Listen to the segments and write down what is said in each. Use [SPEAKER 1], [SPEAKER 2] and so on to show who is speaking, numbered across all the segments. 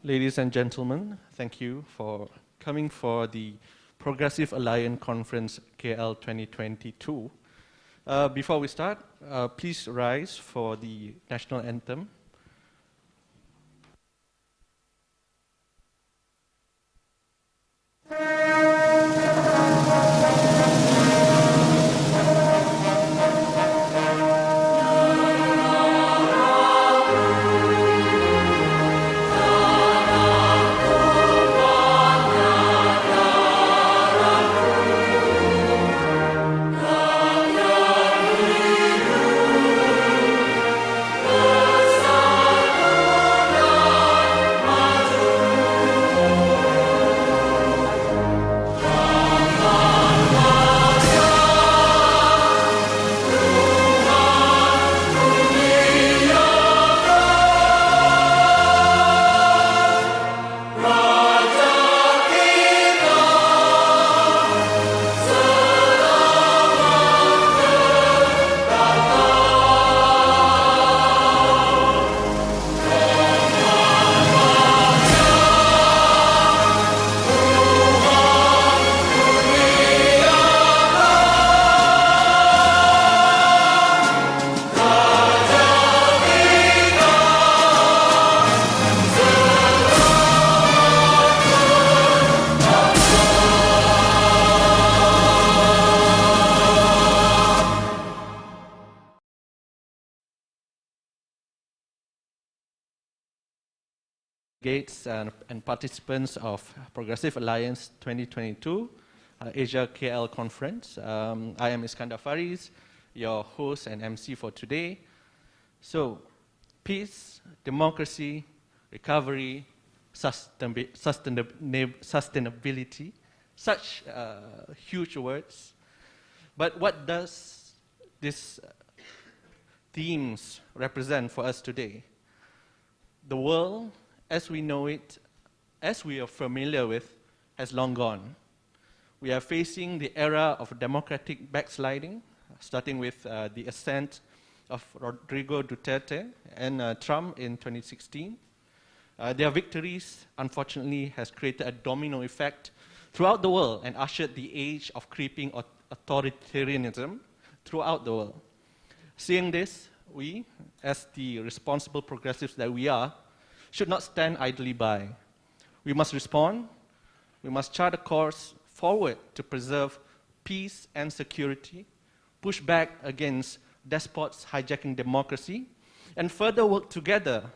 [SPEAKER 1] Ladies and gentlemen, thank you for coming for the Progressive Alliance Conference KL 2022. Before we start, please rise for the national anthem. Delegates and participants of Progressive Alliance 2022 Asia KL Conference. I am Iskandar Faris, your host and MC for today. So, peace, democracy, recovery, sustainability, such huge words. But what does these themes represent for us today? The world, as we know it, as we are familiar with, has long gone. We are facing the era of democratic backsliding, starting with the ascent of Rodrigo Duterte and Trump in 2016. Their victories, unfortunately, has created a domino effect throughout the world and ushered the age of creeping authoritarianism throughout the world. Seeing this, we, as the responsible progressives that we are, should not stand idly by. We must respond. We must chart a course forward to preserve peace and security, push back against despots hijacking democracy, and further work together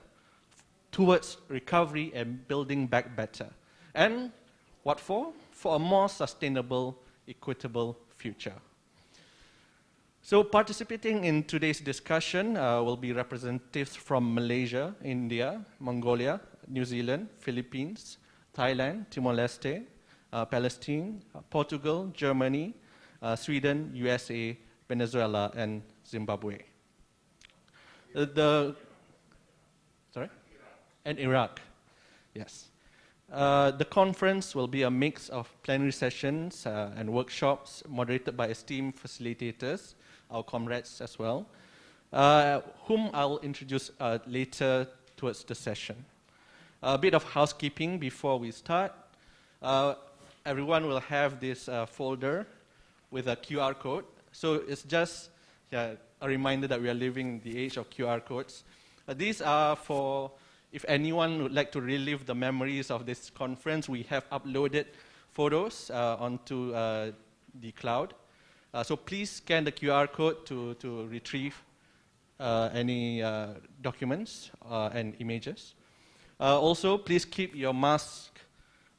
[SPEAKER 1] towards recovery and building back better. And what for? For a more sustainable, equitable future. So participating in today's discussion will be representatives from Malaysia, India, Mongolia, New Zealand, Philippines, Thailand, Timor-Leste, Palestine, Portugal, Germany, Sweden, USA, Venezuela, and Zimbabwe. And Iraq, yes. The conference will be a mix of plenary sessions and workshops moderated by esteemed facilitators, our comrades as well, whom I'll introduce later towards the session. A bit of housekeeping before we start. Everyone will have this folder with a QR code. So it's just a reminder that we are living in the age of QR codes. These are for, if anyone would like to relive the memories of this conference, we have uploaded photos onto the cloud. So please scan the QR code to retrieve any documents and images. Also, please keep your mask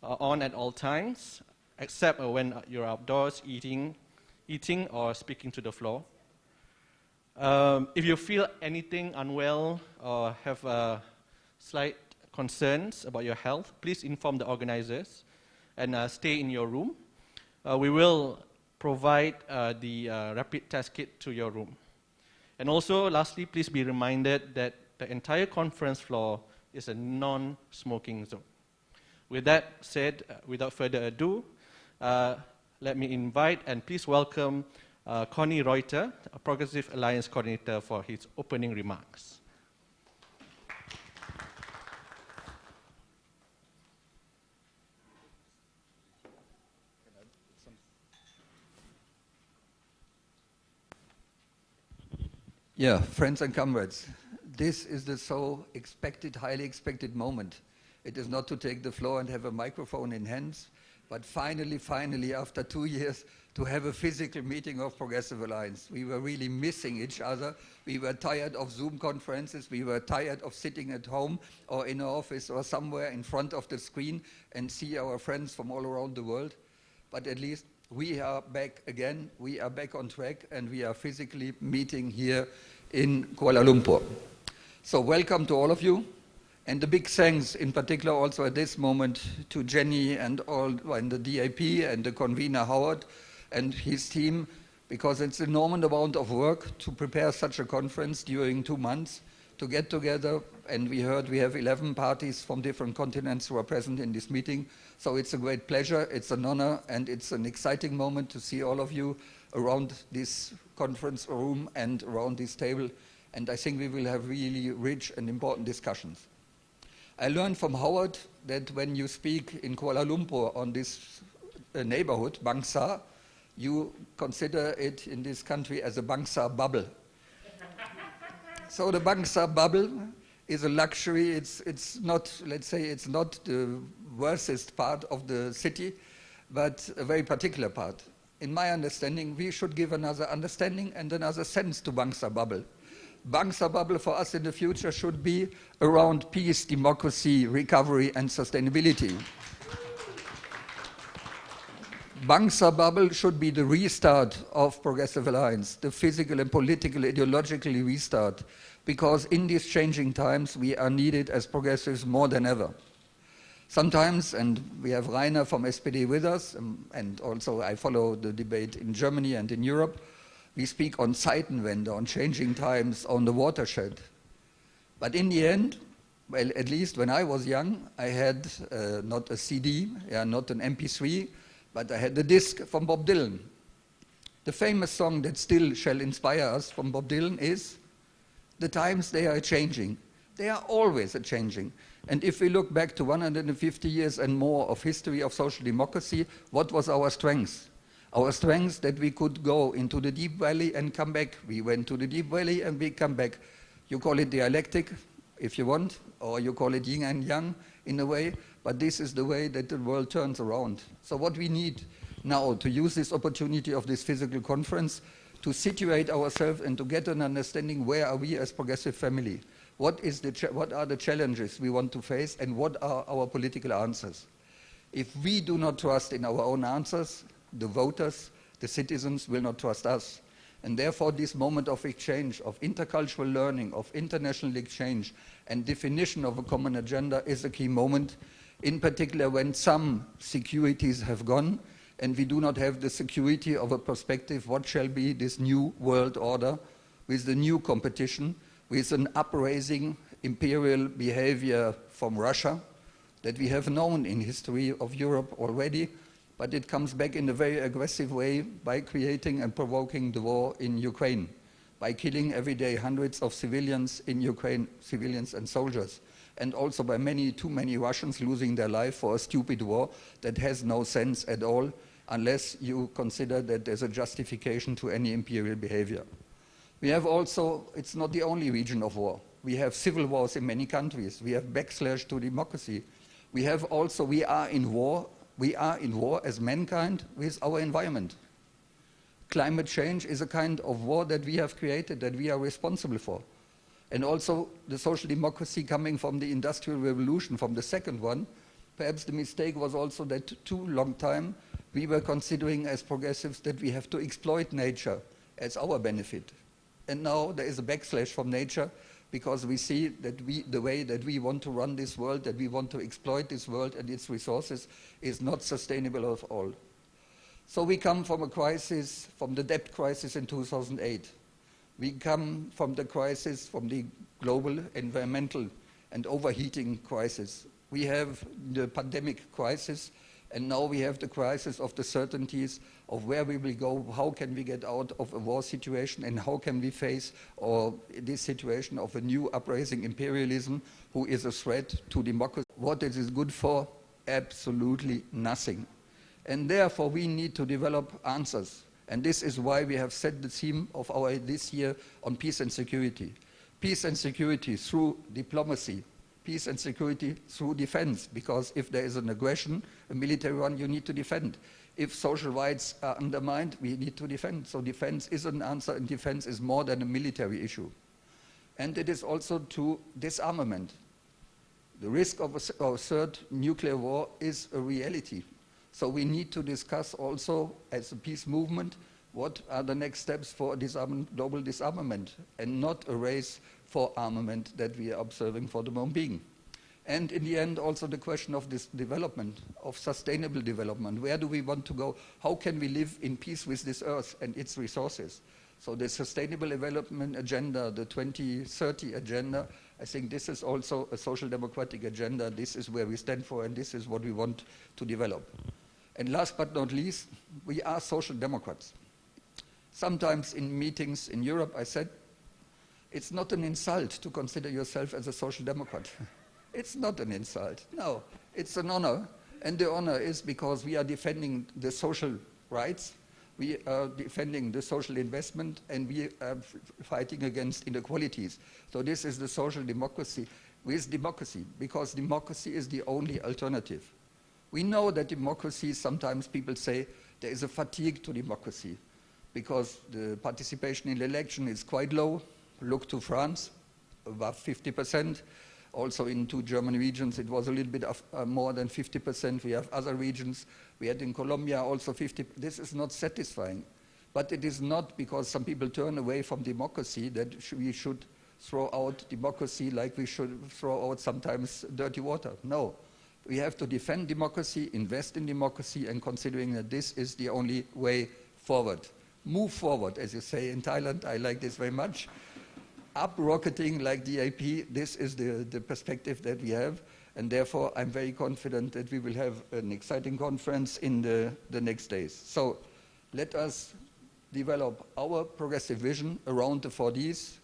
[SPEAKER 1] on at all times, except when you're outdoors eating or speaking to the floor. If you feel anything unwell or have slight concerns about your health, please inform the organizers and stay in your room. We will provide the rapid test kit to your room. And also, lastly, please be reminded that the entire conference floor is a non-smoking zone. With that said, without further ado, let me invite and please welcome Connie Reuter, a Progressive Alliance Coordinator, for his opening remarks.
[SPEAKER 2] Yeah, friends and comrades, this is the so expected, highly expected moment. It is not to take the floor and have a microphone in hands, but finally, after 2 years, to have a physical meeting of Progressive Alliance. We were really missing each other. We were tired of Zoom conferences. We were tired of sitting at home or in an office or somewhere in front of the screen and see our friends from all around the world. But at least we are back again. We are back on track, and we are physically meeting here in Kuala Lumpur. So welcome to all of you. And a big thanks, in particular also at this moment, to Jenny and all and the DAP and the convener Howard and his team, because it's an enormous amount of work to prepare such a conference during 2 months, to get together. And we heard we have 11 parties from different continents who are present in this meeting. So it's a great pleasure, it's an honor, and it's an exciting moment to see all of you around this conference room and around this table. And I think we will have really rich and important discussions. I learned from Howard that when you speak in Kuala Lumpur on this neighborhood, Bangsa, you consider it in this country as a Bangsa bubble. So the Bangsa bubble is a luxury. It's not, let's say, it's not the worstest part of the city, but a very particular part. In my understanding, we should give another understanding and another sense to Bangsa bubble. Bangsa bubble for us in the future should be around peace, democracy, recovery, and sustainability. Bangsa bubble should be the restart of Progressive Alliance, the physical and political, ideologically restart, because in these changing times we are needed as progressives more than ever. Sometimes, and we have Rainer from SPD with us, and also I follow the debate in Germany and in Europe, we speak on Zeitenwende, on changing times, on the watershed. But in the end, well, at least when I was young, I had not a CD, not an MP3, but I had the disc from Bob Dylan. The famous song that still shall inspire us from Bob Dylan is, "The times they are changing." They are always changing. And if we look back to 150 years and more of history of social democracy, what was our strength? Our strength that we could go into the deep valley and come back. We went to the deep valley and we come back. You call it dialectic, if you want, or you call it yin and yang in a way, but this is the way that the world turns around. So what we need now to use this opportunity of this physical conference to situate ourselves and to get an understanding where are we as progressive family, what are the challenges we want to face, and what are our political answers. If we do not trust in our own answers, the voters, the citizens will not trust us. And therefore this moment of exchange, of intercultural learning, of international exchange and definition of a common agenda is a key moment, in particular when some securities have gone and we do not have the security of a perspective, what shall be this new world order with the new competition, with an upraising imperial behavior from Russia that we have known in history of Europe already, but it comes back in a very aggressive way by creating and provoking the war in Ukraine, by killing every day hundreds of civilians in Ukraine, civilians and soldiers, and also by too many Russians losing their life for a stupid war that has no sense at all unless you consider that there's a justification to any imperial behavior. We have also, it's not the only region of war. We have civil wars in many countries. We have backslash to democracy. We have also, we are in war as mankind with our environment. Climate change is a kind of war that we have created, that we are responsible for. And also the social democracy coming from the Industrial Revolution, from the second one. Perhaps the mistake was also that too long time we were considering as progressives that we have to exploit nature as our benefit. And now there is a backslash from nature because we see that the way that we want to run this world, that we want to exploit this world and its resources is not sustainable at all. So we come from a crisis, from the debt crisis in 2008. We come from the crisis, from the global environmental and overheating crisis. We have the pandemic crisis, and now we have the crisis of the certainties of where we will go, how can we get out of a war situation, and how can we face this situation of a new upraising imperialism who is a threat to democracy. What it is good for? Absolutely nothing. And therefore we need to develop answers. And this is why we have set the theme of our this year on peace and security. Peace and security through diplomacy. Peace and security through defense, because if there is an aggression, a military one, you need to defend. If social rights are undermined, we need to defend. So defense is an answer, and defense is more than a military issue. And it is also to disarmament. The risk of a third nuclear war is a reality. So we need to discuss also, as a peace movement, what are the next steps for global disarmament, and not a race for armament that we are observing for the moment being. And in the end, also the question of this development, of sustainable development. Where do we want to go? How can we live in peace with this earth and its resources? So the Sustainable Development Agenda, the 2030 Agenda, I think this is also a social democratic agenda. This is where we stand for, and this is what we want to develop. And last but not least, we are social democrats. Sometimes in meetings in Europe, I said, it's not an insult to consider yourself as a social democrat. It's not an insult. No, it's an honor. And the honor is because we are defending the social rights, we are defending the social investment, and we are fighting against inequalities. So this is the social democracy with democracy, because democracy is the only alternative. We know that democracy, sometimes people say there is a fatigue to democracy because the participation in the election is quite low. Look to France, above 50%. Also in 2 German regions, it was a little bit of, more than 50%. We have other regions. We had in Colombia also 50%. This is not satisfying. But it is not because some people turn away from democracy that we should throw out democracy like we should throw out sometimes dirty water. No. We have to defend democracy, invest in democracy, and considering that this is the only way forward. Move forward, as you say in Thailand. I like this very much. Up rocketing like DAP, this is the perspective that we have, and therefore I'm very confident that we will have an exciting conference in the next days. So let us develop our progressive vision around the 4Ds: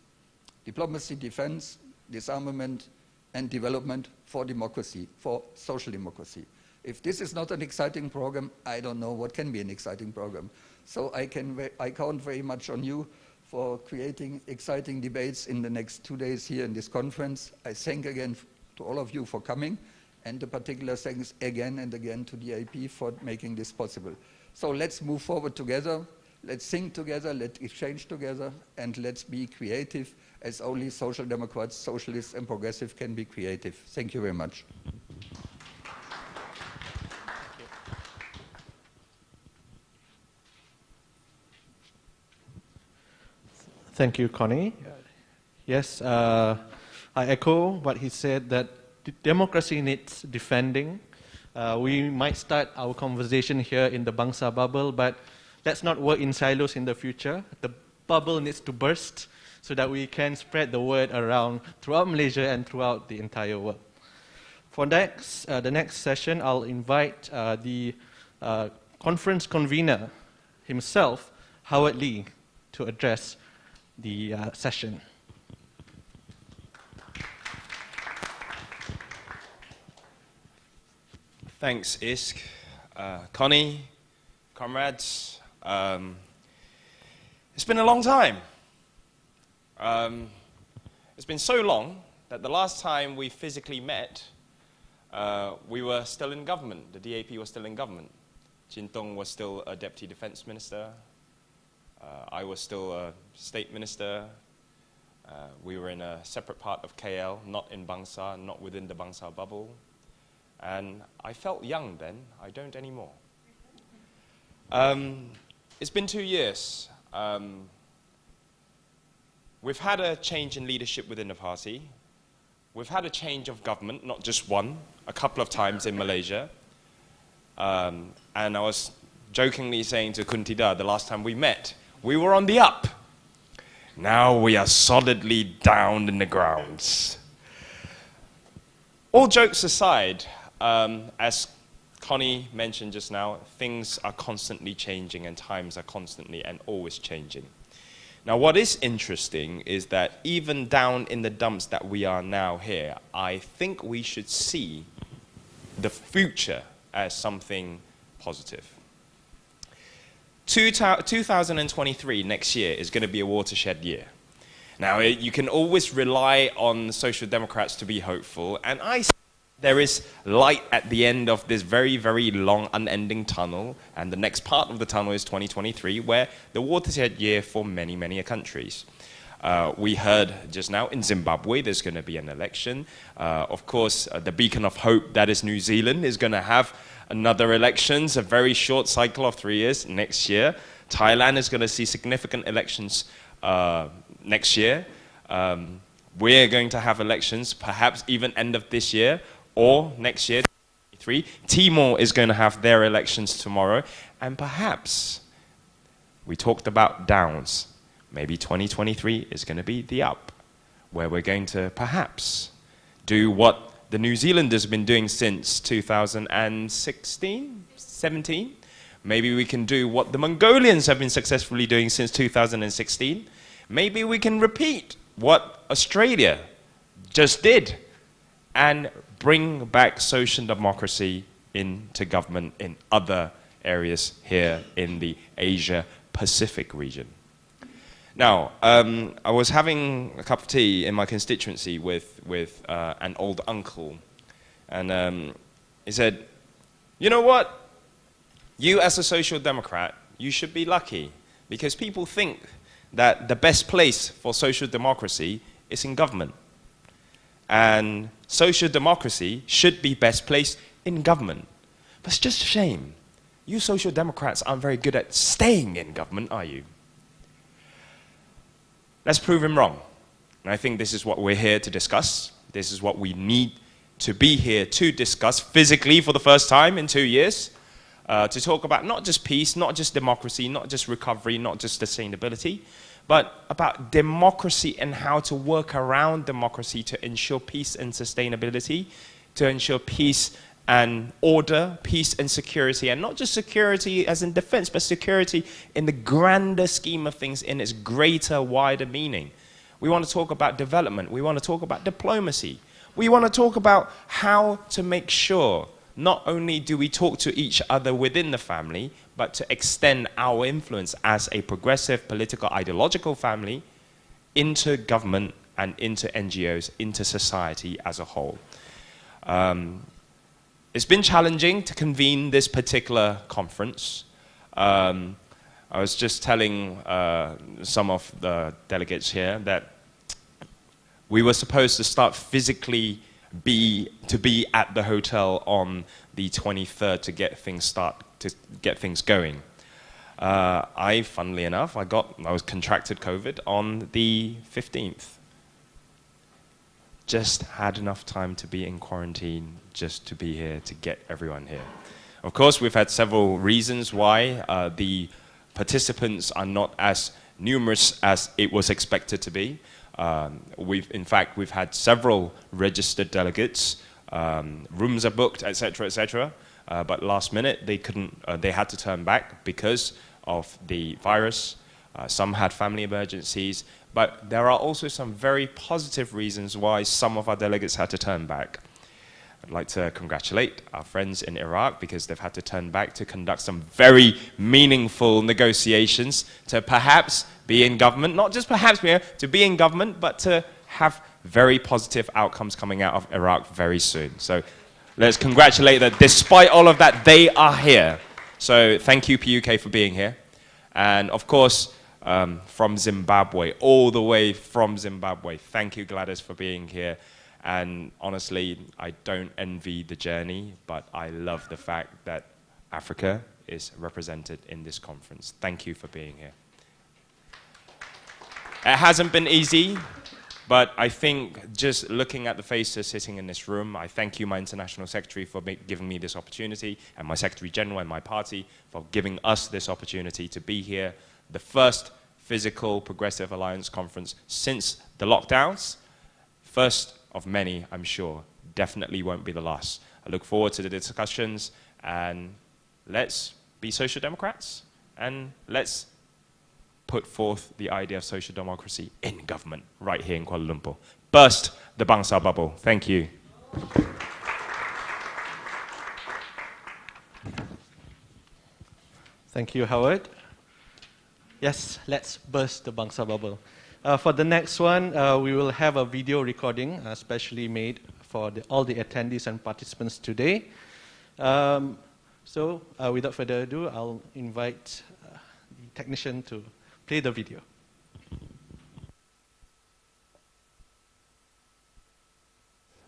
[SPEAKER 2] diplomacy, defense, disarmament, and development for democracy, for social democracy. If this is not an exciting program, I don't know what can be an exciting program. So I count very much on you for creating exciting debates in the next 2 days here in this conference. I thank again to all of you for coming, and a particular thanks again and again to DIP for making this possible. So let's move forward together, let's think together, let's exchange together, and let's be creative, as only social democrats, socialists, and progressive can be creative. Thank you very much.
[SPEAKER 1] Thank you, Connie. Yes, I echo what he said, that democracy needs defending. We might start our conversation here in the Bangsa bubble, but let's not work in silos in the future. The bubble needs to burst so that we can spread the word around throughout Malaysia and throughout the entire world. For the next session, I'll invite the conference convener himself, Howard Lee, to address the session.
[SPEAKER 3] Thanks, Isk. Connie, comrades, it's been a long time. It's been so long that the last time we physically met, we were still in government. The DAP was still in government. Chin Tong was still a deputy defense minister. I was still a state minister. We were in a separate part of KL, not in Bangsa, not within the Bangsa bubble. And I felt young then. I don't anymore. It's been 2 years. We've had a change in leadership within the party. We've had a change of government, not just one, a couple of times in Malaysia. And I was jokingly saying to Kuntida the last time we met, we were on the up. Now we are solidly down in the grounds. All jokes aside, as Connie mentioned just now, things are constantly changing and times are constantly and always changing. Now what is interesting is that even down in the dumps that we are now here, I think we should see the future as something positive. 2023, next year, is going to be a watershed year. Now, you can always rely on Social Democrats to be hopeful, and there is light at the end of this very, very long, unending tunnel, and the next part of the tunnel is 2023, where the watershed year for many, many countries. We heard just now in Zimbabwe there's going to be an election. Of course, the beacon of hope that is New Zealand is going to have another elections, a very short cycle of 3 years next year. Thailand is going to see significant elections next year. We're going to have elections perhaps even end of this year or next year, 2023. Timor is going to have their elections tomorrow. And perhaps, we talked about downs. Maybe 2023 is going to be the up, where we're going to perhaps do what the New Zealanders have been doing since 2016, 17. Maybe we can do what the Mongolians have been successfully doing since 2016. Maybe we can repeat what Australia just did and bring back social democracy into government in other areas here in the Asia-Pacific region. Now, I was having a cup of tea in my constituency with an old uncle, and he said, "You know what? You as a social democrat, you should be lucky, because people think that the best place for social democracy is in government. And social democracy should be best placed in government. But it's just a shame. You social democrats aren't very good at staying in government, are you?" Let's prove him wrong. And I think this is what we're here to discuss. This is what we need to be here to discuss physically for the first time in 2 years. To talk about not just peace, not just democracy, not just recovery, not just sustainability, but about democracy and how to work around democracy to ensure peace and sustainability, to ensure peace and order, peace and security, and not just security as in defense, but security in the grander scheme of things, in its greater, wider meaning. We want to talk about development. We want to talk about diplomacy. We want to talk about how to make sure not only do we talk to each other within the family, but to extend our influence as a progressive political ideological family into government and into NGOs, into society as a whole. It's been challenging to convene this particular conference. I was just telling some of the delegates here that we were supposed to start physically be at the hotel on the 23rd to get things going. Funnily enough, I was contracted COVID on the 15th. Just had enough time to be in quarantine, just to be here, to get everyone here. Of course, we've had several reasons why the participants are not as numerous as it was expected to be. In fact, we've had several registered delegates. Rooms are booked, etc., etc. But last minute, they had to turn back because of the virus. Some had family emergencies. But there are also some very positive reasons why some of our delegates had to turn back. I'd like to congratulate our friends in Iraq, because they've had to turn back to conduct some very meaningful negotiations to perhaps be in government, not just perhaps to be in government, but to have very positive outcomes coming out of Iraq very soon. So let's congratulate that despite all of that, they are here. So thank you, PUK, for being here. And of course, from Zimbabwe, all the way from Zimbabwe. Thank you, Gladys, for being here. And honestly, I don't envy the journey, but I love the fact that Africa is represented in this conference. Thank you for being here. It hasn't been easy, but I think just looking at the faces sitting in this room, I thank you, my International Secretary, for giving me this opportunity, and my Secretary General and my party for giving us this opportunity to be here. The first physical Progressive Alliance conference since the lockdowns. First of many, I'm sure. Definitely won't be the last. I look forward to the discussions, and let's be social democrats, and let's put forth the idea of social democracy in government right here in Kuala Lumpur. Burst the Bangsa bubble. Thank you.
[SPEAKER 1] Thank you, Howard. Yes, let's burst the Bangsa bubble. For the next one, we will have a video recording specially made for all the attendees and participants today. So, without further ado, I'll invite the technician to play the video.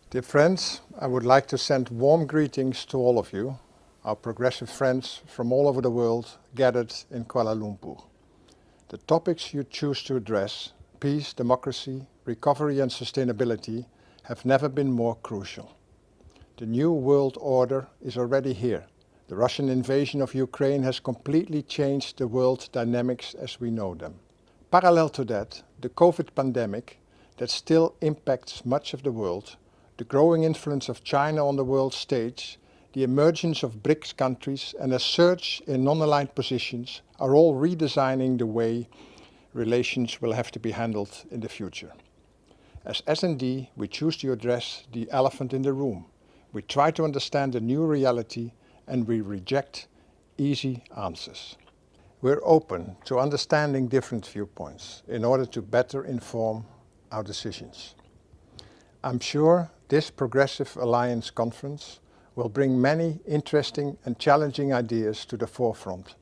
[SPEAKER 4] Dear friends, I would like to send warm greetings to all of you, our progressive friends from all over the world gathered in Kuala Lumpur. The topics you choose to address, peace, democracy, recovery and sustainability, have never been more crucial. The new world order is already here. The Russian invasion of Ukraine has completely changed the world dynamics as we know them. Parallel to that, the COVID pandemic that still impacts much of the world, the growing influence of China on the world stage, the emergence of BRICS countries and a surge in non-aligned positions are all redesigning the way relations will have to be handled in the future. As S&D, we choose to address the elephant in the room. We try to understand the new reality and we reject easy answers. We're open to understanding different viewpoints in order to better inform our decisions. I'm sure this Progressive Alliance Conference will bring many interesting and challenging ideas to the forefront,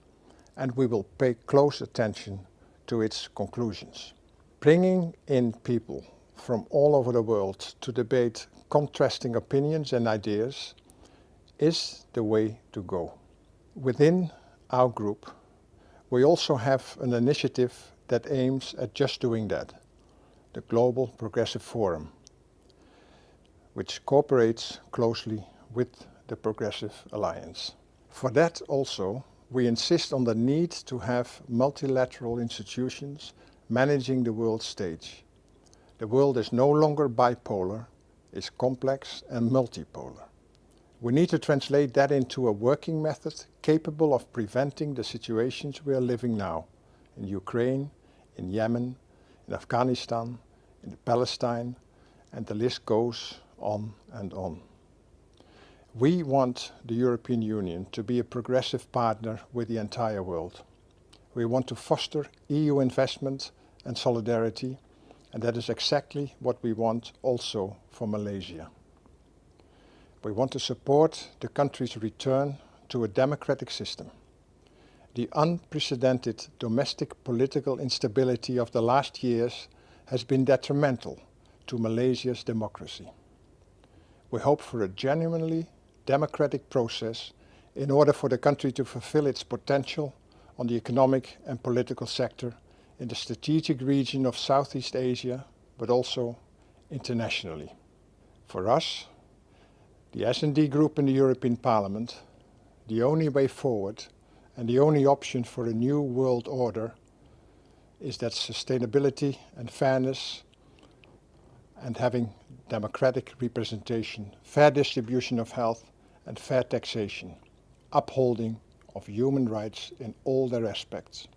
[SPEAKER 4] and we will pay close attention to its conclusions. Bringing in people from all over the world to debate contrasting opinions and ideas is the way to go. Within our group, we also have an initiative that aims at just doing that, the Global Progressive Forum, which cooperates closely with the Progressive Alliance. For that also, we insist on the need to have multilateral institutions managing the world stage. The world is no longer bipolar, it's complex and multipolar. We need to translate that into a working method capable of preventing the situations we are living now in Ukraine, in Yemen, in Afghanistan, in Palestine, and the list goes on and on. We want the European Union to be a progressive partner with the entire world. We want to foster EU investment and solidarity, and that is exactly what we want also for Malaysia. We want to support the country's return to a democratic system. The unprecedented domestic political instability of the last years has been detrimental to Malaysia's democracy. We hope for a genuinely democratic process in order for the country to fulfill its potential on the economic and political sector in the strategic region of Southeast Asia, but also internationally. For us, the S&D Group in the European Parliament, the only way forward and the only option for a new world order is that sustainability and fairness and having democratic representation, fair distribution of health and fair taxation, upholding of human rights in all their aspects.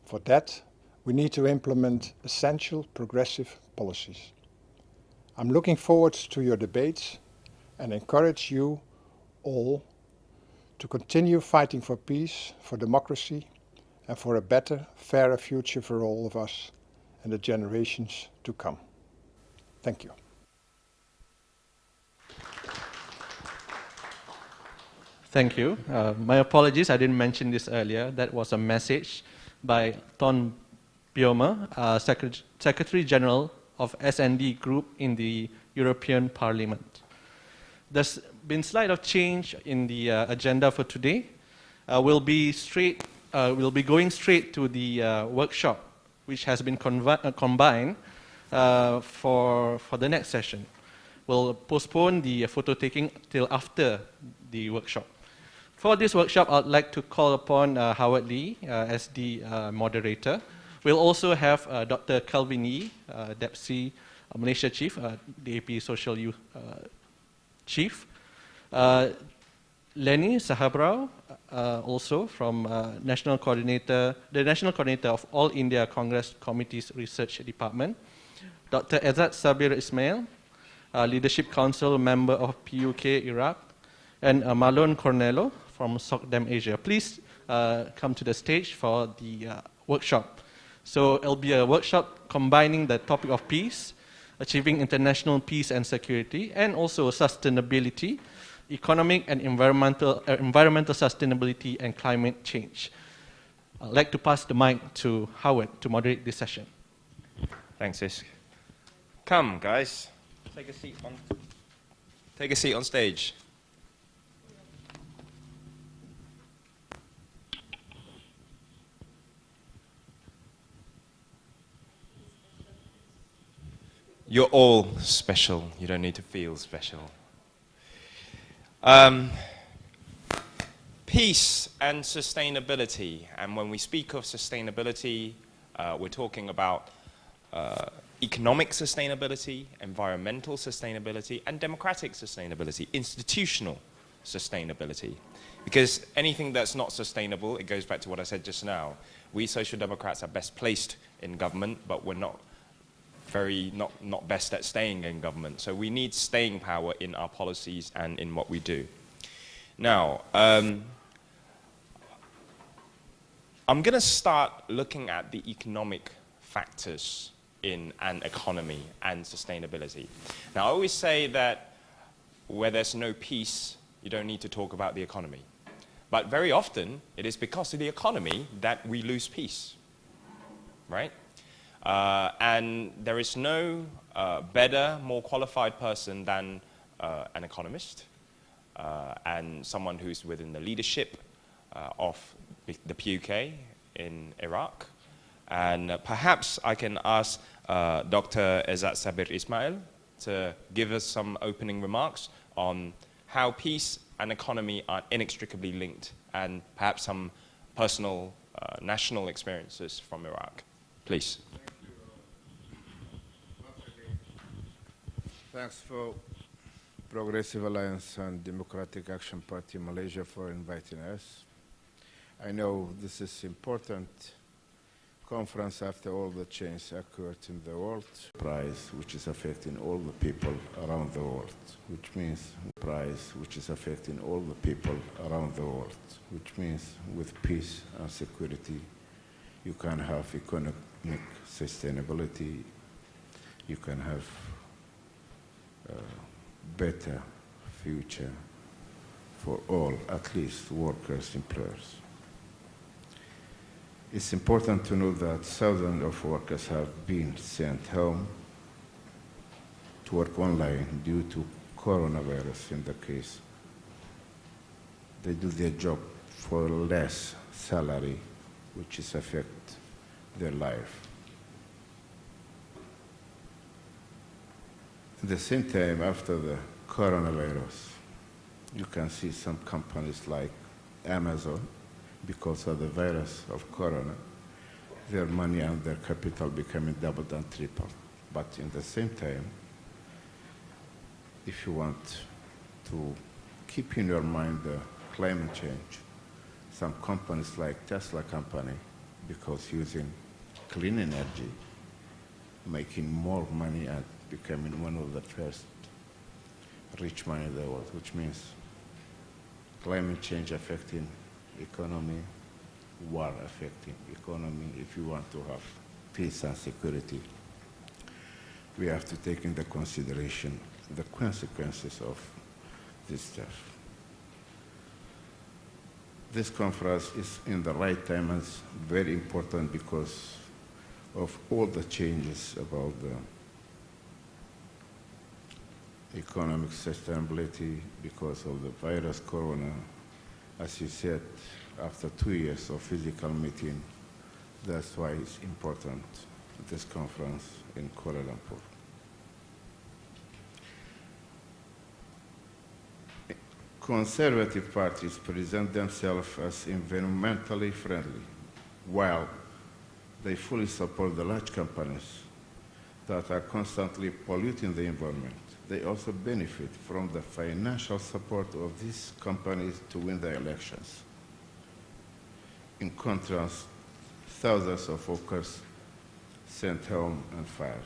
[SPEAKER 4] For that, we need to implement essential progressive policies. I'm looking forward to your debates and encourage you all to continue fighting for peace, for democracy, and for a better, fairer future for all of us and the generations to come. Thank you.
[SPEAKER 1] Thank you. My apologies, I didn't mention this earlier. That was a message by Ton Biomer, Secretary General of S&D Group in the European Parliament. There's been slight of change in the agenda for today. We'll be going straight to the workshop, which has been combined for the next session. We'll postpone the photo taking till after the workshop. For this workshop, I'd like to call upon Howard Lee as the moderator. We'll also have Dr. Kelvin Yee, Deputy Malaysia Chief, the AP Social Youth Chief. Lenny Sahabrao, also from the National Coordinator of All India Congress Committee's Research Department. Dr. Azad Sabir Ismail, Leadership Council member of PUK Iraq, and Malone Cornello from SOCDEM Asia. Please come to the stage for the workshop. So it'll be a workshop combining the topic of peace, achieving international peace and security, and also sustainability, economic and environmental sustainability and climate change. I'd like to pass the mic to Howard to moderate this session.
[SPEAKER 3] Thanks, Isk. Come, guys. Take a seat on stage. You're all special. You don't need to feel special. Peace and sustainability. And when we speak of sustainability, we're talking about economic sustainability, environmental sustainability, and democratic sustainability, institutional sustainability. Because anything that's not sustainable, it goes back to what I said just now. We Social Democrats are best placed in government, but we're not best at staying in government. So we need staying power in our policies and in what we do. Now, I'm going to start looking at the economic factors in an economy and sustainability. Now, I always say that where there's no peace, you don't need to talk about the economy. But very often, it is because of the economy that we lose peace, right? And there is no better, more qualified person than an economist and someone who's within the leadership of the PUK in Iraq. And perhaps I can ask Dr. Izzat Sabir Ismail to give us some opening remarks on how peace and economy are inextricably linked, and perhaps some personal national experiences from Iraq. Please.
[SPEAKER 5] Thanks for Progressive Alliance and Democratic Action Party Malaysia for inviting us. I know this is important conference after all the change occurred in the world. Price which is affecting all the people around the world, which means price which is affecting all the people around the world, which means with peace and security you can have economic sustainability, you can have better future for all, at least workers, employers. It's important to know that thousands of workers have been sent home to work online due to coronavirus in the case. They do their job for less salary, which is affect their life. At the same time, after the coronavirus, you can see some companies like Amazon, because of the virus of corona, their money and their capital becoming double and triple. But in the same time, if you want to keep in your mind the climate change, some companies like Tesla company, because using clean energy, making more money and becoming one of the first rich man in the world, which means climate change affecting economy, war affecting economy. If you want to have peace and security, we have to take into consideration the consequences of this stuff. This conference is in the right time and it's very important because of all the changes about the economic sustainability because of the virus corona. As you said, after 2 years of physical meeting, that's why it's important, this conference in Kuala Lumpur. Conservative parties present themselves as environmentally friendly, while they fully support the large companies that are constantly polluting the environment. They also benefit from the financial support of these companies to win the elections. In contrast, thousands of workers sent home and fired.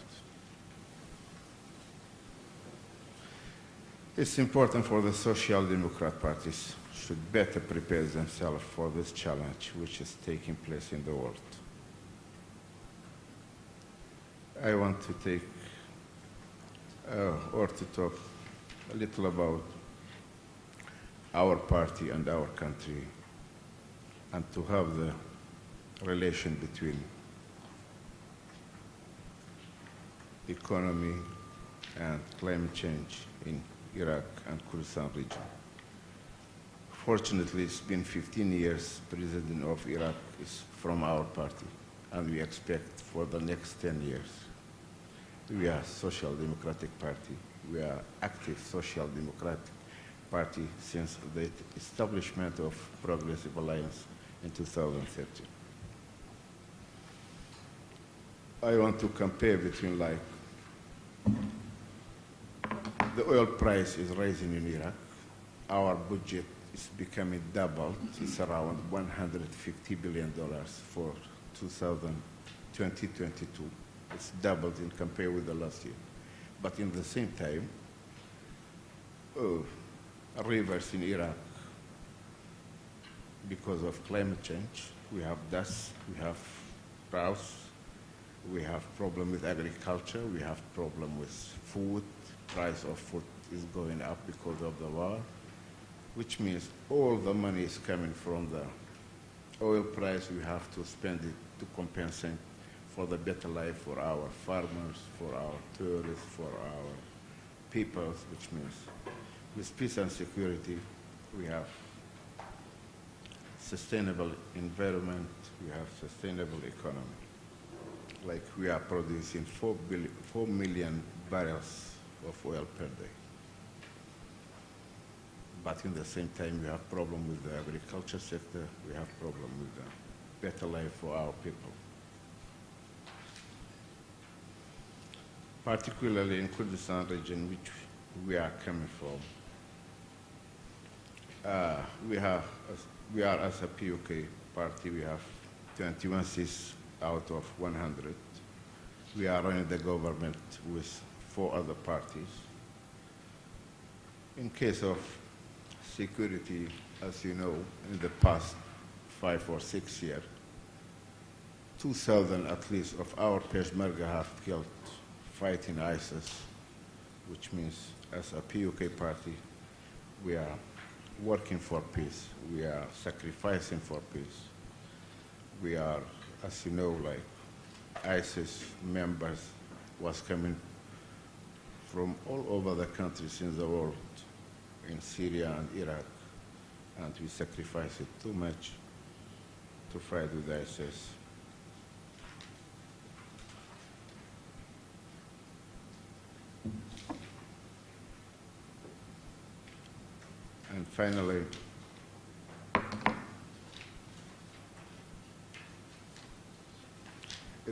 [SPEAKER 5] It's important for the Social Democrat parties should better prepare themselves for this challenge which is taking place in the world. I want to take or to talk a little about our party and our country, and to have the relation between economy and climate change in Iraq and Kurdistan region. Fortunately, it's been 15 years President of Iraq is from our party, and we expect for the next 10 years. We are Social Democratic Party. We are active Social Democratic Party since the establishment of Progressive Alliance in 2013. I want to compare between, like, the oil price is rising in Iraq. Our budget is becoming double. It's around $150 billion for 2022. It's doubled in compared with the last year. But in the same time, rivers in Iraq, because of climate change, we have dust, we have droughts, we have problem with agriculture, we have problem with food. Price of food is going up because of the war, which means all the money is coming from the oil price. We have to spend it to compensate for the better life for our farmers, for our tourists, for our peoples, which means with peace and security, we have sustainable environment, we have sustainable economy. Like we are producing 4 million barrels of oil per day. But in the same time, we have problem with the agriculture sector, we have problem with the better life for our people. Particularly in Kurdistan region, which we are coming from, we are as a PUK party, we have 21 seats out of 100. We are running the government with 4 other parties. In case of security, as you know, in the past 5 or 6 years, 2,000 at least of our Peshmerga have killed fighting ISIS, which means as a PUK party, we are working for peace. We are sacrificing for peace. We are, as you know, like ISIS members was coming from all over the countries in the world, in Syria and Iraq, and we sacrificed it too much to fight with ISIS. And finally,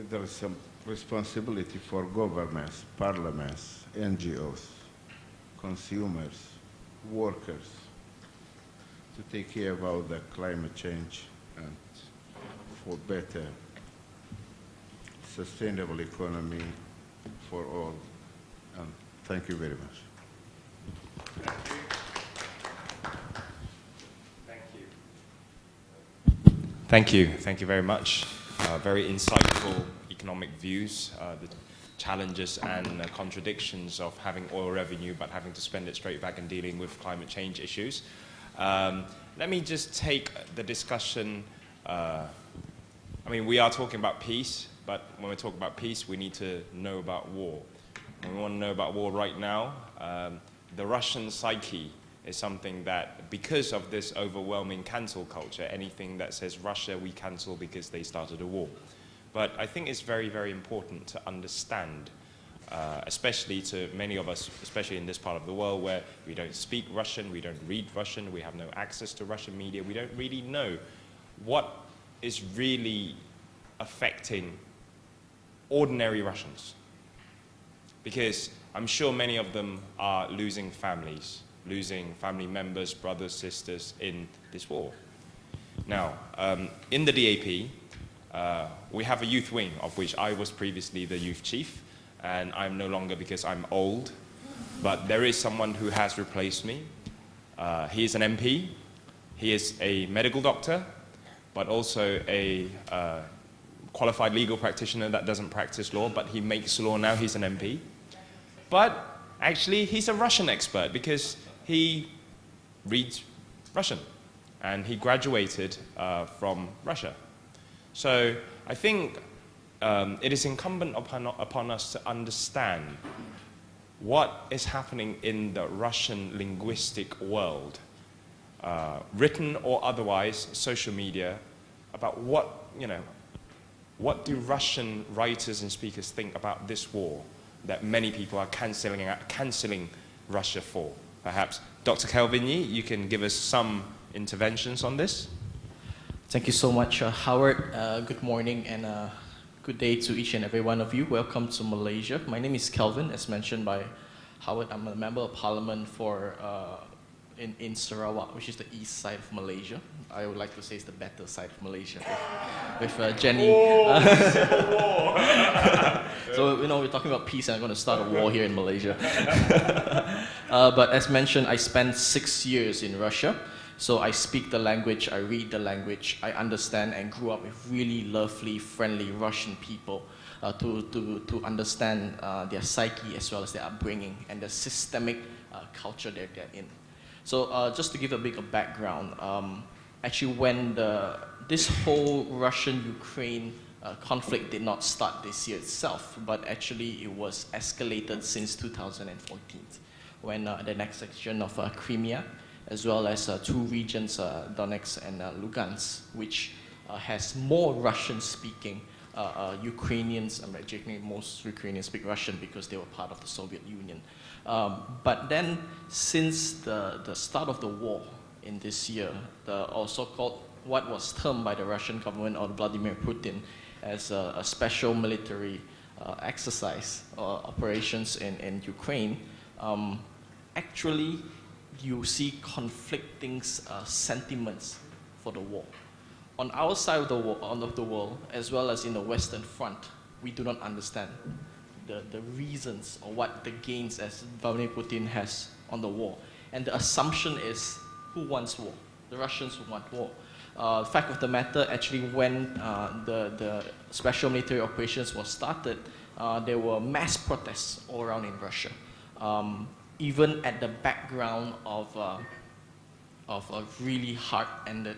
[SPEAKER 5] there is some responsibility for governments, parliaments, NGOs, consumers, workers, to take care about the climate change and for better sustainable economy for all. And thank you very much.
[SPEAKER 3] Thank you. Thank you very much. Very insightful economic views, the challenges and contradictions of having oil revenue but having to spend it straight back and dealing with climate change issues. Let me just take the discussion. I mean, we are talking about peace, but when we talk about peace, we need to know about war. And we want to know about war right now. The Russian psyche is something that, because of this overwhelming cancel culture, anything that says Russia, we cancel because they started a war. But I think it's very, very important to understand, especially to many of us, especially in this part of the world where we don't speak Russian, we don't read Russian, we have no access to Russian media, we don't really know what is really affecting ordinary Russians. Because I'm sure many of them are losing families, losing family members, brothers, sisters in this war. Now, in the DAP, we have a youth wing, of which I was previously the youth chief, and I'm no longer because I'm old. but there is someone who has replaced me. He is an MP, he is a medical doctor, but also a qualified legal practitioner that doesn't practice law, but he makes law now, he's an MP. But actually, he's a Russian expert because he reads Russian, and he graduated from Russia. So I think it is incumbent upon us to understand what is happening in the Russian linguistic world, written or otherwise, social media, about what do Russian writers and speakers think about this war that many people are cancelling Russia for. Perhaps Dr. Kelvin Yee, you can give us some interventions on this.
[SPEAKER 6] Thank you so much, Howard. Good morning and good day to each and every one of you. Welcome to Malaysia. My name is Kelvin, as mentioned by Howard. I'm a member of parliament for in Sarawak, which is the east side of Malaysia. I would like to say it's the better side of Malaysia with Jenny. So, we're talking about peace and I'm going to start a war here in Malaysia. But as mentioned, I spent 6 years in Russia. So I speak the language, I read the language, I understand and grew up with really lovely, friendly Russian people to understand their psyche as well as their upbringing and the systemic culture that they're in. So just to give a bit of background, actually when this whole Russian-Ukraine conflict did not start this year itself, but actually it was escalated since 2014 when the annexation of Crimea, as well as two regions, Donetsk and Lugansk, which has more Russian-speaking Ukrainians. Most Ukrainians speak Russian because they were part of the Soviet Union. But then, since the start of the war in this year, the also called what was termed by the Russian government or Vladimir Putin as a special military exercise or operations in Ukraine, actually you see conflicting sentiments for the war. On our side of the world, as well as in the Western Front, we do not understand the reasons or what the gains as Vladimir Putin has on the war. And the assumption is, who wants war? The Russians who want war. Fact of the matter, actually, when the special military operations was started, there were mass protests all around in Russia. Even at the background of a really hard-ended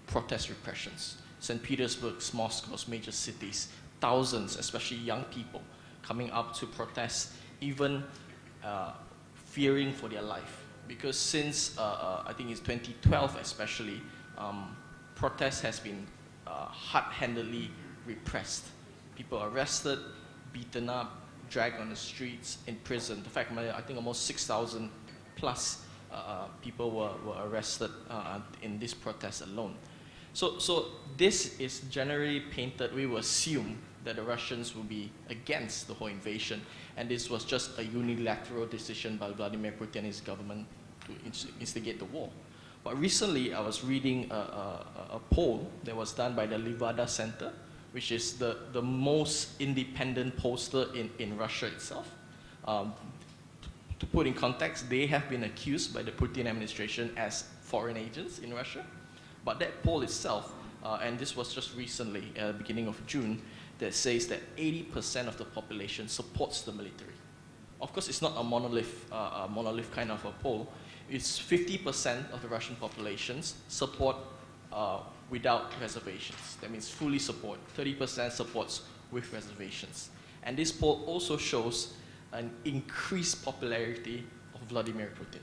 [SPEAKER 6] protest repressions. St. Petersburg, Moscow's major cities, thousands, especially young people, coming up to protest, even fearing for their life. Because since, I think it's 2012 especially, protest has been hard-handedly repressed. People arrested, beaten up, dragged on the streets, in prison. In fact, I think almost 6,000 plus people were arrested in this protest alone. So this is generally painted, we will assume that the Russians will be against the whole invasion, and this was just a unilateral decision by Vladimir Putin and his government to instigate the war. But recently, I was reading a poll that was done by the Levada Center, which is the most independent pollster in Russia itself. To put in context, they have been accused by the Putin administration as foreign agents in Russia. But that poll itself, and this was just recently, beginning of June, that says that 80% of the population supports the military. Of course, it's not a monolith kind of a poll. It's 50% of the Russian populations support without reservations. That means fully support. 30% supports with reservations. And this poll also shows an increased popularity of Vladimir Putin.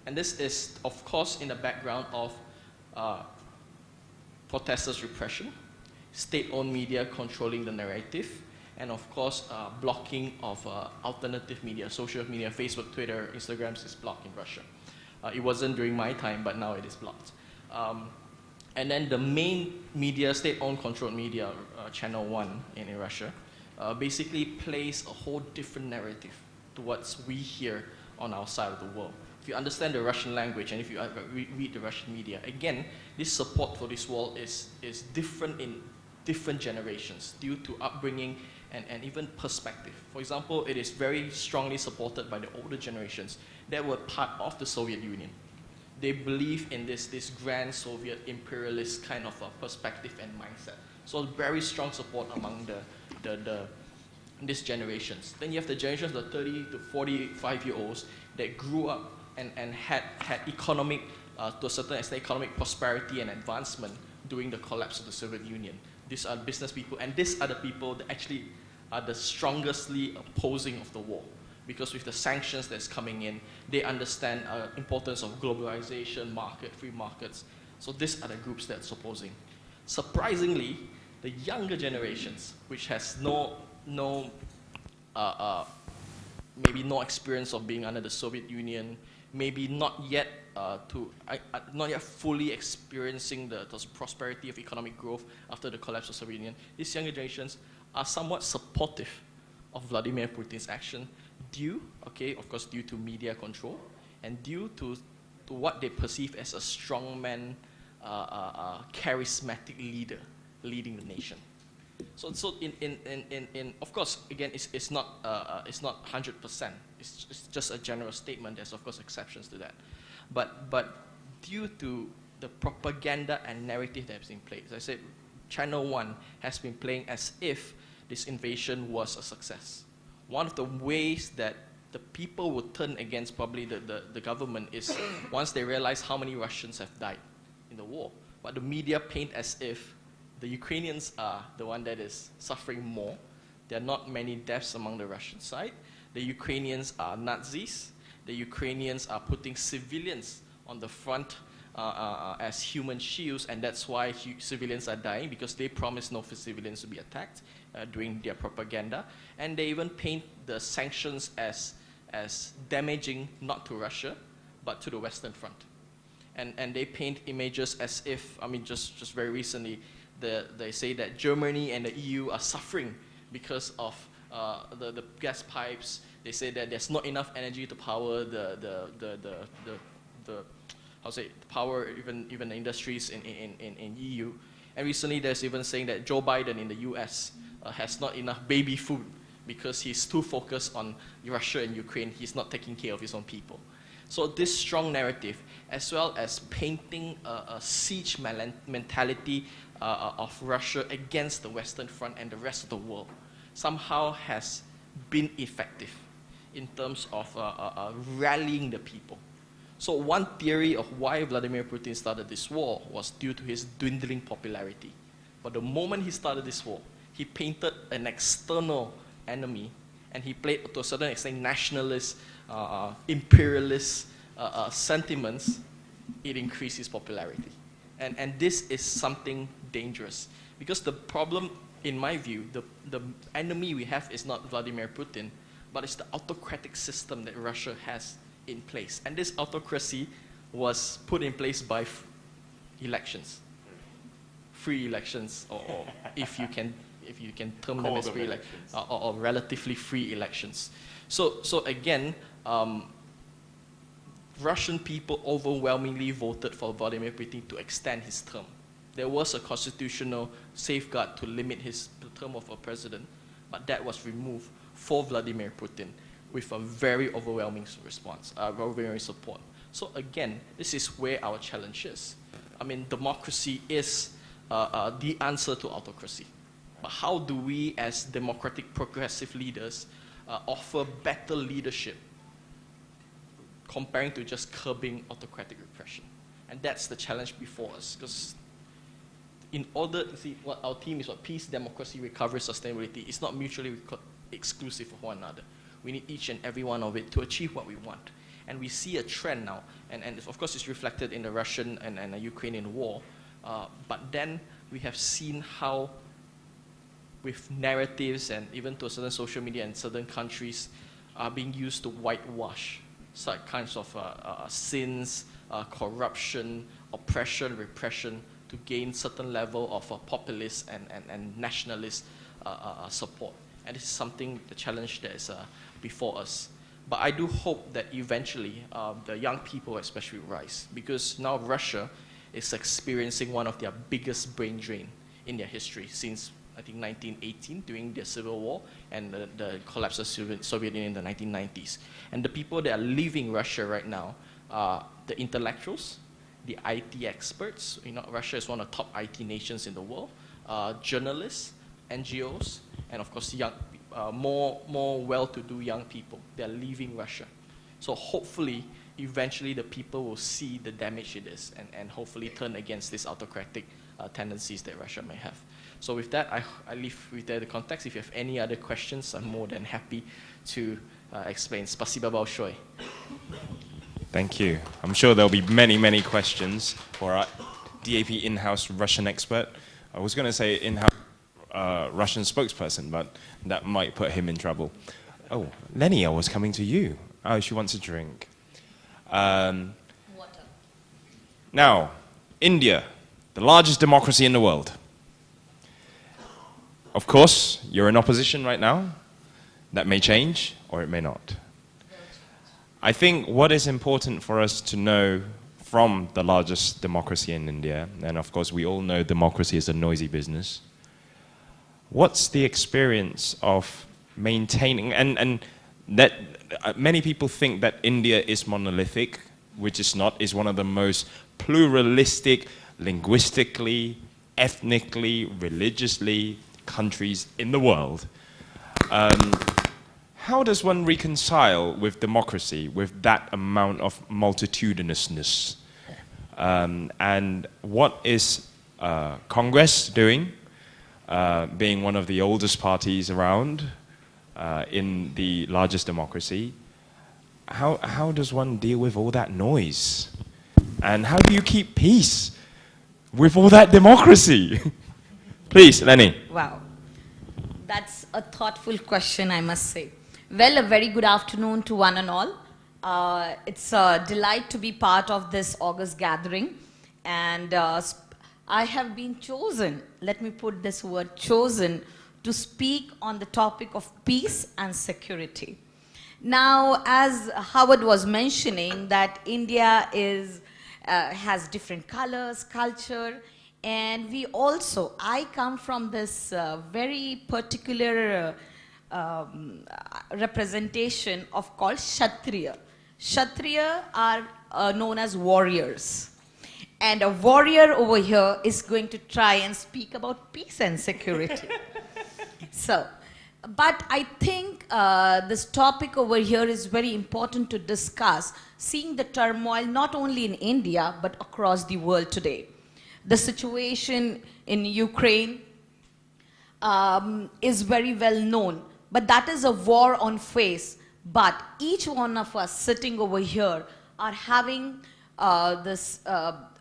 [SPEAKER 6] And this is, of course, in the background of protesters' repression, state-owned media controlling the narrative, and of course, blocking of alternative media, social media, Facebook, Twitter, Instagram is blocked in Russia. It wasn't during my time, but now it is blocked. And then the main media, state-owned controlled media, Channel 1 in Russia, basically plays a whole different narrative to what we hear on our side of the world. If you understand the Russian language and if you read the Russian media, again, this support for this war is different in different generations due to upbringing and even perspective. For example, it is very strongly supported by the older generations that were part of the Soviet Union. They believe in this grand Soviet imperialist kind of a perspective and mindset. So very strong support among these generations. Then you have the generations, the 30 to 45-year-olds that grew up and had economic, to a certain extent, economic prosperity and advancement during the collapse of the Soviet Union. These are business people, and these are the people that actually are the strongestly opposing of the war. Because with the sanctions that's coming in, they understand the importance of globalization, free markets. So these are the groups that's opposing. Surprisingly, the younger generations, which has maybe no experience of being under the Soviet Union, maybe not yet fully experiencing the prosperity of economic growth after the collapse of the Soviet Union, these younger generations are somewhat supportive of Vladimir Putin's action due to media control and due to what they perceive as a strongman, charismatic leader leading the nation. So of course, again, it's not 100%. It's just a general statement. There's of course exceptions to that, but due to the propaganda and narrative that's in place, as I said, Channel One has been playing as if this invasion was a success. One of the ways that the people would turn against probably the government is once they realize how many Russians have died in the war. But the media paint as if the Ukrainians are the one that is suffering more. There are not many deaths among the Russian side. The Ukrainians are Nazis. The Ukrainians are putting civilians on the front as human shields, and that's why civilians are dying, because they promise no civilians to be attacked during their propaganda. And they even paint the sanctions as damaging not to Russia, but to the Western Front. And they paint images as if, just very recently, they say that Germany and the EU are suffering because of the gas pipes. They say that there's not enough energy to power power even the industries in EU. And recently there's even saying that Joe Biden in the US has not enough baby food because he's too focused on Russia and Ukraine. He's not taking care of his own people. So this strong narrative, as well as painting a siege mentality of Russia against the Western Front and the rest of the world, somehow has been effective in terms of rallying the people. So one theory of why Vladimir Putin started this war was due to his dwindling popularity. But the moment he started this war, he painted an external enemy, and he played, to a certain extent, nationalist, imperialist sentiments. It increased his popularity. And this is something dangerous. Because the problem, in my view, the enemy we have is not Vladimir Putin, but it's the autocratic system that Russia has in place. And this autocracy was put in place by elections. Free elections, or if you can term them as free elections, or relatively free elections. So again, Russian people overwhelmingly voted for Vladimir Putin to extend his term. There was a constitutional safeguard to limit the term of a president, but that was removed for Vladimir Putin with a very overwhelming response, overwhelming support. So again, this is where our challenge is. Democracy is the answer to autocracy. But how do we, as democratic progressive leaders, offer better leadership comparing to just curbing autocratic repression? And that's the challenge before us. Because in order, what our theme is peace, democracy, recovery, sustainability. It's not mutually exclusive of one another. We need each and every one of it to achieve what we want. And we see a trend now, and of course it's reflected in the Russian and the Ukrainian war, but then we have seen how with narratives and even to a certain social media in certain countries are being used to whitewash such kinds of sins, corruption, oppression, repression to gain certain level of populist and nationalist support. And this is something, the challenge that is before us. But I do hope that eventually the young people especially rise, because now Russia is experiencing one of their biggest brain drain in their history since I think 1918 during the Civil War and the collapse of Soviet Union in the 1990s. And the people that are leaving Russia right now are the intellectuals, the IT experts. You know, Russia is one of the top IT nations in the world. Journalists, NGOs, and of course more well-to-do young people. They're leaving Russia. So hopefully, eventually the people will see the damage it is and hopefully turn against these autocratic tendencies that Russia may have. So with that, I leave with the context. If you have any other questions, I'm more than happy to explain. Spasiba большое.
[SPEAKER 3] Thank you. I'm sure there'll be many, many questions for our DAP in-house Russian expert. I was going to say in-house Russian spokesperson, but that might put him in trouble. Oh, Lenny, I was coming to you. Oh, she wants a drink.
[SPEAKER 7] Water.
[SPEAKER 3] Now, India, the largest democracy in the world. Of course, you're in opposition right now. That may change, or it may not. I think what is important for us to know from the largest democracy in India, and of course we all know democracy is a noisy business, what's the experience of maintaining, and that many people think that India is monolithic, which is not, is one of the most pluralistic, linguistically, ethnically, religiously countries in the world. How does one reconcile with democracy, with that amount of multitudinousness? And what is Congress doing, being one of the oldest parties around in the largest democracy? How does one deal with all that noise? And how do you keep peace with all that democracy? Please, Lenny.
[SPEAKER 7] Wow. That's a thoughtful question, I must say. Well, a very good afternoon to one and all. It's a delight to be part of this August gathering. And I have been chosen, let me put this word, chosen, to speak on the topic of peace and security. Now, as Howard was mentioning, that India has different colors, culture, and we also, I come from this very particular representation of called Kshatriya. Kshatriya are known as warriors. And a warrior over here is going to try and speak about peace and security. So, but I think this topic over here is very important to discuss, seeing the turmoil not only in India, but across the world today. The situation in Ukraine is very well known, but that is a war on face. But each one of us sitting over here are having this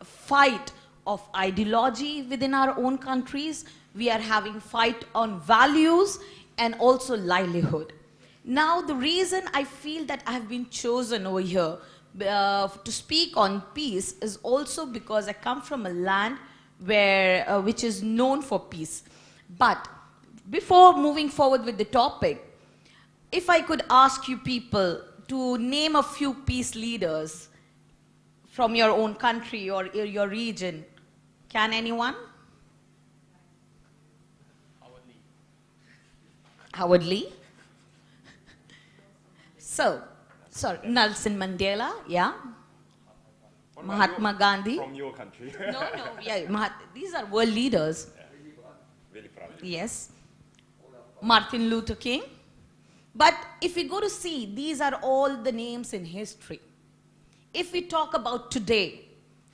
[SPEAKER 7] fight of ideology within our own countries. We are having fight on values and also livelihood. Now, the reason I feel that I have been chosen over here to speak on peace is also because I come from a land where, which is known for peace. But before moving forward with the topic, if I could ask you people to name a few peace leaders from your own country or your region, can anyone? Howard Lee. So, sorry, Nelson Mandela, yeah. Mahatma Gandhi.
[SPEAKER 3] From your country.
[SPEAKER 7] No, yeah, these are world leaders.
[SPEAKER 3] Really proud.
[SPEAKER 7] Yes. Martin Luther King. But if we go to see, these are all the names in history. If we talk about today,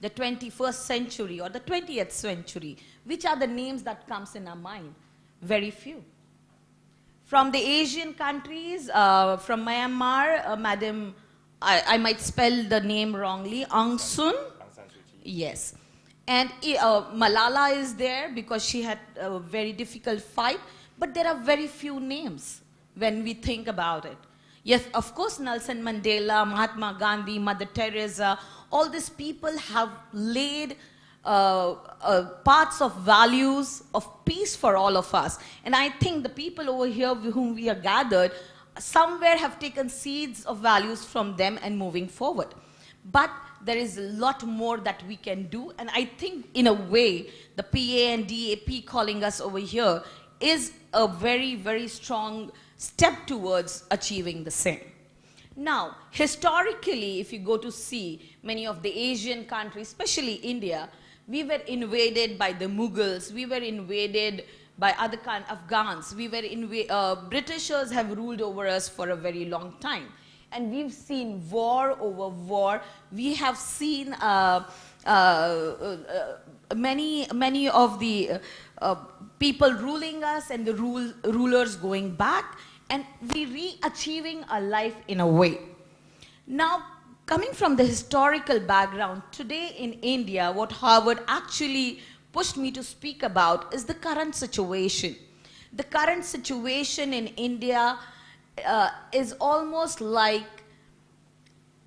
[SPEAKER 7] the 21st century or the 20th century, which are the names that comes in our mind? Very few. From the Asian countries, from Myanmar, Madam, I might spell the name wrongly, Aung San. Yes. And Malala is there because she had a very difficult fight, but there are very few names when we think about it. Yes, of course, Nelson Mandela, Mahatma Gandhi, Mother Teresa, all these people have laid parts of values of peace for all of us. And I think the people over here with whom we are gathered, somewhere have taken seeds of values from them and moving forward. But there is a lot more that we can do. And I think in a way, the PA and DAP calling us over here is a very, very strong step towards achieving the same. Now, historically, if you go to see many of the Asian countries, especially India, we were invaded by the Mughals, we were invaded by other Afghans, Britishers have ruled over us for a very long time. And we've seen war over war. We have seen many of the people ruling us and the rulers going back, and we re-achieving our life in a way. Now, coming from the historical background, today in India, what Harvard actually pushed me to speak about is the current situation. The current situation in India is almost like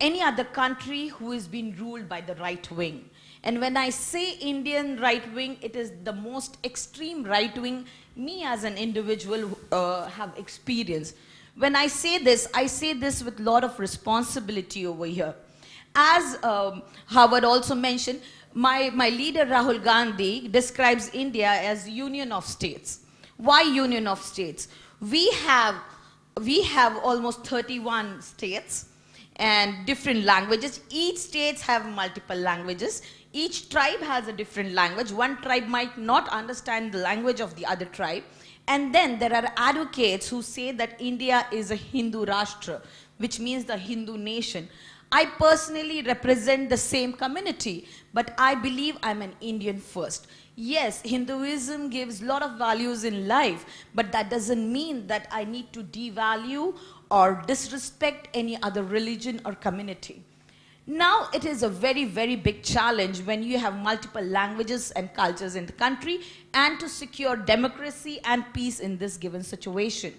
[SPEAKER 7] any other country who is being ruled by the right wing. And when I say Indian right wing, it is the most extreme right wing me as an individual have experienced. When I say this with a lot of responsibility over here. As Howard also mentioned, my leader Rahul Gandhi describes India as union of states. Why union of states? We have almost 31 states and different languages. Each state have multiple languages. Each tribe has a different language. One tribe might not understand the language of the other tribe. And then there are advocates who say that India is a Hindu Rashtra, which means the Hindu nation. I personally represent the same community, but I believe I'm an Indian first. Yes, Hinduism gives a lot of values in life, but that doesn't mean that I need to devalue or disrespect any other religion or community. Now it is a very, very big challenge when you have multiple languages and cultures in the country and to secure democracy and peace in this given situation.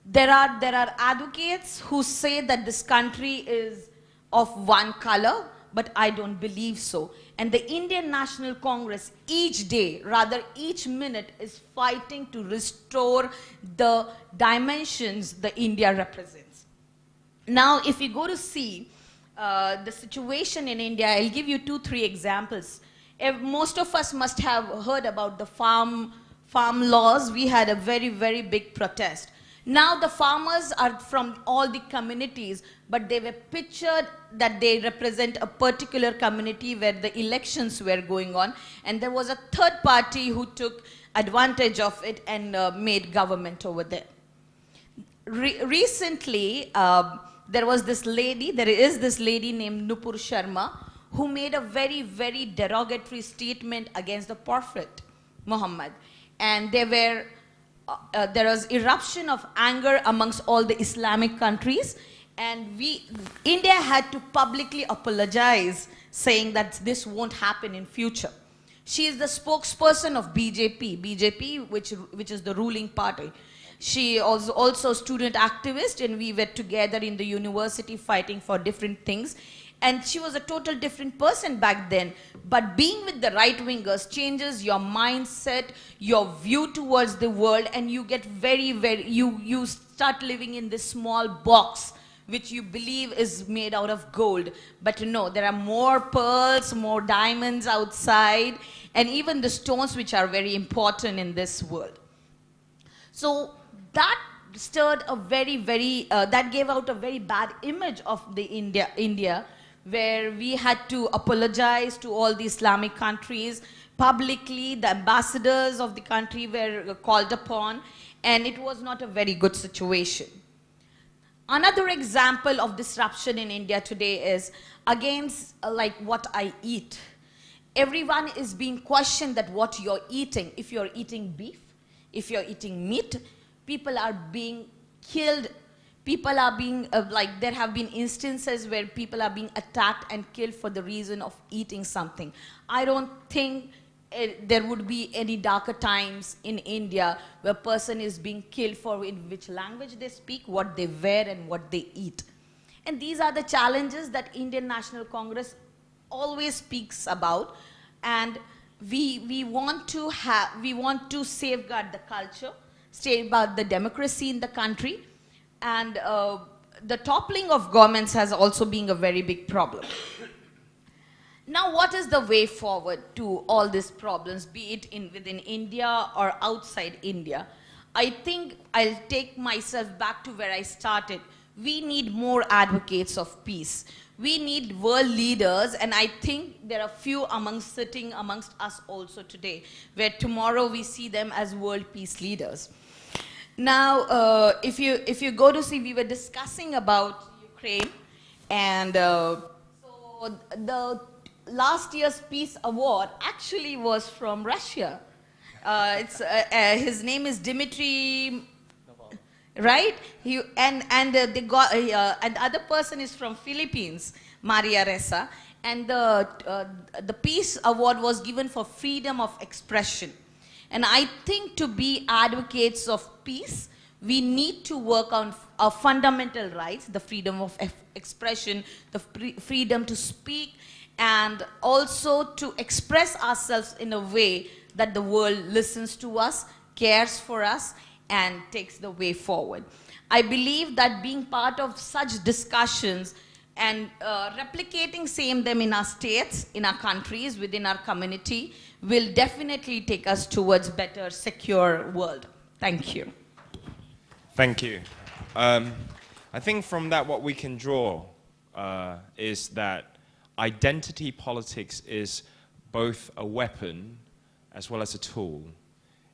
[SPEAKER 7] There are advocates who say that this country is of one color, but I don't believe so. And the Indian National Congress each day, rather each minute, is fighting to restore the dimensions that India represents. Now, if you go to see the situation in India, I'll give you 2-3 examples. Most of us must have heard about the farm laws. We had a very, very big protest. Now the farmers are from all the communities, but they were pictured that they represent a particular community where the elections were going on, and there was a third party who took advantage of it and made government over there. Recently, there is this lady named Nupur Sharma who made a very, very derogatory statement against the Prophet Muhammad. And there was eruption of anger amongst all the Islamic countries, and India had to publicly apologize, saying that this won't happen in future. She is the spokesperson of BJP, which is the ruling party. She was also a student activist, and we were together in the university fighting for different things. And she was a total different person back then. But being with the right-wingers changes your mindset, your view towards the world, and you get very, very, you start living in this small box, which you believe is made out of gold. But no, there are more pearls, more diamonds outside, and even the stones which are very important in this world. So that stirred a very, very, that gave out a very bad image of the India, where we had to apologize to all the Islamic countries. Publicly, the ambassadors of the country were called upon, and it was not a very good situation. Another example of disruption in India today is against like what I eat. Everyone is being questioned that what you're eating. If you're eating beef, if you're eating meat, people are being killed. People are being, there have been instances where people are being attacked and killed for the reason of eating something. I don't think there would be any darker times in India where a person is being killed for in which language they speak, what they wear, and what they eat. And these are the challenges that Indian National Congress always speaks about. And we want to safeguard the culture, safeguard the democracy in the country. And the toppling of governments has also been a very big problem. Now, what is the way forward to all these problems, be it within India or outside India? I think I'll take myself back to where I started. We need more advocates of peace. We need world leaders, and I think there are few sitting amongst us also today, where tomorrow we see them as world peace leaders. Now, if you go to see, we were discussing about Ukraine, and so the last year's Peace Award actually was from Russia. His name is Dmitry, right? And the other person is from Philippines, Maria Ressa, and the Peace Award was given for freedom of expression. And I think to be advocates of peace, we need to work on our fundamental rights, the freedom of expression, the freedom to speak, and also to express ourselves in a way that the world listens to us, cares for us, and takes the way forward. I believe that being part of such discussions and replicating them in our states, in our countries, within our community, will definitely take us towards better, secure world. Thank you.
[SPEAKER 3] Thank you. I think from that what we can draw is that identity politics is both a weapon as well as a tool.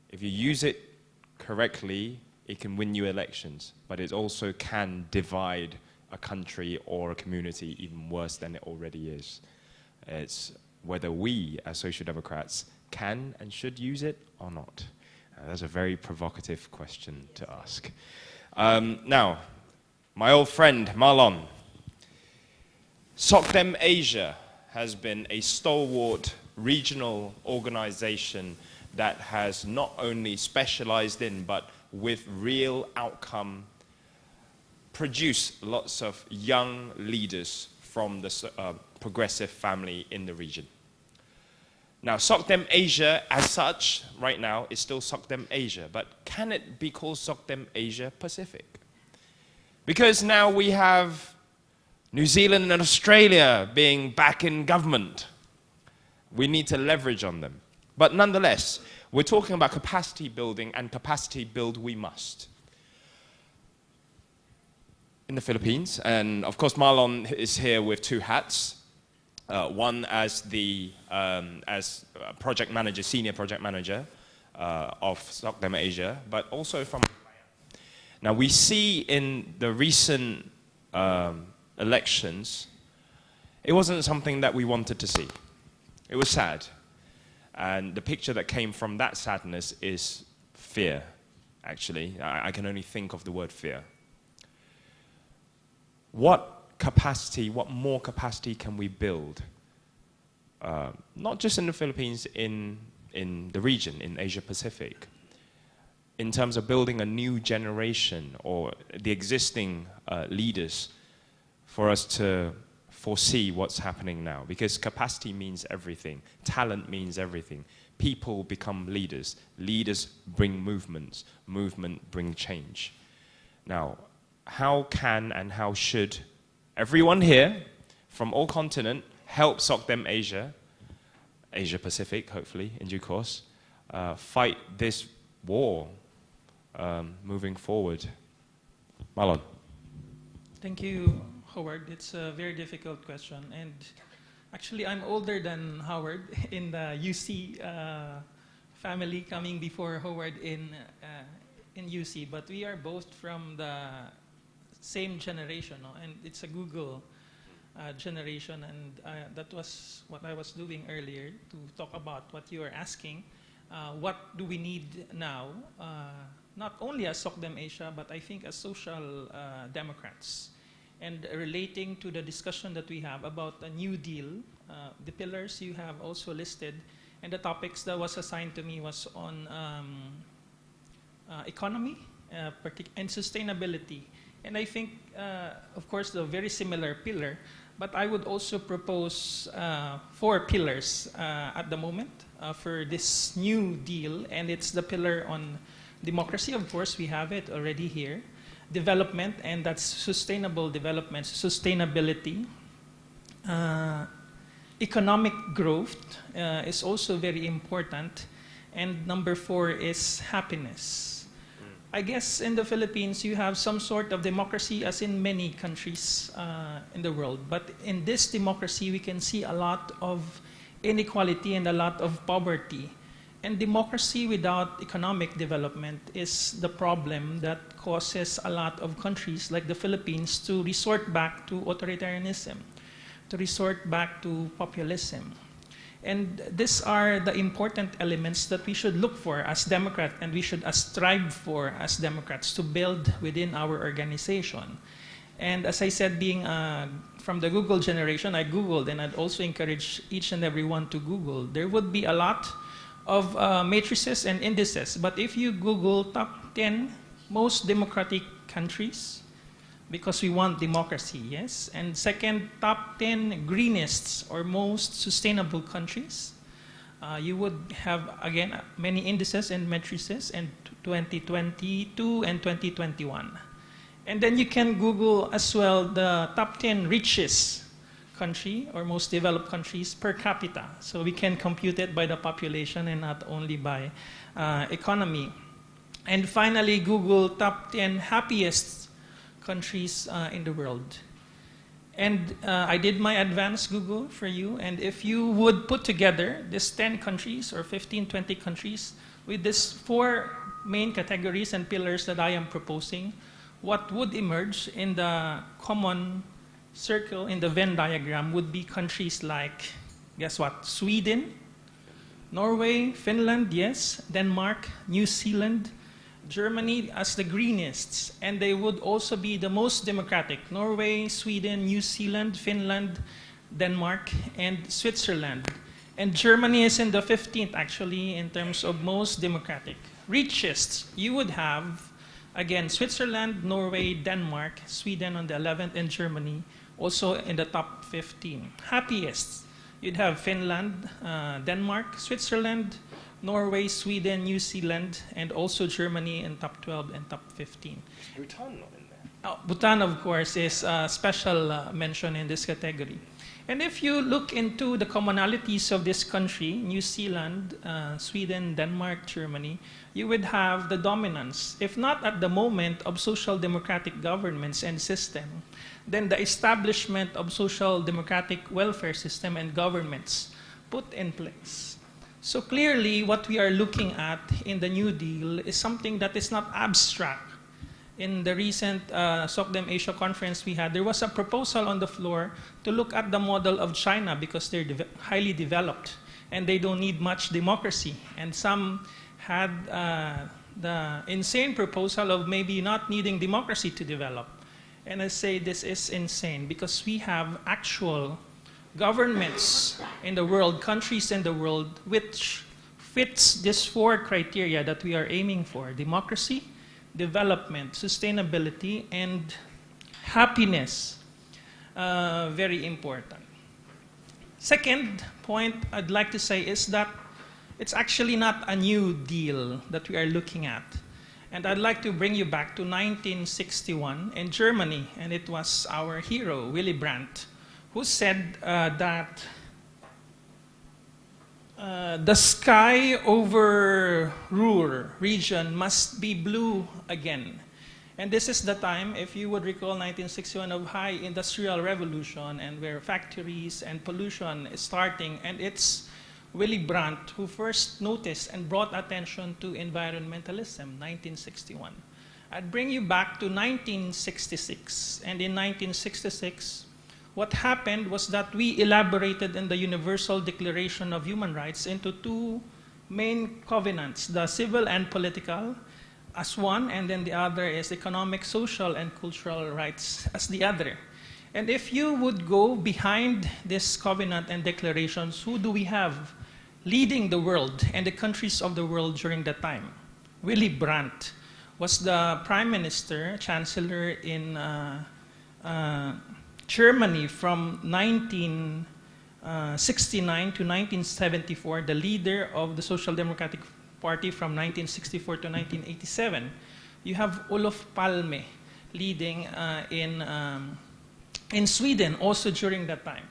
[SPEAKER 3] If you use it correctly, it can win you elections, but it also can divide a country or a community even worse than it already is. It's whether we, as Social Democrats, can and should use it or not. That's a very provocative question to ask. Now, my old friend Marlon, SOCDEM Asia has been a stalwart regional organization that has not only specialized in, but with real outcome, produced lots of young leaders from the progressive family in the region. Now, SOCDEM Asia, as such, right now, is still SOCDEM Asia, but can it be called SOCDEM Asia Pacific? Because now we have New Zealand and Australia being back in government. We need to leverage on them. But nonetheless, we're talking about capacity building, and capacity build we must. In the Philippines, and of course Marlon is here with two hats. One as the project manager, senior project manager of SOCDEM Asia, but also from. Now we see in the recent elections, it wasn't something that we wanted to see. It was sad. And the picture that came from that sadness is fear, actually. I can only think of the word fear. What capacity, what more capacity can we build? Not just in the Philippines, in the region, in Asia Pacific, in terms of building a new generation or the existing leaders for us to foresee what's happening now, because capacity means everything, talent means everything. People become leaders, leaders bring movements, movement bring change. Now, how can and how should everyone here from all continents help SOCDEM Asia, Asia Pacific hopefully in due course, fight this war moving forward? Marlon.
[SPEAKER 8] Thank you, Howard. It's a very difficult question, and actually I'm older than Howard in the UC family, coming before Howard in UC, but we are both from the same generation, no? And it's a Google generation, and that was what I was doing earlier to talk about what you are asking. What do we need now? Not only as SOCDEM Asia, but I think as social democrats. And relating to the discussion that we have about a new deal, the pillars you have also listed, and the topics that was assigned to me was on economy and sustainability. And I think, of course, the very similar pillar, but I would also propose 4 pillars at the moment for this new deal, and it's the pillar on democracy. Of course, we have it already here. Development, and that's sustainable development, sustainability. economic growth is also very important. And number 4 is happiness. I guess in the Philippines, you have some sort of democracy as in many countries in the world. But in this democracy, we can see a lot of inequality and a lot of poverty. And democracy without economic development is the problem that causes a lot of countries like the Philippines to resort back to authoritarianism, to resort back to populism. And these are the important elements that we should look for as Democrats, and we should strive for as Democrats to build within our organization. And as I said, being from the Google generation, I Googled, and I'd also encourage each and everyone to Google. There would be a lot of matrices and indices, but if you Google top 10 most democratic countries, because we want democracy, yes? And second, top 10 greenest or most sustainable countries. You would have, again, many indices and matrices in 2022 and 2021. And then you can Google as well the top 10 richest country or most developed countries per capita. So we can compute it by the population and not only by economy. And finally, Google top 10 happiest countries in the world. And I did my advanced Google for you, and if you would put together these 10 countries or 15, 20 countries with these 4 main categories and pillars that I am proposing, what would emerge in the common circle in the Venn diagram would be countries like, guess what, Sweden, Norway, Finland, yes, Denmark, New Zealand, Germany as the greenists, and they would also be the most democratic. Norway, Sweden, New Zealand, Finland, Denmark, and Switzerland. And Germany is in the 15th, actually, in terms of most democratic. Richest, you would have, again, Switzerland, Norway, Denmark, Sweden on the 11th, and Germany also in the top 15. Happiest, you'd have Finland, Denmark, Switzerland, Norway, Sweden, New Zealand, and also Germany in top 12 and top 15.
[SPEAKER 3] Is Bhutan not in there?
[SPEAKER 8] Oh, Bhutan, of course, is a special mention in this category. And if you look into the commonalities of this country, New Zealand, Sweden, Denmark, Germany, you would have the dominance, if not at the moment, of social democratic governments and system, then the establishment of social democratic welfare system and governments put in place. So clearly, what we are looking at in the New Deal is something that is not abstract. In the recent SOCDEM Asia conference we had, there was a proposal on the floor to look at the model of China because they're highly developed and they don't need much democracy. And some had the insane proposal of maybe not needing democracy to develop. And I say this is insane because we have actual governments in the world, countries in the world, which fits these 4 criteria that we are aiming for: democracy, development, sustainability, and happiness. Very important. Second point I'd like to say is that it's actually not a new deal that we are looking at. And I'd like to bring you back to 1961 in Germany, and it was our hero, Willy Brandt, who said that the sky over Ruhr region must be blue again. And this is the time, if you would recall 1961, of high industrial revolution and where factories and pollution is starting. And it's Willy Brandt who first noticed and brought attention to environmentalism, 1961. I'd bring you back to 1966. And in 1966, what happened was that we elaborated in the Universal Declaration of Human Rights into 2 main covenants, the civil and political as one, and then the other is economic, social, and cultural rights as the other. And if you would go behind this covenant and declarations, who do we have leading the world and the countries of the world during that time? Willy Brandt was the prime minister, chancellor in Germany from 1969 to 1974, the leader of the Social Democratic Party from 1964 to 1987. You have Olof Palme leading in Sweden also during that time.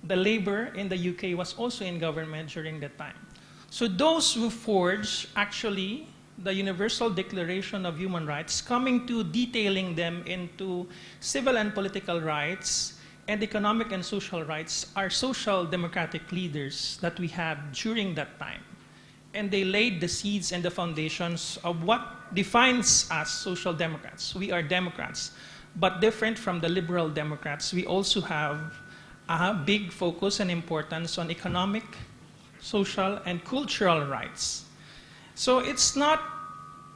[SPEAKER 8] the Labour in the UK was also in government during that time. So those who forged actually the Universal Declaration of Human Rights, coming to detailing them into civil and political rights and economic and social rights, are social democratic leaders that we had during that time. And they laid the seeds and the foundations of what defines us social democrats. We are democrats, but different from the liberal democrats, we also have a big focus and importance on economic, social, and cultural rights. So it's not,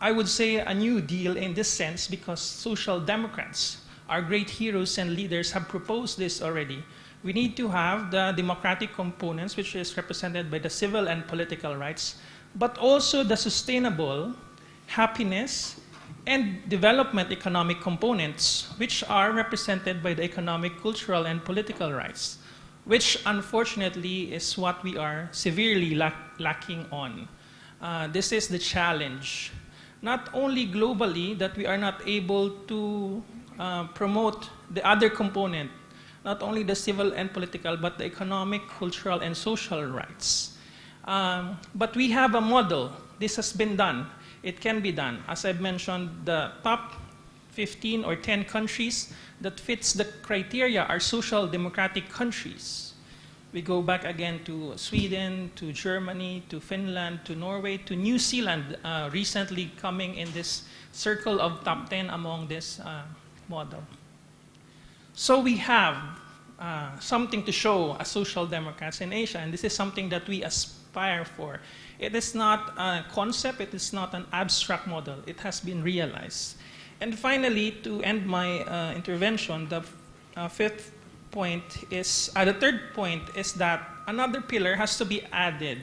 [SPEAKER 8] I would say, a new deal in this sense, because social democrats, our great heroes and leaders, have proposed this already. We need to have the democratic components, which is represented by the civil and political rights, but also the sustainable happiness and development economic components, which are represented by the economic, cultural, and political rights, which unfortunately is what we are severely lacking on. This is the challenge. Not only globally that we are not able to promote the other component, not only the civil and political, but the economic, cultural, and social rights. But we have a model. This has been done. It can be done. As I've mentioned, the top 15 or 10 countries that fits the criteria are social democratic countries. We go back again to Sweden, to Germany, to Finland, to Norway, to New Zealand, recently coming in this circle of top 10 among this model. So we have something to show as social democrats in Asia, and this is something that we aspire for. It is not a concept, it is not an abstract model, it has been realized. And finally, to end my intervention, the fifth point is, the third point is that another pillar has to be added.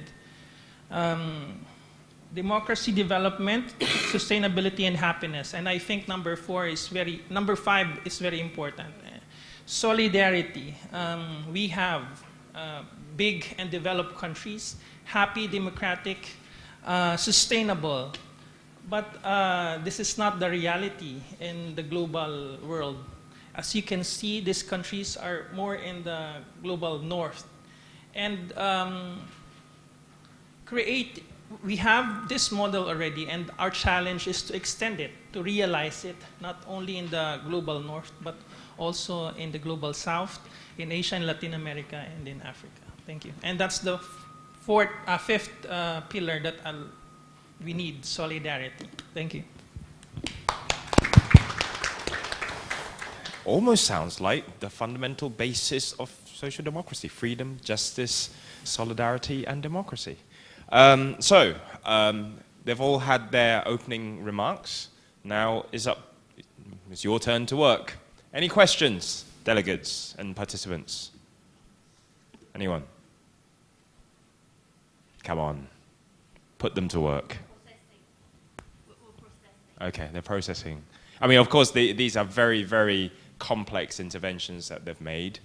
[SPEAKER 8] Democracy, development, sustainability, and happiness. And I think number 5 is very important. Solidarity. We have big and developed countries, happy, democratic, sustainable. But this is not the reality in the global world. As you can see, these countries are more in the global north. And we have this model already, and our challenge is to extend it, to realize it, not only in the global north, but also in the global south, in Asia and Latin America, and in Africa. Thank you. And that's the fifth pillar that we need, solidarity. Thank you.
[SPEAKER 3] Almost sounds like the fundamental basis of social democracy: freedom, justice, solidarity, and democracy. They've all had their opening remarks. Now it's your turn to work. Any questions, delegates and participants? Anyone? Come on, put them to work. Okay, they're processing. I mean, of course, these are very, very complex interventions that they've made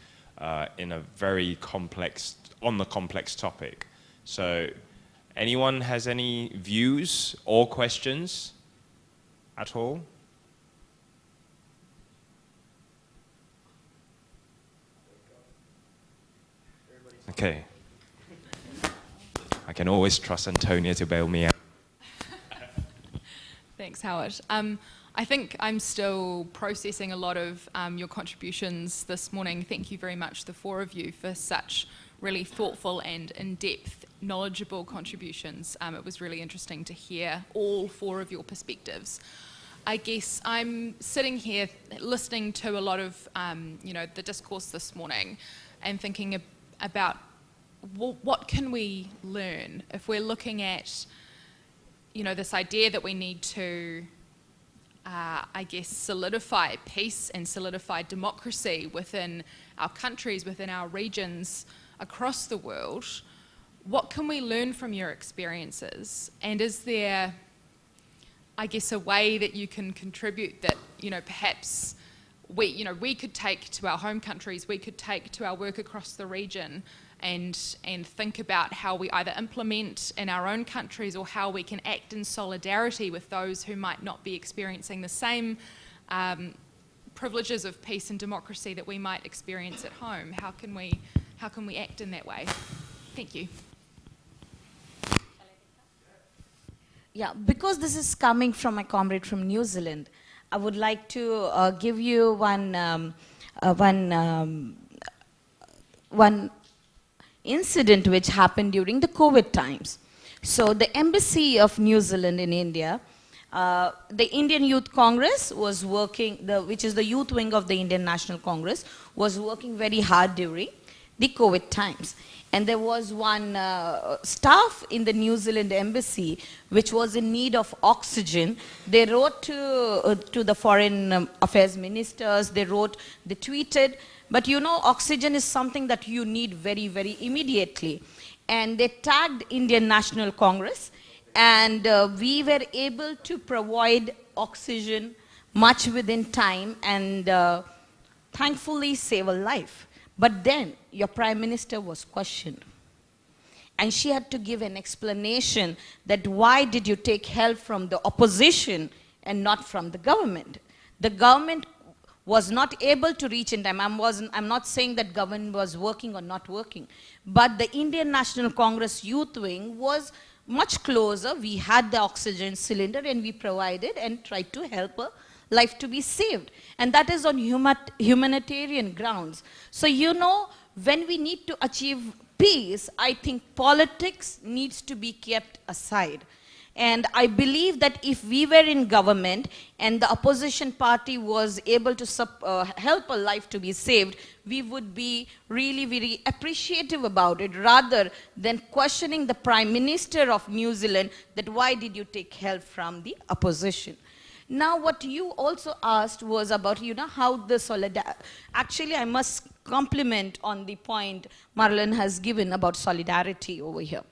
[SPEAKER 3] in a very complex topic. So, anyone has any views or questions at all? Okay. I can always trust Antonia to bail me out.
[SPEAKER 9] Thanks, Howard. I think I'm still processing a lot of your contributions this morning. Thank you very much, the four of you, for such really thoughtful and in-depth, knowledgeable contributions. It was really interesting to hear all four of your perspectives. I guess I'm sitting here listening to a lot of the discourse this morning and thinking about what can we learn if we're looking at this idea that we need to solidify peace and solidify democracy within our countries, within our regions across the world. What can we learn from your experiences? And is there, a way that you can contribute that, perhaps we could take to our home countries, we could take to our work across the region and think about how we either implement in our own countries or how we can act in solidarity with those who might not be experiencing the same privileges of peace and democracy that we might experience at home? How can we how can we act in that way? Thank you.
[SPEAKER 7] Yeah, because this is coming from my comrade from New Zealand, I would like to give you one incident which happened during the COVID times. So the Embassy of New Zealand in India, the Indian Youth Congress was working, which is the youth wing of the Indian National Congress, was working very hard during the COVID times. And there was one staff in the New Zealand embassy which was in need of oxygen. They wrote to the foreign affairs ministers, they tweeted, but you know, oxygen is something that you need very, very immediately. And they tagged Indian National Congress, and we were able to provide oxygen much within time and thankfully save a life. But then your Prime Minister was questioned. And she had to give an explanation that why did you take help from the opposition and not from the government? The government was not able to reach in time. I'm not saying that government was working or not working. But the Indian National Congress Youth Wing was much closer. We had the oxygen cylinder and we provided and tried to help her life to be saved. And that is on humanitarian grounds. So you know, when we need to achieve peace, I think politics needs to be kept aside. And I believe that if we were in government and the opposition party was able to help a life to be saved, we would be really very appreciative about it, rather than questioning the Prime Minister of New Zealand that why did you take help from the opposition. Now, what you also asked was about, you know, how the solidarity. Actually, I must compliment on the point Marlon has given about solidarity over here.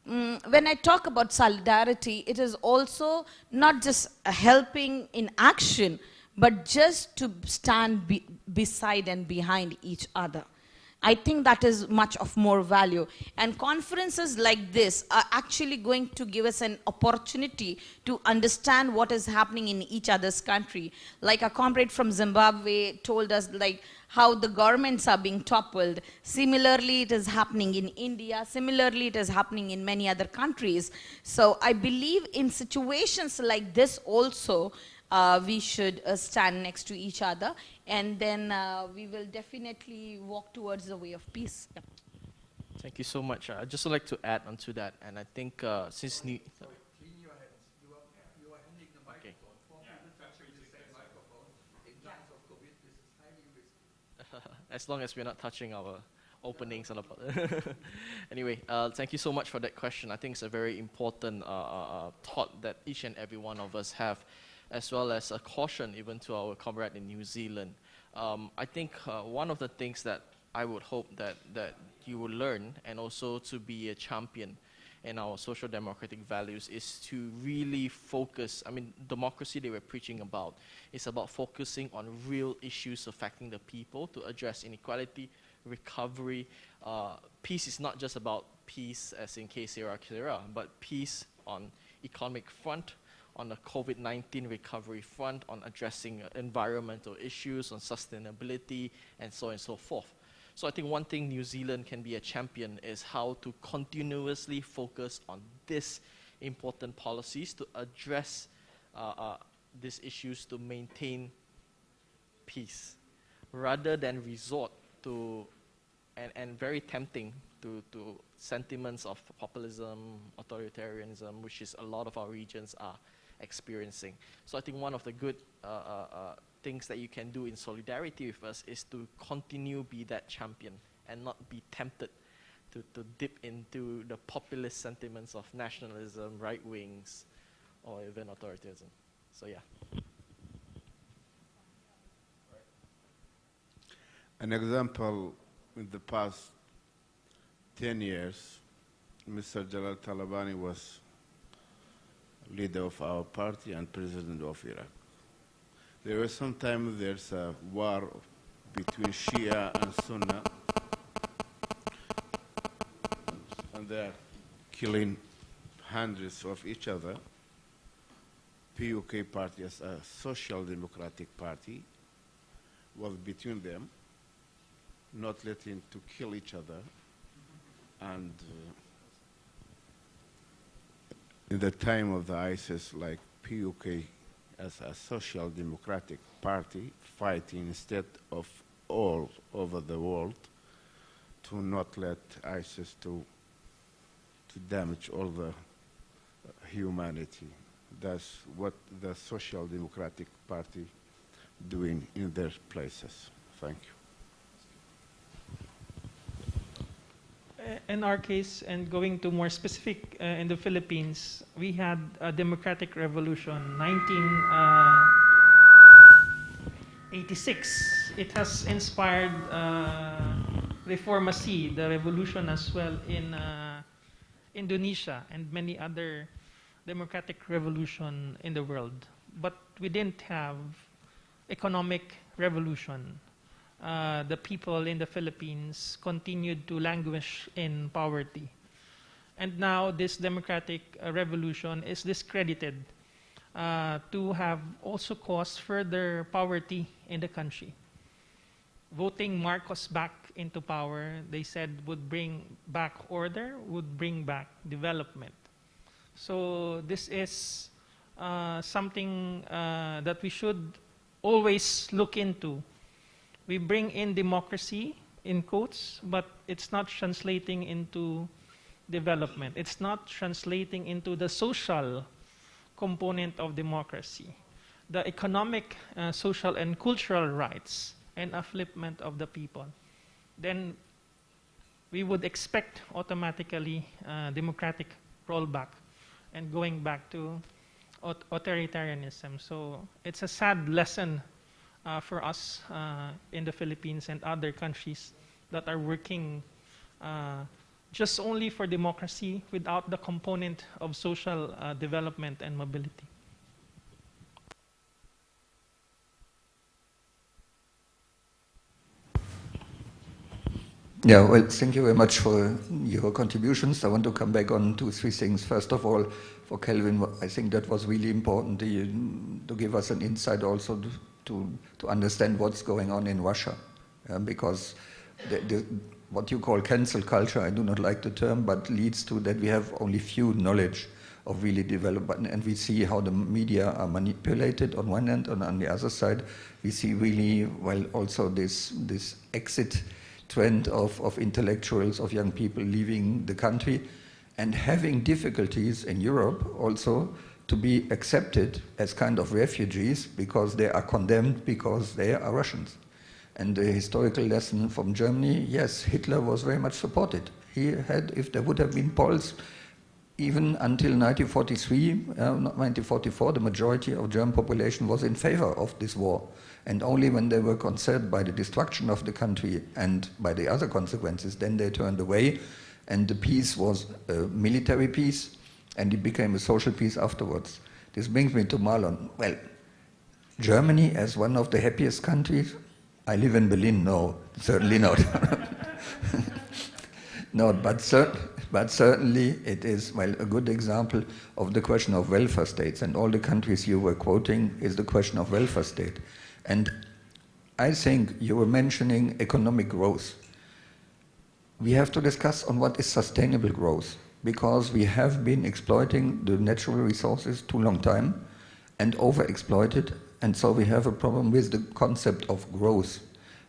[SPEAKER 7] When I talk about solidarity, it is also not just helping in action, but just to stand beside and behind each other. I think that is much of more value. And conferences like this are actually going to give us an opportunity to understand what is happening in each other's country. Like a comrade from Zimbabwe told us like how the governments are being toppled. Similarly, it is happening in India. Similarly, it is happening in many other countries. So I believe in situations like this also, we should stand next to each other, and then we will definitely walk towards the way of peace. Yeah.
[SPEAKER 6] Thank you so much. I'd just like to add on to that, and I think since
[SPEAKER 2] Clean your hands. You are handing the microphone. Four people touching the same microphone. In times of COVID, this is highly risky.
[SPEAKER 6] as long as we're not touching our openings on the anyway, thank you so much for that question. I think it's a very important thought that each and every one of us have, as well as a caution even to our comrade in New Zealand. I think one of the things that I would hope that you will learn, and also to be a champion in our social democratic values, is to really focus. I mean, democracy they were preaching about is about focusing on real issues affecting the people, to address inequality, recovery. Peace is not just about peace as in que sera, but peace on economic front, on the COVID-19 recovery front, on addressing environmental issues, on sustainability, and so on and so forth. So I think one thing New Zealand can be a champion is how to continuously focus on these important policies to address these issues to maintain peace, rather than resort to, and very tempting to sentiments of populism, authoritarianism, which is a lot of our regions are experiencing. So I think one of the good things that you can do in solidarity with us is to continue be that champion and not be tempted to dip into the populist sentiments of nationalism, right wings, or even authoritarianism. So yeah.
[SPEAKER 5] An example, in the past 10 years, Mr. Jalal Talabani was leader of our party and president of Iraq. There was sometimes there's a war between Shia and Sunni, and they're killing hundreds of each other. PUK party, as a social democratic party, was between them. not letting to kill each other, and in the time of the ISIS, like PUK as a social democratic party fighting instead of all over the world to not let ISIS to damage all the humanity. That's what the Social Democratic Party doing in their places. Thank you.
[SPEAKER 8] In our case, and going to more specific, in the Philippines, we had a democratic revolution, 1986. It has inspired Reformasi, the revolution as well in Indonesia and many other democratic revolution in the world. But we didn't have economic revolution. The people in the Philippines continued to languish in poverty. And now this democratic revolution is discredited to have also caused further poverty in the country. Voting Marcos back into power, they said, would bring back order, would bring back development. So this is something that we should always look into. We bring in democracy, in quotes, but it's not translating into development. It's not translating into the social component of democracy, the economic, social, and cultural rights and upliftment of the people. Then we would expect automatically democratic rollback and going back to authoritarianism. So it's a sad lesson for us in the Philippines and other countries that are working just only for democracy without the component of social development and mobility.
[SPEAKER 2] Yeah, well, thank you very much for your contributions. I want to come back on 2-3 things. First of all, for Kelvin, I think that was really important to give us an insight also to understand what's going on in Russia. Because what you call cancel culture, I do not like the term, but leads to that we have only few knowledge of really development, and we see how the media are manipulated on one end, and on the other side, we see really, well, also this exit trend of intellectuals, of young people leaving the country and having difficulties in Europe also to be accepted as kind of refugees because they are condemned because they are Russians. And the historical lesson from Germany, yes, Hitler was very much supported. He had, if there would have been Poles, even until 1943, not 1944, the majority of German population was in favor of this war. And only when they were concerned by the destruction of the country and by the other consequences, then they turned away, and the peace was a military peace, and it became a social peace afterwards. This brings me to Marlon. Well, Germany as one of the happiest countries, I live in Berlin, no, certainly not. No, but certainly it is, well, a good example of the question of welfare states, and all the countries you were quoting is the question of welfare state. And I think you were mentioning economic growth. We have to discuss on what is sustainable growth, because we have been exploiting the natural resources too long time and overexploited, and so we have a problem with the concept of growth.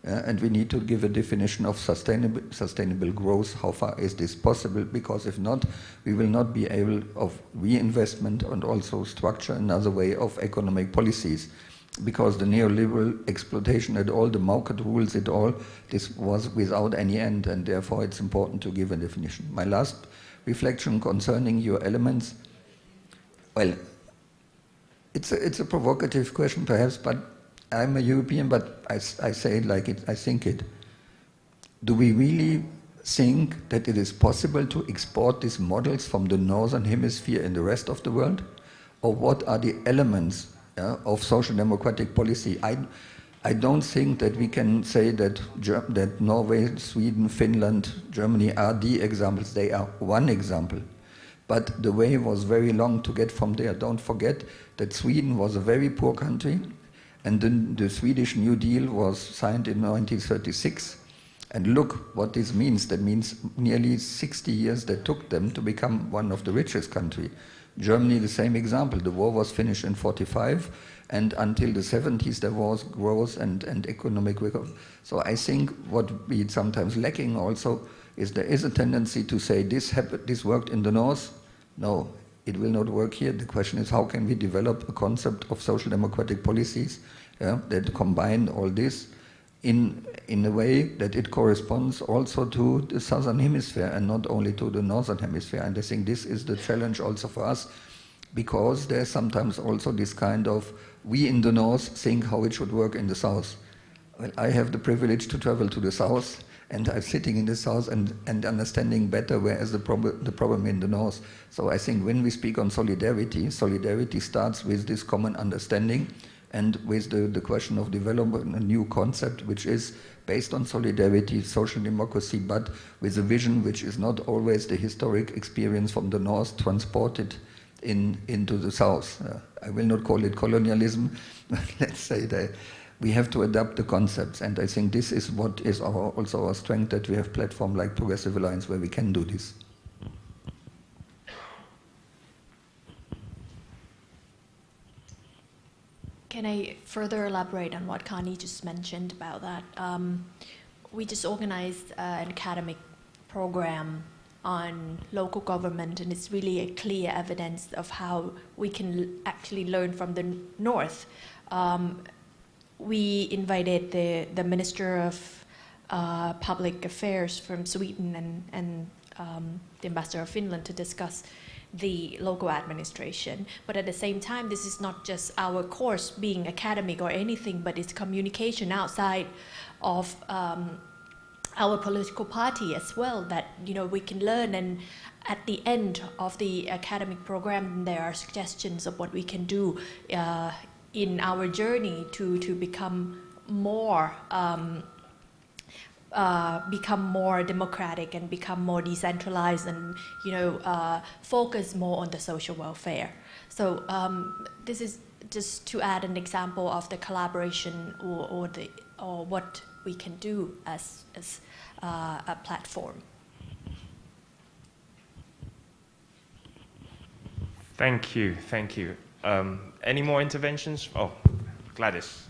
[SPEAKER 2] And we need to give a definition of sustainable growth. How far is this possible? Because if not, we will not be able of reinvestment and also structure another way of economic policies. Because the neoliberal exploitation and all the market rules, this was without any end, and therefore it's important to give a definition. My last reflection concerning your elements, well, it's a provocative question perhaps, but I'm a European, but I say it like I think it. Do we really think that it is possible to export these models from the northern hemisphere in the rest of the world? Or what are the elements of social democratic policy? I don't think that we can say that Norway, Sweden, Finland, Germany are the examples. They are one example. But the way was very long to get from there. Don't forget that Sweden was a very poor country, and then the Swedish New Deal was signed in 1936, And look what this means. That means nearly 60 years that took them to become one of the richest countries. Germany, the same example. The war was finished in 1945, and until the 70s there was growth and economic recovery. So I think what we sometimes lacking also is there is a tendency to say this worked in the north. No, it will not work here. The question is how can we develop a concept of social democratic policies that combine all this in a way that it corresponds also to the southern hemisphere and not only to the northern hemisphere. And I think this is the challenge also for us, because there's sometimes also this kind of, we in the north think how it should work in the south. Well, I have the privilege to travel to the south, and I'm sitting in the south and understanding better where is the problem in the north. So I think when we speak on solidarity, solidarity starts with this common understanding and with the question of developing a new concept which is based on solidarity, social democracy, but with a vision which is not always the historic experience from the north transported into the south. I will not call it colonialism, but let's say that we have to adapt the concepts, and I think this is what is also our strength, that we have a platform like Progressive Alliance where we can do this.
[SPEAKER 10] Can I further elaborate on what Connie just mentioned about that? We just organized an academic program on local government, and it's really a clear evidence of how we can actually learn from the north. We invited the Minister of Public Affairs from Sweden and the Ambassador of Finland to discuss the local administration. But at the same time, this is not just our course being academic or anything, but it's communication outside of our political party as well, that we can learn. And at the end of the academic program, there are suggestions of what we can do in our journey to become more democratic and become more decentralized, and focus more on the social welfare. So this is just to add an example of the collaboration or what we can do as a platform.
[SPEAKER 3] Thank you. Any more interventions? Oh, Gladys.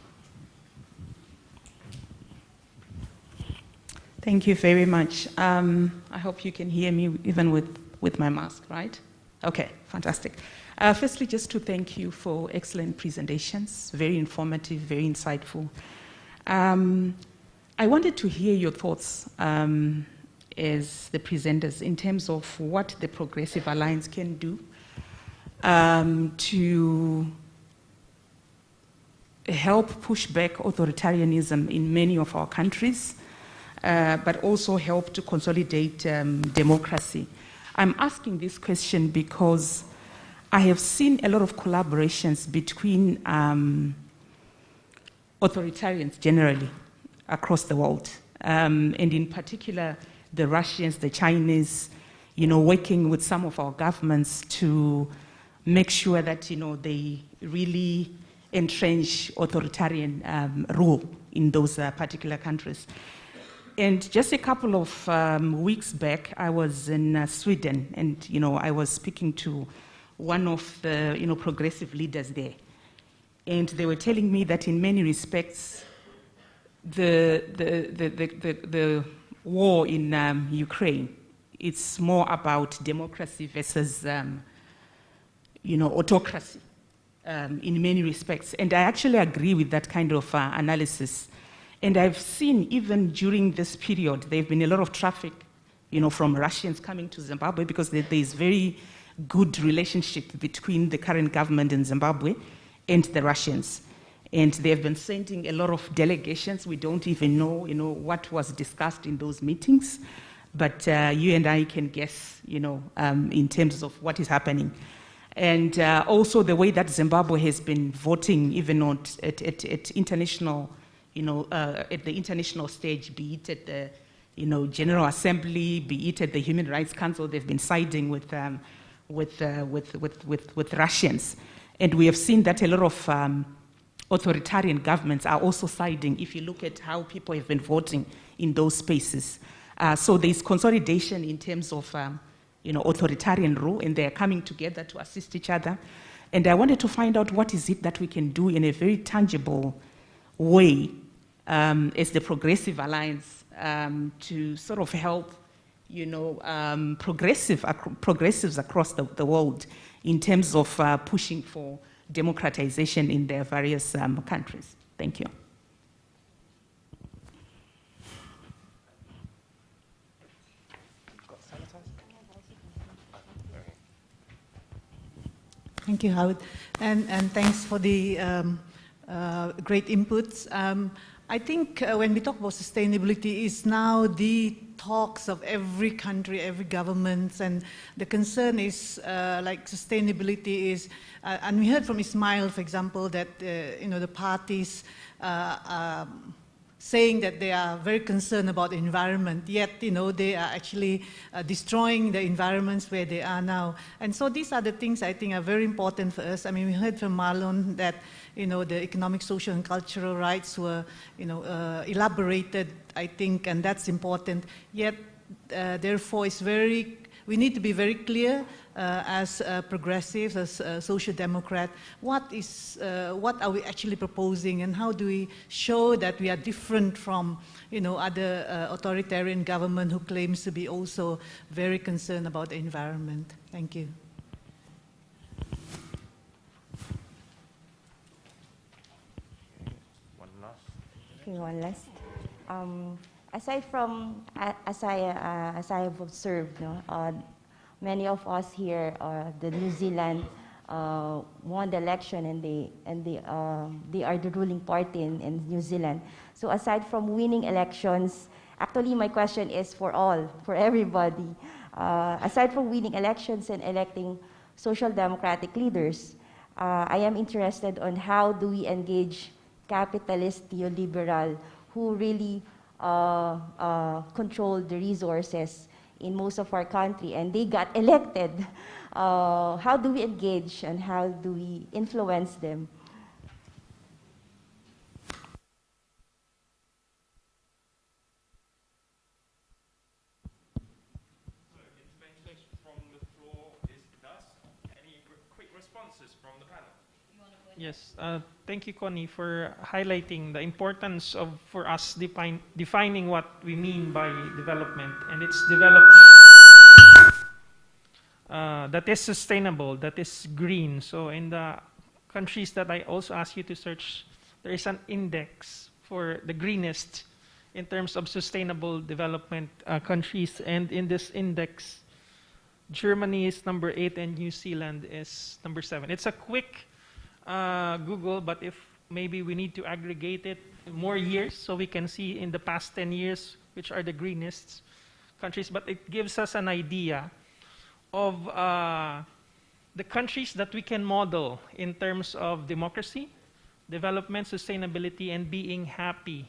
[SPEAKER 11] Thank you very much. I hope you can hear me even with my mask, right? Okay, fantastic. Firstly, just to thank you for excellent presentations, very informative, very insightful. I wanted to hear your thoughts as the presenters in terms of what the Progressive Alliance can do to help push back authoritarianism in many of our countries, but also help to consolidate democracy. I'm asking this question because I have seen a lot of collaborations between authoritarians generally across the world, and in particular the Russians, the Chinese, working with some of our governments to make sure that they really entrench authoritarian rule in those particular countries. And just a couple of weeks back, I was in Sweden, and I was speaking to one of the progressive leaders there, and they were telling me that in many respects, the war in Ukraine, it's more about democracy versus autocracy in many respects. And I actually agree with that kind of analysis. And I've seen even during this period, there have been a lot of traffic, from Russians coming to Zimbabwe, because there is very good relationship between the current government in Zimbabwe and the Russians. And they've been sending a lot of delegations. We don't even know, what was discussed in those meetings. But you and I can guess, in terms of what is happening. And also the way that Zimbabwe has been voting, even at international, at the international stage, be it at the, General Assembly, be it at the Human Rights Council, they've been siding with Russians. And we have seen that a lot of authoritarian governments are also siding if you look at how people have been voting in those spaces. So there's consolidation in terms of authoritarian rule, and they're coming together to assist each other. And I wanted to find out what is it that we can do in a very tangible way as the Progressive Alliance to sort of help progressives across the world in terms of pushing for democratization in their various countries. Thank you.
[SPEAKER 12] Thank you, Howard, and thanks for the great inputs. I think when we talk about sustainability, it's now the talks of every country, every government, and the concern is like sustainability is, and we heard from Ismail, for example, that the parties saying that they are very concerned about the environment, yet they are actually destroying the environments where they are now. And so these are the things I think are very important for us. I mean, we heard from Marlon that the economic, social, and cultural rights were elaborated, I think, and that's important. Yet, therefore, we need to be very clear as progressives, as social democrat, what are we actually proposing, and how do we show that we are different from other authoritarian government who claims to be also very concerned about the environment. Thank you.
[SPEAKER 13] One last. Aside from, as I have observed, many of us here, the New Zealand won the election, and they are the ruling party in New Zealand. So aside from winning elections, actually my question is for everybody. Aside from winning elections and electing social democratic leaders, I am interested on how do we engage capitalist neoliberal who really control the resources in most of our country, and they got elected. How do we engage and how do we influence them?
[SPEAKER 8] From the floor is thus. Any quick responses from the panel? Yes, thank you, Connie, for highlighting the importance of, for us, defining what we mean by development, and it's development that is sustainable, that is green. So in the countries that I also asked you to search, there is an index for the greenest in terms of sustainable development countries, and in this index, Germany is number 8 and New Zealand is number 7. It's a quick Google, but if maybe we need to aggregate it more years so we can see in the past 10 years which are the greenest countries, but it gives us an idea of the countries that we can model in terms of democracy, development, sustainability, and being happy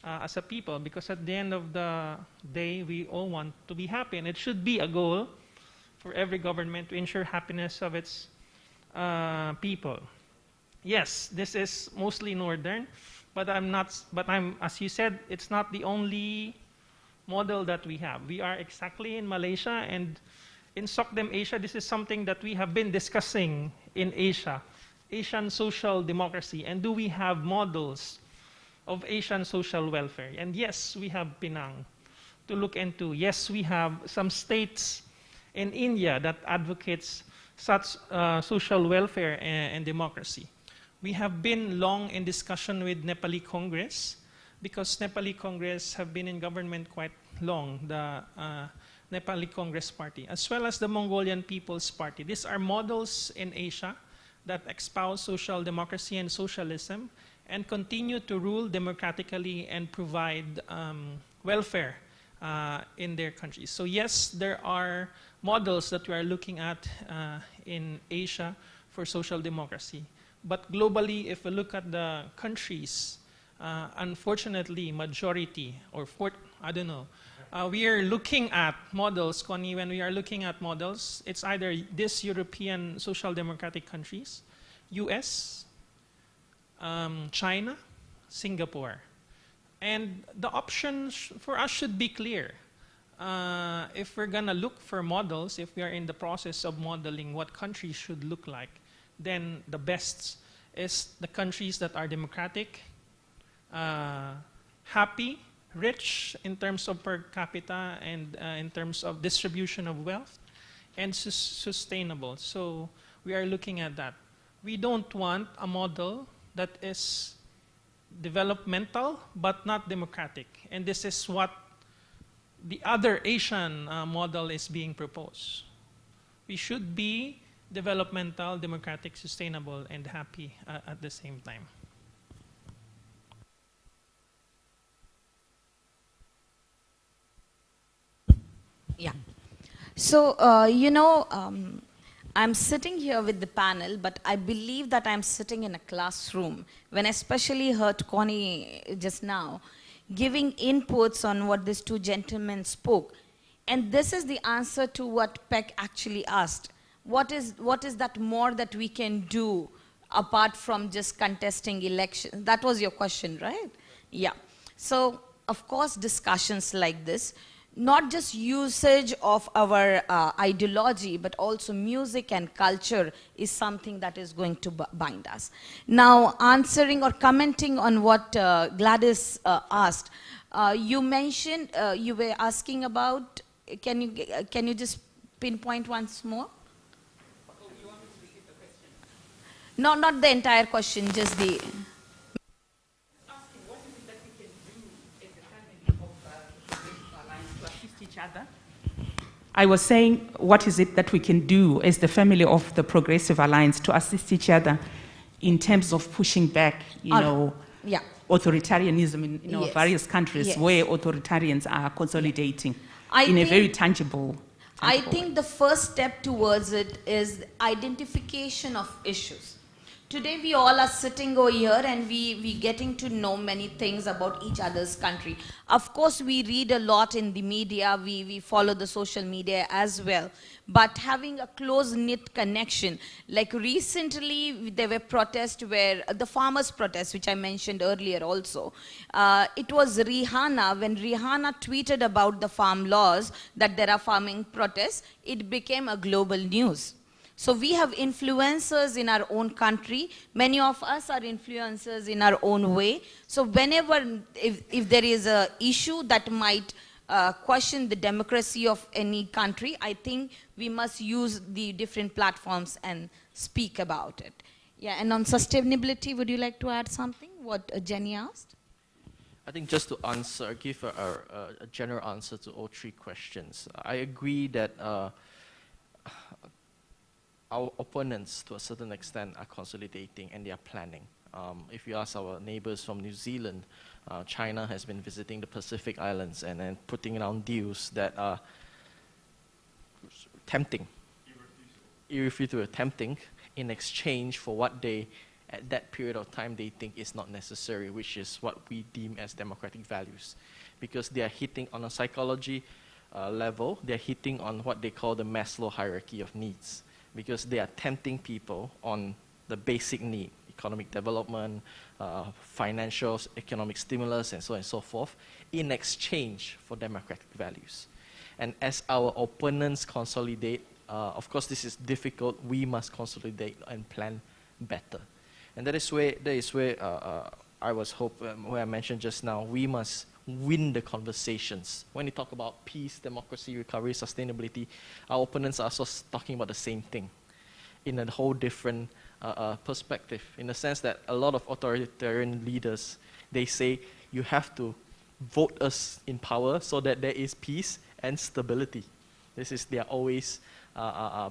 [SPEAKER 8] as a people, because at the end of the day we all want to be happy, and it should be a goal for every government to ensure happiness of its people. Yes, this is mostly northern, but as you said, it's not the only model that we have. We are exactly in Malaysia, and in SOCDEM Asia, this is something that we have been discussing in Asia, Asian social democracy, and do we have models of Asian social welfare? And yes, we have Penang to look into. Yes, we have some states in India that advocates such social welfare and democracy. We have been long in discussion with Nepali Congress, because Nepali Congress have been in government quite long, the Nepali Congress Party, as well as the Mongolian People's Party. These are models in Asia that espouse social democracy and socialism and continue to rule democratically and provide welfare in their countries. So yes, there are models that we are looking at in Asia for social democracy. But globally, if we look at the countries, unfortunately, majority, or I don't know, we are looking at models, Connie, when we are looking at models, it's either this European social democratic countries, US, China, Singapore. And the options for us should be clear. If we're going to look for models, if we are in the process of modeling what countries should look like, then the best is the countries that are democratic, happy, rich in terms of per capita and in terms of distribution of wealth, and sustainable. So we are looking at that. We don't want a model that is developmental but not democratic. And this is what the other Asian model is being proposed. We should be developmental, democratic, sustainable, and happy at the same time.
[SPEAKER 7] Yeah. So, I'm sitting here with the panel, but I believe that I'm sitting in a classroom. When I especially heard Connie just now giving inputs on what these two gentlemen spoke, and this is the answer to what Peck actually asked. What is that more that we can do apart from just contesting elections? That was your question, right? Yeah. So, of course, discussions like this, not just usage of our ideology, but also music and culture is something that is going to bind us. Now, answering or commenting on what Gladys asked, you mentioned, you were asking about, can you just pinpoint once more?
[SPEAKER 11] You want me to repeat the question?
[SPEAKER 7] No, not the entire question, just the...
[SPEAKER 11] Other. I was saying, what is it that we can do as the family of the Progressive Alliance to assist each other in terms of pushing back,
[SPEAKER 7] yeah,
[SPEAKER 11] authoritarianism in
[SPEAKER 7] yes,
[SPEAKER 11] various countries,
[SPEAKER 7] yes,
[SPEAKER 11] where authoritarians are consolidating
[SPEAKER 7] in
[SPEAKER 11] a very tangible
[SPEAKER 7] I think the first step towards it is identification of issues. Today we all are sitting over here and we getting to know many things about each other's country. Of course, we read a lot in the media, we follow the social media as well. But having a close-knit connection, like recently there were protests where, the farmers' protests, which I mentioned earlier also, it was Rihanna, when Rihanna tweeted about the farm laws, that there are farming protests, it became a global news. So we have influencers in our own country. Many of us are influencers in our own way. So whenever, if there is an issue that might question the democracy of any country, I think we must use the different platforms and speak about it. Yeah, and on sustainability, would you like to add something, what Jenny asked?
[SPEAKER 6] I think just to answer, give a general answer to all three questions. I agree that our opponents, to a certain extent, are consolidating and they are planning. If you ask our neighbors from New Zealand, China has been visiting the Pacific Islands and then putting down deals that are tempting, irrefutable, tempting, in exchange for what they, at that period of time, they think is not necessary, which is what we deem as democratic values. Because they are hitting on a psychology level, they are hitting on what they call the Maslow hierarchy of needs. Because they are tempting people on the basic need, economic development, financial, economic stimulus, and so on and so forth, in exchange for democratic values. And as our opponents consolidate, of course this is difficult, we must consolidate and plan better. And that is where I was where I mentioned just now, we must win the conversations. When you talk about peace, democracy, recovery, sustainability, our opponents are also talking about the same thing in a whole different perspective, in the sense that a lot of authoritarian leaders, they say you have to vote us in power so that there is peace and stability. This is their always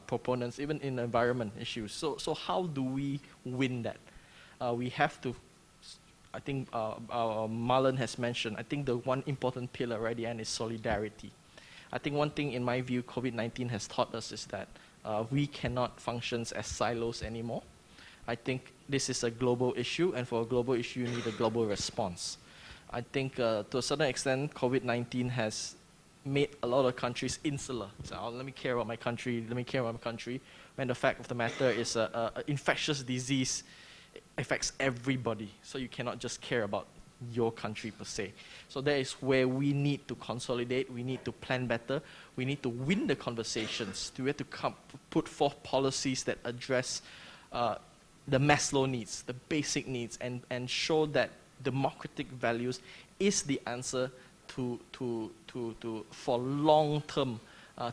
[SPEAKER 6] proponents, even in environment issues. So how do we win that? We have to, I think Marlon has mentioned, I think the one important pillar right at the end is solidarity. I think one thing in my view COVID-19 has taught us is that we cannot function as silos anymore. I think this is a global issue, and for a global issue you need a global response. I think to a certain extent COVID-19 has made a lot of countries insular. So let me care about my country, when the fact of the matter is an infectious disease affects everybody. So you cannot just care about your country per se. So that is where we need to consolidate, we need to plan better, we need to win the conversations, we have to put forth policies that address the Maslow needs, the basic needs, and show that democratic values is the answer for long term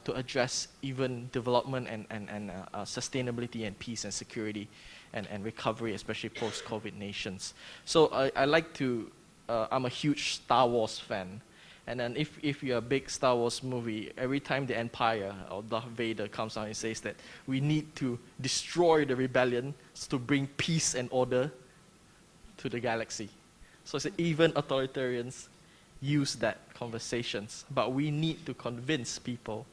[SPEAKER 6] to address even development and sustainability and peace and security and recovery, especially post-COVID nations. So I like to, I'm a huge Star Wars fan. And then if you're a big Star Wars movie, every time the Empire or Darth Vader comes out and says that we need to destroy the rebellion to bring peace and order to the galaxy. So it's even authoritarians use that conversations. But we need to convince people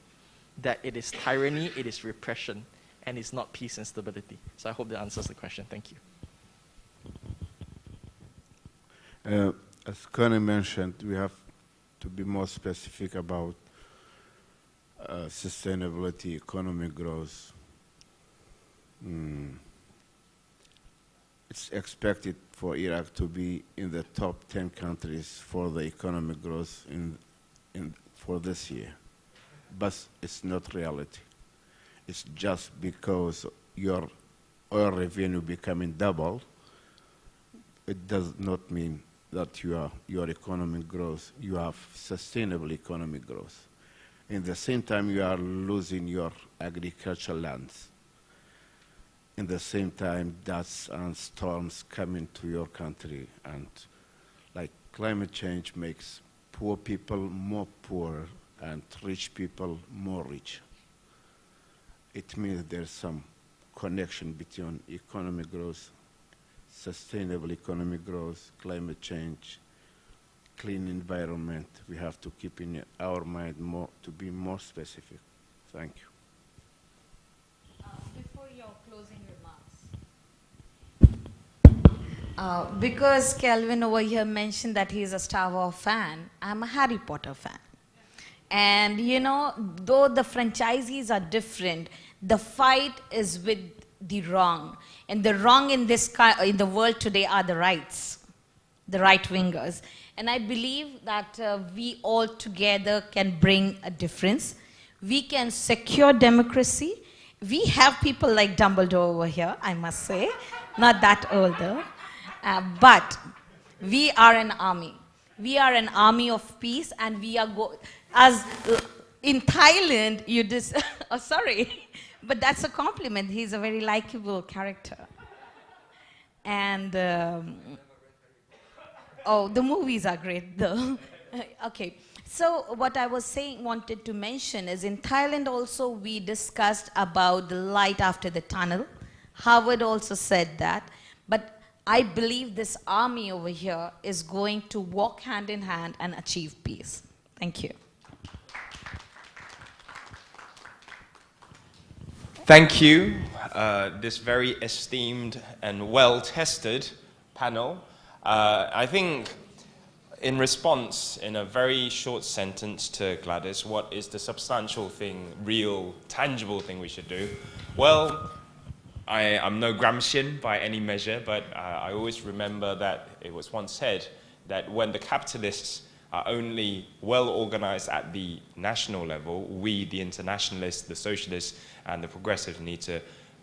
[SPEAKER 6] that it is tyranny, it is repression, and it's not peace and stability. So I hope that answers the question. Thank you.
[SPEAKER 5] As Connie mentioned, we have to be more specific about sustainability, economic growth. It's expected for Iraq to be in the top 10 countries for the economic growth for this year. But it's not reality. It's just because your oil revenue becoming double, it does not mean that your economic growth, you have sustainable economic growth. In the same time, you are losing your agricultural lands. In the same time, dust and storms come into your country, and like climate change makes poor people more poor and rich people more rich. It means there's some connection between economic growth, sustainable economic growth, climate change, clean environment. We have to keep in our mind more to be more specific. Thank you.
[SPEAKER 7] Before your closing remarks, because Kelvin over here mentioned that he is a Star Wars fan, I'm a Harry Potter fan. And you know, though the franchisees are different, the fight is with the wrong. And the wrong in the world today are the rights, the right-wingers. And I believe that we all together can bring a difference. We can secure democracy. We have people like Dumbledore over here, I must say, not that older. But we are an army. We are an army of peace, and we are as in Thailand, you oh, sorry, but that's a compliment. He's a very likable character. And oh, the movies are great, though. Okay. So what I was wanted to mention is in Thailand also we discussed about the light after the tunnel. Harvard also said that. But I believe this army over here is going to walk hand in hand and achieve peace. Thank you.
[SPEAKER 3] Thank you, this very esteemed and well-tested panel. I think in response, in a very short sentence to Gladys, what is the substantial thing, real, tangible thing we should do? Well, I'm no Gramscian by any measure, but I always remember that it was once said that when the capitalists are only well organized at the national level, we, the internationalists, the socialists, and the progressives need to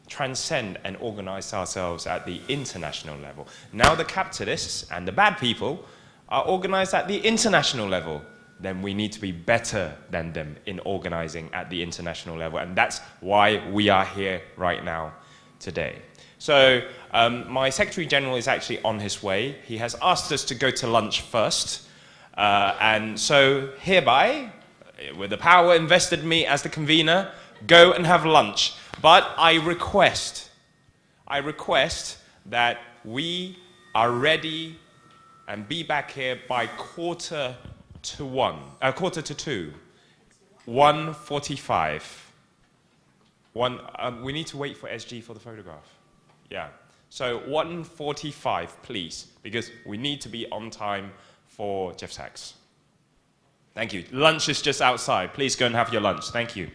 [SPEAKER 3] transcend and organize ourselves at the international level. Now the capitalists and the bad people are organized at the international level. Then we need to be better than them in organizing at the international level. And that's why we are here right now today. So my Secretary General is actually on his way. He has asked us to go to lunch first. And so hereby, with the power invested in me as the convener, go and have lunch. But I request that we are ready and be back here by 1:45. 1:45. We need to wait for SG for the photograph. Yeah. So 1:45, please, because we need to be on time for Jeff Sachs. Thank you. Lunch is just outside. Please go and have your lunch. Thank you.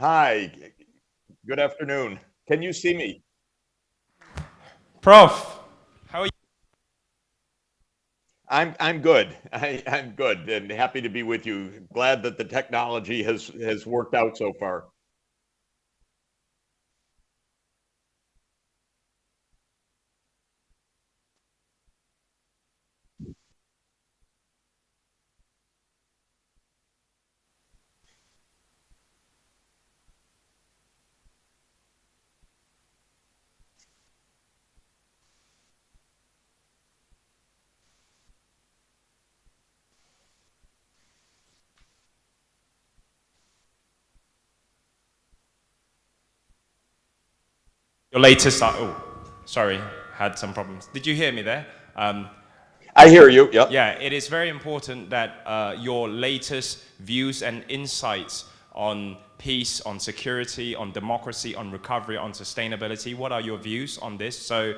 [SPEAKER 14] Hi, good afternoon. Can you see me?
[SPEAKER 3] Prof, how are you?
[SPEAKER 14] I'm good. I'm good and happy to be with you. Glad that the technology has worked out so far.
[SPEAKER 3] Your latest, oh, sorry, had some problems. Did you hear me there?
[SPEAKER 14] I hear you, yep.
[SPEAKER 3] Yeah, it is very important that your latest views and insights on peace, on security, on democracy, on recovery, on sustainability, what are your views on this? So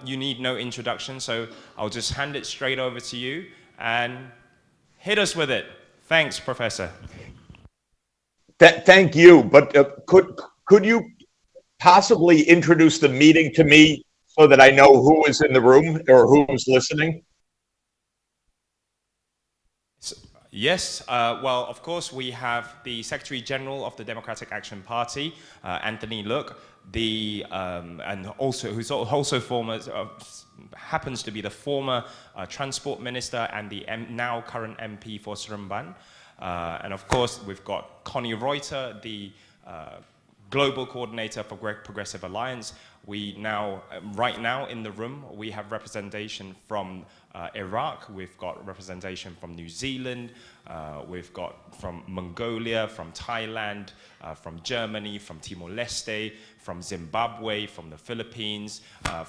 [SPEAKER 3] you need no introduction, so I'll just hand it straight over to you and hit us with it. Thanks, Professor.
[SPEAKER 14] Thank you, but could you possibly introduce the meeting to me so that I know who is in the room or who's listening?
[SPEAKER 3] Yes, well, of course, we have the Secretary General of the Democratic Action Party, Anthony Look, and also who's also former, happens to be the former Transport Minister and the now current MP for Seremban. And of course, we've got Connie Reuter, the Global Coordinator for Progressive Alliance. We now, right now in the room, we have representation from Iraq, we've got representation from New Zealand, we've got from Mongolia, from Thailand, from Germany, from Timor-Leste, from Zimbabwe, from the Philippines,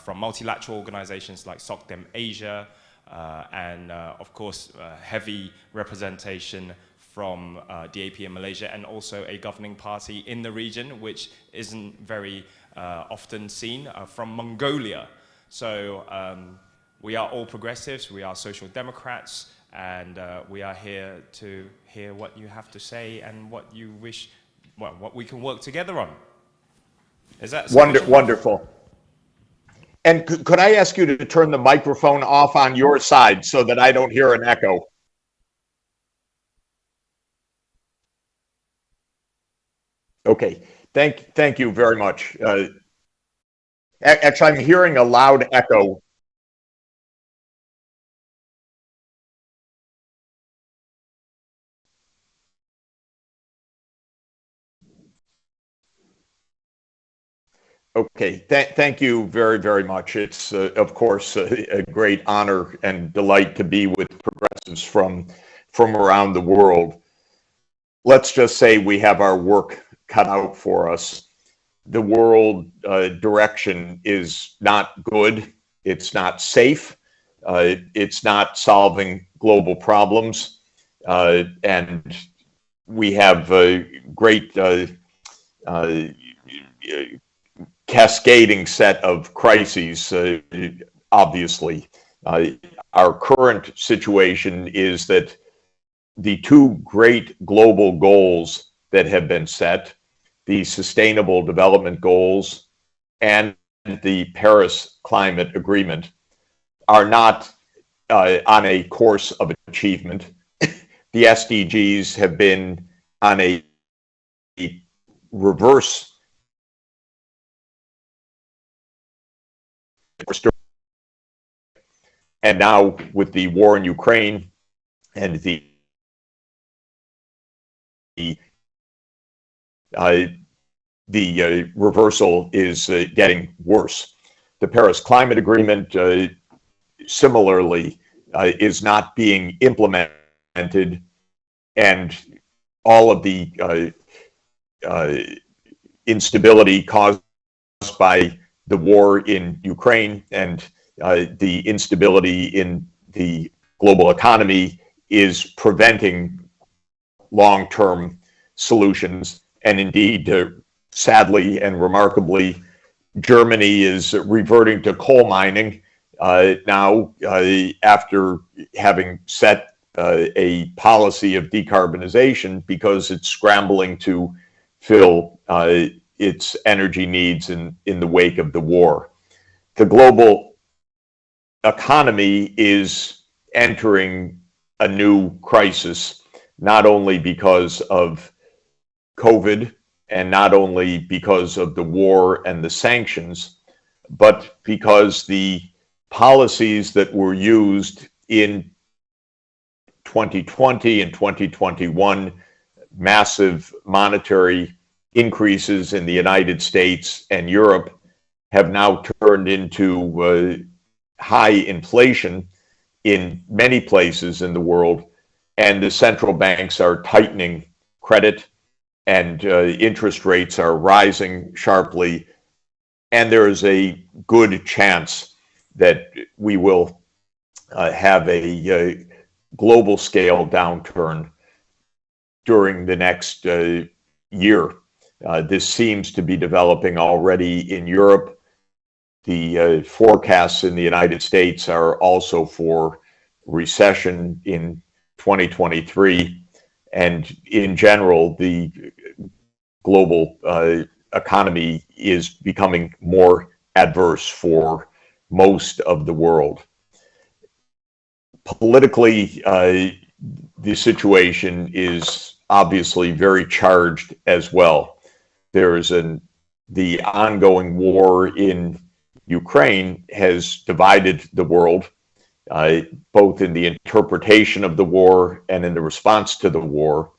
[SPEAKER 3] from multilateral organizations like SOCDEM Asia, and of course, heavy representation from DAP in Malaysia, and also a governing party in the region, which isn't very often seen, from Mongolia. So we are all progressives, we are social democrats, and we are here to hear what you have to say and what you wish, well, what we can work together on. Is that
[SPEAKER 14] wonderful? And could I ask you to turn the microphone off on your side so that I don't hear an echo? Okay, thank you very much. Actually, I'm hearing a loud echo. Okay, thank you very, very much. It's, of course, a great honor and delight to be with progressives from around the world. Let's just say we have our work cut out for us. The world direction is not good. It's not safe. It's not solving global problems. And we have a great cascading set of crises, obviously. Our current situation is that the two great global goals that have been set, the Sustainable Development Goals and the Paris Climate Agreement, are not on a course of achievement. The SDGs have been on a reverse and now with the war in Ukraine and the reversal is getting worse. The Paris Climate Agreement similarly is not being implemented, and all of the instability caused by the war in Ukraine and the instability in the global economy is preventing long-term solutions. And indeed, sadly and remarkably, Germany is reverting to coal mining now after having set a policy of decarbonization because it's scrambling to fill its energy needs in the wake of the war. The global economy is entering a new crisis, not only because of COVID and not only because of the war and the sanctions, but because the policies that were used in 2020 and 2021, massive monetary increases in the United States and Europe, have now turned into high inflation in many places in the world, and the central banks are tightening credit, and interest rates are rising sharply, and there is a good chance that we will have a global scale downturn during the next year. This seems to be developing already in Europe. The forecasts in the United States are also for recession in 2023. And in general, the global economy is becoming more adverse for most of the world. Politically, the situation is obviously very charged as well. There is the ongoing war in Ukraine has divided the world, both in the interpretation of the war and in the response to the war.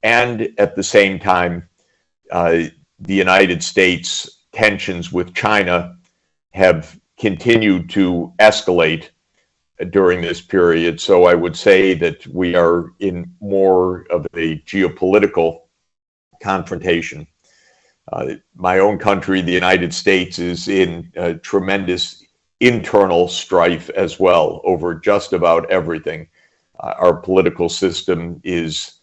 [SPEAKER 14] And at the same time, the United States tensions with China have continued to escalate during this period. So I would say that we are in more of a geopolitical confrontation. My own country, the United States, is in tremendous internal strife as well over just about everything. Our political system is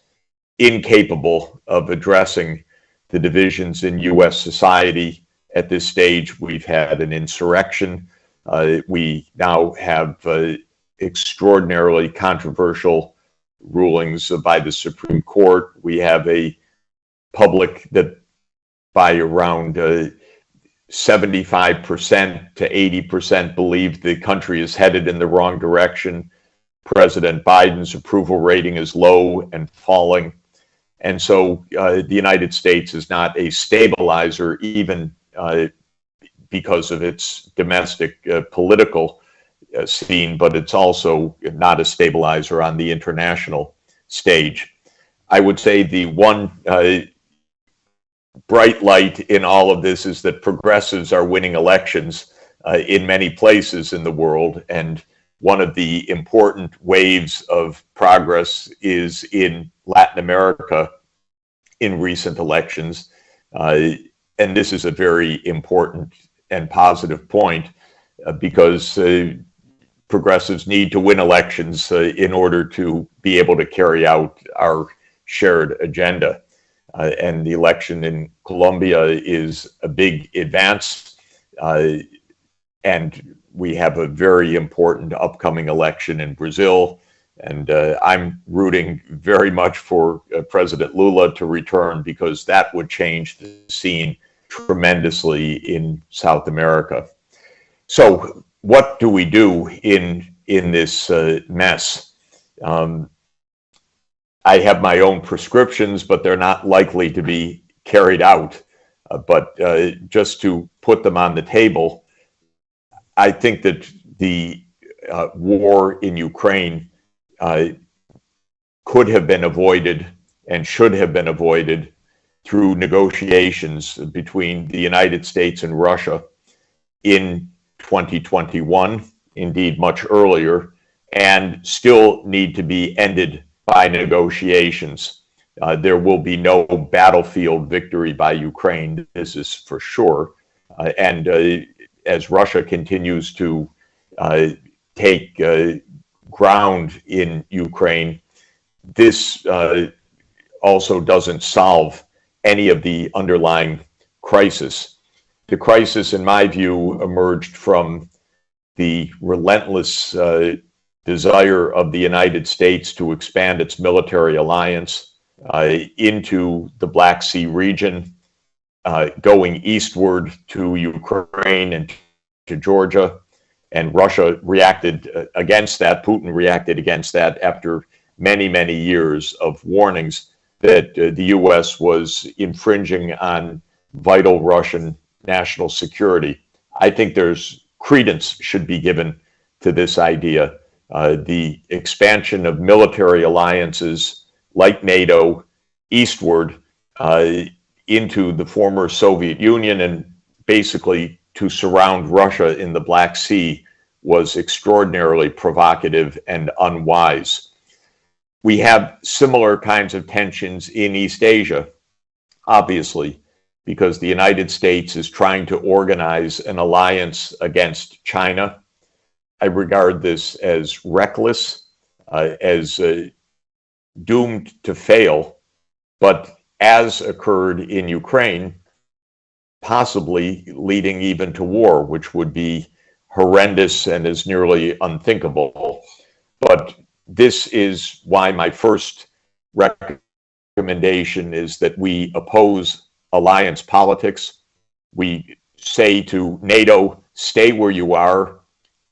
[SPEAKER 14] incapable of addressing the divisions in U.S. society. At this stage, we've had an insurrection. We now have extraordinarily controversial rulings by the Supreme Court. We have a public that by around 75% to 80% believe the country is headed in the wrong direction. President Biden's approval rating is low and falling. And so the United States is not a stabilizer, even because of its domestic political scene, but it's also not a stabilizer on the international stage. I would say the one bright light in all of this is that progressives are winning elections in many places in the world. And one of the important waves of progress is in Latin America in recent elections. And this is a very important and positive point because progressives need to win elections in order to be able to carry out our shared agenda. And the election in Colombia is a big advance. And we have a very important upcoming election in Brazil. And I'm rooting very much for President Lula to return because that would change the scene tremendously in South America. So what do we do in this mess? I have my own prescriptions, but they're not likely to be carried out. But just to put them on the table, I think that the war in Ukraine could have been avoided and should have been avoided through negotiations between the United States and Russia in 2021, indeed much earlier, and still need to be ended by negotiations. There will be no battlefield victory by Ukraine, this is for sure. And as Russia continues to take ground in Ukraine, this also doesn't solve any of the underlying crisis. The crisis, in my view, emerged from the relentless desire of the United States to expand its military alliance, into the Black Sea region, going eastward to Ukraine and to Georgia. And Russia reacted against that. Putin reacted against that after many, many years of warnings that the U.S. was infringing on vital Russian national security. I think there's credence should be given to this idea. The expansion of military alliances like NATO eastward into the former Soviet Union and basically to surround Russia in the Black Sea was extraordinarily provocative and unwise. We have similar kinds of tensions in East Asia, obviously, because the United States is trying to organize an alliance against China. I regard this as reckless, as doomed to fail, but as occurred in Ukraine, possibly leading even to war, which would be horrendous and is nearly unthinkable. But this is why my first recommendation is that we oppose alliance politics. We say to NATO, stay where you are.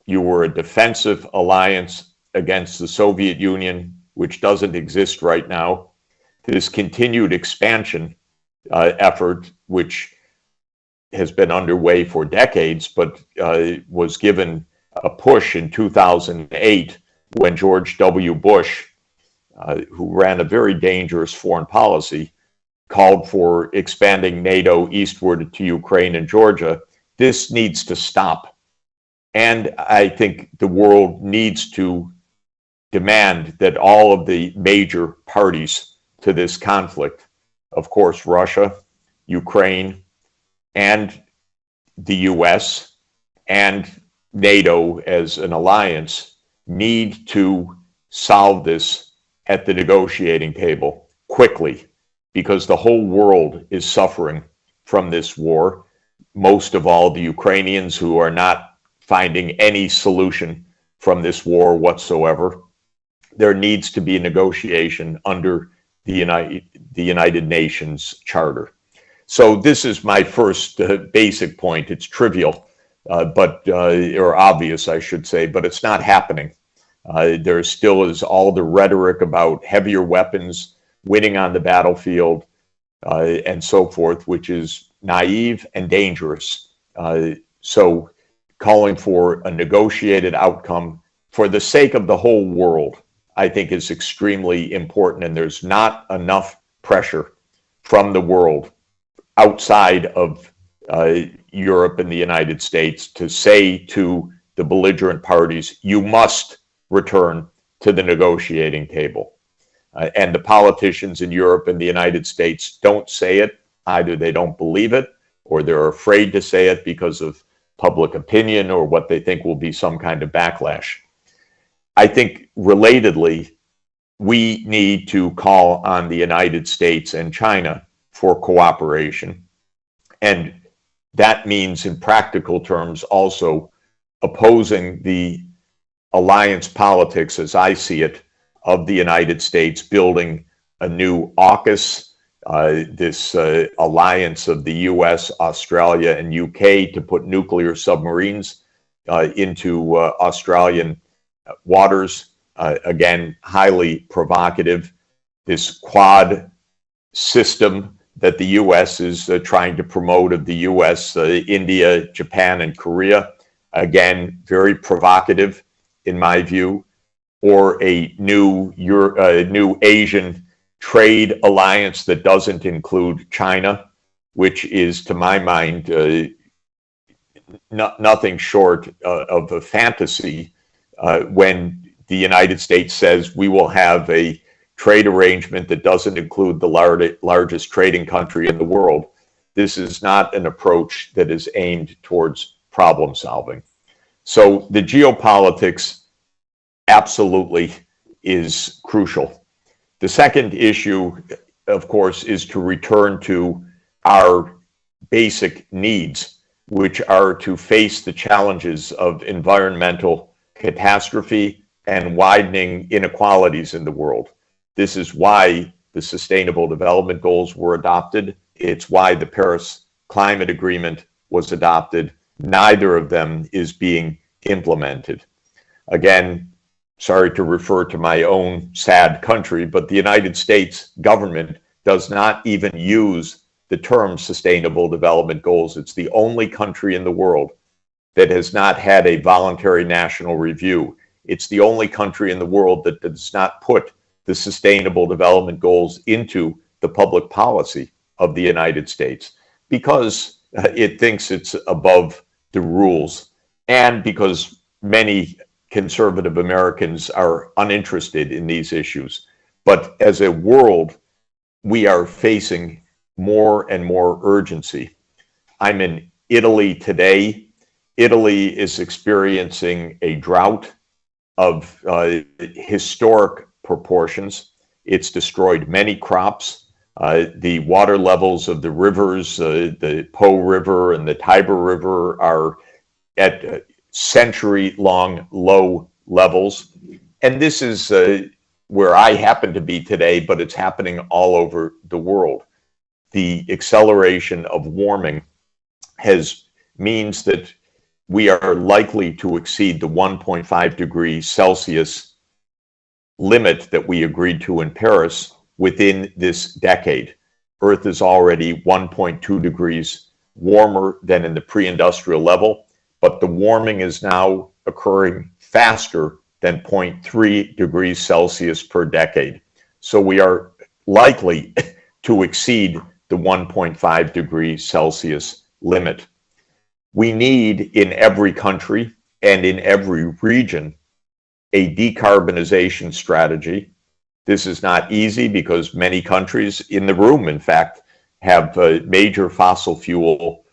[SPEAKER 14] You were a defensive alliance against the Soviet Union, which doesn't exist right now. This continued expansion effort, which has been underway for decades, but was given a push in 2008 when George W. Bush, who ran a very dangerous foreign policy, called for expanding NATO eastward to Ukraine and Georgia. This needs to stop. And I think the world needs to demand that all of the major parties to this conflict, of course, Russia, Ukraine, and the US and NATO as an alliance need to solve this at the negotiating table quickly, because the whole world is suffering from this war. Most of all, the Ukrainians, who are not finding any solution from this war whatsoever. There needs to be a negotiation under the United Nations Charter. So this is my first basic point. It's trivial, or obvious, I should say, but it's not happening. There still is all the rhetoric about heavier weapons, winning on the battlefield, and so forth, which is naive and dangerous. So calling for a negotiated outcome for the sake of the whole world, I think is extremely important, and there's not enough pressure from the world outside of Europe and the United States to say to the belligerent parties, you must return to the negotiating table. And the politicians in Europe and the United States don't say it. Either they don't believe it, or they're afraid to say it because of public opinion or what they think will be some kind of backlash. I think, relatedly, we need to call on the United States and China for cooperation. And that means, in practical terms, also opposing the alliance politics, as I see it, of the United States building a new AUKUS, this alliance of the US, Australia, and UK to put nuclear submarines into Australian waters. Again, highly provocative. This Quad system that the US is trying to promote of the US, India, Japan, and Korea. Again, very provocative in my view. Or a new Asian trade alliance that doesn't include China, which is, to my mind, nothing short of a fantasy when the United States says we will have a trade arrangement that doesn't include the largest trading country in the world. This is not an approach that is aimed towards problem solving. So the geopolitics absolutely is crucial. The second issue, of course, is to return to our basic needs, which are to face the challenges of environmental catastrophe and widening inequalities in the world. This is why the Sustainable Development Goals were adopted. It's why the Paris Climate Agreement was adopted. Neither of them is being implemented. Again, sorry to refer to my own sad country, but the United States government does not even use the term Sustainable Development Goals. It's the only country in the world that has not had a voluntary national review. It's the only country in the world that does not put the Sustainable Development Goals into the public policy of the United States because it thinks it's above the rules and because many conservative Americans are uninterested in these issues. But as a world, we are facing more and more urgency. I'm in Italy today. Italy is experiencing a drought of historic proportions. It's destroyed many crops. The water levels of the rivers, the Po River and the Tiber River, are at century-long low levels. And this is where I happen to be today, but it's happening all over the world. The acceleration of warming means that we are likely to exceed the 1.5 degrees Celsius limit that we agreed to in Paris within this decade. Earth is already 1.2 degrees warmer than in the pre-industrial level, but the warming is now occurring faster than 0.3 degrees Celsius per decade. So we are likely to exceed the 1.5 degrees Celsius limit. We need in every country and in every region a decarbonization strategy. This is not easy because many countries in the room, in fact, have major fossil fuel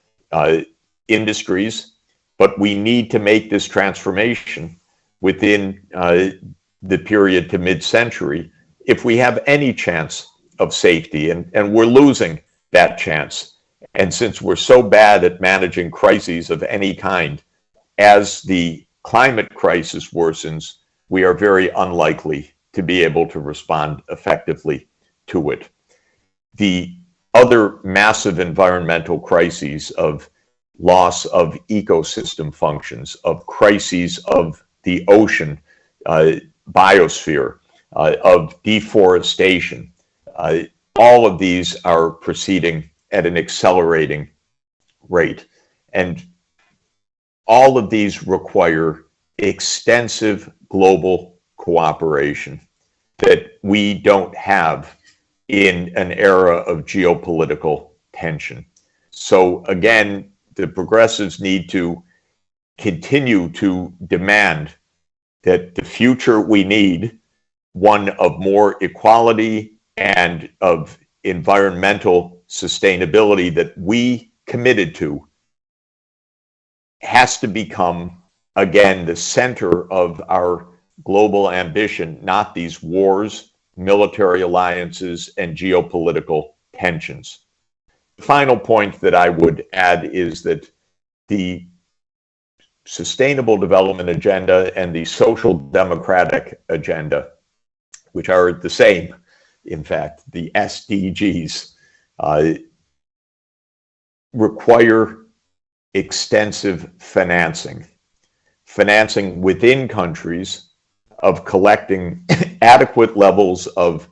[SPEAKER 14] industries, but we need to make this transformation within the period to mid-century if we have any chance of safety, and we're losing that chance. And since we're so bad at managing crises of any kind, as the climate crisis worsens, we are very unlikely to be able to respond effectively to it. The other massive environmental crises of loss of ecosystem functions, of crises of the ocean biosphere, of deforestation, all of these are proceeding at an accelerating rate. And all of these require extensive global cooperation that we don't have in an era of geopolitical tension. So again, the progressives need to continue to demand that the future we need, one of more equality and of environmental sustainability that we committed to, has to become, again, the center of our global ambition, not these wars, military alliances, and geopolitical tensions. The final point that I would add is that the Sustainable Development Agenda and the Social Democratic Agenda, which are the same, in fact, the SDGs, require extensive financing within countries of collecting adequate levels of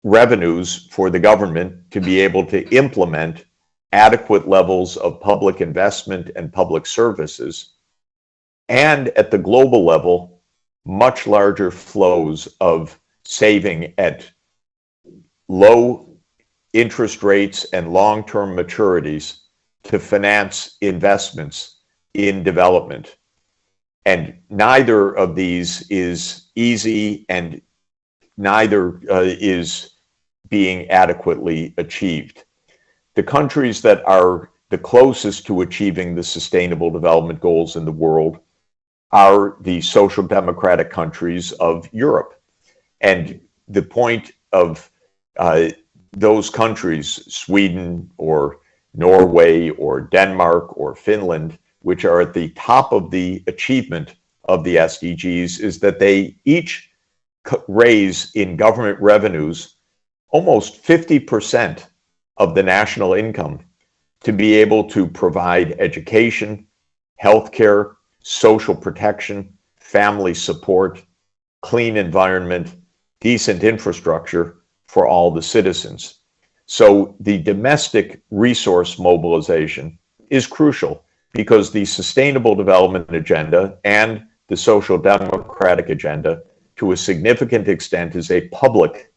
[SPEAKER 14] revenues for the government to be able to implement adequate levels of public investment and public services, and at the global level, much larger flows of saving at low interest rates and long-term maturities to finance investments in development. And neither of these is easy, and neither is being adequately achieved. The countries that are the closest to achieving the Sustainable Development Goals in the world are the social democratic countries of Europe. And the point of those countries, Sweden or Norway or Denmark or Finland, which are at the top of the achievement of the SDGs, is that they each raise in government revenues almost 50% of the national income to be able to provide education, healthcare, social protection, family support, clean environment, decent infrastructure for all the citizens. So the domestic resource mobilization is crucial because the Sustainable Development Agenda and the Social Democratic Agenda, to a significant extent, is a public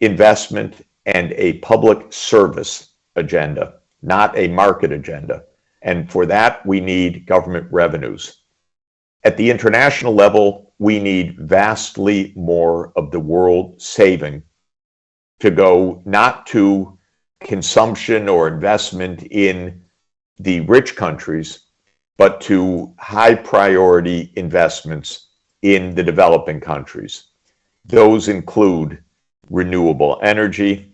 [SPEAKER 14] investment and a public service agenda, not a market agenda. And for that, we need government revenues. At the international level, we need vastly more of the world saving to go not to consumption or investment in the rich countries, but to high priority investments in the developing countries. Those include renewable energy,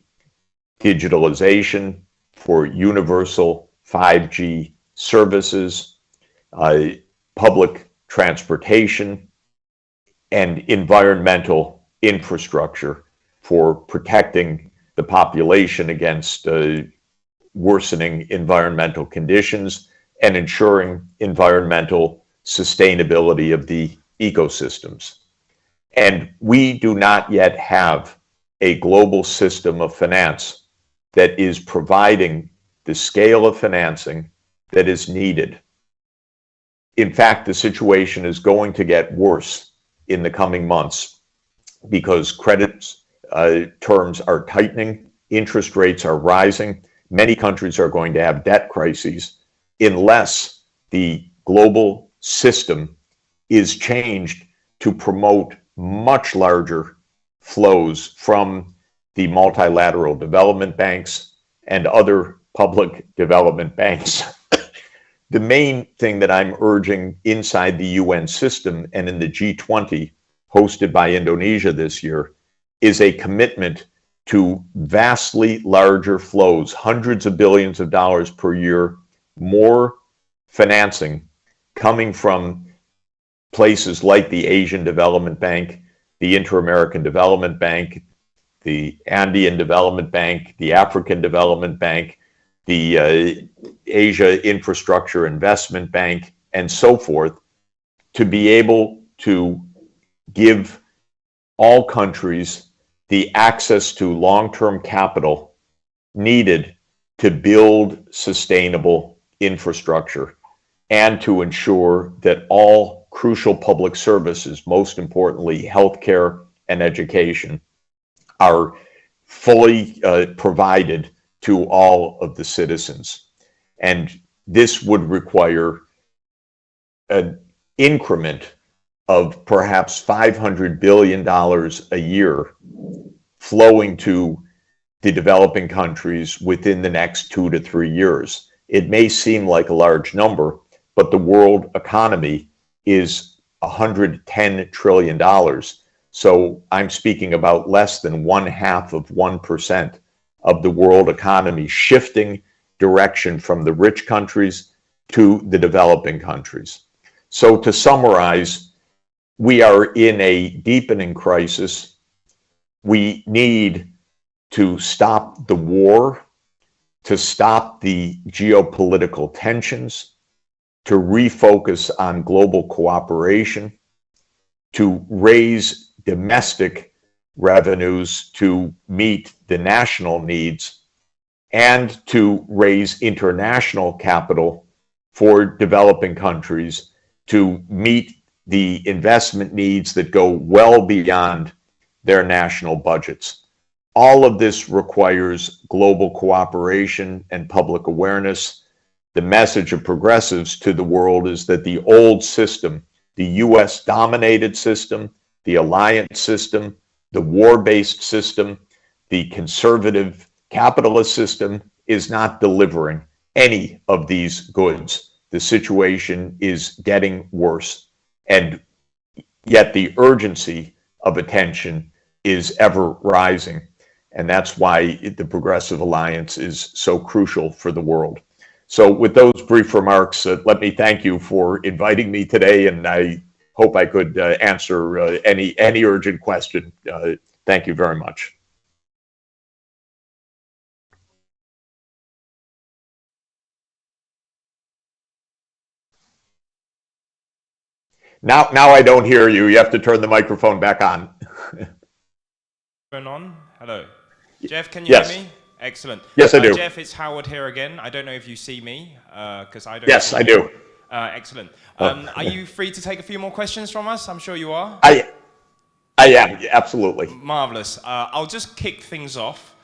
[SPEAKER 14] digitalization for universal 5G services, public transportation, and environmental infrastructure for protecting the population against worsening environmental conditions and ensuring environmental sustainability of the ecosystems. And we do not yet have a global system of finance that is providing the scale of financing that is needed. In fact, the situation is going to get worse in the coming months because credit terms are tightening, interest rates are rising, many countries are going to have debt crises unless the global system is changed to promote much larger flows from the multilateral development banks and other public development banks. The main thing that I'm urging inside the UN system and in the G20 hosted by Indonesia this year is a commitment to vastly larger flows, hundreds of billions of dollars per year, more financing coming from places like the Asian Development Bank, the Inter-American Development Bank, the Andean Development Bank, the African Development Bank, the Asia Infrastructure Investment Bank, and so forth, to be able to give all countries the access to long-term capital needed to build sustainable infrastructure and to ensure that all crucial public services, most importantly healthcare and education, are fully provided to all of the citizens. And this would require an increment of perhaps $500 billion a year flowing to the developing countries within the next 2 to 3 years. It may seem like a large number, but the world economy is $110 trillion. So I'm speaking about less than 0.5% of the world economy shifting direction from the rich countries to the developing countries. So to summarize, we are in a deepening crisis. We need to stop the war, to stop the geopolitical tensions, to refocus on global cooperation, to raise domestic revenues to meet the national needs, and to raise international capital for developing countries to meet the investment needs that go well beyond their national budgets. All of this requires global cooperation and public awareness. The message of progressives to the world is that the old system, the US dominated system, the alliance system, the war-based system, the conservative capitalist system is not delivering any of these goods. The situation is getting worse. And yet the urgency of attention is ever rising. And that's why the Progressive Alliance is so crucial for the world. So with those brief remarks, let me thank you for inviting me today, and I hope I could answer any urgent question. Thank you very much. Now I don't hear you. You have to turn the microphone back on.
[SPEAKER 3] Turn on. Hello. Jeff, can you
[SPEAKER 14] Yes.
[SPEAKER 3] hear me? Excellent.
[SPEAKER 14] Yes, I do.
[SPEAKER 3] Jeff, it's Howard here again. I don't know if you see me, because I don't.
[SPEAKER 14] Yes,
[SPEAKER 3] see
[SPEAKER 14] I
[SPEAKER 3] you.
[SPEAKER 14] do.
[SPEAKER 3] Excellent. Are you free to take a few more questions from us? I'm sure you are.
[SPEAKER 14] I am, absolutely.
[SPEAKER 3] Marvelous. I'll just kick things off.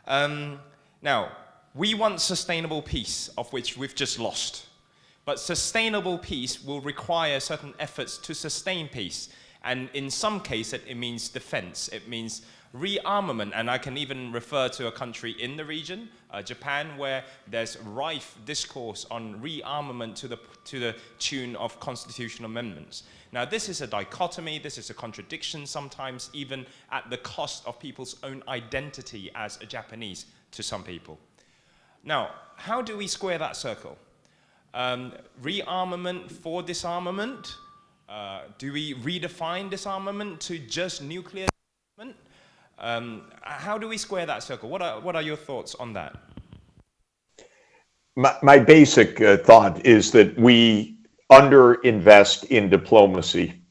[SPEAKER 3] Now, we want sustainable peace, of which we've just lost. But sustainable peace will require certain efforts to sustain peace. And in some cases, it means defense. It means rearmament. And I can even refer to a country in the region, Japan, where there's rife discourse on rearmament to the tune of constitutional amendments. Now, this is a dichotomy. This is a contradiction sometimes, even at the cost of people's own identity as a Japanese to some people. Now, how do we square that circle? Rearmament for disarmament? Do we redefine disarmament to just nuclear disarmament? How do we square that circle? What are your thoughts on that?
[SPEAKER 14] My basic thought is that we underinvest in diplomacy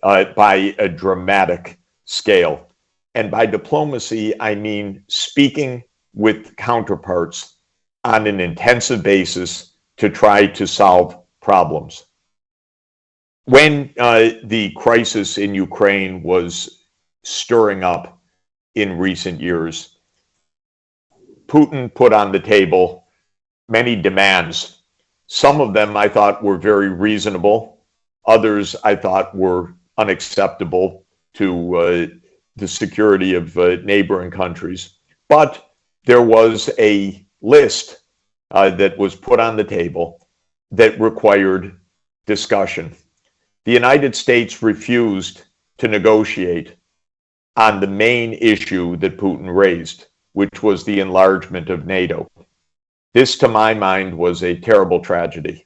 [SPEAKER 14] by a dramatic scale. And by diplomacy, I mean speaking with counterparts on an intensive basis to try to solve problems. When the crisis in Ukraine was stirring up in recent years, Putin put on the table many demands. Some of them I thought were very reasonable. Others I thought were unacceptable to the security of neighboring countries. But there was a list that was put on the table that required discussion. The United States refused to negotiate on the main issue that Putin raised, which was the enlargement of NATO. This, to my mind, was a terrible tragedy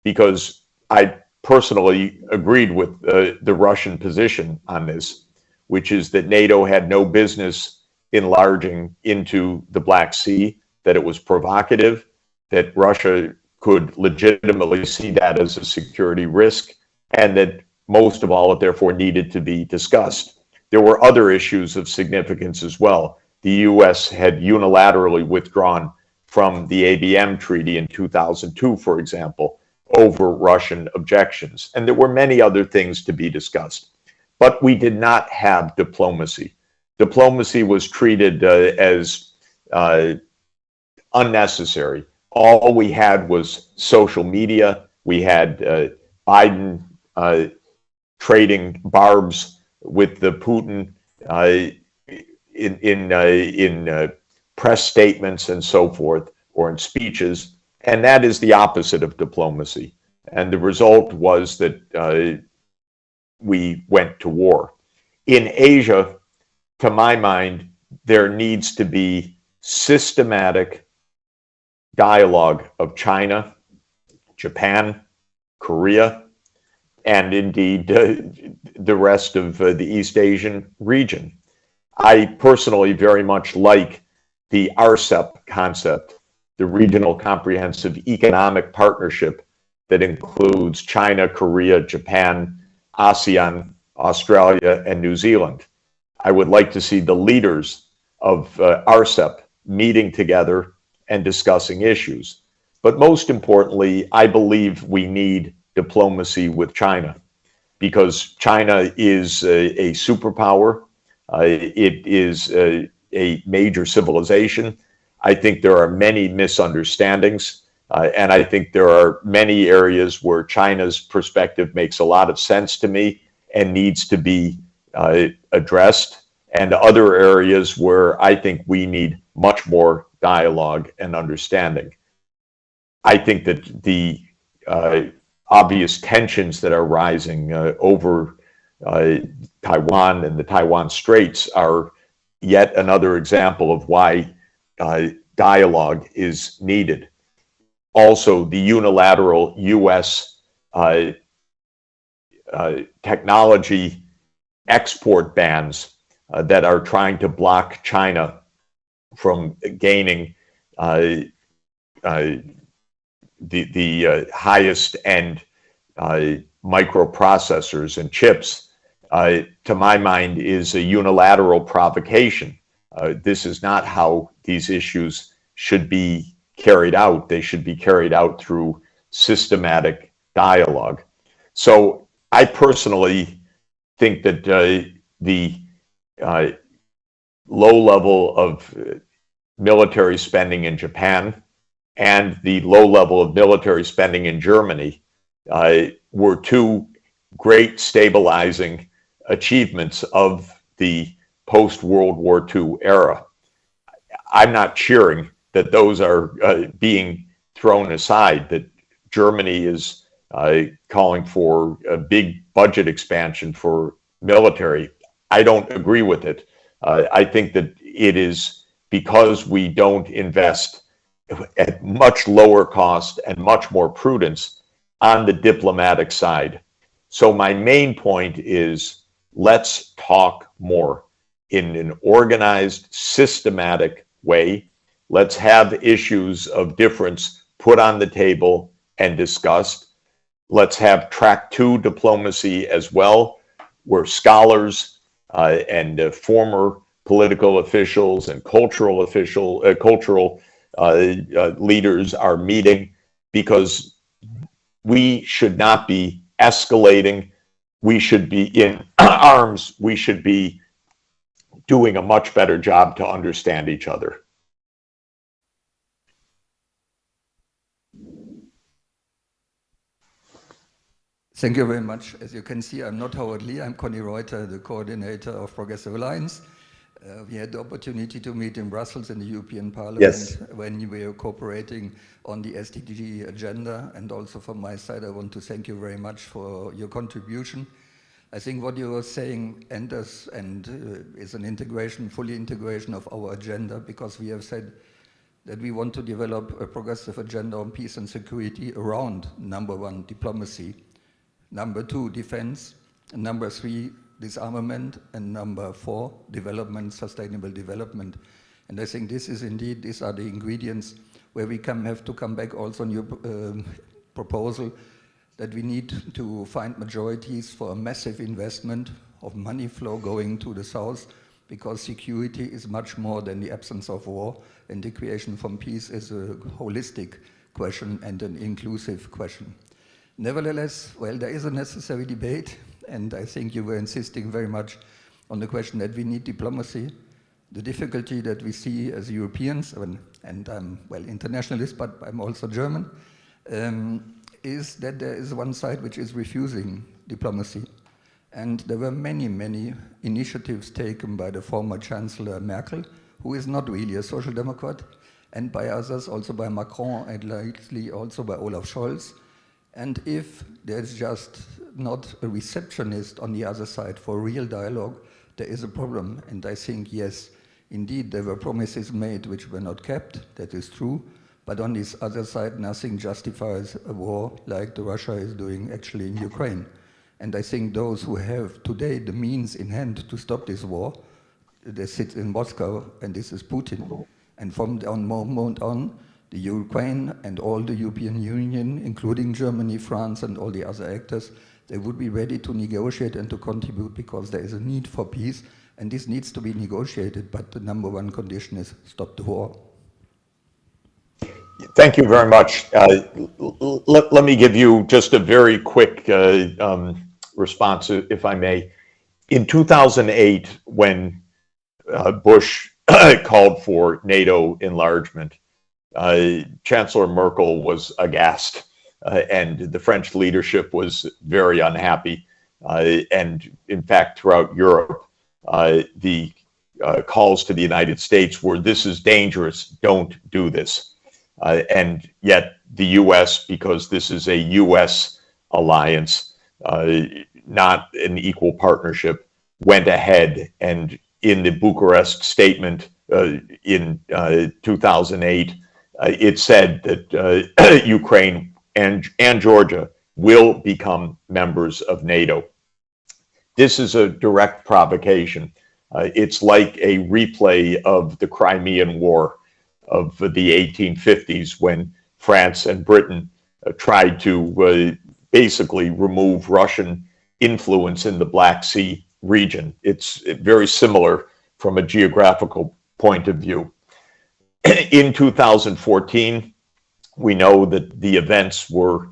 [SPEAKER 14] because I personally agreed with the Russian position on this, which is that NATO had no business enlarging into the Black Sea, that it was provocative, that Russia could legitimately see that as a security risk, and that most of all, it therefore needed to be discussed. There were other issues of significance as well. The US had unilaterally withdrawn from the ABM treaty in 2002, for example, over Russian objections. And there were many other things to be discussed. But we did not have diplomacy. Diplomacy was treated as unnecessary. All we had was social media. We had Biden trading barbs with the Putin in press statements and so forth, or in speeches. And that is the opposite of diplomacy. And the result was that we went to war. In Asia, to my mind, there needs to be systematic dialogue of China, Japan, Korea, and indeed the rest of the East Asian region. I personally very much like the RCEP concept, the Regional Comprehensive Economic Partnership that includes China, Korea, Japan, ASEAN, Australia, and New Zealand. I would like to see the leaders of RCEP meeting together and discussing issues. But most importantly, I believe we need diplomacy with China because China is a superpower. It is a major civilization. I think there are many misunderstandings, and I think there are many areas where China's perspective makes a lot of sense to me and needs to be addressed, and other areas where I think we need much more dialogue and understanding. I think that the obvious tensions that are rising over Taiwan and the Taiwan Straits are yet another example of why dialogue is needed. Also, the unilateral U.S. Technology export bans that are trying to block China from gaining the highest end microprocessors and chips, to my mind, is a unilateral provocation. This is not how these issues should be carried out. They should be carried out through systematic dialogue. So I personally think that the low level of military spending in Japan and the low level of military spending in Germany were two great stabilizing achievements of the post-World War II era. I'm not cheering that those are being thrown aside, that Germany is calling for a big budget expansion for military. I don't agree with it. I think that it is because we don't invest at much lower cost and much more prudence on the diplomatic side. So my main point is, let's talk more in an organized, systematic way. Let's have issues of difference put on the table and discussed. Let's have track 2 diplomacy as well, where scholars and former political officials and cultural leaders are meeting, because we should not be escalating. We should be in arms. We should be doing a much better job to understand each other.
[SPEAKER 2] Thank you very much. As you can see, I'm not Howard Lee. I'm Conny Reuter, the coordinator of Progressive Alliance. We had the opportunity to meet in Brussels in the European Parliament when we were cooperating on the SDG agenda. And also from my side, I want to thank you very much for your contribution. I think what you were saying enters and is an integration, fully integration of our agenda, because we have said that we want to develop a progressive agenda on peace and security around, number 1, diplomacy, number 2, defense, and number 3, disarmament, and number 4, development, sustainable development. And I think this is indeed, these are the ingredients where we have to come back also on your proposal that we need to find majorities for a massive investment of money flow going to the south, because security is much more than the absence of war, and the creation from peace is a holistic question and an inclusive question. Nevertheless, well, there is a necessary debate, and I think you were insisting very much on the question that we need diplomacy. The difficulty that we see as Europeans, and I'm, well, internationalist, but I'm also German, is that there is one side which is refusing diplomacy. And there were many, many initiatives taken by the former Chancellor Merkel, who is not really a social democrat, and by others, also by Macron, and lately also by Olaf Scholz. And if there's just not a receptionist on the other side for real dialogue, there is a problem. And I think, yes, indeed, there were promises made which were not kept, that is true. But on this other side, nothing justifies a war like the Russia is doing actually in Ukraine. And I think those who have today the means in hand to stop this war, they sit in Moscow, and this is Putin. And from that moment on, the Ukraine and all the European Union, including Germany, France, and all the other actors, they would be ready to negotiate and to contribute, because there is a need for peace, and this needs to be negotiated, but the number 1 condition is stop the war.
[SPEAKER 14] Thank you very much. Let me give you just a very quick response, if I may. In 2008, when Bush called for NATO enlargement, Chancellor Merkel was aghast, and the French leadership was very unhappy. And in fact, throughout Europe, the calls to the United States were, this is dangerous, don't do this. And yet the US, because this is a US alliance, not an equal partnership, went ahead, and in the Bucharest statement in 2008, it said that Ukraine and Georgia will become members of NATO. This is a direct provocation. It's like a replay of the Crimean War of the 1850s, when France and Britain tried to basically remove Russian influence in the Black Sea region. It's very similar from a geographical point of view. In 2014, we know that the events were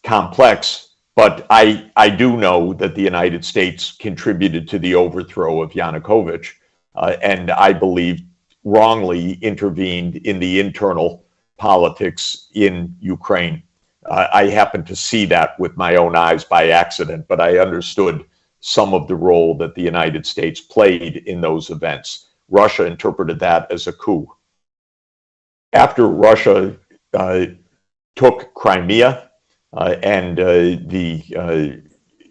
[SPEAKER 14] complex, but I do know that the United States contributed to the overthrow of Yanukovych, and I believe wrongly intervened in the internal politics in Ukraine. I happened to see that with my own eyes by accident, but I understood some of the role that the United States played in those events. Russia interpreted that as a coup. After Russia took Crimea and the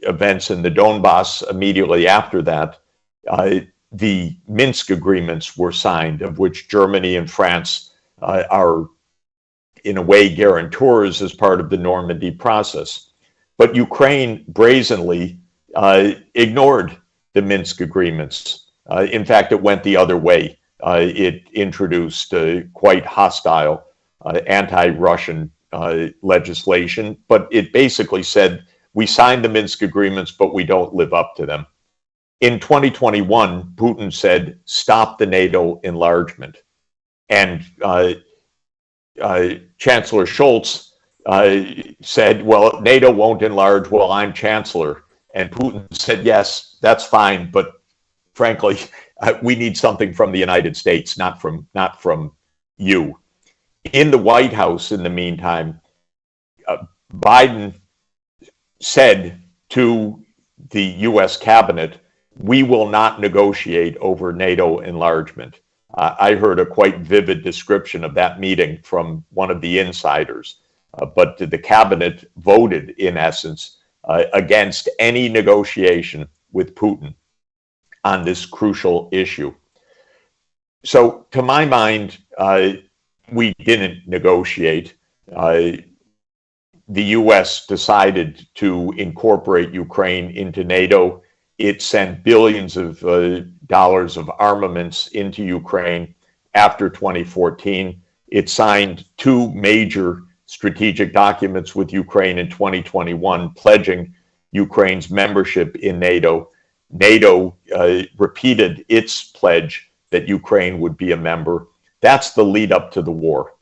[SPEAKER 14] events in the Donbass immediately after that, the Minsk agreements were signed, of which Germany and France are in a way guarantors as part of the Normandy process. But Ukraine brazenly ignored the Minsk agreements. In fact, it went the other way. It introduced quite hostile anti-Russian legislation, but it basically said, we signed the Minsk agreements, but we don't live up to them. In 2021, Putin said, stop the NATO enlargement. And Chancellor Scholz said, well, NATO won't enlarge while I'm chancellor. And Putin said, yes, that's fine, but frankly, we need something from the United States, not from you. In the White House, in the meantime, Biden said to the US cabinet, we will not negotiate over NATO enlargement. I heard a quite vivid description of that meeting from one of the insiders, but the cabinet voted, in essence, against any negotiation with Putin on this crucial issue. So, to my mind, we didn't negotiate. The US decided to incorporate Ukraine into NATO. It sent billions of dollars of armaments into Ukraine after 2014. It signed 2 major strategic documents with Ukraine in 2021, pledging Ukraine's membership in NATO. NATO repeated its pledge that Ukraine would be a member. That's the lead up to the war.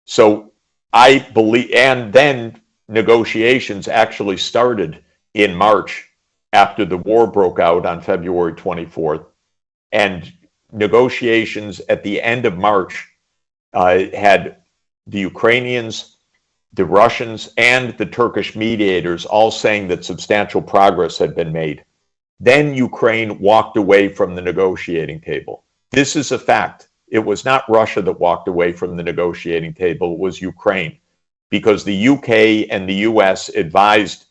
[SPEAKER 14] So I believe, and then negotiations actually started in March after the war broke out on February 24th. And negotiations at the end of March had the Ukrainians, the Russians, and the Turkish mediators all saying that substantial progress had been made. Then Ukraine walked away from the negotiating table. This is a fact. It was not Russia that walked away from the negotiating table, it was Ukraine, because the UK and the US advised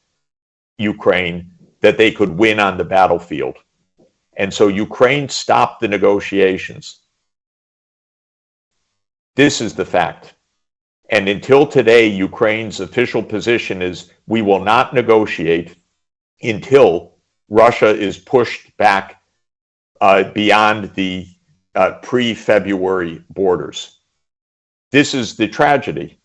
[SPEAKER 14] Ukraine that they could win on the battlefield. And so Ukraine stopped the negotiations. This is the fact. And until today, Ukraine's official position is we will not negotiate until Russia is pushed back beyond the pre-February borders. This is the tragedy.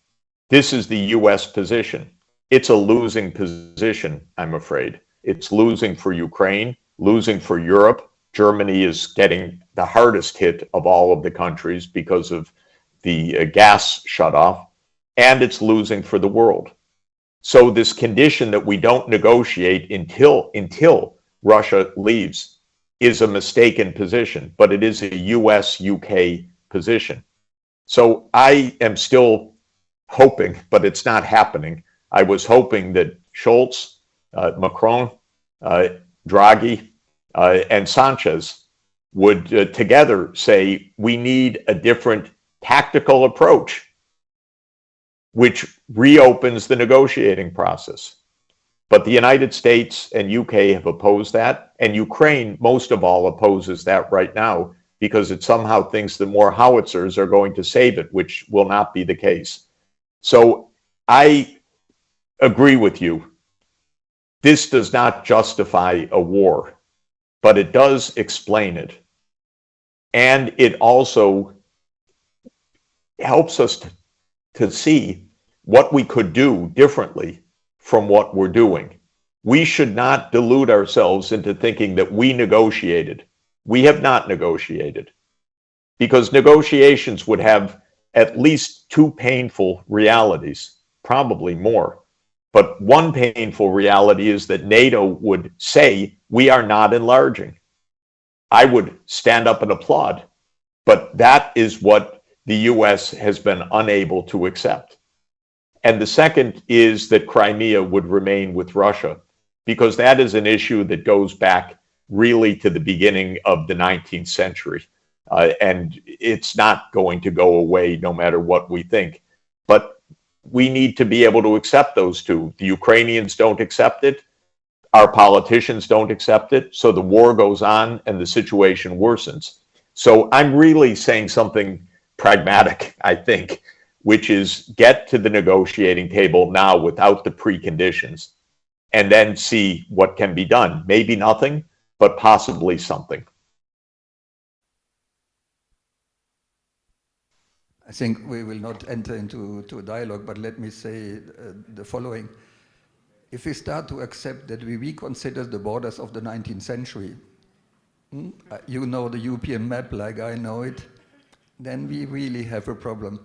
[SPEAKER 14] This is the US position. It's a losing position, I'm afraid. It's losing for Ukraine, losing for Europe. Germany is getting the hardest hit of all of the countries because of the gas shutoff, and it's losing for the world. So this condition that we don't negotiate until Russia leaves is a mistaken position, but it is a US-UK position. So I am still hoping, but it's not happening. I was hoping that Scholz, Macron, Draghi, and Sanchez would together say, we need a different tactical approach, which reopens the negotiating process. But the United States and UK have opposed that, and Ukraine, most of all, opposes that right now because it somehow thinks that more howitzers are going to save it, which will not be the case. So I agree with you. This does not justify a war, but it does explain it. And it also helps us to see what we could do differently from what we're doing. We should not delude ourselves into thinking that we negotiated. We have not negotiated, because negotiations would have at least two painful realities, probably more. But one painful reality is that NATO would say, we are not enlarging. I would stand up and applaud, but that is what the US has been unable to accept. And the second is that Crimea would remain with Russia, because that is an issue that goes back really to the beginning of the 19th century. And it's not going to go away no matter what we think. But we need to be able to accept those two. The Ukrainians don't accept it. Our politicians don't accept it. So the war goes on and the situation worsens. So I'm really saying something pragmatic, I think, which is get to the negotiating table now without the preconditions, and then see what can be done. Maybe nothing, but possibly something.
[SPEAKER 2] I think we will not enter into a dialogue, but let me say the following. If we start to accept that we reconsider the borders of the 19th century, you know the European map like I know it, then we really have a problem.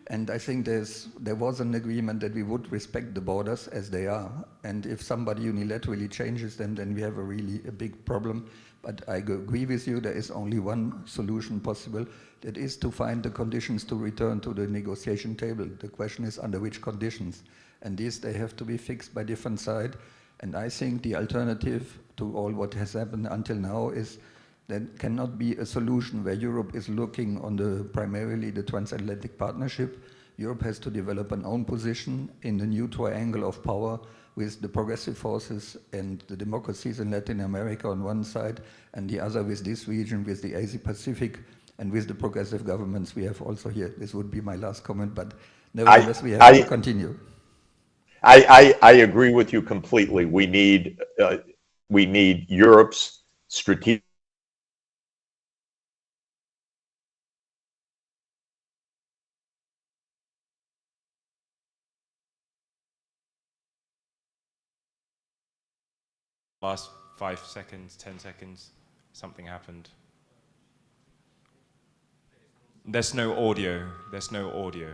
[SPEAKER 2] And I think there was an agreement that we would respect the borders as they are. And if somebody unilaterally changes them, then we have a big problem. But I agree with you, there is only one solution possible. That is to find the conditions to return to the negotiation table. The question is under which conditions. And these, they have to be fixed by different sides. And I think the alternative to all what has happened until now is that cannot be a solution where Europe is looking on primarily the transatlantic partnership. Europe has to develop an own position in the new triangle of power with the progressive forces and the democracies in Latin America on one side, and the other with this region, with the Asia Pacific, and with the progressive governments we have also here. This would be my last comment, but nevertheless we have to continue.
[SPEAKER 14] I agree with you completely. We need Europe's strategic.
[SPEAKER 3] Last 5 seconds, 10 seconds, something happened. There's no audio. There's no audio.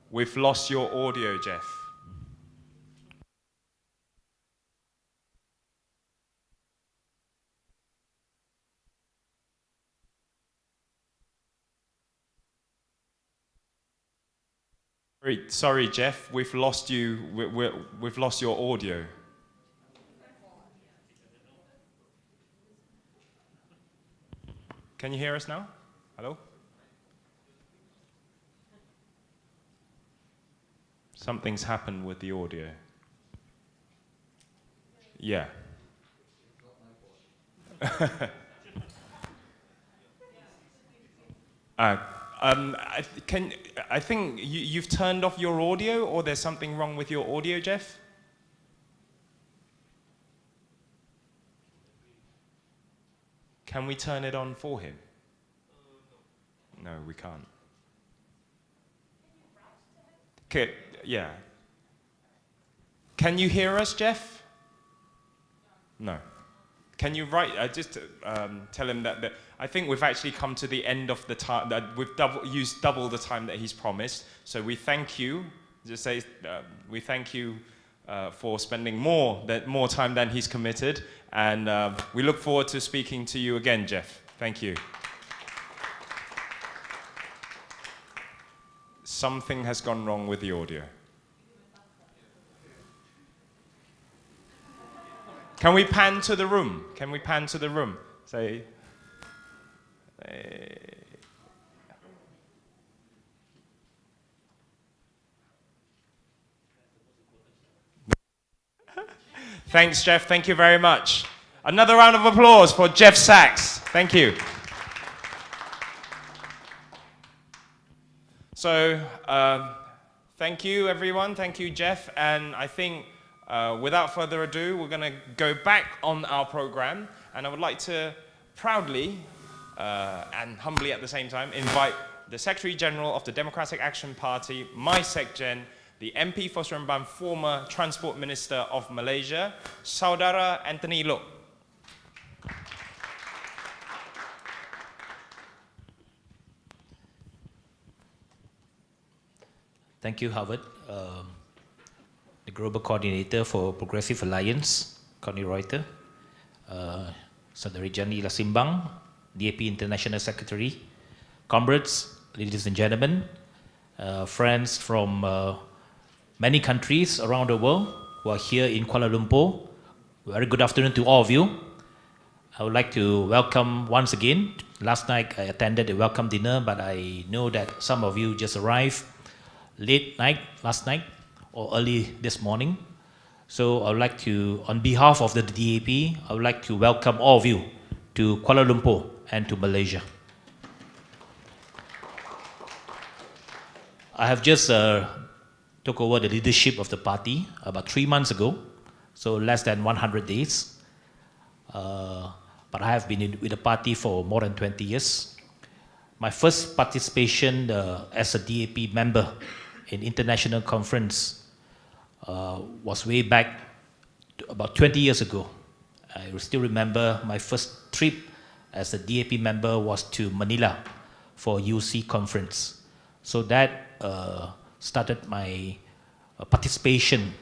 [SPEAKER 3] We've lost your audio, Jeff. Sorry, Jeff. We've lost you. We've lost your audio. Can you hear us now? Hello? Something's happened with the audio. Yeah. I think you've turned off your audio, or there's something wrong with your audio, Jeff? Can we turn it on for him? No, we can't. Okay, yeah. Can you hear us, Jeff? No. Can you write, just tell him that I think we've actually come to the end of the time, that we've used double the time that he's promised. So we thank you, just say, we thank you for spending more time than he's committed. And we look forward to speaking to you again, Jeff. Thank you. Something has gone wrong with the audio. Can we pan to the room? Can we pan to the room? Say, Thanks, Jeff. Thank you very much. Another round of applause for Jeff Sachs. Thank you. So, thank you, everyone. Thank you, Jeff. And I think, without further ado, we're going to go back on our program. And I would like to proudly and humbly at the same time, invite the Secretary General of the Democratic Action Party, my SecGen, the MP for Seremban, former Transport Minister of Malaysia, Saudara Anthony Loh.
[SPEAKER 15] Thank you, Howard. The Global Coordinator for Progressive Alliance, Connie Reuter, Saudari Jani Lasimbang, DAP International Secretary, comrades, ladies and gentlemen, friends from many countries around the world who are here in Kuala Lumpur. Very good afternoon to all of you. I would like to welcome once again. Last night I attended a welcome dinner, but I know that some of you just arrived late night, last night, or early this morning. So I would like to, on behalf of the DAP, I would like to welcome all of you to Kuala Lumpur and to Malaysia. I have just took over the leadership of the party about 3 months ago, so less than 100 days. But I have been with the party for more than 20 years. My first participation as a DAP member in international conference was way back about 20 years ago. I still remember my first trip as a DAP member was to Manila for UC conference. So that started my participation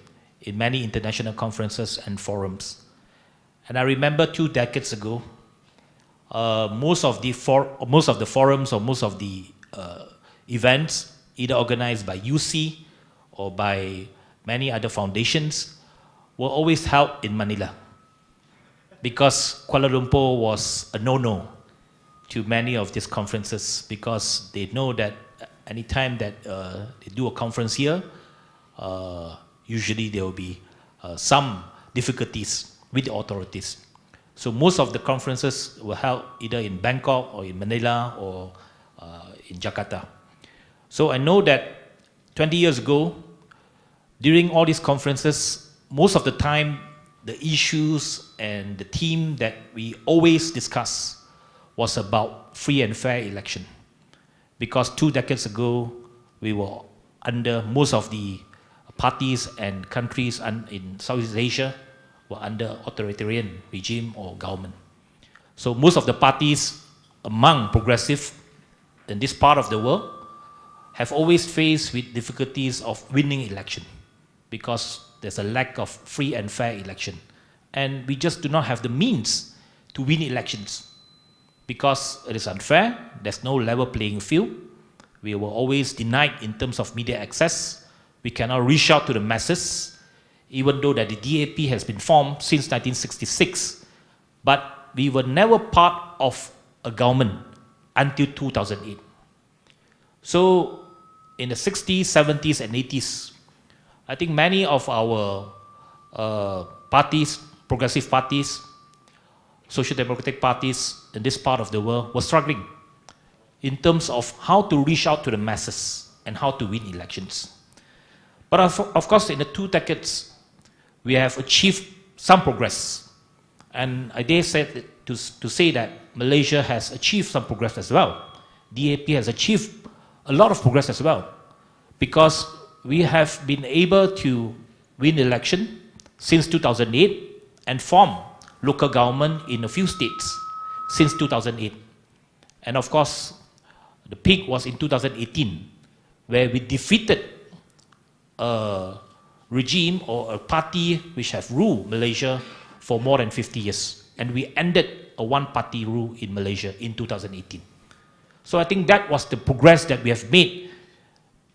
[SPEAKER 15] in many international conferences and forums. And I remember 2 decades ago, most of the forums or most of the events, either organized by UC or by many other foundations, were always held in Manila, because Kuala Lumpur was a no-no to many of these conferences, because they know that anytime that they do a conference here, usually there will be some difficulties with the authorities. So most of the conferences were held either in Bangkok or in Manila or in Jakarta. So I know that 20 years ago, during all these conferences, most of the time, the issues and the theme that we always discuss was about free and fair election. Because 2 decades ago, we were under, most of the parties and countries in Southeast Asia were under authoritarian regime or government. So most of the parties among progressive in this part of the world have always faced with difficulties of winning election, because there's a lack of free and fair election. And we just do not have the means to win elections, because it is unfair, there's no level playing field. We were always denied in terms of media access. We cannot reach out to the masses, even though that the DAP has been formed since 1966. But we were never part of a government until 2008. So in the 60s, 70s, and 80s, I think many of our parties, progressive parties, social democratic parties in this part of the world were struggling in terms of how to reach out to the masses and how to win elections. But of course, in the 2 decades, we have achieved some progress. And I dare say to say that Malaysia has achieved some progress as well. DAP has achieved a lot of progress as well, because we have been able to win election since 2008 and form local government in a few states since 2008. And of course, the peak was in 2018, where we defeated a regime or a party which have ruled Malaysia for more than 50 years. And we ended a one-party rule in Malaysia in 2018. So I think that was the progress that we have made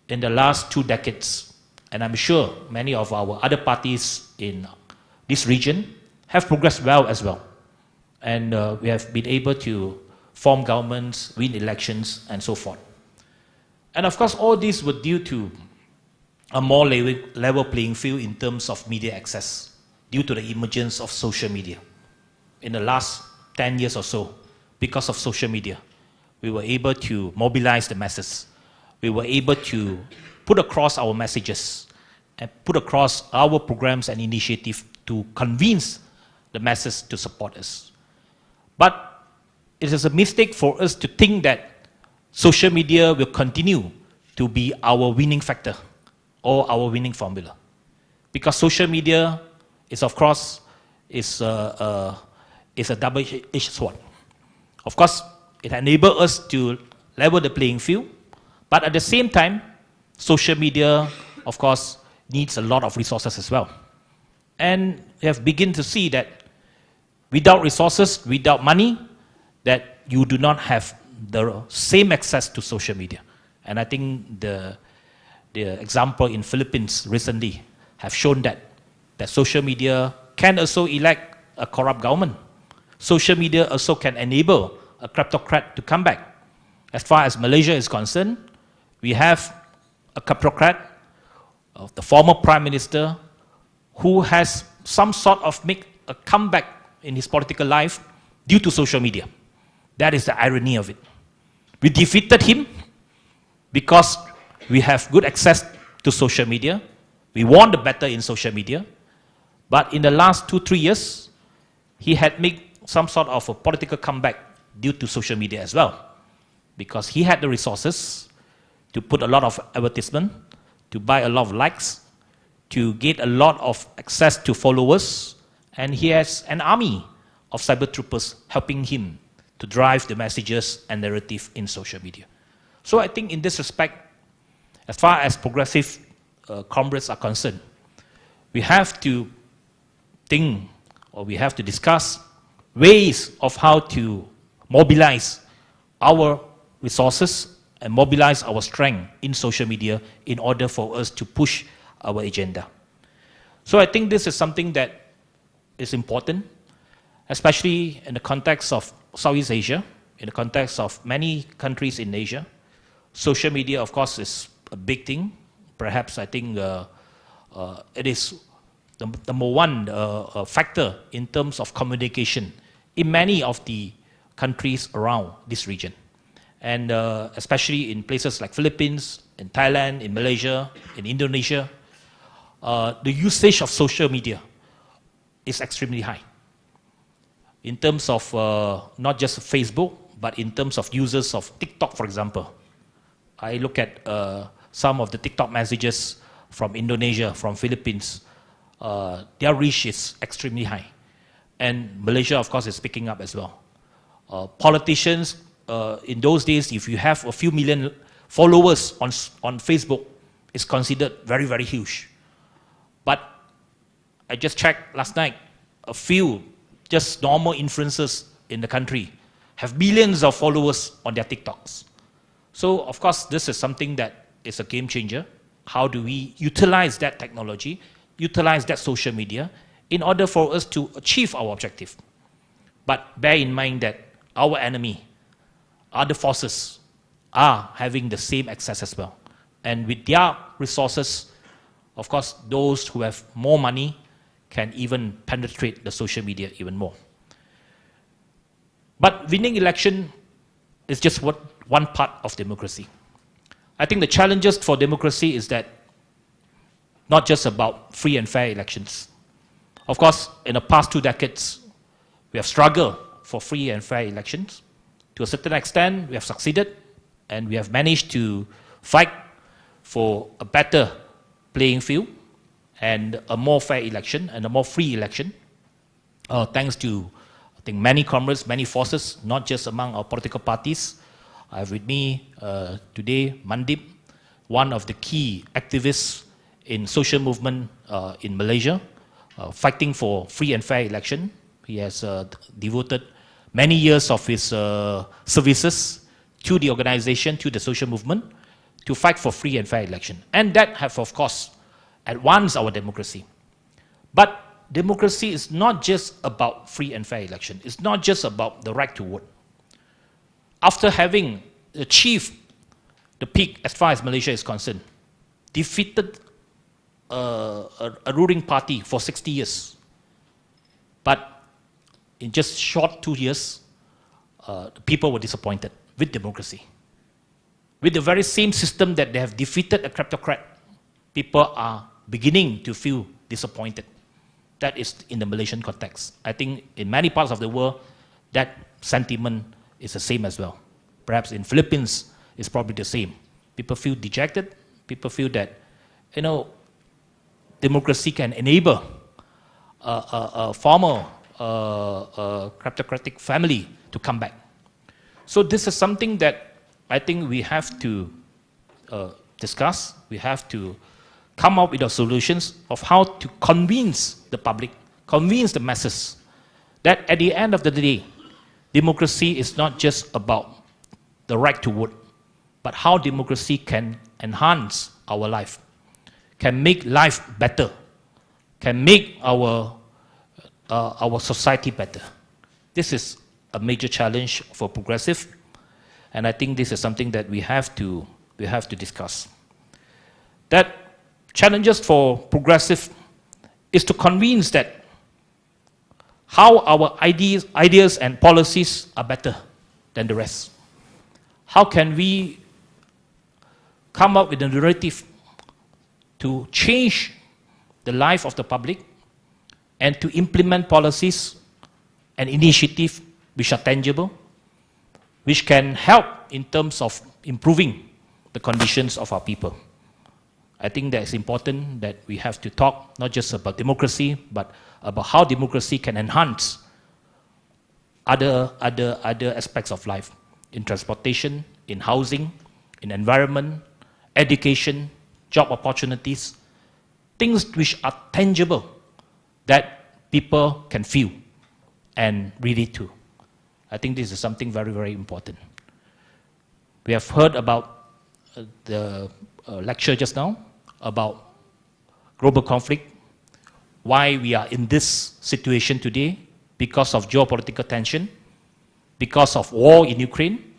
[SPEAKER 15] in the last 2 decades. And I'm sure many of our other parties in this region have progressed well as well. And we have been able to form governments, win elections, and so forth. And of course, all these were due to a more level playing field in terms of media access, due to the emergence of social media. In the last 10 years or so, because of social media, we were able to mobilize the masses. We were able to put across our messages and put across our programs and initiatives to convince the masses to support us. But it is a mistake for us to think that social media will continue to be our winning factor or our winning formula. Because social media is, of course, is a double-edged sword. Of course, it enables us to level the playing field, but at the same time, social media, of course, needs a lot of resources as well. And we have begun to see that without resources, without money, that you do not have the same access to social media. And I think the example in Philippines recently have shown that social media can also elect a corrupt government. Social media also can enable a kleptocrat to come back. As far as Malaysia is concerned, we have a kleptocrat, the former prime minister, who has some sort of make a comeback in his political life due to social media. That is the irony of it. We defeated him because we have good access to social media. We won the battle in social media. But in the last 2-3 years, he had made some sort of a political comeback due to social media as well. Because he had the resources to put a lot of advertisement, to buy a lot of likes, to get a lot of access to followers, and he has an army of cyber troopers helping him to drive the messages and narrative in social media. So I think in this respect, as far as progressive comrades are concerned, we have to think, or we have to discuss ways of how to mobilize our resources and mobilize our strength in social media in order for us to push our agenda. So I think this is something that is important, especially in the context of Southeast Asia, in the context of many countries in Asia. Social media, of course, is a big thing. Perhaps I think it is the number one factor in terms of communication in many of the countries around this region. And especially in places like Philippines, in Thailand, in Malaysia, in Indonesia, the usage of social media is extremely high. In terms of not just Facebook, but in terms of users of TikTok, for example. I look at some of the TikTok messages from Indonesia, from Philippines. Their reach is extremely high. And Malaysia, of course, is picking up as well. Politicians, in those days, if you have a few million followers on Facebook, it's considered very, very huge. But I just checked last night, a few just normal influencers in the country have millions of followers on their TikToks. So, of course, this is something that is a game changer. How do we utilize that technology, utilize that social media in order for us to achieve our objective? But bear in mind that our enemy, other forces, are having the same access as well. And with their resources, of course, those who have more money can even penetrate the social media even more. But winning election is just one part of democracy. I think the challenges for democracy is that not just about free and fair elections. Of course, in the past 2 decades, we have struggled for free and fair elections. To a certain extent, we have succeeded, and we have managed to fight for a better playing field and a more fair election and a more free election, thanks to, I think, many comrades, many forces, not just among our political parties. I have with me today Mandip, one of the key activists in social movement in Malaysia, fighting for free and fair election. He has devoted many years of his services to the organization, to the social movement, to fight for free and fair election. And that have, of course, advanced our democracy. But democracy is not just about free and fair election. It's not just about the right to vote. After having achieved the peak as far as Malaysia is concerned, defeated a ruling party for 60 years, but in just short 2 years, the people were disappointed with democracy. With the very same system that they have defeated a kleptocrat, people are beginning to feel disappointed. That is in the Malaysian context. I think in many parts of the world, that sentiment is the same as well. Perhaps in Philippines, it's probably the same. People feel dejected. People feel that, democracy can enable a former kleptocratic family to come back. So this is something that I think we have to discuss. We have to come up with the solutions of how to convince the public, convince the masses, that at the end of the day, democracy is not just about the right to vote, but how democracy can enhance our life, can make life better, can make our society better. This is a major challenge for progressive, and I think this is something that we have to discuss. That challenges for progressive is to convince that how our ideas and policies are better than the rest. How can we come up with a narrative to change the life of the public and to implement policies and initiatives which are tangible, which can help in terms of improving the conditions of our people. I think that it's important that we have to talk not just about democracy, but about how democracy can enhance other aspects of life, in transportation, in housing, in environment, education, job opportunities, things which are tangible that people can feel and relate to. I think this is something very, very important. We have heard about the lecture just now about global conflict, why we are in this situation today because of geopolitical tension, because of war in Ukraine,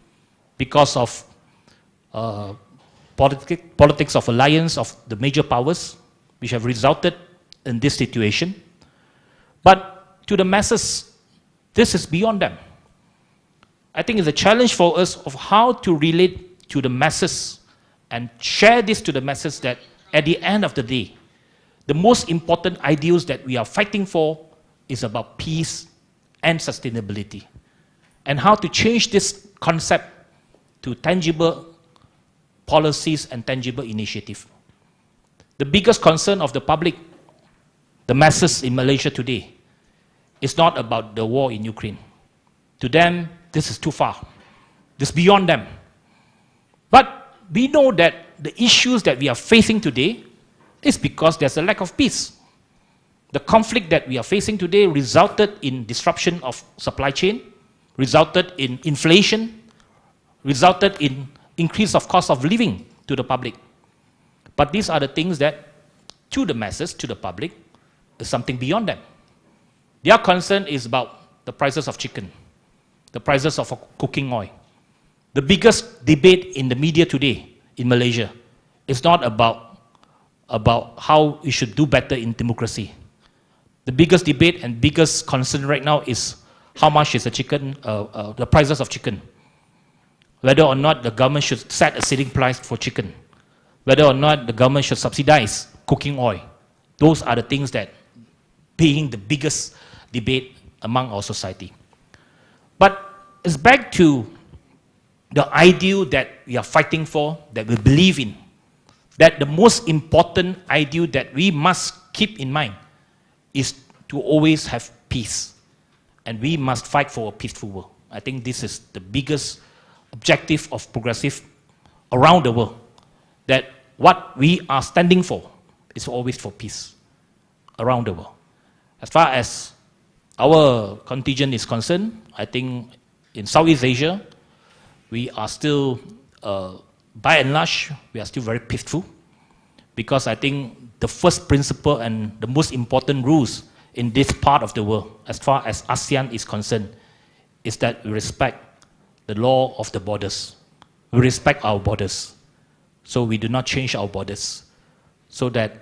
[SPEAKER 15] because of politics of alliance of the major powers, which have resulted in this situation. But to the masses, this is beyond them. I think it's a challenge for us of how to relate to the masses and share this to the masses that at the end of the day, the most important ideals that we are fighting for is about peace and sustainability. And how to change this concept to tangible policies and tangible initiative. The biggest concern of the public, the masses in Malaysia today, is not about the war in Ukraine. To them, this is too far. This is beyond them. But we know that the issues that we are facing today is because there's a lack of peace. The conflict that we are facing today resulted in disruption of supply chain, resulted in inflation, resulted in increase of cost of living to the public. But these are the things that, to the masses, to the public, is something beyond them. Their concern is about the prices of chicken, the prices of cooking oil. The biggest debate in the media today in Malaysia is not about how we should do better in democracy. The biggest debate and biggest concern right now is how much is the prices of chicken. Whether or not the government should set a ceiling price for chicken. Whether or not the government should subsidize cooking oil. Those are the things that being the biggest debate among our society. But it's back to the ideal that we are fighting for, that we believe in, that the most important ideal that we must keep in mind is to always have peace. And we must fight for a peaceful world. I think this is the biggest objective of progressive around the world, that what we are standing for is always for peace around the world. As far as our contingent is concerned, I think in Southeast Asia, we are still, by and large, we are still very peaceful, because I think the first principle and the most important rules in this part of the world, as far as ASEAN is concerned, is that we respect the law of the borders. We respect our borders. So we do not change our borders. So that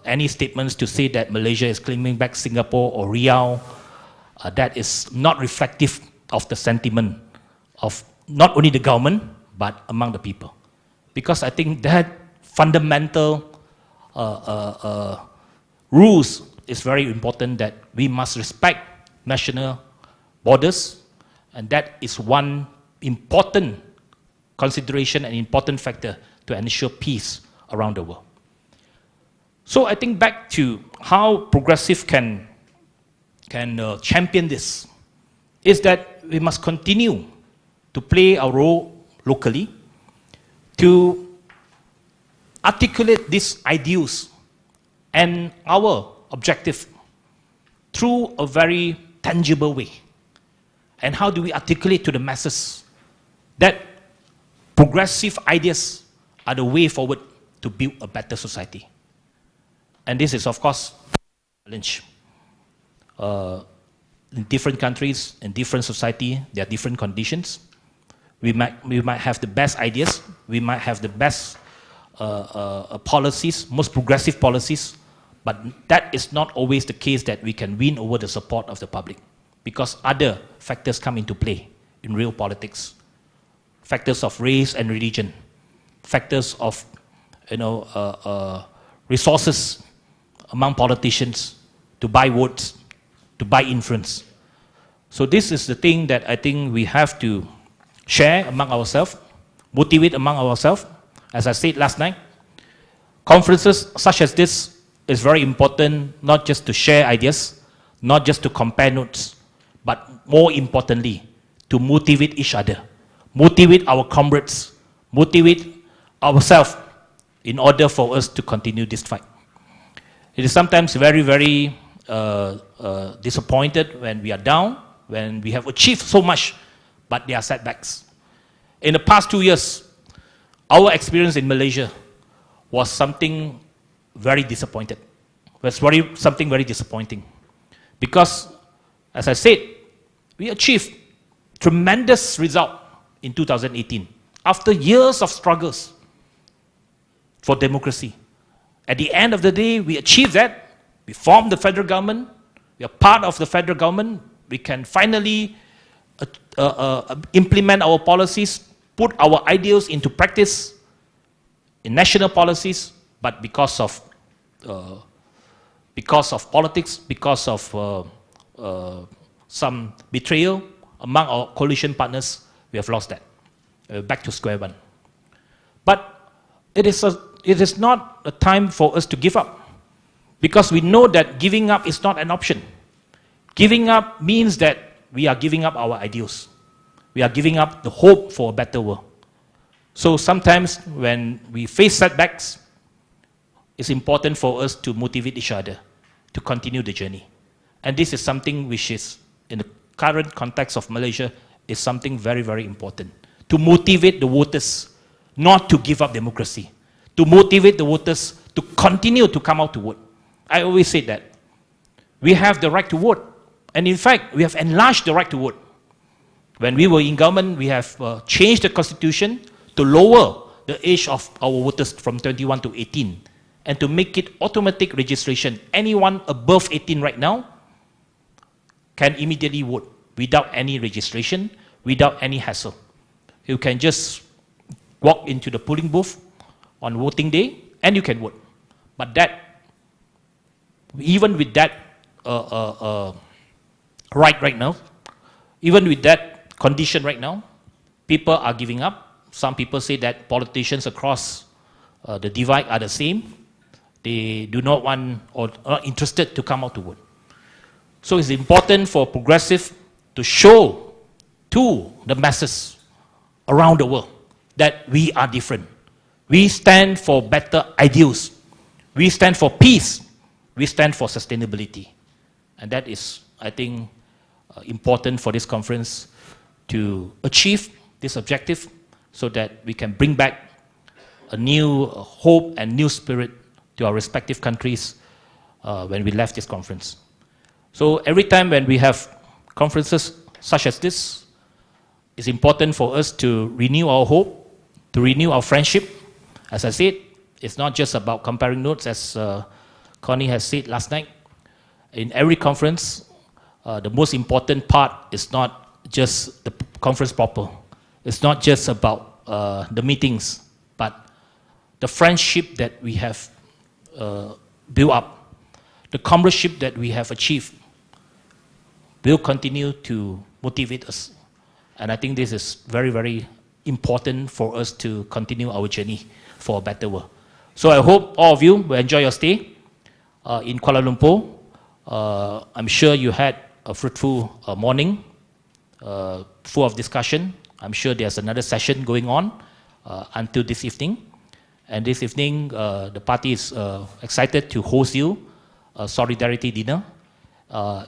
[SPEAKER 15] any statements to say that Malaysia is claiming back Singapore or Riau, that is not reflective of the sentiment of not only the government, but among the people. Because I think that fundamental rules is very important, that we must respect national borders, and that is one important consideration and important factor to ensure peace around the world. So I think back to how progressive can champion this is that we must continue to play our role locally to articulate these ideals and our objective through a very tangible way. And how do we articulate to the masses that progressive ideas are the way forward to build a better society? And this is, of course, a challenge. In different countries, in different society, there are different conditions. We might have the best ideas, we might have the best policies, most progressive policies, but that is not always the case that we can win over the support of the public, because other factors come into play in real politics. Factors of race and religion, factors of resources among politicians to buy votes, to buy influence. So this is the thing that I think we have to share among ourselves, motivate among ourselves. As I said last night, conferences such as this is very important, not just to share ideas, not just to compare notes, but more importantly, to motivate each other, motivate our comrades, motivate ourselves in order for us to continue this fight. It is sometimes very, very disappointed when we are down, when we have achieved so much, but there are setbacks. In the past 2 years, our experience in Malaysia was something very disappointed. Something very disappointing. Because, as I said, we achieved tremendous result in 2018 after years of struggles for democracy. At the end of the day, we achieved that. We formed the federal government. We are part of the federal government. We can finally implement our policies, put our ideals into practice in national policies, but because of politics, because of some betrayal among our coalition partners, we have lost that. Back to square one. But it is not a time for us to give up, because we know that giving up is not an option. Giving up means that we are giving up our ideals. We are giving up the hope for a better world. So sometimes when we face setbacks, it's important for us to motivate each other to continue the journey. And this is something which is, in the current context of Malaysia, is something very, very important. To motivate the voters not to give up democracy. To motivate the voters to continue to come out to vote. I always say that. We have the right to vote. And in fact, we have enlarged the right to vote. When we were in government, we have changed the constitution to lower the age of our voters from 21 to 18 and to make it automatic registration. Anyone above 18 right now can immediately vote without any registration, without any hassle. You can just walk into the polling booth on voting day and you can vote. But that, even with that right now, even with that condition right now, people are giving up. Some people say that politicians across the divide are the same. They do not want or are not interested to come out to vote. So it's important for progressive to show to the masses around the world that we are different. We stand for better ideals. We stand for peace. We stand for sustainability. And that is, I think, important for this conference to achieve this objective so that we can bring back a new hope and new spirit to our respective countries when we left this conference. So every time when we have conferences such as this, it's important for us to renew our hope, to renew our friendship. As I said, it's not just about comparing notes, as Connie has said last night. In every conference, the most important part is not just the conference proper. It's not just about the meetings, but the friendship that we have built up, the comradeship that we have achieved will continue to motivate us And I think this is very, very important for us to continue our journey for a better world. So I hope all of you will enjoy your stay in Kuala Lumpur. I'm sure you had a fruitful morning, full of discussion. I'm sure there's another session going on until this evening. And this evening, the party is excited to host you a solidarity dinner out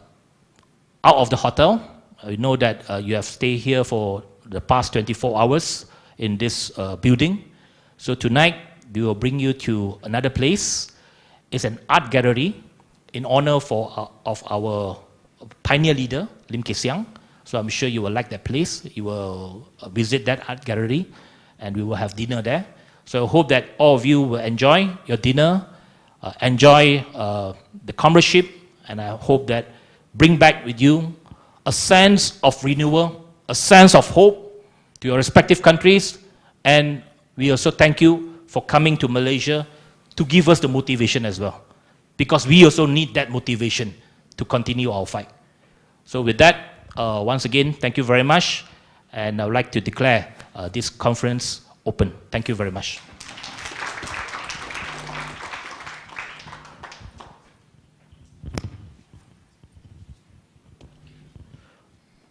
[SPEAKER 15] of the hotel. We know that you have stayed here for the past 24 hours in this building. So tonight, we will bring you to another place. It's an art gallery in honor of our pioneer leader, Lim Kay Siang. So I'm sure you will like that place. You will visit that art gallery, and we will have dinner there. So I hope that all of you will enjoy your dinner, enjoy the comradeship, and I hope that bring back with you a sense of renewal, a sense of hope to your respective countries. And we also thank you for coming to Malaysia to give us the motivation as well, because we also need that motivation to continue our fight. So with that, once again, thank you very much, and I would like to declare this conference open. Thank you very much.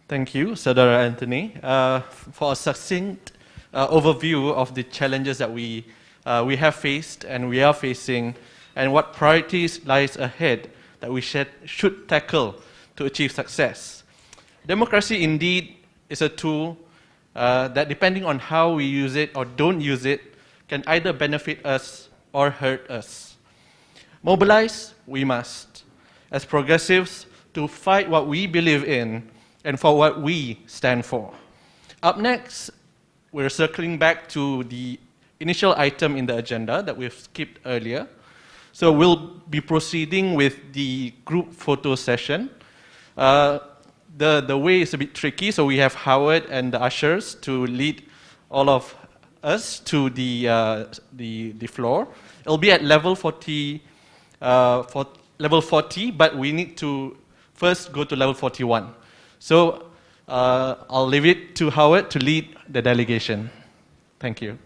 [SPEAKER 1] Thank you, Saudara Anthony, for a succinct overview of the challenges that we have faced and we are facing, and what priorities lies ahead that we should tackle to achieve success. Democracy indeed is a tool that, depending on how we use it or don't use it, can either benefit us or hurt us. Mobilize, we must, as progressives, to fight what we believe in and for what we stand for. Up next, we're circling back to the initial item in the agenda that we've skipped earlier. So we'll be proceeding with the group photo session. The way is a bit tricky, so we have Howard and the ushers to lead all of us to the floor. It'll be at level 40, level 40, but we need to first go to level 41. So I'll leave it to Howard to lead the delegation. Thank you.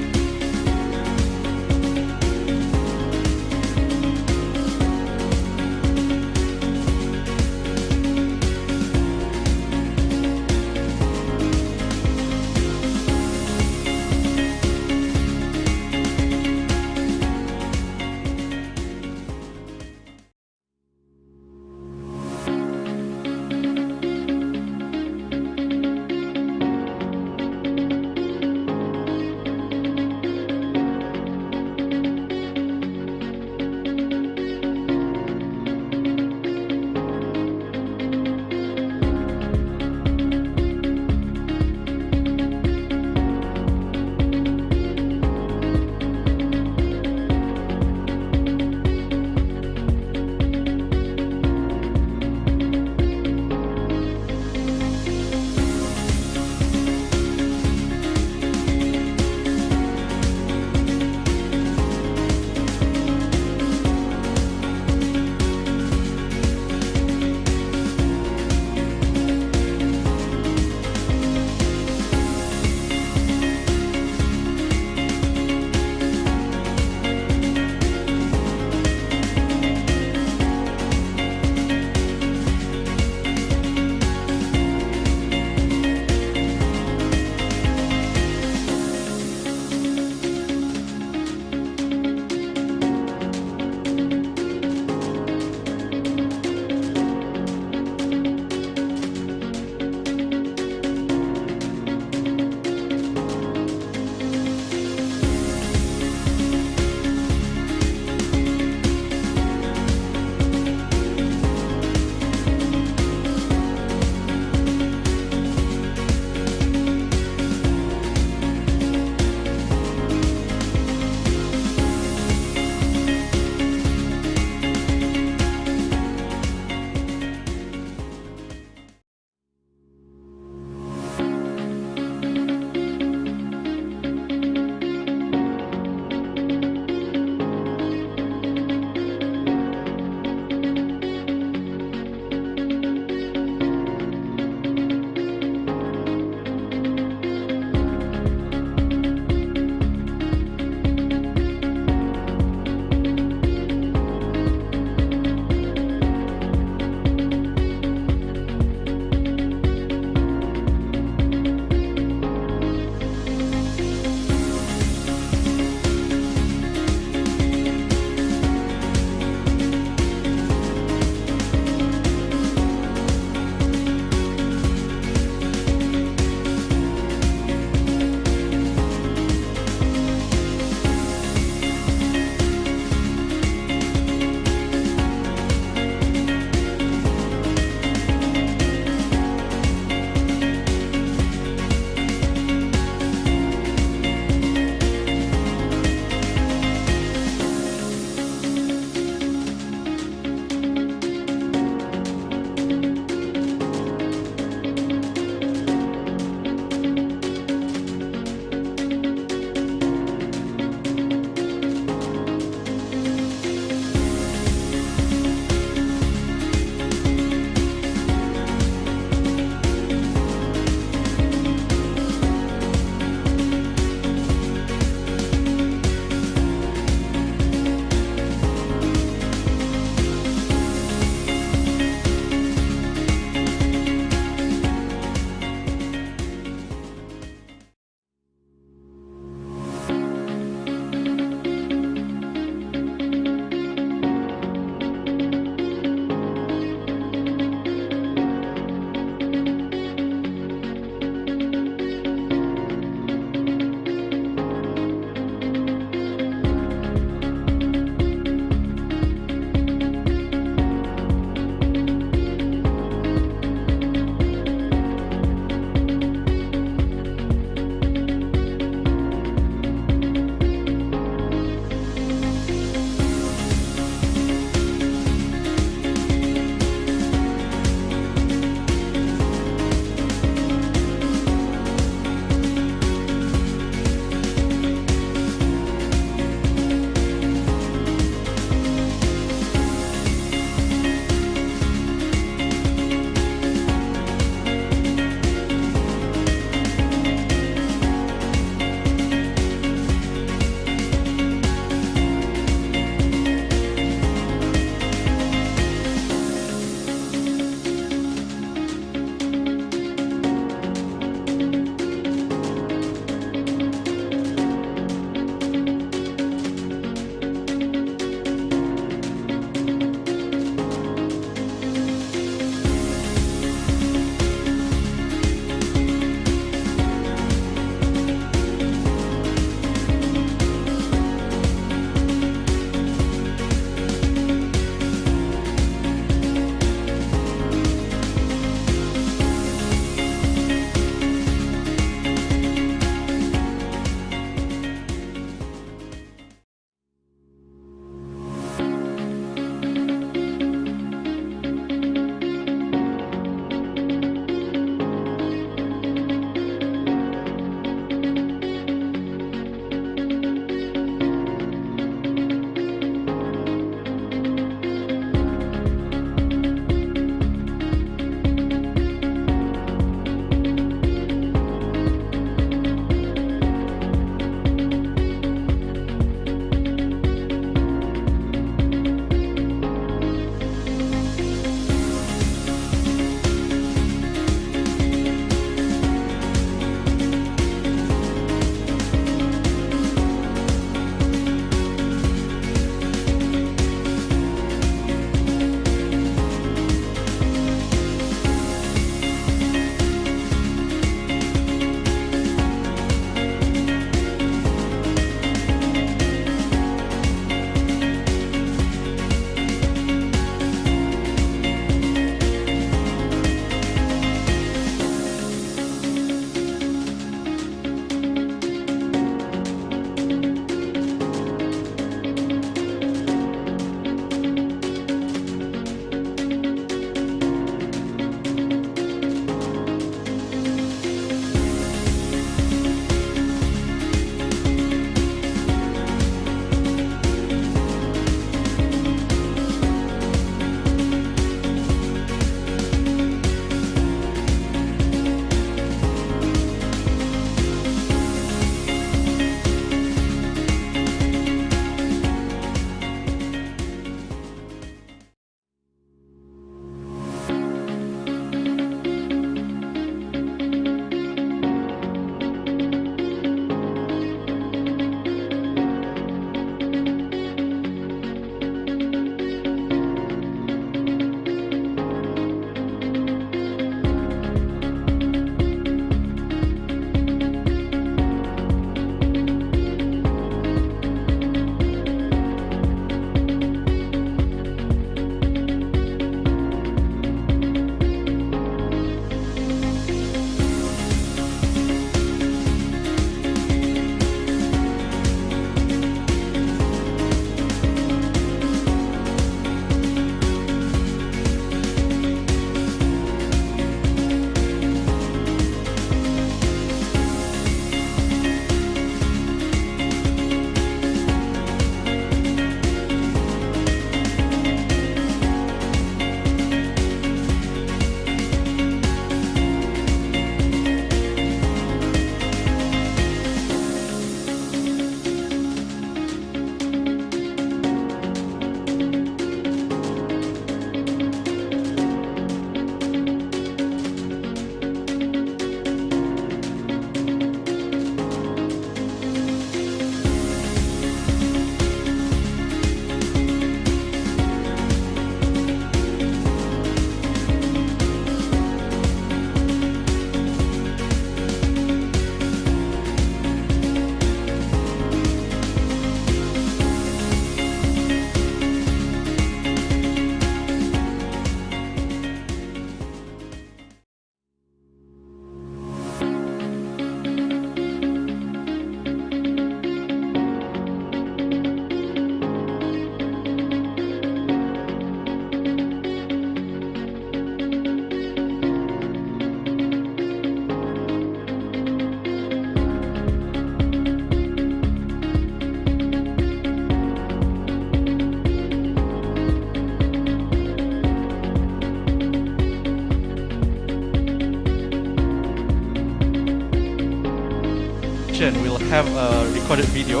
[SPEAKER 1] session, we'll have a recorded video.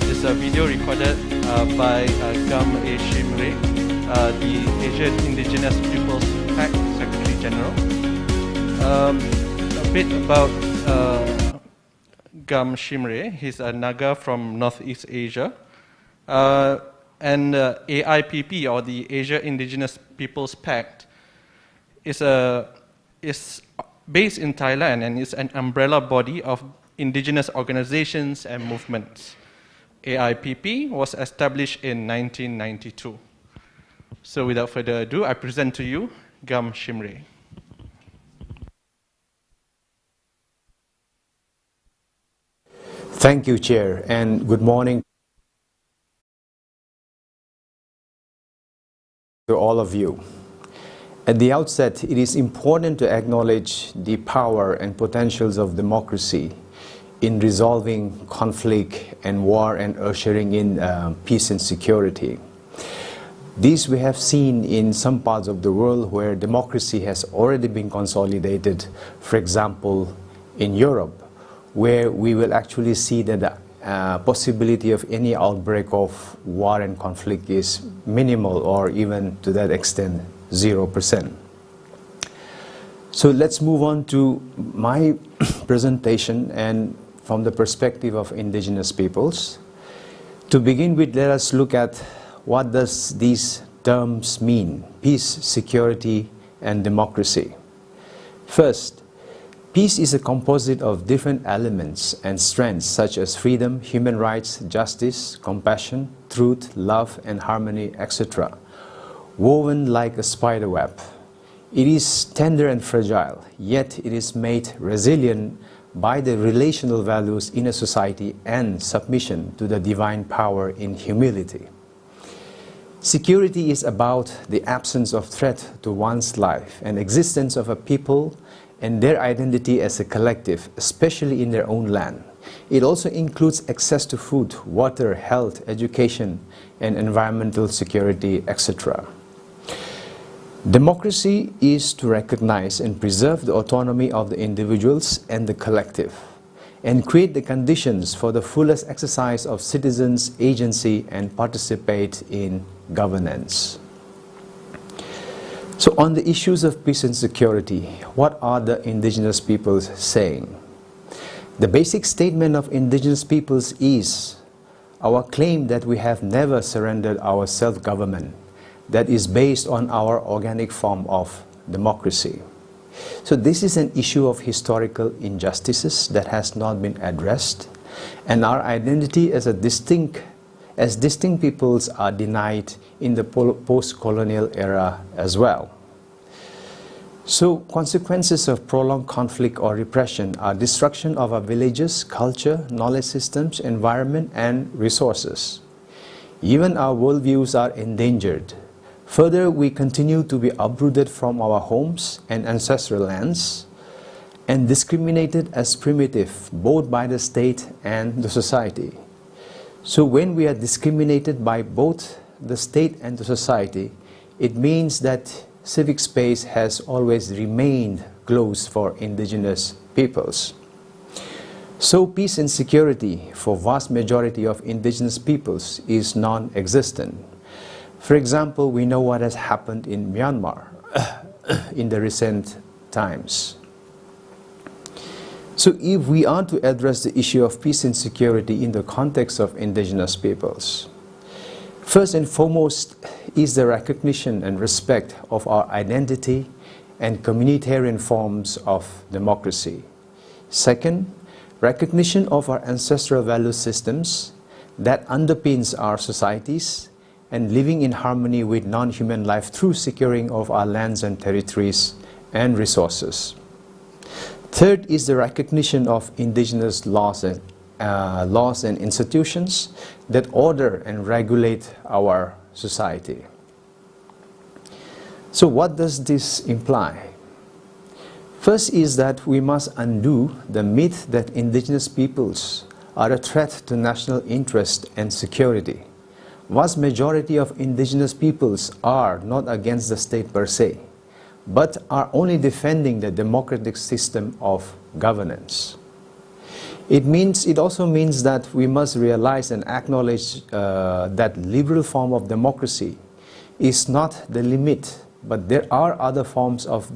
[SPEAKER 1] It's a video recorded by Gam A. Shimre, the Asian Indigenous Peoples Pact Secretary General. A bit about Gam Shimre. He's a Naga from Northeast Asia. And AIPP, or the Asia Indigenous Peoples Pact, is based in Thailand and is an umbrella body of indigenous organizations and movements. AIPP was established in 1992. So without further ado, I present to you Gam Shimre.
[SPEAKER 16] Thank you, Chair, and good morning to all of you. At the outset, it is important to acknowledge the power and potentials of democracy in resolving conflict and war and ushering in peace and security. This we have seen in some parts of the world where democracy has already been consolidated. For example, in Europe, where we will actually see that the possibility of any outbreak of war and conflict is minimal, or even to that extent 0%. So let's move on to my presentation, and from the perspective of indigenous peoples. To begin with, let us look at what does these terms mean: peace, security, and democracy. First, peace is a composite of different elements and strengths such as freedom, human rights, justice, compassion, truth, love, and harmony, etc., woven like a spider web. It is tender and fragile, yet it is made resilient by the relational values in a society and submission to the divine power in humility. Security is about the absence of threat to one's life and existence of a people and their identity as a collective, especially in their own land. It also includes access to food, water, health, education, and environmental security, etc. Democracy is to recognize and preserve the autonomy of the individuals and the collective, and create the conditions for the fullest exercise of citizens' agency and participate in governance. So on the issues of peace and security, what are the indigenous peoples saying? The basic statement of indigenous peoples is our claim that we have never surrendered our self-government that is based on our organic form of democracy. So this is an issue of historical injustices that has not been addressed, and our identity as distinct peoples are denied in the post-colonial era as well. So consequences of prolonged conflict or repression are destruction of our villages, culture, knowledge systems, environment, and resources. Even our worldviews are endangered. Further, we continue to be uprooted from our homes and ancestral lands and discriminated as primitive both by the state and the society. So when we are discriminated by both the state and the society, it means that civic space has always remained closed for indigenous peoples. So peace and security for vast majority of indigenous peoples is non-existent. For example, we know what has happened in Myanmar in the recent times. So if we are to address the issue of peace and security in the context of indigenous peoples, first and foremost is the recognition and respect of our identity and communitarian forms of democracy. Second, recognition of our ancestral value systems that underpins our societies and living in harmony with non-human life through securing of our lands and territories and resources. Third is the recognition of indigenous laws and institutions that order and regulate our society. So what does this imply? First is that we must undo the myth that indigenous peoples are a threat to national interest and security. Vast majority of indigenous peoples are not against the state per se, but are only defending the democratic system of governance. It also means that we must realize and acknowledge that liberal form of democracy is not the limit, but there are other forms of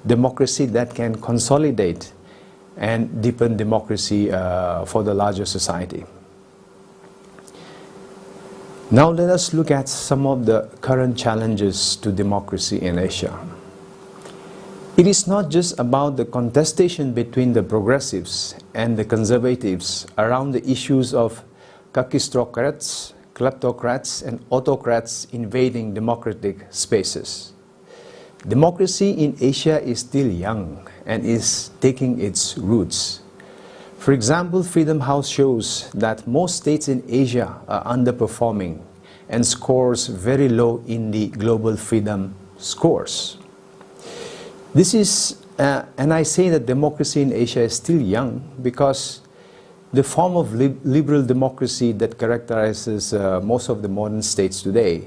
[SPEAKER 16] democracy that can consolidate and deepen democracy for the larger society. Now let us look at some of the current challenges to democracy in Asia. It is not just about the contestation between the progressives and the conservatives around the issues of kakistocrats, kleptocrats and autocrats invading democratic spaces. Democracy in Asia is still young and is taking its roots. For example, Freedom House shows that most states in Asia are underperforming and scores very low in the global freedom scores. This is, and I say that democracy in Asia is still young because the form of liberal democracy that characterizes most of the modern states today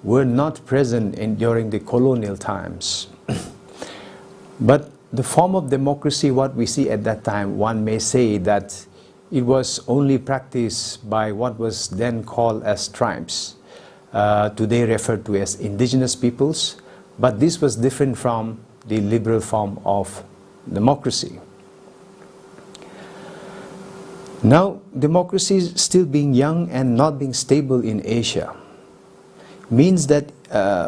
[SPEAKER 16] were not present during the colonial times. But the form of democracy, what we see at that time, one may say that it was only practiced by what was then called as tribes, today referred to as indigenous peoples, but this was different from the liberal form of democracy. Now, democracy still being young and not being stable in Asia means that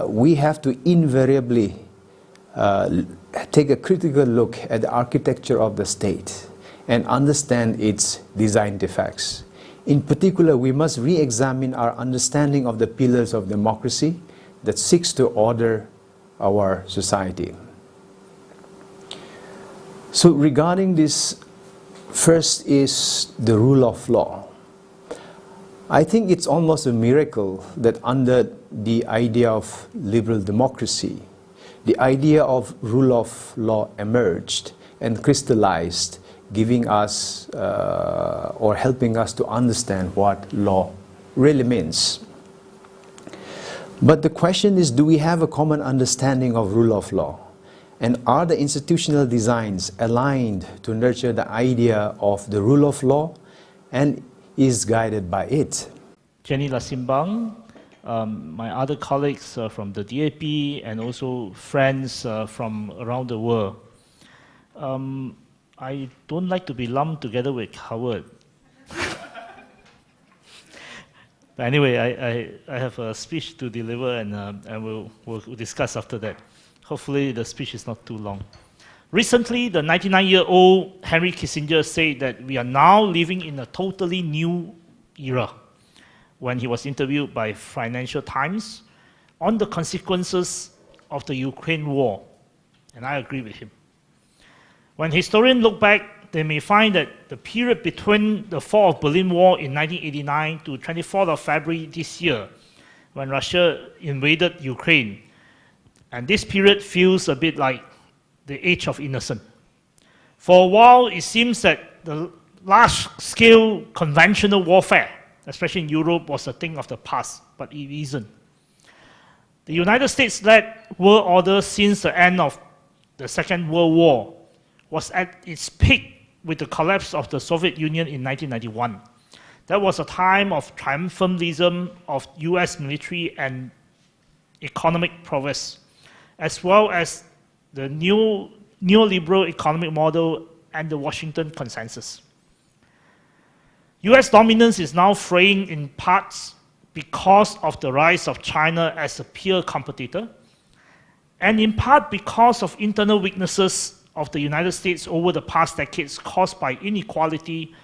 [SPEAKER 16] we have to invariably take a critical look at the architecture of the state and understand its design defects. In particular, we must re-examine our understanding of the pillars of democracy that seeks to order our society. So regarding this, first is the rule of law. I think it's almost a miracle that under the idea of liberal democracy, the idea of rule of law emerged and crystallized, giving us or helping us to understand what law really means. But the question is, do we have a common understanding of rule of law? And are the institutional designs aligned to nurture the idea of the rule of law and is guided by it?
[SPEAKER 15] Jenny Lasimbang, my other colleagues from the DAP and also friends from around the world. I don't like to be lumped together with Howard. But anyway, I have a speech to deliver and we'll discuss after that. Hopefully the speech is not too long. Recently, the 99-year-old Henry Kissinger said that we are now living in a totally new era when he was interviewed by Financial Times on the consequences of the Ukraine war. And I agree with him. When historians look back, they may find that the period between the fall of Berlin Wall in 1989 to 24th of February this year, when Russia invaded Ukraine, and this period feels a bit like the age of innocence. For a while, it seems that the large-scale conventional warfare, especially in Europe, was a thing of the past, but it isn't. The United States-led world order since the end of the Second World War was at its peak with the collapse of the Soviet Union in 1991. That was a time of triumphalism of US military and economic prowess, as well as the neoliberal economic model and the Washington Consensus. US dominance is now fraying in parts because of the rise of China as a peer competitor, and in part because of internal weaknesses of the United States over the past decades caused by inequality,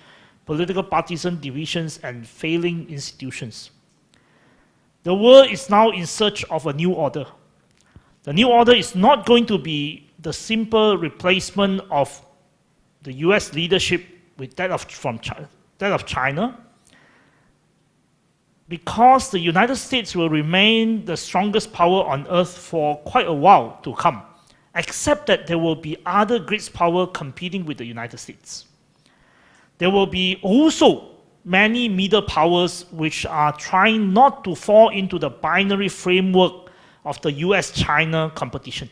[SPEAKER 15] political partisan divisions, and failing institutions. The world is now in search of a new order. The new order is not going to be the simple replacement of the US leadership with that of China, because the United States will remain the strongest power on earth for quite a while to come, except that there will be other great powers competing with the United States. There will be also many middle powers which are trying not to fall into the binary framework of the US-China competition.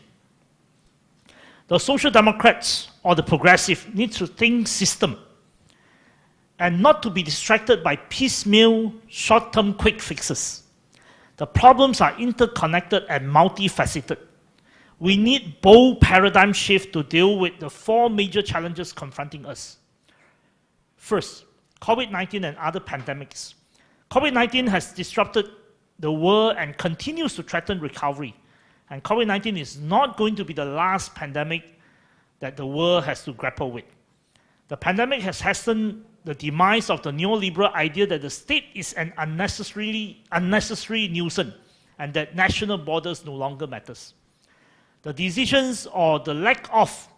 [SPEAKER 15] The Social Democrats
[SPEAKER 17] or the progressive need to think system and not to be distracted by piecemeal, short-term quick fixes. The problems are interconnected and multifaceted. We need bold paradigm shift to deal with the 4 major challenges confronting us. First, COVID-19 and other pandemics. COVID-19 has disrupted the world and continues to threaten recovery. And COVID-19 is not going to be the last pandemic that the world has to grapple with. The pandemic has hastened the demise of the neoliberal idea that the state is an unnecessary nuisance and that national borders no longer matters. The decisions or the lack of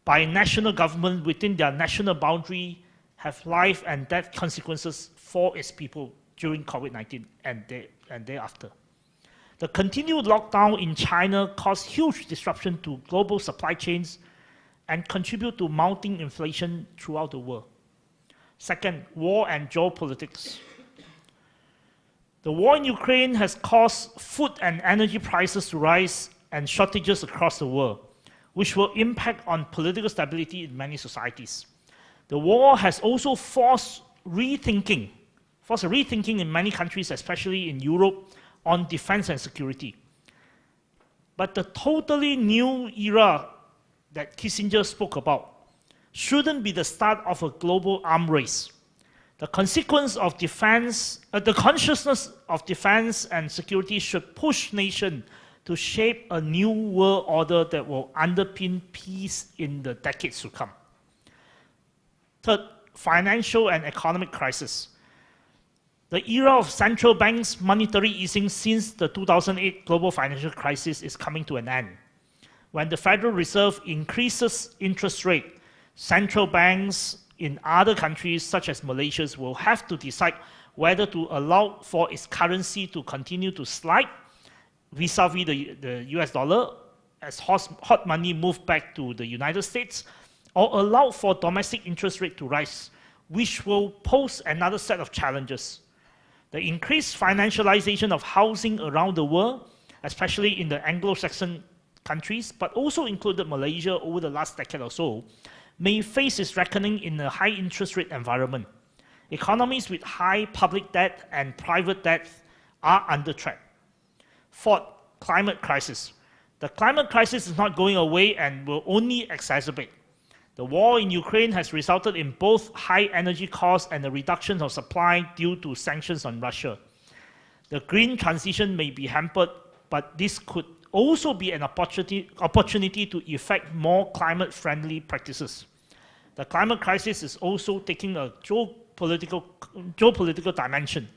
[SPEAKER 17] by national government within their national boundary have life and death consequences for its people during COVID-19 and thereafter. The continued lockdown in China caused huge disruption to global supply chains and contribute to mounting inflation throughout the world. Second, war and geopolitics. The war in Ukraine has caused food and energy prices to rise and shortages across the world, which will impact on political stability in many societies. The war has also forced a rethinking in many countries, especially in Europe, on defense and security. But the totally new era that Kissinger spoke about shouldn't be the start of a global arms race. The consequence of defense, the consciousness of defense and security should push nations to shape a new world order that will underpin peace in the decades to come. Third, financial and economic crisis. The era of central banks' monetary easing since the 2008 global financial crisis is coming to an end. When the Federal Reserve increases interest rate, central banks in other countries, such as Malaysia, will have to decide whether to allow for its currency to continue to slide vis-a-vis the US dollar as hot money move back to the United States, or allow for domestic interest rate to rise, which will pose another set of challenges. The increased financialization of housing around the world, especially in the Anglo-Saxon countries, but also included Malaysia over the last decade or so, may face its reckoning in a high interest rate environment. Economies with high public debt and private debt are under threat. Fourth, climate crisis. The climate crisis is not going away and will only exacerbate. The war in Ukraine has resulted in both high energy costs and a reduction of supply due to sanctions on Russia. The green transition may be hampered, but this could also be an opportunity to effect more climate-friendly practices. The climate crisis is also taking a geopolitical dimension.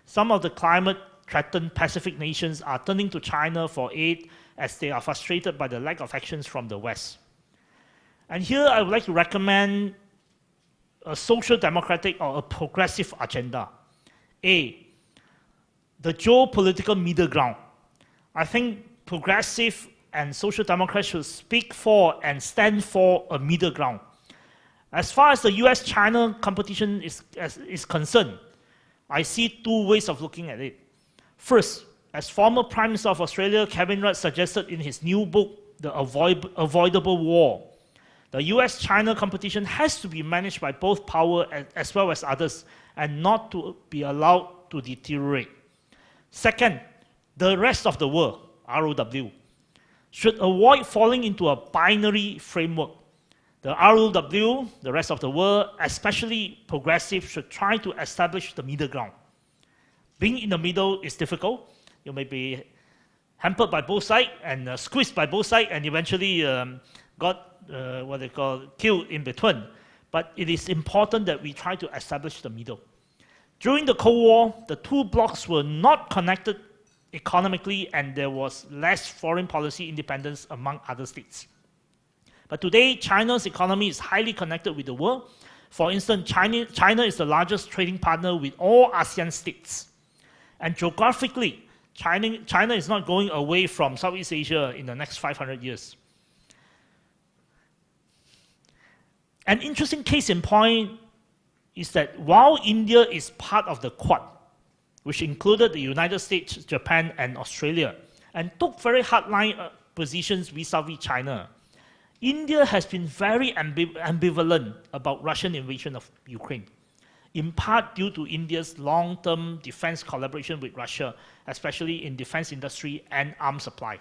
[SPEAKER 17] Some of the climate-threatened Pacific nations are turning to China for aid as they are frustrated by the lack of actions from the West. And here I would like to recommend a social democratic or a progressive agenda. A, the geopolitical middle ground. I think progressive and social democrats should speak for and stand for a middle ground. As far as the US-China competition is concerned, I see 2 ways of looking at it. First, as former Prime Minister of Australia, Kevin Rudd, suggested in his new book, The Avoidable War, the US-China competition has to be managed by both power as well as others and not to be allowed to deteriorate. Second, the rest of the world, ROW, should avoid falling into a binary framework. The ROW, the rest of the world, especially progressive, should try to establish the middle ground. Being in the middle is difficult. You may be hampered by both sides and squeezed by both sides and eventually killed in between. But it is important that we try to establish the middle. During the Cold War, the 2 blocs were not connected economically and there was less foreign policy independence among other states. But today, China's economy is highly connected with the world. For instance, China is the largest trading partner with all ASEAN states. And geographically, China is not going away from Southeast Asia in the next 500 years. An interesting case in point is that while India is part of the Quad, which included the United States, Japan, and Australia, and took very hardline positions vis-a-vis China, India has been very ambivalent about Russian invasion of Ukraine, in part due to India's long-term defense collaboration with Russia, especially in defense industry and arms supply.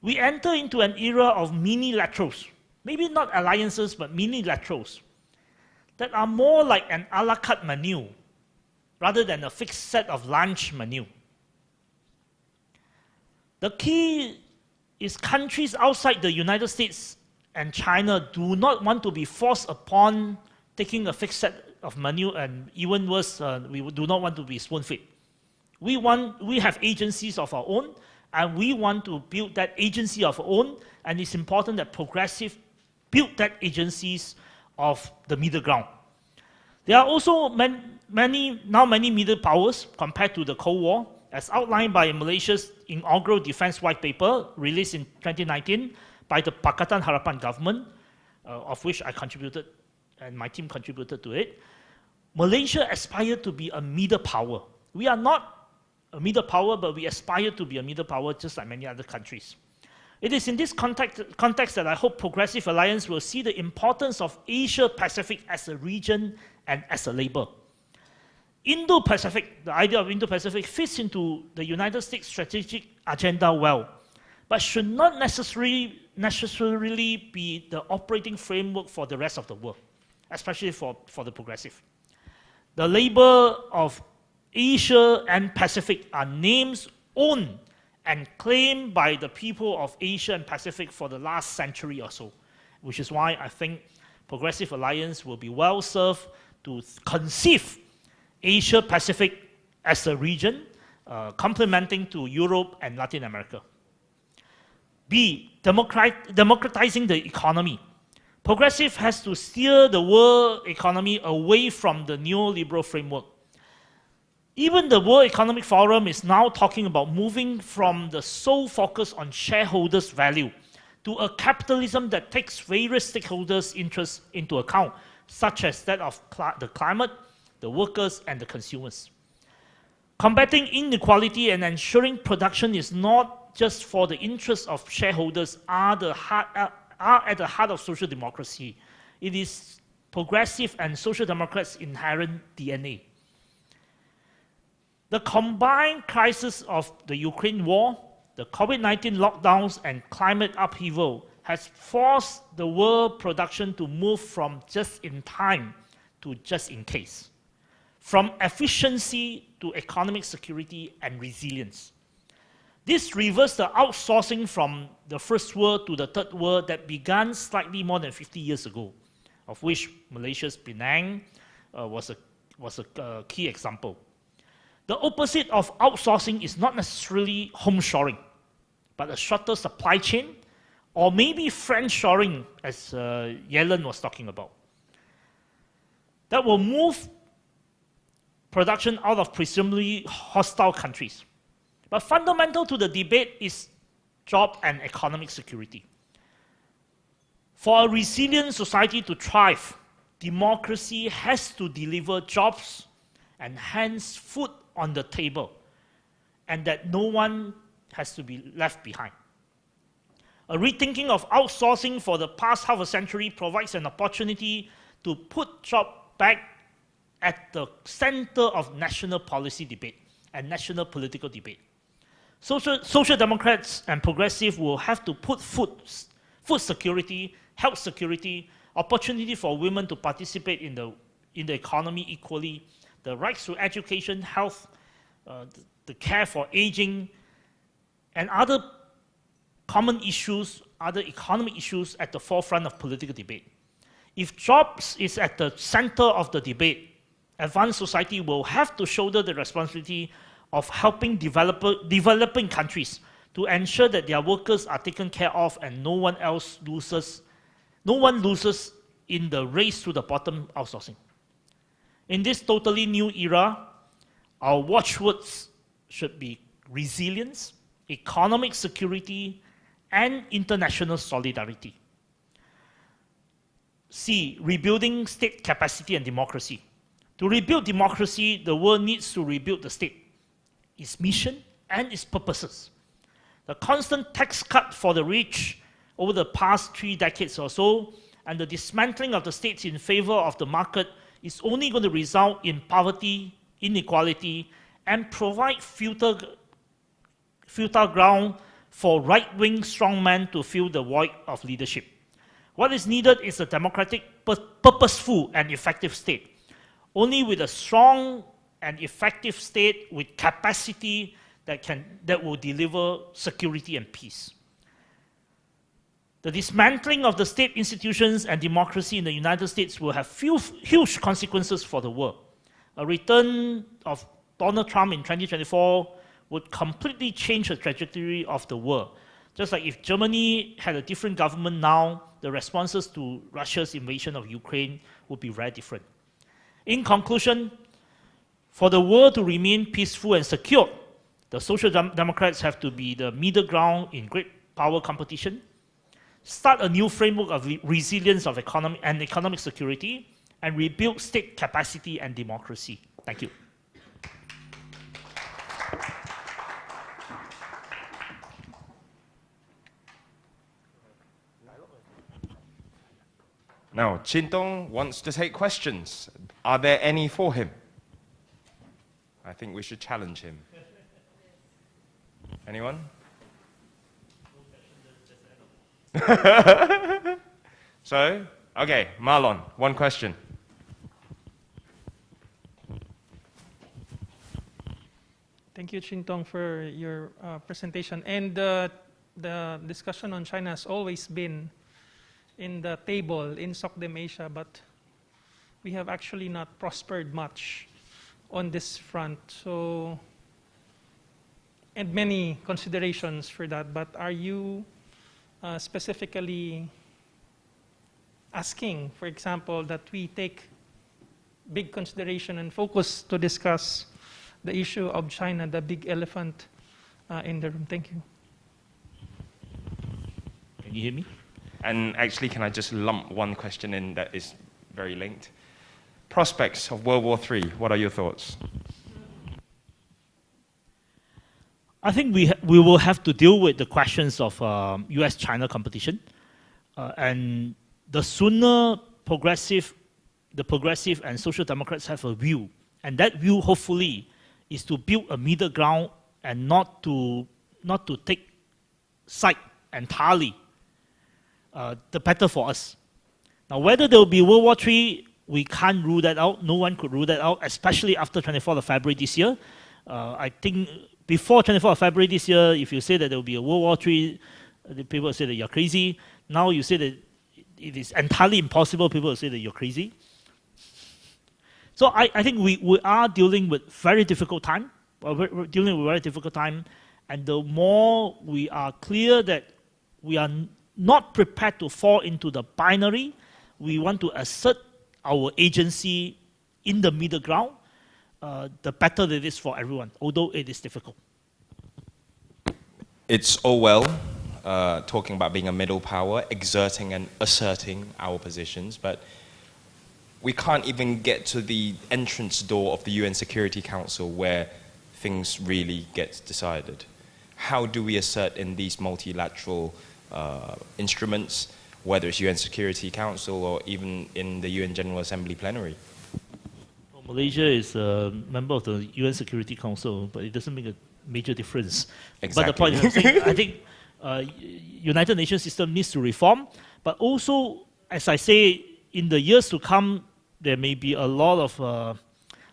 [SPEAKER 17] We enter into an era of minilaterals, maybe not alliances, but minilaterals, that are more like an a la carte menu rather than a fixed set of lunch menu. The key is countries outside the United States and China do not want to be forced upon taking a fixed set of menu, and even worse, we do not want to be spoon-fed. We have agencies of our own, and we want to build that agency of our own, and it's important that progressive build that agencies of the middle ground. There are also many middle powers compared to the Cold War, as outlined by Malaysia's inaugural defense white paper released in 2019 by the Pakatan Harapan government, of which I contributed and my team contributed to it. Malaysia aspired to be a middle power. We are not a middle power, but we aspire to be a middle power just like many other countries. It is in this context that I hope Progressive Alliance will see the importance of Asia-Pacific as a region and as a label. Indo-Pacific, the idea of Indo-Pacific fits into the United States strategic agenda well, but should not necessarily be the operating framework for the rest of the world, especially for the progressive. The label of Asia and Pacific are names owned and claimed by the people of Asia and Pacific for the last century or so, which is why I think Progressive Alliance will be well served to conceive Asia-Pacific as a region, complementing to Europe and Latin America. B, democratizing the economy. Progressive has to steer the world economy away from the neoliberal framework. Even the World Economic Forum is now talking about moving from the sole focus on shareholders' value to a capitalism that takes various stakeholders' interests into account, such as that of the climate, the workers, and the consumers. Combating inequality and ensuring production is not just for the interests of shareholders are at the heart of social democracy. It is progressive and social democrats' inherent DNA. The combined crisis of the Ukraine war, the COVID-19 lockdowns, and climate upheaval has forced the world production to move from just in time to just in case, from efficiency to economic security and resilience. This reversed the outsourcing from the first world to the third world that began slightly more than 50 years ago, of which Malaysia's Penang was a key example. The opposite of outsourcing is not necessarily home-shoring, but a shorter supply chain, or maybe friend-shoring, as Yellen was talking about. That will move production out of presumably hostile countries. But fundamental to the debate is job and economic security. For a resilient society to thrive, democracy has to deliver jobs and hence food on the table, and that no one has to be left behind. A rethinking of outsourcing for the past half a century provides an opportunity to put jobs back at the center of national policy debate and national political debate. Social Democrats and progressive will have to put food security, health security, opportunity for women to participate in the economy equally, the rights to education, health, the care for aging, and other common issues, other economic issues at the forefront of political debate. If jobs is at the center of the debate, advanced society will have to shoulder the responsibility of helping developing countries to ensure that their workers are taken care of and no one loses in the race to the bottom outsourcing. In this totally new era, our watchwords should be resilience, economic security, and international solidarity. C, rebuilding state capacity and democracy. To rebuild democracy, the world needs to rebuild the state, its mission, and its purposes. The constant tax cut for the rich over the past 3 decades or so, and the dismantling of the states in favor of the market is only going to result in poverty, inequality, and provide fertile ground for right-wing strongmen to fill the void of leadership. What is needed is a democratic, purposeful, and effective state. Only with a strong and effective state with capacity that will deliver security and peace. The dismantling of the state institutions and democracy in the United States will have huge consequences for the world. A return of Donald Trump in 2024 would completely change the trajectory of the world. Just like if Germany had a different government now, the responses to Russia's invasion of Ukraine would be very different. In conclusion, for the world to remain peaceful and secure, the Social Democrats have to be the middle ground in great power competition, start a new framework of resilience of economic security, and rebuild state capacity and democracy. Thank you.
[SPEAKER 3] Now, Chin Tong wants to take questions. Are there any for him? I think we should challenge him. Anyone? So, okay, Marlon, one question.
[SPEAKER 8] Thank you, Chin Tong, for your presentation. And the discussion on China has always been in the table in SOCDEM Asia, but we have actually not prospered much on this front. So, and many considerations for that, but are you specifically asking, for example, that we take big consideration and focus to discuss the issue of China, the big elephant in the room? Thank you.
[SPEAKER 17] Can you hear me?
[SPEAKER 3] And actually, can I just lump one question in that is very linked? Prospects of World War III, what are your thoughts?
[SPEAKER 17] I think we will have to deal with the questions of US-China competition. And the sooner the progressive and social democrats have a view, and that view hopefully is to build a middle ground and not to take side entirely, the better for us. Now, whether there will be World War III, we can't rule that out. No one could rule that out, especially after 24th of February this year. I think before 24th of February this year, if you say that there will be a World War III, the people will say that you're crazy. Now you say that it is entirely impossible, people will say that you're crazy. So I think we are dealing with very difficult time. We're dealing with a very difficult time. And the more we are clear that we are not prepared to fall into the binary, we want to assert our agency in the middle ground, the better it is for everyone, although it is difficult.
[SPEAKER 3] It's all well talking about being a middle power, exerting and asserting our positions, but we can't even get to the entrance door of the UN Security Council where things really get decided. How do we assert in these multilateral instruments, whether it's UN Security Council or even in the UN General Assembly plenary?
[SPEAKER 17] Well, Malaysia is a member of the UN Security Council, but it doesn't make a major difference.
[SPEAKER 3] Exactly.
[SPEAKER 17] But the point I'm saying, I think United Nations system needs to reform, but also, as I say, in the years to come, there may be a lot of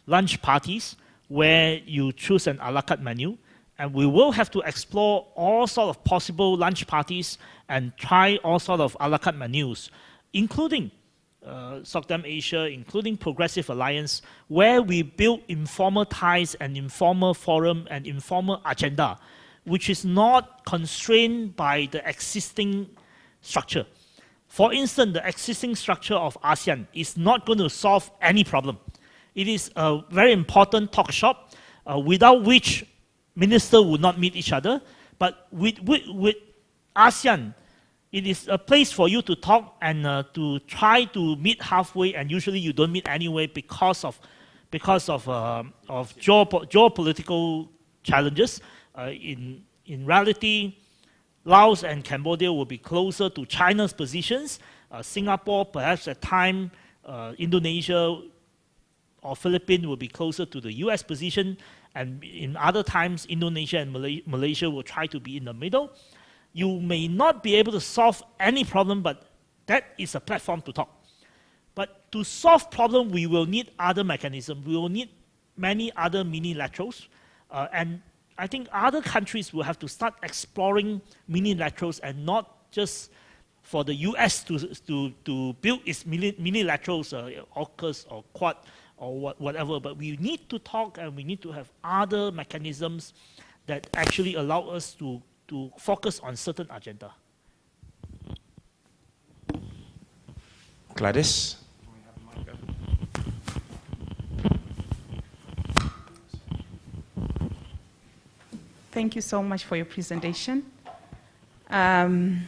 [SPEAKER 17] lunch parties where you choose an a la carte menu, and we will have to explore all sort of possible lunch parties and try all sort of a la carte menus, including SOCDEM Asia, including Progressive Alliance, where we build informal ties and informal forum and informal agenda, which is not constrained by the existing structure. For instance, the existing structure of ASEAN is not going to solve any problem. It is a very important talk shop, without which ministers would not meet each other. But with ASEAN, it is a place for you to talk and to try to meet halfway, and usually you don't meet anyway because of geopolitical challenges. In reality, Laos and Cambodia will be closer to China's positions. Singapore, perhaps at time, Indonesia or Philippines will be closer to the US position. And in other times, Indonesia and Malaysia will try to be in the middle. You may not be able to solve any problem, but that is a platform to talk. But to solve problem, we will need other mechanisms. We will need many other minilaterals. And I think other countries will have to start exploring minilaterals and not just for the US to build its minilaterals, AUKUS or Quad or whatever. But we need to talk, and we need to have other mechanisms that actually allow us to focus on certain agenda.
[SPEAKER 3] Gladys?
[SPEAKER 11] Thank you so much for your presentation. Very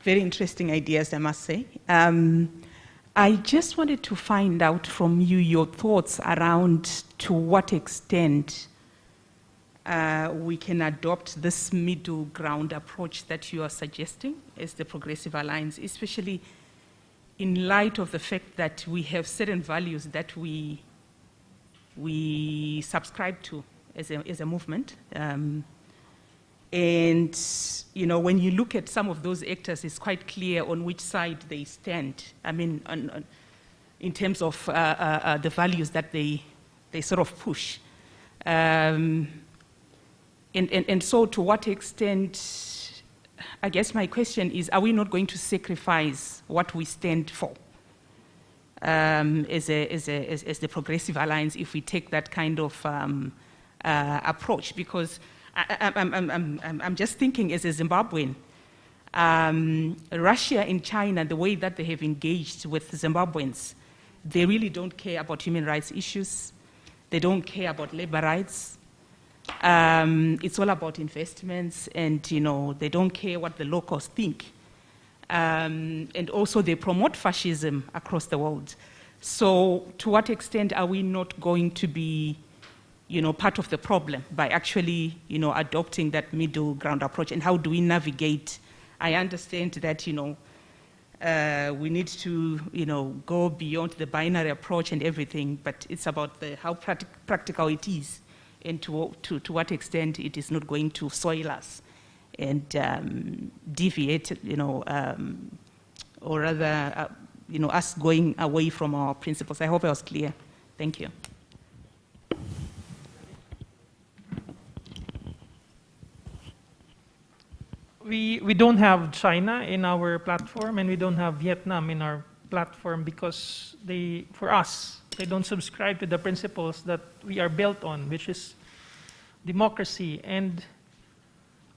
[SPEAKER 11] interesting ideas, I must say. I just wanted to find out from you your thoughts around to what extent we can adopt this middle ground approach that you are suggesting as the Progressive Alliance, especially in light of the fact that we have certain values that we subscribe to as a movement. And, you know, when you look at some of those actors, it's quite clear on which side they stand. I mean, in terms of the values that they sort of push. And so to what extent, I guess my question is, are we not going to sacrifice what we stand for as the Progressive Alliance if we take that kind of approach? Because I'm just thinking as a Zimbabwean, Russia and China, the way that they have engaged with Zimbabweans, they really don't care about human rights issues. They don't care about labor rights. It's all about investments, and you know they don't care what the locals think. And also they promote fascism across the world. So to what extent are we not going to be, you know, part of the problem by actually, you know, adopting that middle ground approach? And how do we navigate? I understand that, you know, we need to, you know, go beyond the binary approach and everything, but it's about how practical it is, and to what extent it is not going to soil us and deviate, you know, or rather, you know, us going away from our principles. I hope I was clear. Thank you.
[SPEAKER 8] We don't have China in our platform, and we don't have Vietnam in our platform because for us, they don't subscribe to the principles that we are built on, which is democracy. And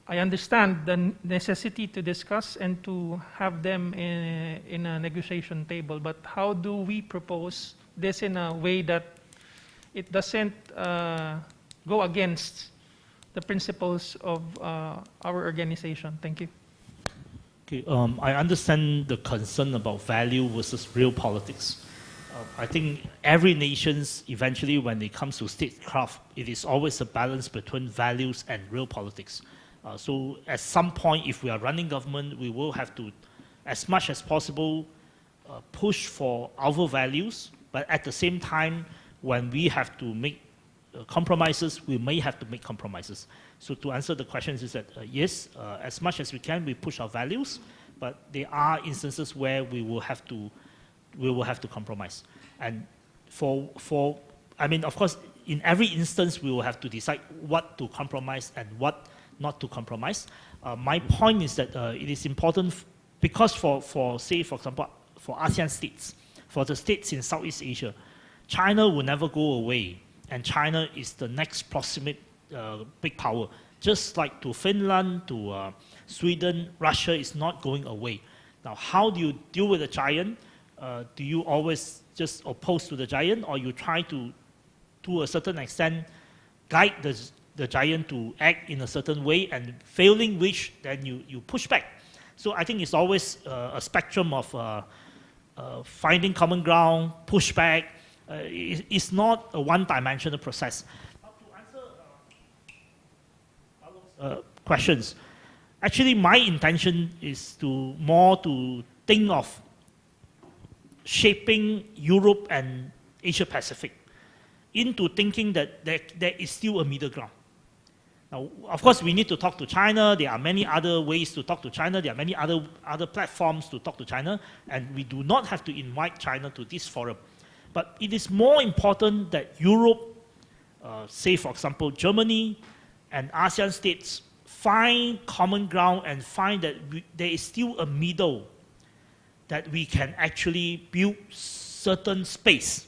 [SPEAKER 8] I understand the necessity to discuss and to have them in a negotiation table, but how do we propose this in a way that it doesn't go against the principles of our organization? Thank you.
[SPEAKER 17] Okay, I understand the concern about value versus real politics. I think every nation's eventually, when it comes to statecraft, it is always a balance between values and real politics. So at some point, if we are running government, we will have to, as much as possible, push for our values, but at the same time, when we have to make compromises, we may have to make compromises. So to answer the question is that yes, as much as we can, we push our values, but there are instances where we will have to compromise. And I mean, of course, in every instance, we will have to decide what to compromise and what not to compromise. My point is that it is important because say, for example, for ASEAN states, for the states in Southeast Asia, China will never go away. And China is the next proximate big power. Just like to Finland, to Sweden, Russia is not going away. Now, how do you deal with a giant? Do you always just oppose to the giant, or you try to a certain extent, guide the giant to act in a certain way, and failing which, then you push back? So I think it's always a spectrum of finding common ground, pushback. It's not a one-dimensional process. Now, to answer questions, Actually, my intention is to think of shaping Europe and Asia Pacific into thinking that there is still a middle ground. Now, of course, we need to talk to China. There are many other ways to talk to China. There are many other platforms to talk to China, and we do not have to invite China to this forum. But it is more important that Europe, say for example, Germany and ASEAN states find common ground and find that there is still a middle that we can actually build certain space.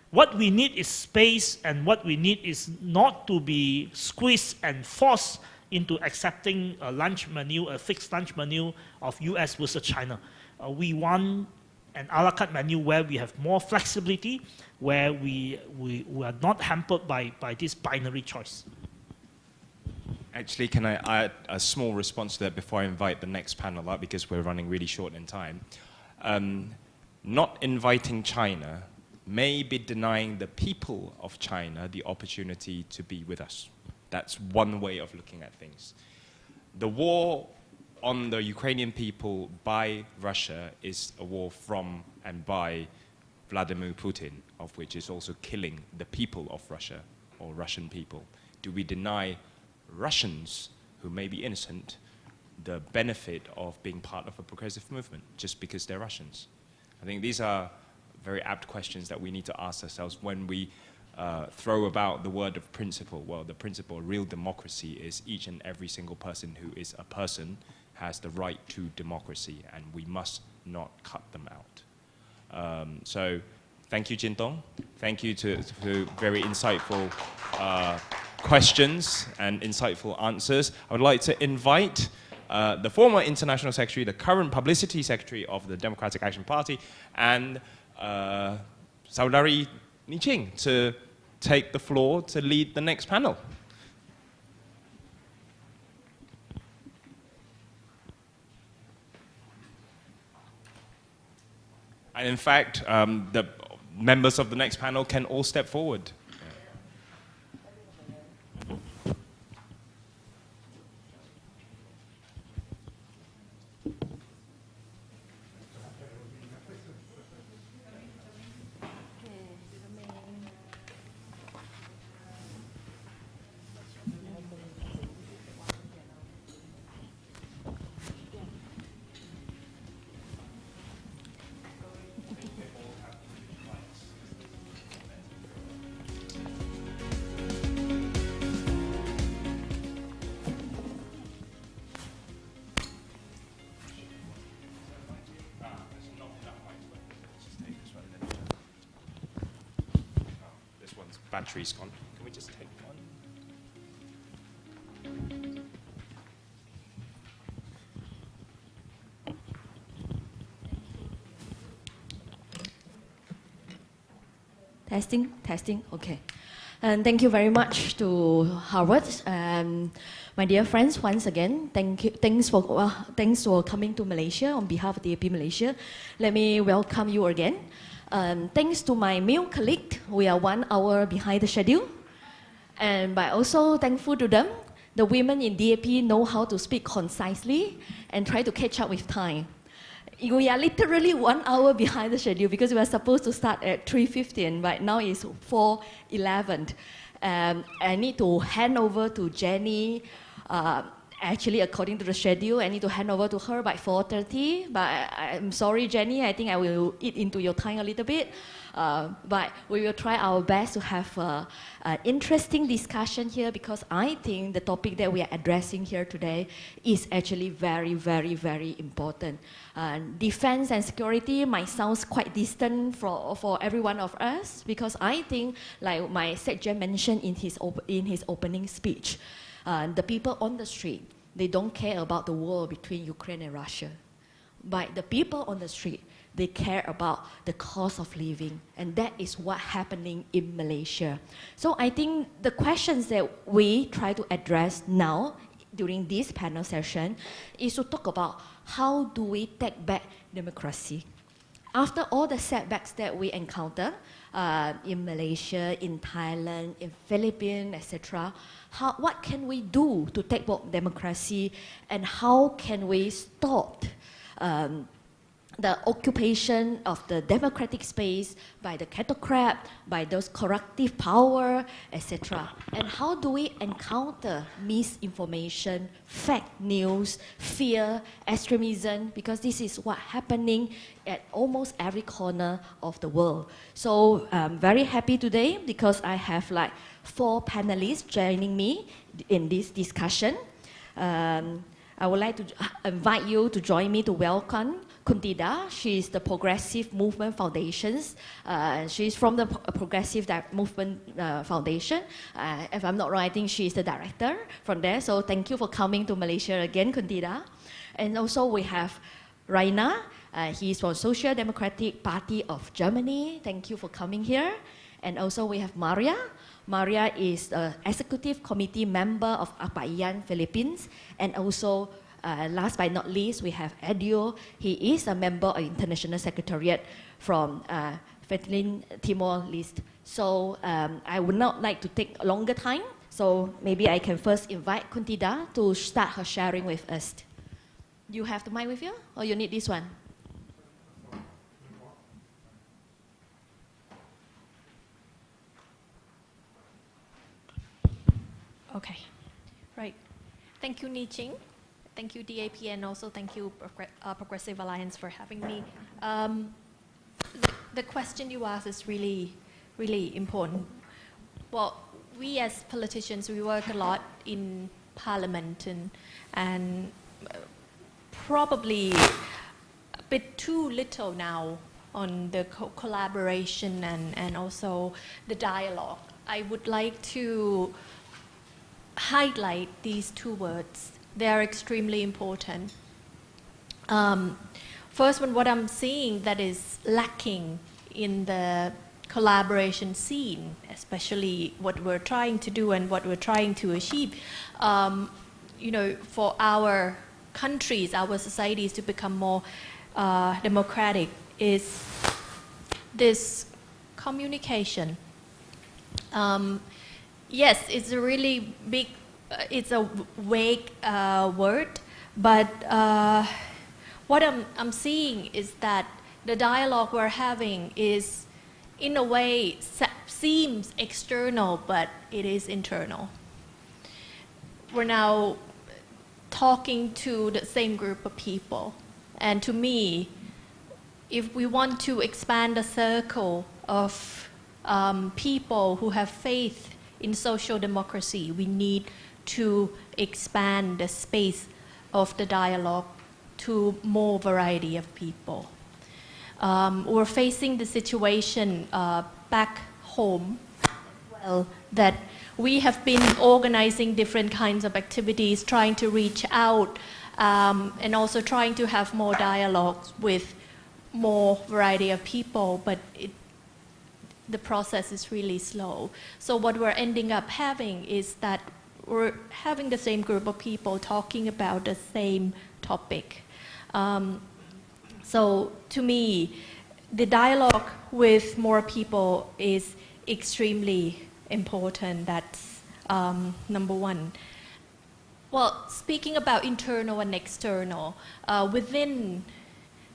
[SPEAKER 17] What we need is space, and what we need is not to be squeezed and forced into accepting a lunch menu, a fixed lunch menu of US versus China. We want an a la carte menu where we have more flexibility, where we are not hampered by this binary choice.
[SPEAKER 3] Actually, can I add a small response to that before I invite the next panel up, because we're running really short in time? Not inviting China may be denying the people of China the opportunity to be with us. That's one way of looking at things. The war on the Ukrainian people by Russia is a war from and by Vladimir Putin, of which is also killing the people of Russia, or Russian people. Do we deny Russians, who may be innocent, the benefit of being part of a progressive movement just because they're Russians? I think these are very apt questions that we need to ask ourselves when we throw about the word of principle. Well, the principle of real democracy is each and every single person who is a person has the right to democracy, and we must not cut them out. So thank you, Jin Tong. Thank you to very insightful questions and insightful answers. I would like to invite the former International Secretary, the current Publicity Secretary of the Democratic Action Party, and Saudari Ni Ching to take the floor to lead the next panel. And in fact, the members of the next panel can all step forward. Battery's gone. Can we just take one?
[SPEAKER 18] Testing, okay. And thank you very much to Harvard. My dear friends, once again, thanks for coming to Malaysia on behalf of DAP Malaysia. Let me welcome you again. Thanks to my male colleague, we are 1 hour behind the schedule. And but also thankful to them, the women in DAP know how to speak concisely and try to catch up with time. We are literally 1 hour behind the schedule because we are supposed to start at 3:15, but now it's 4:11. I need to hand over to Jenny. Actually, according to the schedule, I need to hand over to her by 4:30. But I'm sorry, Jenny, I think I will eat into your time a little bit. But we will try our best to have an interesting discussion here, because I think the topic that we are addressing here today is actually very, very, very important. Defense and security might sound quite distant for every one of us, because I think, like my Secretary mentioned in his opening speech, the people on the street, they don't care about the war between Ukraine and Russia. But the people on the street, they care about the cost of living, and that is what's happening in Malaysia. So I think the questions that we try to address now during this panel session is to talk about how do we take back democracy. After all the setbacks that we encounter in Malaysia, in Thailand, in Philippines, etc., what can we do to take back democracy, and how can we stop the occupation of the democratic space by the catocrat, by those corruptive power, etc. And how do we encounter misinformation, fake news, fear, extremism, because this is what's happening at almost every corner of the world. So I'm very happy today because I have like 4 panelists joining me in this discussion. I would like to invite you to join me to welcome Kuntida. She is the Progressive Movement Foundations. She is from the Progressive Movement Foundation. If I'm not wrong, I think she is the director from there. So thank you for coming to Malaysia again, Kuntida. And also we have Rainer. He is from Social Democratic Party of Germany. Thank you for coming here. And also we have Maria. Maria is the executive committee member of APAIAN Philippines. And also, last but not least, we have Edio. He is a member of International Secretariat from Philippine Timor-Leste. So I would not like to take a longer time. So maybe I can first invite Kuntida to start her sharing with us. You have the mic with you, or you need this one?
[SPEAKER 10] Okay, right. Thank you, Ni Ching. Thank you, DAP, and also thank you, Progressive Alliance, for having me. The question you asked is really, really important. Well, we as politicians, we work a lot in Parliament and probably a bit too little now on the collaboration and also the dialogue. I would like to highlight these 2 words. They are extremely important. First one, what I'm seeing that is lacking in the collaboration scene, especially what we're trying to do and what we're trying to achieve, for our countries, our societies to become more democratic, is this communication. Yes, it's a really big, it's a vague word, but what I'm seeing is that the dialogue we're having is, in a way, seems external, but it is internal. We're now talking to the same group of people, and to me, if we want to expand the circle of people who have faith in social democracy, we need to expand the space of the dialogue to more variety of people. We're facing the situation back home as well, that we have been organizing different kinds of activities, trying to reach out, and also trying to have more dialogues with more variety of people, but the process is really slow. So what we're ending up having is that we're having the same group of people talking about the same topic. So to me, the dialogue with more people is extremely important. That's number one. Well, speaking about internal and external, within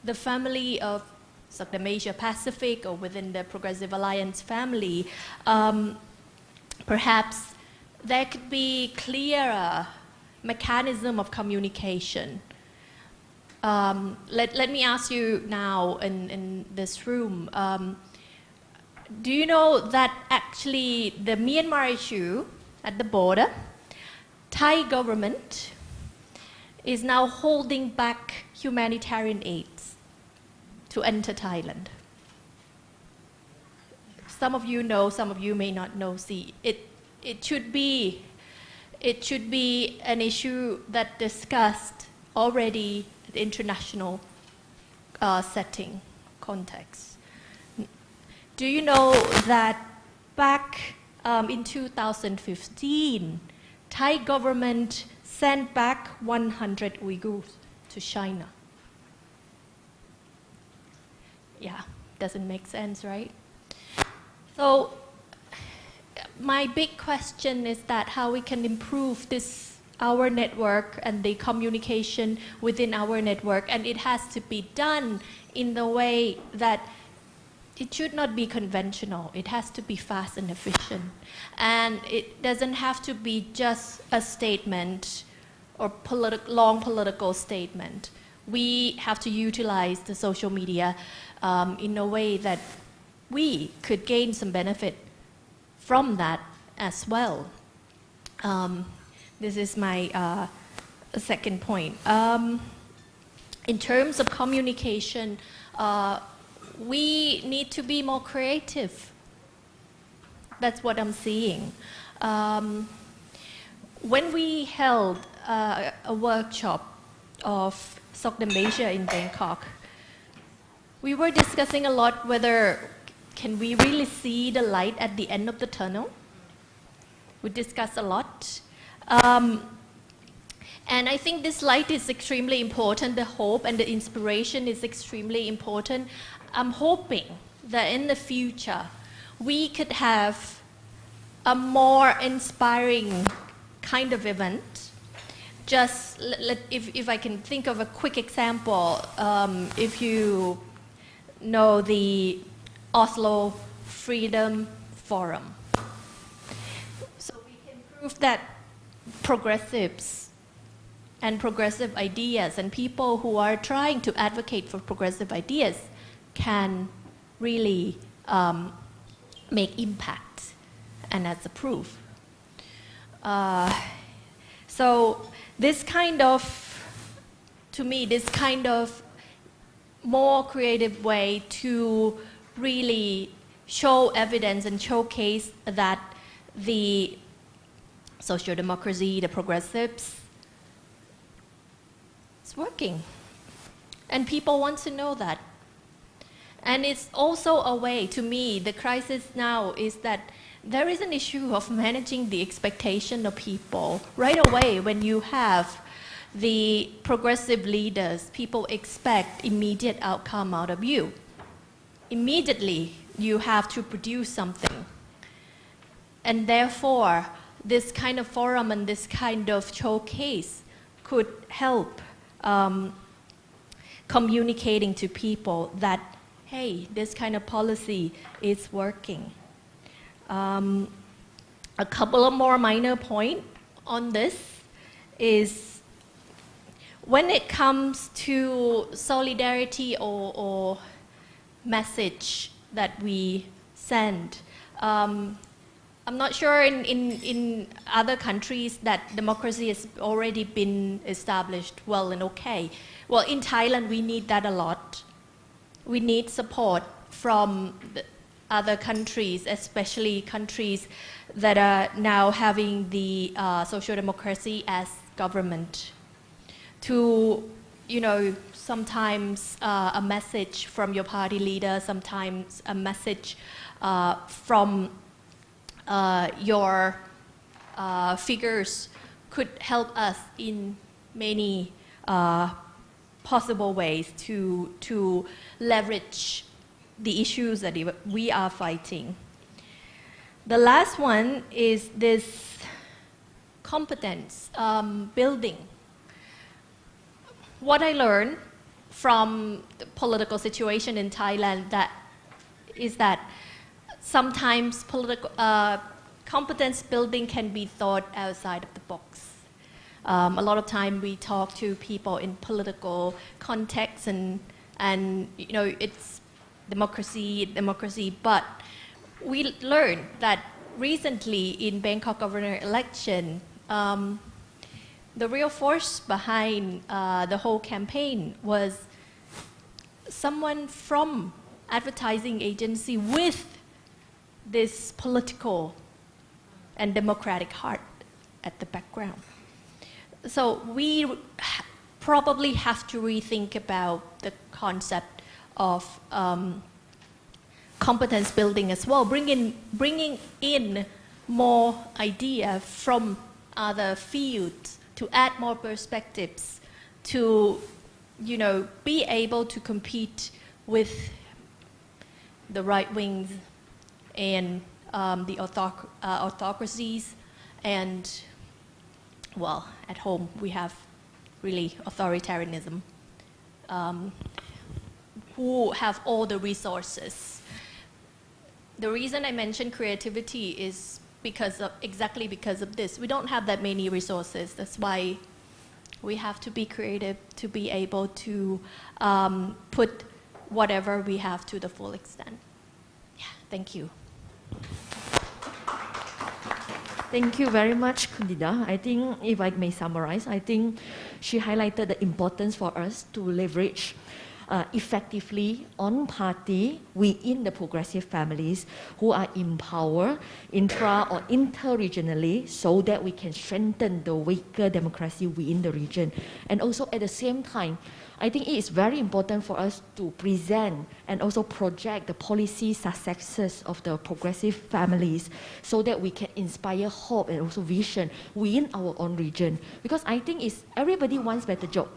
[SPEAKER 10] the family of Southern Asia Pacific, or within the Progressive Alliance family, perhaps there could be clearer mechanism of communication. Let me ask you now in this room, do you know that actually the Myanmar issue at the border, Thai government is now holding back humanitarian aid to enter Thailand? Some of you know, some of you may not know. See, it should be an issue that discussed already at the international setting context. Do you know that back in 2015, Thai government sent back 100 Uyghurs to China? yeah, doesn't make sense, right? So my big question is that how we can improve our network and the communication within our network, and it has to be done in the way that it should not be conventional. It has to be fast and efficient. And it doesn't have to be just a statement or long political statement. We have to utilize the social media in a way that we could gain some benefit from that as well. This is my second point. In terms of communication, we need to be more creative. That's what I'm seeing. When we held a workshop of Sokdam Asia in Bangkok, we were discussing a lot whether can we really see the light at the end of the tunnel. We discussed a lot. And I think this light is extremely important. The hope and the inspiration is extremely important. I'm hoping that in the future, we could have a more inspiring kind of event. Just if I can think of a quick example, if you know the Oslo Freedom Forum. So we can prove that progressives and progressive ideas and people who are trying to advocate for progressive ideas can really make impact, and that's a proof. So this kind of, to me, this kind of more creative way to really show evidence and showcase that the social democracy, the progressives, it's working. And people want to know that. And it's also a way, to me, the crisis now is that there is an issue of managing the expectation of people. Right away, when you have the progressive leaders, people expect immediate outcome out of you. Immediately, you have to produce something. And therefore, this kind of forum and this kind of showcase could help communicating to people that, hey, this kind of policy is working. A couple of more minor points on this is when it comes to solidarity or message that we send, I'm not sure in other countries that democracy has already been established well and okay. Well, in Thailand, we need that a lot. We need support from the other countries, especially countries that are now having the social democracy as government, to, you know, sometimes a message from your party leader, sometimes a message from your figures could help us in many possible ways to leverage the issues that we are fighting. The last one is this competence building. What I learned from the political situation in Thailand is that sometimes political competence building can be thought outside of the box. A lot of time we talk to people in political context and you know, it's democracy, but we learned that recently in Bangkok governor election, the real force behind the whole campaign was someone from advertising agency with this political and democratic heart at the background. So we probably have to rethink about the concept of competence building as well, bringing in more idea from other fields to add more perspectives, to, you know, be able to compete with the right wings and the autocracies, and well, at home we have really authoritarianism, who have all the resources. The reason I mention creativity is exactly because of this. We don't have that many resources. That's why we have to be creative to be able to put whatever we have to the full extent. Yeah, thank you.
[SPEAKER 18] Thank you very much, Kundida. I think if I may summarize, I think she highlighted the importance for us to leverage effectively on party within the progressive families who are in power intra or inter-regionally, so that we can strengthen the weaker democracy within the region. And also at the same time, I think it is very important for us to present and also project the policy successes of the progressive families, so that we can inspire hope and also vision within our own region. Because I think everybody wants better job,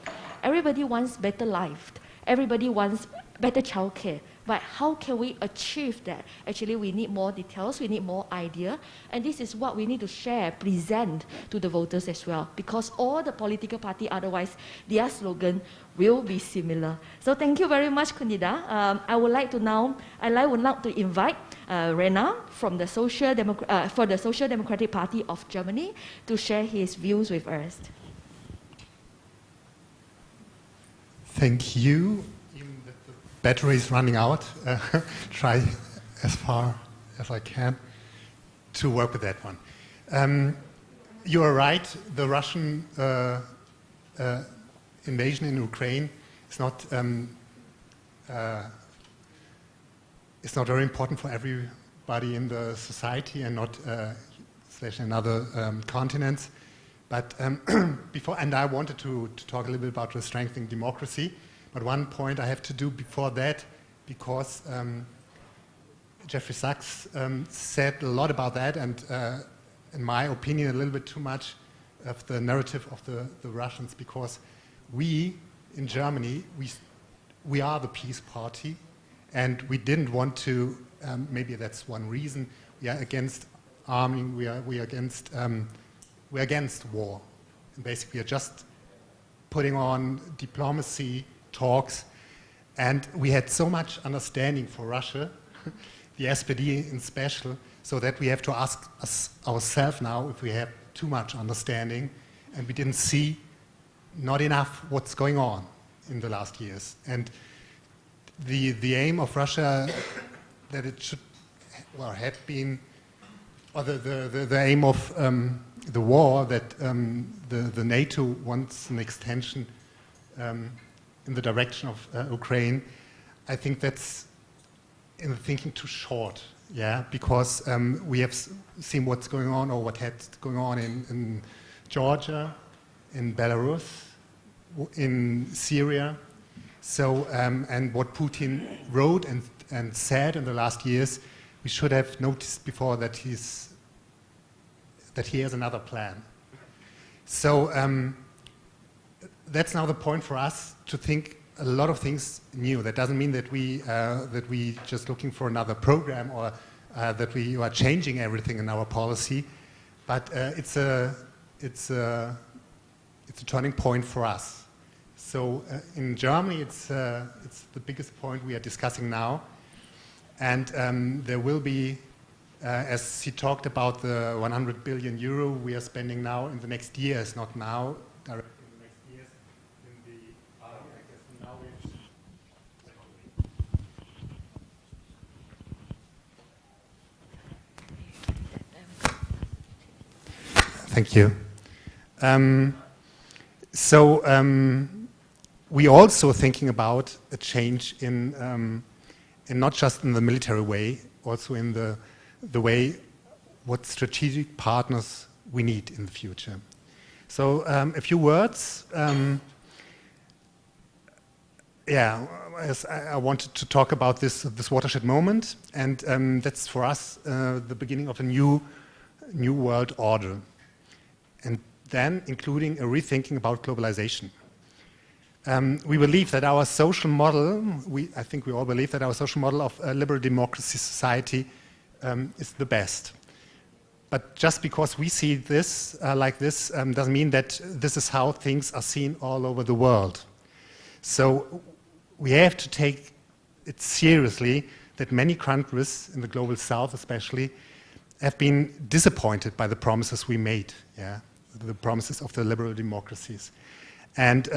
[SPEAKER 18] everybody wants better life, everybody wants better childcare. But how can we achieve that? Actually, we need more details, we need more idea, and this is what we need to share, present to the voters as well, because all the political party, otherwise, their slogan will be similar. So thank you very much, Kundida. I would like to now invite Rena from the Social Democratic Party of Germany to share his views with us.
[SPEAKER 19] Thank you. Even that the battery is running out, try as far as I can to work with that one. You are right, the Russian invasion in Ukraine is not very important for everybody in the society, and not especially in other continents. But and I wanted to talk a little bit about the strengthening democracy. But one point I have to do before that, because Jeffrey Sachs said a lot about that, and in my opinion, a little bit too much of the narrative of the Russians, because we in Germany, we are the peace party, and we didn't want to. Maybe that's one reason. We are against arming. We are against. We're against war, and basically are just putting on diplomacy talks, and we had so much understanding for Russia, the SPD in special, so that we have to ask ourselves now if we have too much understanding, and we didn't see not enough what's going on in the last years. And the aim of Russia, that it should, well, had been, or the aim of the war, that the NATO wants an extension in the direction of Ukraine, I think that's in the thinking too short, yeah, because we have seen what's going on, or what had going on in Georgia, in Belarus, in Syria. So, and what Putin wrote and said in the last years, we should have noticed before that he has another plan. So that's now the point for us to think a lot of things new. That doesn't mean that we just looking for another program, or that we are changing everything in our policy, but it's a turning point for us. So in Germany, it's the biggest point we are discussing now, and there will be. As he talked about the 100 billion euro we are spending now in the next years, not now, directly in the next years, in the, I guess now Thank you. We also thinking about a change in not just in the military way, also in the way what strategic partners we need in the future. So a few words. I wanted to talk about this watershed moment, and that's for us the beginning of a new world order, and then including a rethinking about globalization. We believe that our social model, I think we all believe that our social model of a liberal democracy society is the best. But just because we see this like this doesn't mean that this is how things are seen all over the world. So we have to take it seriously that many countries in the global south especially have been disappointed by the promises we made, the promises of the liberal democracies. And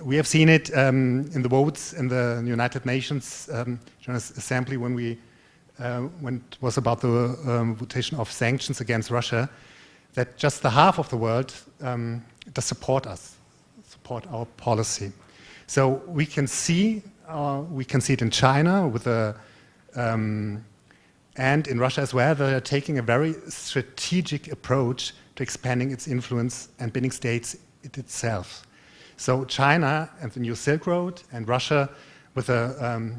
[SPEAKER 19] we have seen it in the votes in the United Nations General Assembly when it was about the votation of sanctions against Russia, that just the half of the world does support us, support our policy. So we can see it in China with and in Russia as well. They are taking a very strategic approach to expanding its influence and binding states itself. So China and the New Silk Road and Russia with a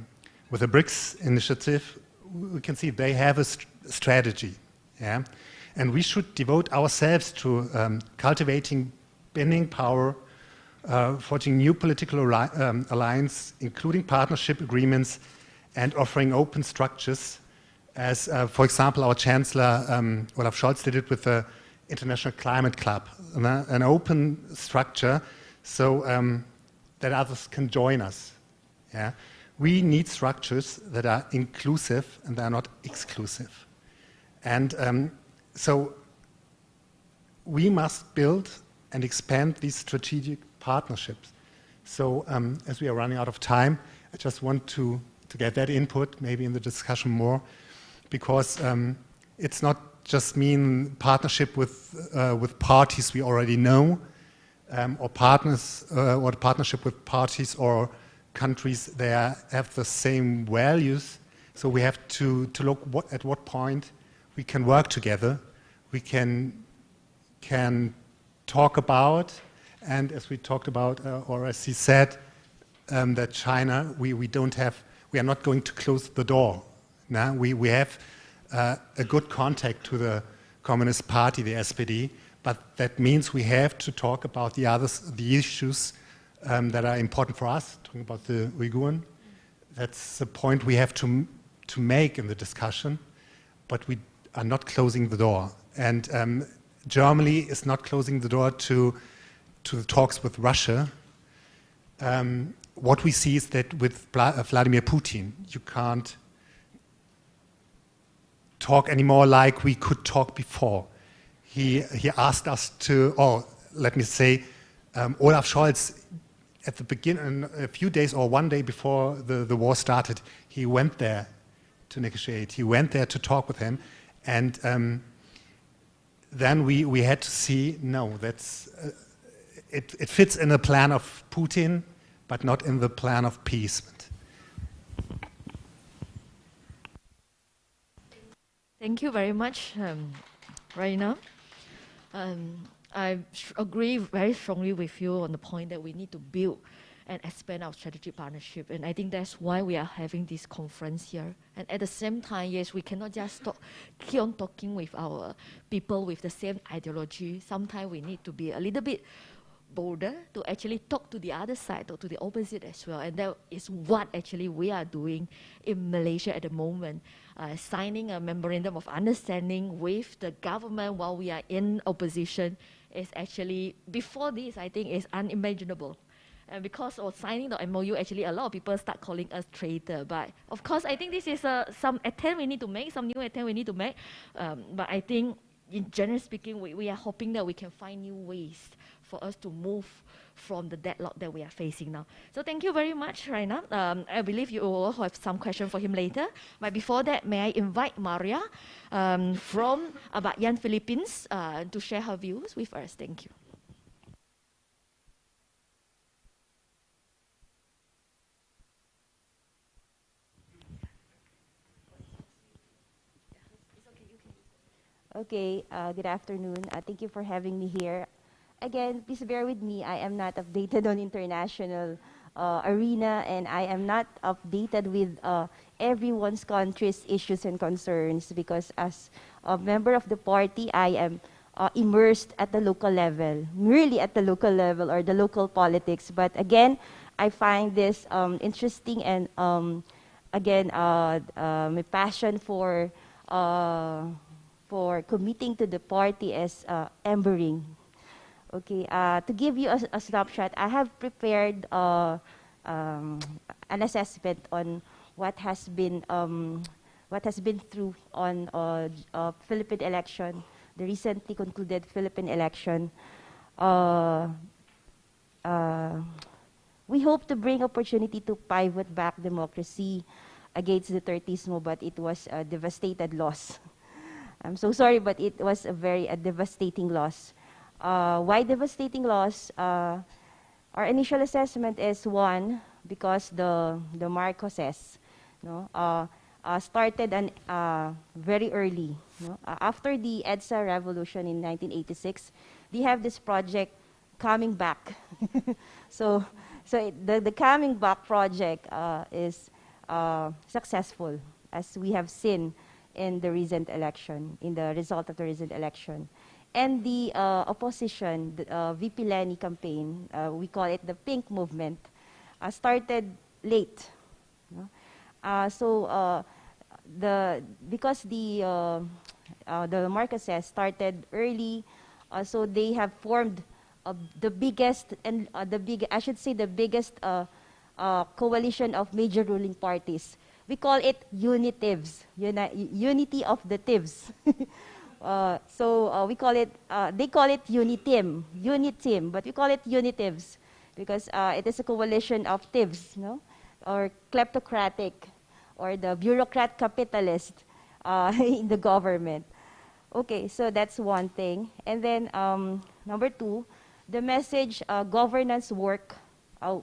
[SPEAKER 19] BRICS initiative, we can see they have a strategy, and we should devote ourselves to cultivating binding power, forging new political alliance, including partnership agreements, and offering open structures, as, for example, our Chancellor Olaf Scholz did it with the International Climate Club, an open structure so that others can join us. We need structures that are inclusive and that are not exclusive. And so we must build and expand these strategic partnerships. So as we are running out of time, I just want to get that input maybe in the discussion more, because it's not just mean partnership with parties we already know, or partners, or partnership with parties or countries that have the same values. So we have to look at what point we can work together. We can talk about, and as we talked about, or as he said, that China, we are not going to close the door. Now we have a good contact to the Communist Party, the SPD, but that means we have to talk about the issues that are important for us, talking about the Uyghurs. That's the point we have to make in the discussion, but we are not closing the door. And Germany is not closing the door to the talks with Russia. What we see is that with Vladimir Putin, you can't talk anymore like we could talk before. He asked us to, or let me say, Olaf Scholz, at the beginning, a few days or one day before the war started, he went there to negotiate. He went there to talk with him, and then we had to see, no, that's it fits in the plan of Putin, but not in the plan of peace.
[SPEAKER 18] Thank you very much, Raina. I agree very strongly with you on the point that we need to build and expand our strategic partnership. And I think that's why we are having this conference here. And at the same time, yes, we cannot just keep on talking with our people with the same ideology. Sometimes we need to be a little bit bolder to actually talk to the other side or to the opposite as well. And that is what actually we are doing in Malaysia at the moment. Signing a memorandum of understanding with the government while we are in opposition is actually, before this, I think is unimaginable. And because of signing the MOU, actually a lot of people start calling us traitor. But of course, I think this is some attempt we need to make, some new attempt we need to make. But I think, in general speaking, we are hoping that we can find new ways for us to move from the deadlock that we are facing now. So thank you very much, Raina. I believe you will have some question for him later. But before that, may I invite Maria from Abadyan, Philippines, to share her views with us. Thank you.
[SPEAKER 13] Okay, good afternoon. Thank you for having me here. Again, please bear with me. I am not updated on international arena, and I am not updated with everyone's country's issues and concerns, because as a member of the party, I am immersed at the local level, merely at the local level or the local politics. But again, I find this interesting, and again, my passion for committing to the party is embering. Okay, to give you a snapshot, I have prepared an assessment on what has been through on Philippine election, the recently concluded Philippine election. We hope to bring opportunity to pivot back democracy against the Tertismo, but it was a devastated loss. I'm so sorry, but it was a very devastating loss. Why devastating loss? Our initial assessment is, one, because the Marcoses started very early. After the EDSA revolution in 1986, they have this project coming back. so the coming back project is successful, as we have seen in the recent election, in the result of the recent election. And the opposition, the VP Lenny campaign, we call it the Pink Movement, started late. Because the Marcoses started early, so they have formed the biggest and the biggest coalition of major ruling parties. We call it unitives, unity of the tivs. We call it, they call it unitim, but we call it unitives because it is a coalition of tivs, or kleptocratic, or the bureaucrat capitalist in the government. Okay, so that's one thing. And then number two, the message, governance work.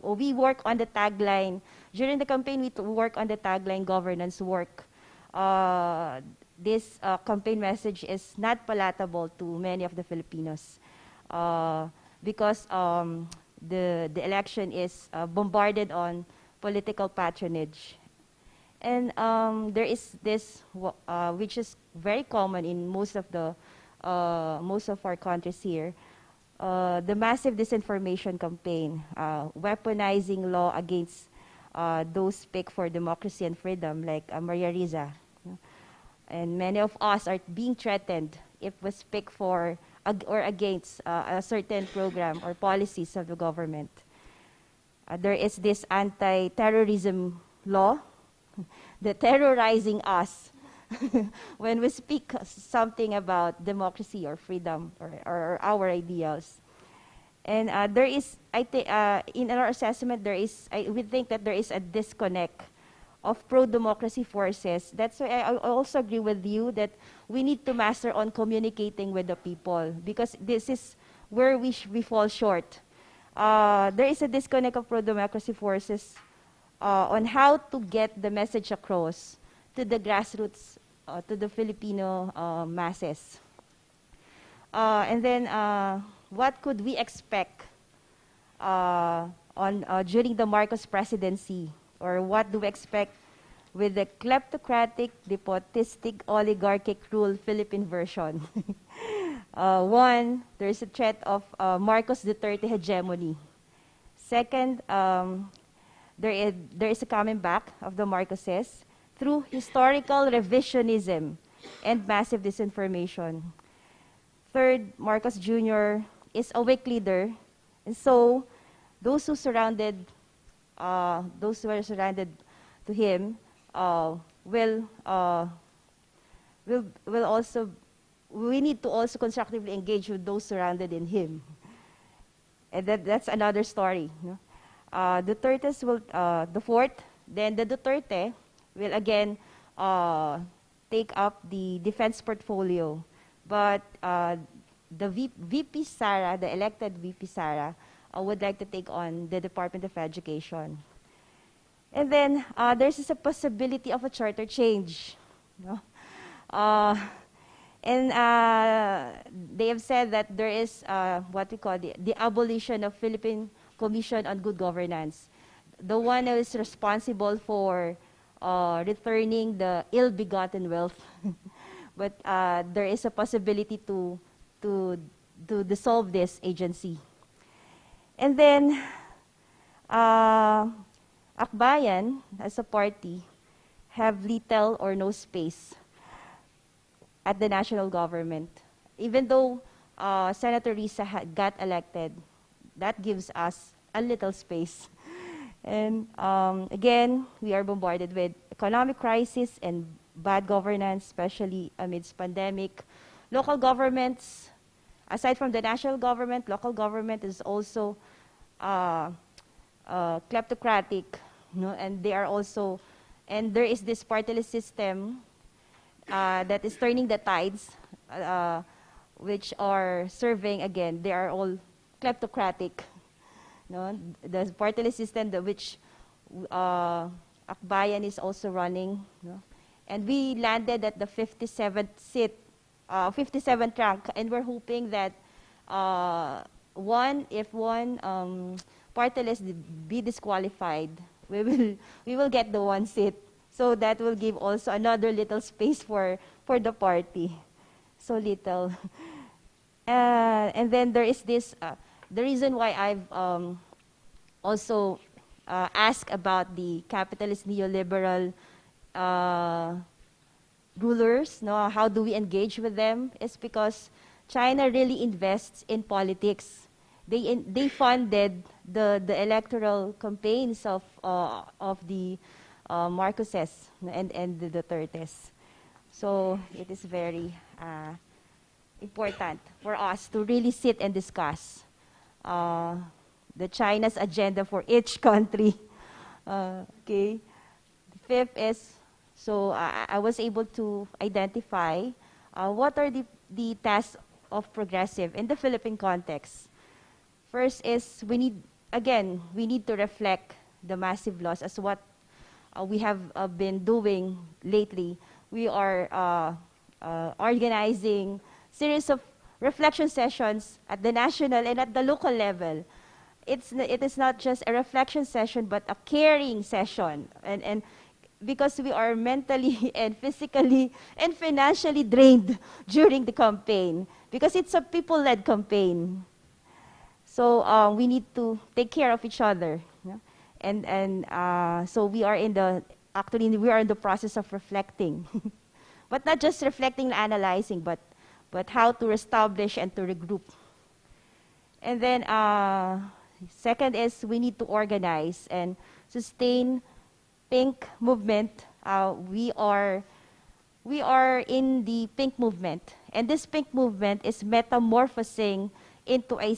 [SPEAKER 13] We work on the tagline. During the campaign, we work on the tagline, governance work. This campaign message is not palatable to many of the Filipinos because the election is bombarded on political patronage. And there is this, which is very common in most of our countries here, the massive disinformation campaign, weaponizing law against those speak for democracy and freedom, like Maria Riza. And many of us are being threatened if we speak for or against a certain program or policies of the government. There is this anti-terrorism law, the terrorizing us when we speak something about democracy or freedom or our ideals. And there is, in our assessment, we think that there is a disconnect of pro-democracy forces. That's why I also agree with you that we need to master on communicating with the people, because this is where we fall short. There is a disconnect of pro-democracy forces on how to get the message across to the grassroots, to the Filipino masses. And then what could we expect during the Marcos presidency? Or what do we expect with the kleptocratic, despotistic, oligarchic rule Philippine version? One, there is a threat of Marcos Duterte hegemony. Second, there is a coming back of the Marcoses through historical revisionism and massive disinformation. Third, Marcos Jr. is a weak leader, and so those who are surrounded to him will also, we need to also constructively engage with those surrounded in him. And that's another story. Duterte's will, the fourth, then the Duterte will again take up the defense portfolio. But the VP Sara, the elected VP Sara, would like to take on the Department of Education. And then there's a possibility of a charter change. And they have said that there is what we call the abolition of Philippine Commission on Good Governance. The one who is responsible for returning the ill-begotten wealth. But there is a possibility to dissolve this agency. And then Akbayan, as a party, have little or no space at the national government. Even though Senator Risa got elected, that gives us a little space. And again, we are bombarded with economic crisis and bad governance, especially amidst pandemic. Local governments, aside from the national government, local government is also kleptocratic, and they are also, and there is this partyless system that is turning the tides, which are serving, again, they are all kleptocratic. The partyless system which Akbayan is also running. And we landed at the 57th seat, 57th rank, and we're hoping that if one partyless be disqualified, we will get the one seat. So that will give also another little space for the party. So little. And then there is this, the reason why I've also asked about the capitalist neoliberal rulers, how do we engage with them, is because China really invests in politics. They funded the electoral campaigns of the Marcoses and the Dutertes. So it is very important for us to really sit and discuss the China's agenda for each country. Okay. The fifth is, so I was able to identify what are the tasks of progressive in the Philippine context. First is we need to reflect the massive loss as what we have been doing lately. We are organizing series of reflection sessions at the national and at the local level. It is not just a reflection session, but a caring session. And because we are mentally and physically and financially drained during the campaign, because it's a people-led campaign. So we need to take care of each other. And so we are in the process of reflecting. But not just reflecting and analyzing, but how to establish and to regroup. And then second is we need to organize and sustain pink movement. We are in the pink movement, and this pink movement is metamorphosing into a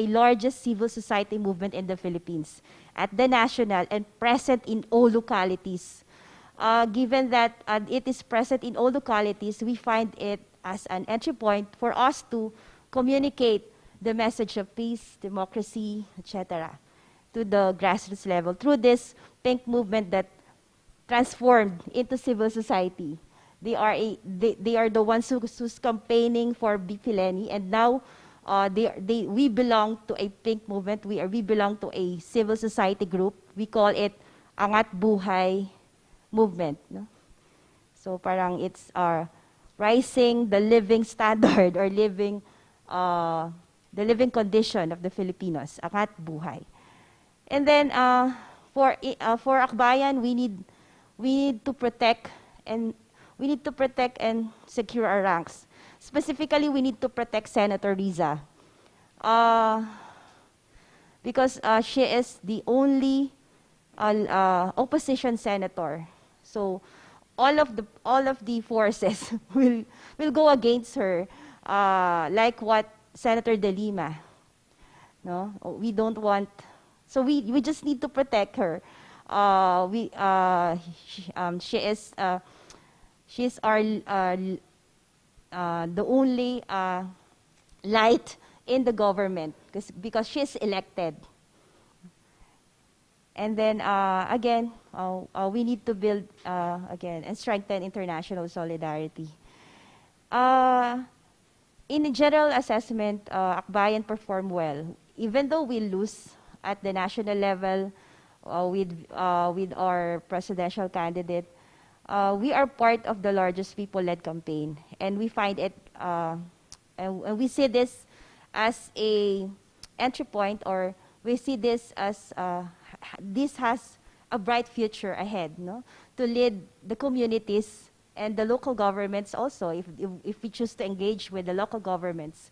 [SPEAKER 13] largest civil society movement in the Philippines at the national and present in all localities. Given that it is present in all localities, we find it as an entry point for us to communicate the message of peace, democracy, etc., to the grassroots level through this pink movement that transformed into civil society. They are the ones who's campaigning for BP Leni, and now we belong to a pink movement. We belong to a civil society group. We call it Angat Buhay movement. No? So parang it's rising the living standard or the living condition of the Filipinos, Angat Buhay. And then for Akbayan, we need to protect and secure our ranks. Specifically, we need to protect Senator Riza because she is the only opposition senator. So all of the forces will go against her, like what Senator De Lima. No, we don't want. So we just need to protect her. She's our the only light in the government because she's elected. And then again, we need to build again and strengthen international solidarity. In a general assessment, Akbayan performed well, even though we lose at the national level with our presidential candidate. We are part of the largest people-led campaign, and we find it, and we see this as a entry point, or we see this as this has a bright future ahead, no? To lead the communities and the local governments also, if we choose to engage with the local governments.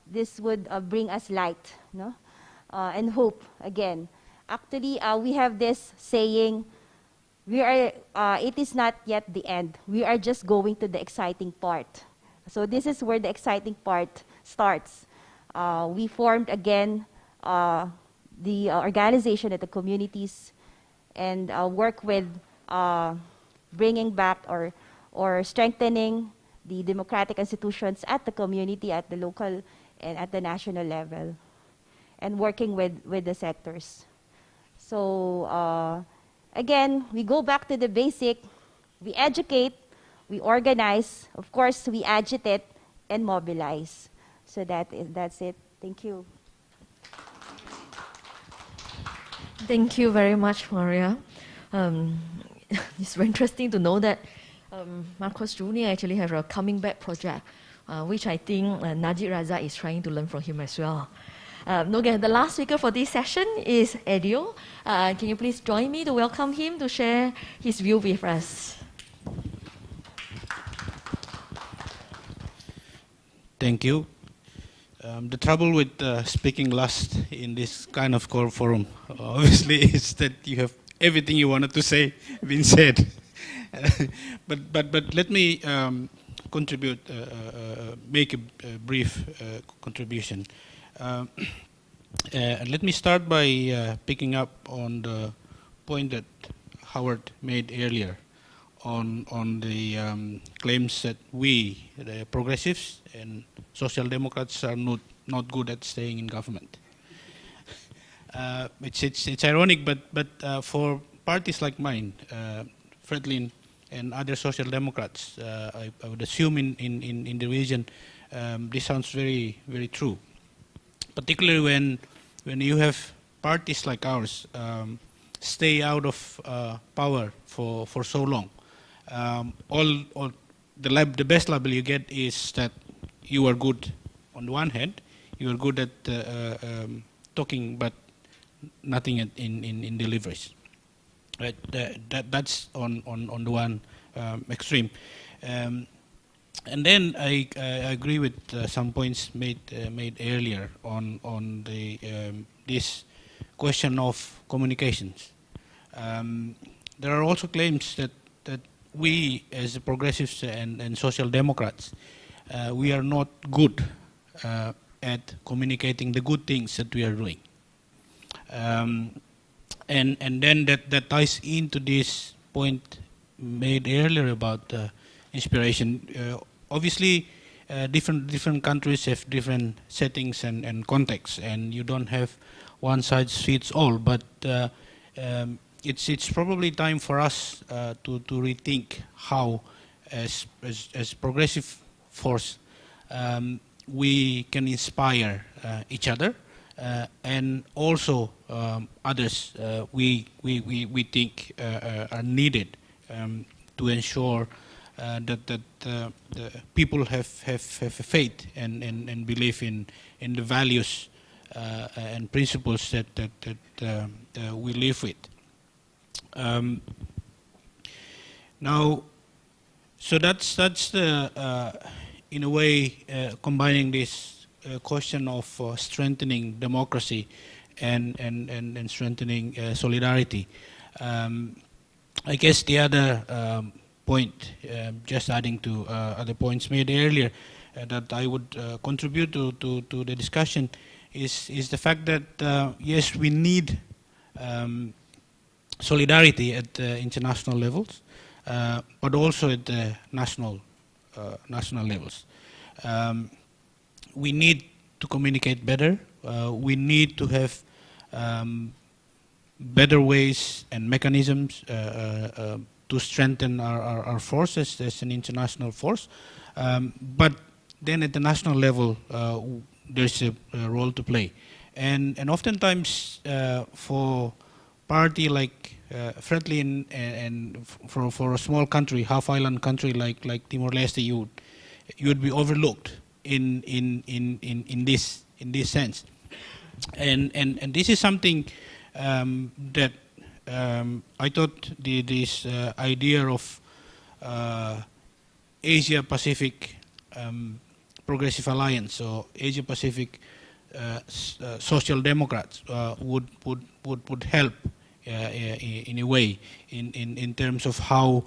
[SPEAKER 13] This would bring us light, no? And hope again. Actually, we have this saying, it is not yet the end. We are just going to the exciting part. So this is where the exciting part starts. We formed again the organization at the communities and work with bringing back or strengthening the democratic institutions at the community, at the local and at the national level, and working with the sectors. So again, we go back to the basic. We educate, we organize, of course, we agitate and mobilize. So that's it. Thank you.
[SPEAKER 18] Thank you very much, Maria. It's very interesting to know that Marcos Jr. actually have a coming back project, which I think Najib Razak is trying to learn from him as well. Okay, the last speaker for this session is Edio. Can you please join me to welcome him to share his view with us?
[SPEAKER 20] Thank you. The trouble with speaking last in this kind of forum, obviously, is that you have everything you wanted to say been said. but let me contribute, make a brief contribution. Let me start by picking up on the point that Howard made earlier on the claims that we, the progressives and social democrats, are not good at staying in government. It's ironic, but for parties like mine, Fredlin and other social democrats, I would assume in the region, this sounds very, very true. Particularly when you have parties like ours stay out of power for so long. The best label you get is that you are good on the one hand, you are good at talking, but nothing in deliveries. Right? That's on the one extreme. And then I agree with some points made earlier on the this question of communications. There are also claims that we, as the progressives and social democrats, we are not good at communicating the good things that we are doing. And then that ties into this point made earlier about inspiration. Obviously, different countries have different settings and contexts, and you don't have one size fits all. But it's probably time for us to rethink how, as progressive force, we can inspire each other and also others we think are needed to ensure that the people have faith and belief in the values and principles that we live with. Now, so that's the in a way combining this question of strengthening democracy and strengthening solidarity. I guess the other point, just adding to other points made earlier, that I would contribute to the discussion is the fact that yes, we need solidarity at international levels, but also at the national levels. We need to communicate better. We need to have better ways and mechanisms to strengthen our forces as an international force. But then at the national level, there's a role to play. And oftentimes for party like Fredlin and for a small country, half-island country like Timor-Leste, you would be overlooked in this sense. And this is something that I thought this idea of Asia Pacific Progressive Alliance or Asia Pacific Social Democrats would help in a way in terms of how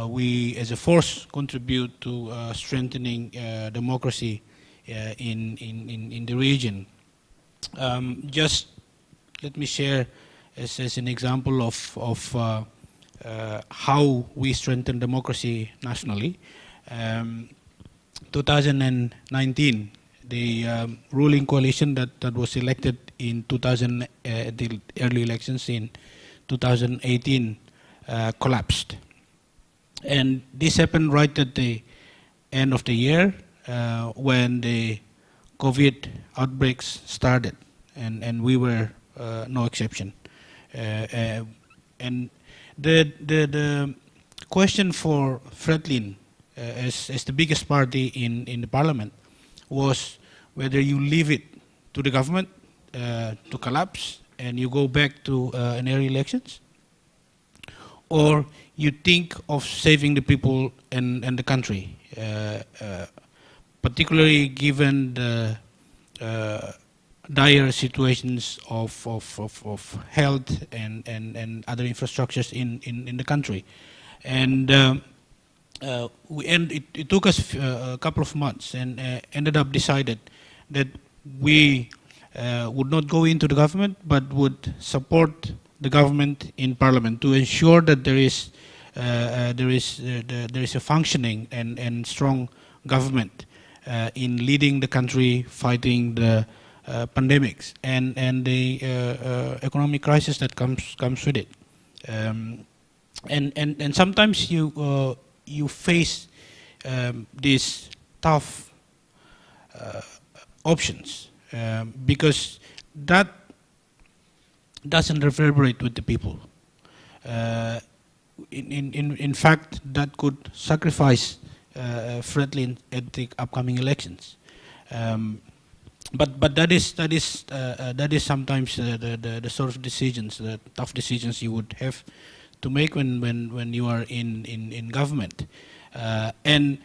[SPEAKER 20] we as a force contribute to strengthening democracy in the region. Just let me share as an example of how we strengthen democracy nationally. 2019, the ruling coalition that was elected in the early elections in 2018 collapsed. And this happened right at the end of the year when the COVID outbreaks started, and we were no exception. And the question for Fretlin as the biggest party in the parliament was whether you leave it to the government to collapse and you go back to an early elections, or you think of saving the people and the country, particularly given the dire situations of health and other infrastructures in the country. And it took us a couple of months, and ended up decided that we would not go into the government, but would support the government in parliament to ensure that there is a functioning and strong government in leading the country fighting the pandemics and the economic crisis that comes with it. And sometimes you face these tough options because that doesn't reverberate with the people. In fact, that could sacrifice Fretlin at the upcoming elections. But that is sometimes the sort of decisions, the tough decisions you would have to make when you are in government. And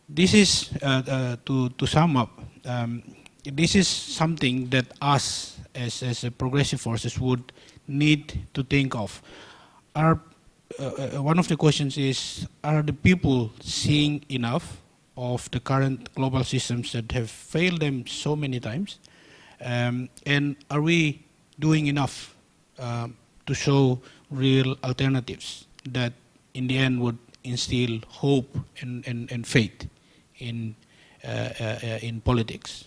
[SPEAKER 20] this is to sum up. This is something that us as a progressive forces would need to think of. One of the questions is, are the people seeing enough of the current global systems that have failed them so many times? And are we doing enough to show real alternatives that in the end would instill hope and faith in politics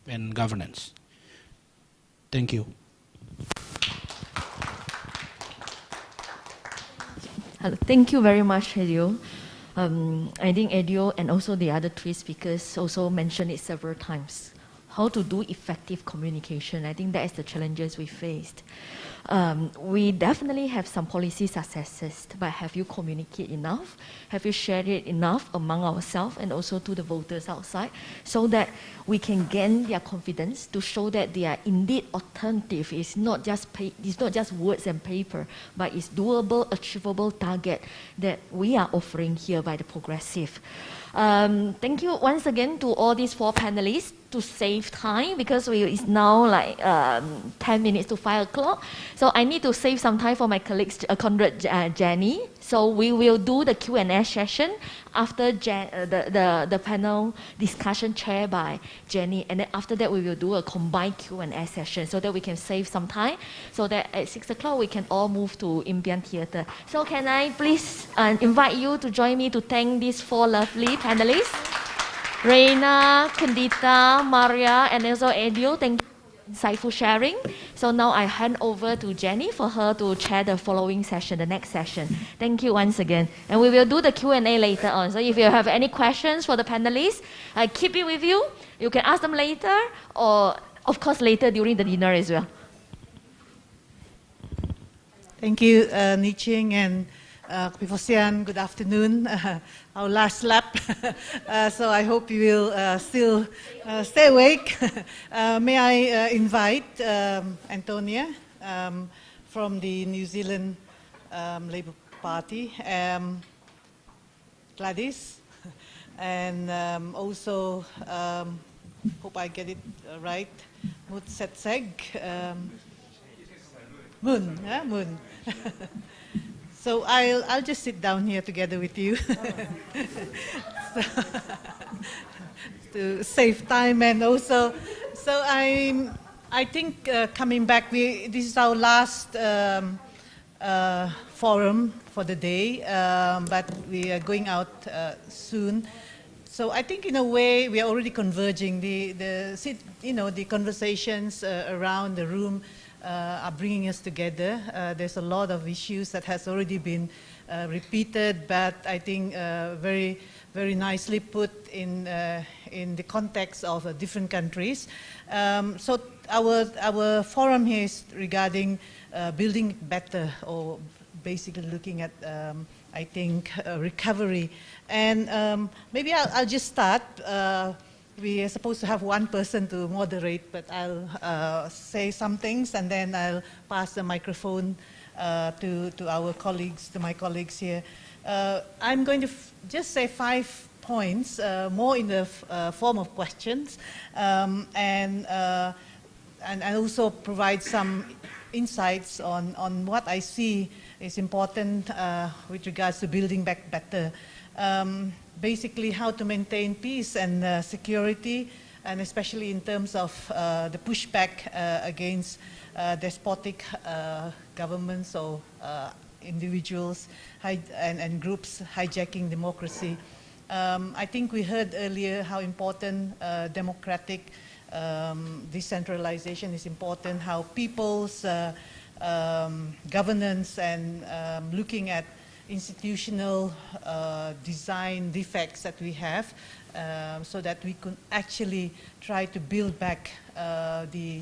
[SPEAKER 20] and governance? Thank you.
[SPEAKER 18] Thank you very much, Edio. I think Edio and also the other three speakers also mentioned it several times. How to do effective communication. I think that is the challenges we faced. We definitely have some policy successes, but have you communicated enough? Have you shared it enough among ourselves and also to the voters outside, so that we can gain their confidence to show that they are indeed alternative? It's not just words and paper, but it's doable, achievable target that we are offering here by the Progressive. Thank you once again to all these four panelists to save time, because it's now like 10 minutes to 5 o'clock. So I need to save some time for my colleagues, Conrad, Jenny. So we will do the Q&A session after the panel discussion chaired by Jenny. And then after that, we will do a combined Q&A session so that we can save some time, so that at 6 o'clock, we can all move to Impian Theatre. So can I please invite you to join me to thank these four lovely panelists? Reina, Kundita, Maria, and also Edio. Thank you for your insightful sharing. So now I hand over to Jenny for her to chair the following session, the next session. Thank you once again. And we will do the Q&A later on. So if you have any questions for the panelists, keep it with you. You can ask them later, or of course later during the dinner as well.
[SPEAKER 12] Thank you, Niching and Pifosian, good afternoon. Our last lap. So I hope you will still stay awake. May I invite Antonia from the New Zealand Labour Party, Gladys, and also, hope I get it right, Mutsetseg, Moon, Moon. So I'll just sit down here together with you so, to save time, and also, so I think coming back, this is our last forum for the day, but we are going out soon. So I think in a way we are already converging. The conversations around the room are bringing us together. There's a lot of issues that has already been repeated, but I think very, very nicely put in the context of different countries. So our forum here is regarding building better, or basically looking at, I think, recovery. And maybe I'll just start. We are supposed to have one person to moderate, but I'll say some things, and then I'll pass the microphone to our colleagues, to my colleagues here. I'm going to just say 5 points, more in the form of questions, and also provide some insights on what I see is important with regards to building back better. Basically, how to maintain peace and security, and especially in terms of the pushback against despotic governments or individuals and groups hijacking democracy. I think we heard earlier how important democratic decentralization is important, how people's governance and looking at institutional design defects that we have, so that we could actually try to build back the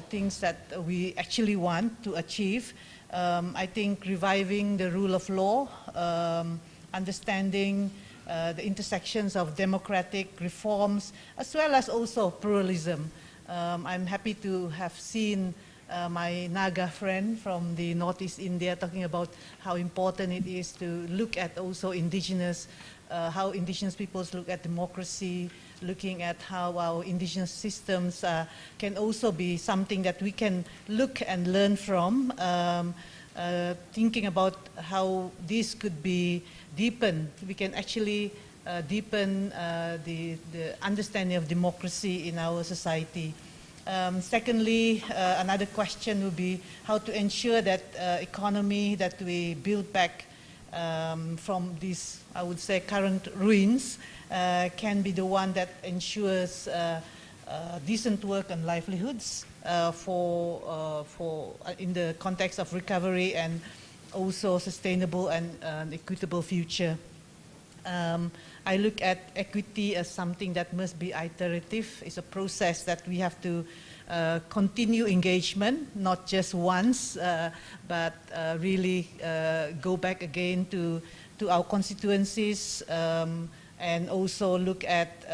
[SPEAKER 12] things that we actually want to achieve. I think reviving the rule of law, understanding the intersections of democratic reforms, as well as also pluralism. I'm happy to have seen my Naga friend from the Northeast India talking about how important it is to look at also indigenous, how indigenous peoples look at democracy, looking at how our indigenous systems can also be something that we can look and learn from, thinking about how this could be deepened. We can actually deepen the understanding of democracy in our society. Secondly, another question would be how to ensure that economy that we build back from these, I would say, current ruins can be the one that ensures decent work and livelihoods in the context of recovery and also sustainable and equitable future. I look at equity as something that must be iterative. It's a process that we have to continue engagement, not just once, but really go back again to our constituencies, and also look at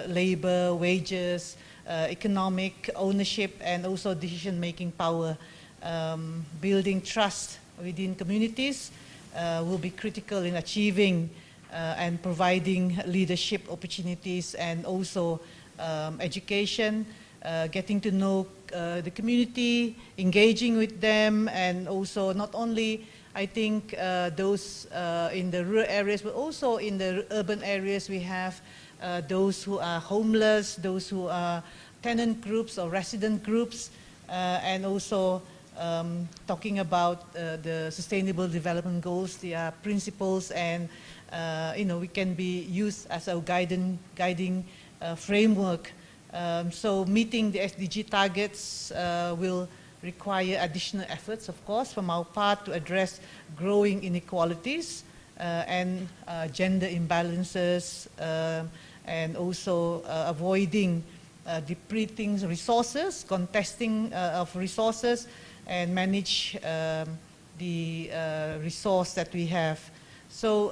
[SPEAKER 12] labor, wages, economic ownership, and also decision-making power. Building trust within communities will be critical in achieving and providing leadership opportunities, and also education, getting to know the community, engaging with them, and also not only, I think, those in the rural areas, but also in the urban areas. We have those who are homeless, those who are tenant groups or resident groups, and also talking about the Sustainable Development Goals, the principles, and we can be used as a guiding framework. So meeting the SDG targets will require additional efforts, of course, from our part to address growing inequalities and gender imbalances, and also avoiding depleting resources, contesting of resources, and manage the resource that we have. So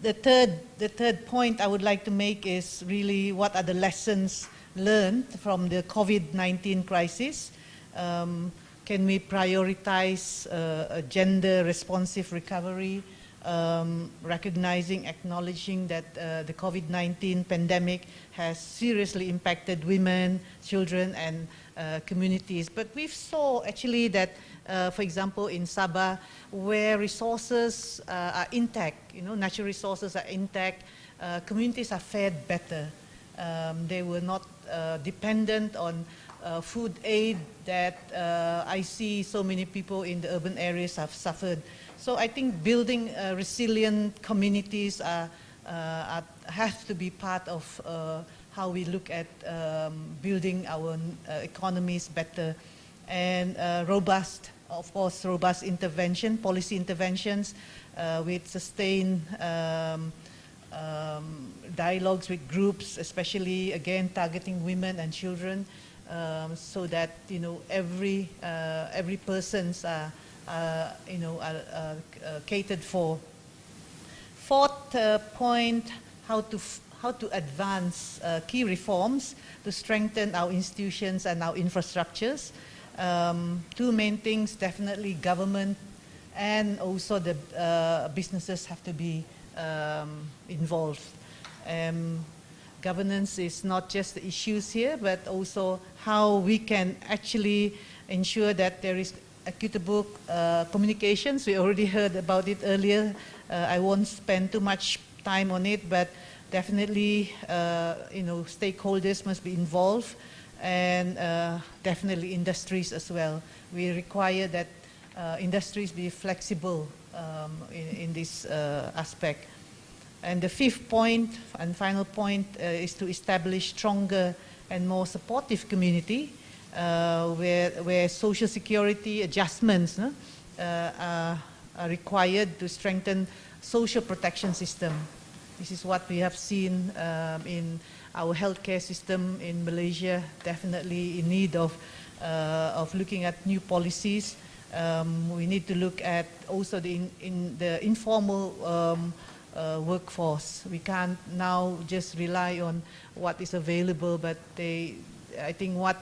[SPEAKER 12] the third point I would like to make is really what are the lessons learned from the COVID-19 crisis. Can we prioritize a gender-responsive recovery, recognizing, acknowledging that the COVID-19 pandemic has seriously impacted women, children, and communities. But we saw actually that, for example, in Sabah, where resources are intact, natural resources are intact, communities are fared better. They were not dependent on food aid that I see so many people in the urban areas have suffered. So I think building resilient communities has to be part of how we look at building our economies better. And robust intervention, policy interventions with sustained dialogues with groups, especially again targeting women and children, so that every person's catered for. Fourth point, how to advance key reforms to strengthen our institutions and our infrastructures. Two main things, definitely government and also the businesses have to be involved. Governance is not just the issues here, but also how we can actually ensure that there is equitable communications. We already heard about it earlier. I won't spend too much time on it, but definitely, stakeholders must be involved, and definitely industries as well. We require that industries be flexible in this aspect. And the fifth point and final point is to establish stronger and more supportive community where social security adjustments are required to strengthen social protection system. This is what we have seen in our healthcare system in Malaysia, definitely in need of looking at new policies. We need to look at also the informal workforce. We can't now just rely on what is available, but I think what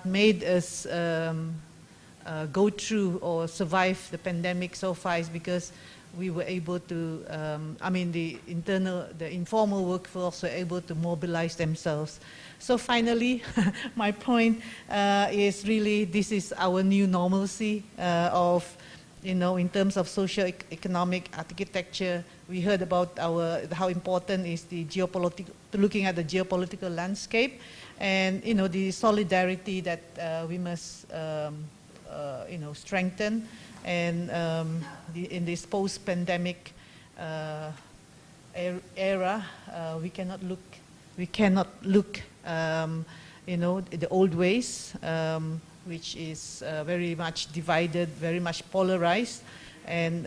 [SPEAKER 12] made us go through or survive the pandemic so far is because we were able to, the informal workforce were able to mobilize themselves. So finally, my point is really this is our new normalcy of, in terms of socio-economic architecture. We heard about how important is the looking at the geopolitical landscape, and the solidarity that we must strengthen. And in this post-pandemic era, we cannot look the old ways, which is very much divided, very much polarized, and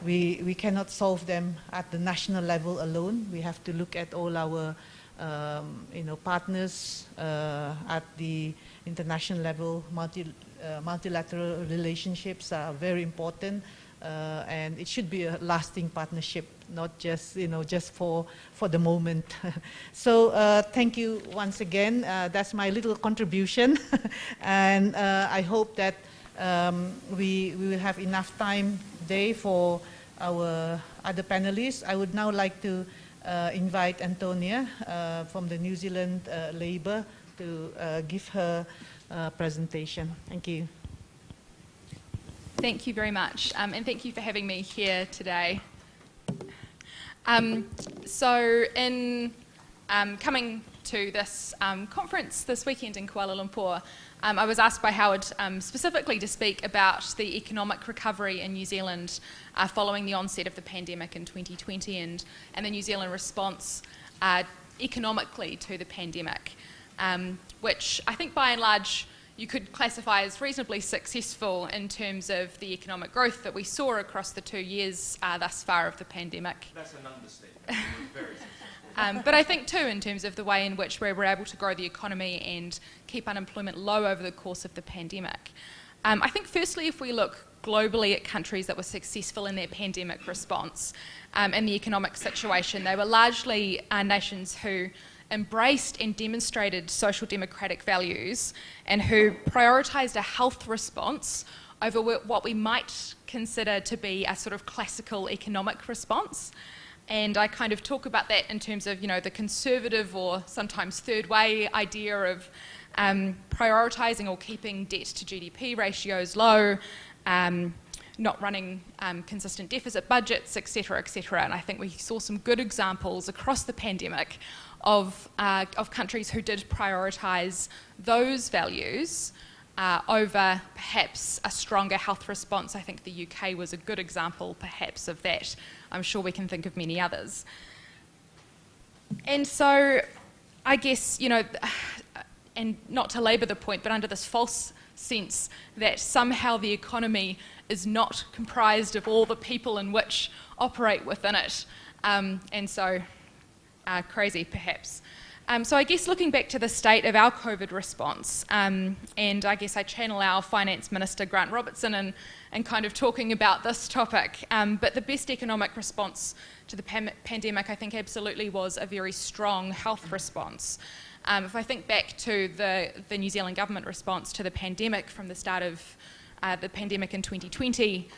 [SPEAKER 12] we cannot solve them at the national level alone. We have to look at all our partners at the international level. Multilateral relationships are very important, and it should be a lasting partnership, not just just for the moment. So thank you once again. That's my little contribution, and I hope that we will have enough time today for our other panelists. I would now like to invite Antonia from the New Zealand Labour to give her presentation. Thank you.
[SPEAKER 9] Thank you very much, and thank you for having me here today. So in coming to this conference this weekend in Kuala Lumpur, I was asked by Howard specifically to speak about the economic recovery in New Zealand following the onset of the pandemic in 2020 and the New Zealand response economically to the pandemic, which I think by and large you could classify as reasonably successful in terms of the economic growth that we saw across the 2 years thus far of the pandemic.
[SPEAKER 3] That's an understatement. Very successful.
[SPEAKER 9] But I think too in terms of the way in which we were able to grow the economy and keep unemployment low over the course of the pandemic. I think firstly, if we look globally at countries that were successful in their pandemic response and the economic situation, they were largely nations who embraced and demonstrated social democratic values and who prioritised a health response over what we might consider to be a sort of classical economic response. And I kind of talk about that in terms of, the conservative or sometimes third way idea of prioritising or keeping debt to GDP ratios low, not running consistent deficit budgets, etc., etc. And I think we saw some good examples across the pandemic of countries who did prioritise those values over perhaps a stronger health response. I think the UK was a good example perhaps of that. I'm sure we can think of many others. And so I guess, and not to labour the point, but under this false sense that somehow the economy is not comprised of all the people in which operate within it. And so crazy perhaps. So I guess looking back to the state of our COVID response, and I guess I channel our Finance Minister Grant Robertson and kind of talking about this topic, but the best economic response to the pandemic I think absolutely was a very strong health response. If I think back to the New Zealand government response to the pandemic from the start of the pandemic in 2020,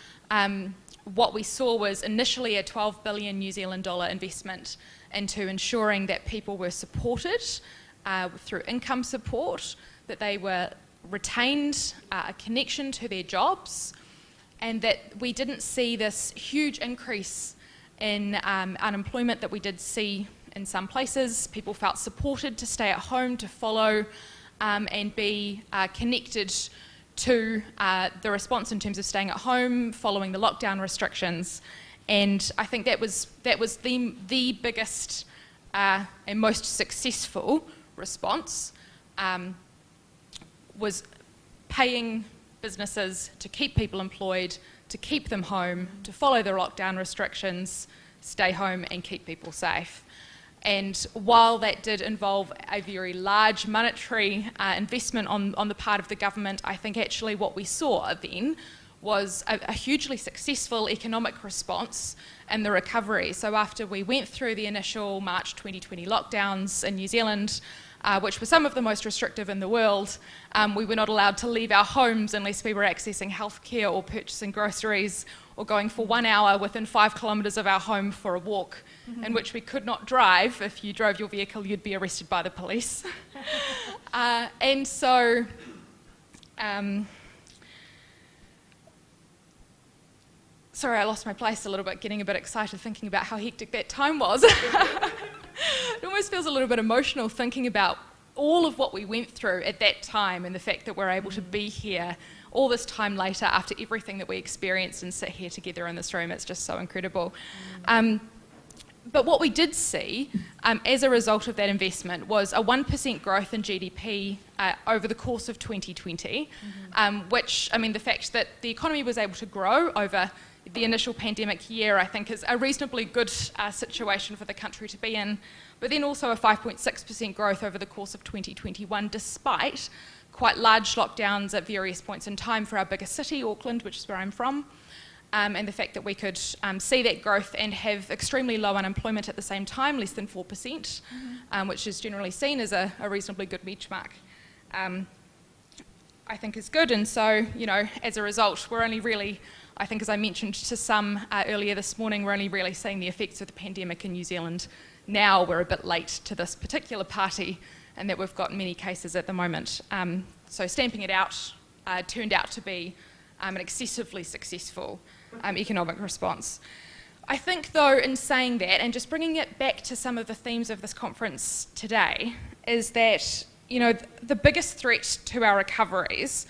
[SPEAKER 9] what we saw was initially a 12 billion New Zealand dollar investment into ensuring that people were supported through income support, that they were retained a connection to their jobs, and that we didn't see this huge increase in unemployment that we did see in some places. People felt supported to stay at home, to follow and be connected to the response in terms of staying at home, following the lockdown restrictions. And I think that was the biggest and most successful response, was paying businesses to keep people employed, to keep them home, to follow the lockdown restrictions, stay home and keep people safe. And while that did involve a very large monetary investment on the part of the government, I think actually what we saw then was a hugely successful economic response in the recovery. So after we went through the initial March 2020 lockdowns in New Zealand, which were some of the most restrictive in the world, we were not allowed to leave our homes unless we were accessing healthcare or purchasing groceries or going for 1 hour within 5 kilometres of our home for a walk, in which we could not drive. If you drove your vehicle, you'd be arrested by the police. And so sorry, I lost my place a little bit, getting a bit excited thinking about how hectic that time was. It almost feels a little bit emotional thinking about all of what we went through at that time and the fact that we're able to be here all this time later after everything that we experienced and sit here together in this room. It's just so incredible. But what we did see as a result of that investment was a 1% growth in GDP over the course of 2020, which, I mean, the fact that the economy was able to grow over the initial pandemic year, I think, is a reasonably good situation for the country to be in. But then also a 5.6% growth over the course of 2021, despite quite large lockdowns at various points in time for our biggest city, Auckland, which is where I'm from. And the fact that we could see that growth and have extremely low unemployment at the same time, less than 4%, which is generally seen as a reasonably good benchmark, I think is good. And so, as a result, we're only really, I think as I mentioned to some earlier this morning, we're only really seeing the effects of the pandemic in New Zealand now. We're a bit late to this particular party, and that we've got many cases at the moment. So stamping it out turned out to be an excessively successful economic response. I think, though, in saying that, and just bringing it back to some of the themes of this conference today, is that, the biggest threat to our recoveries,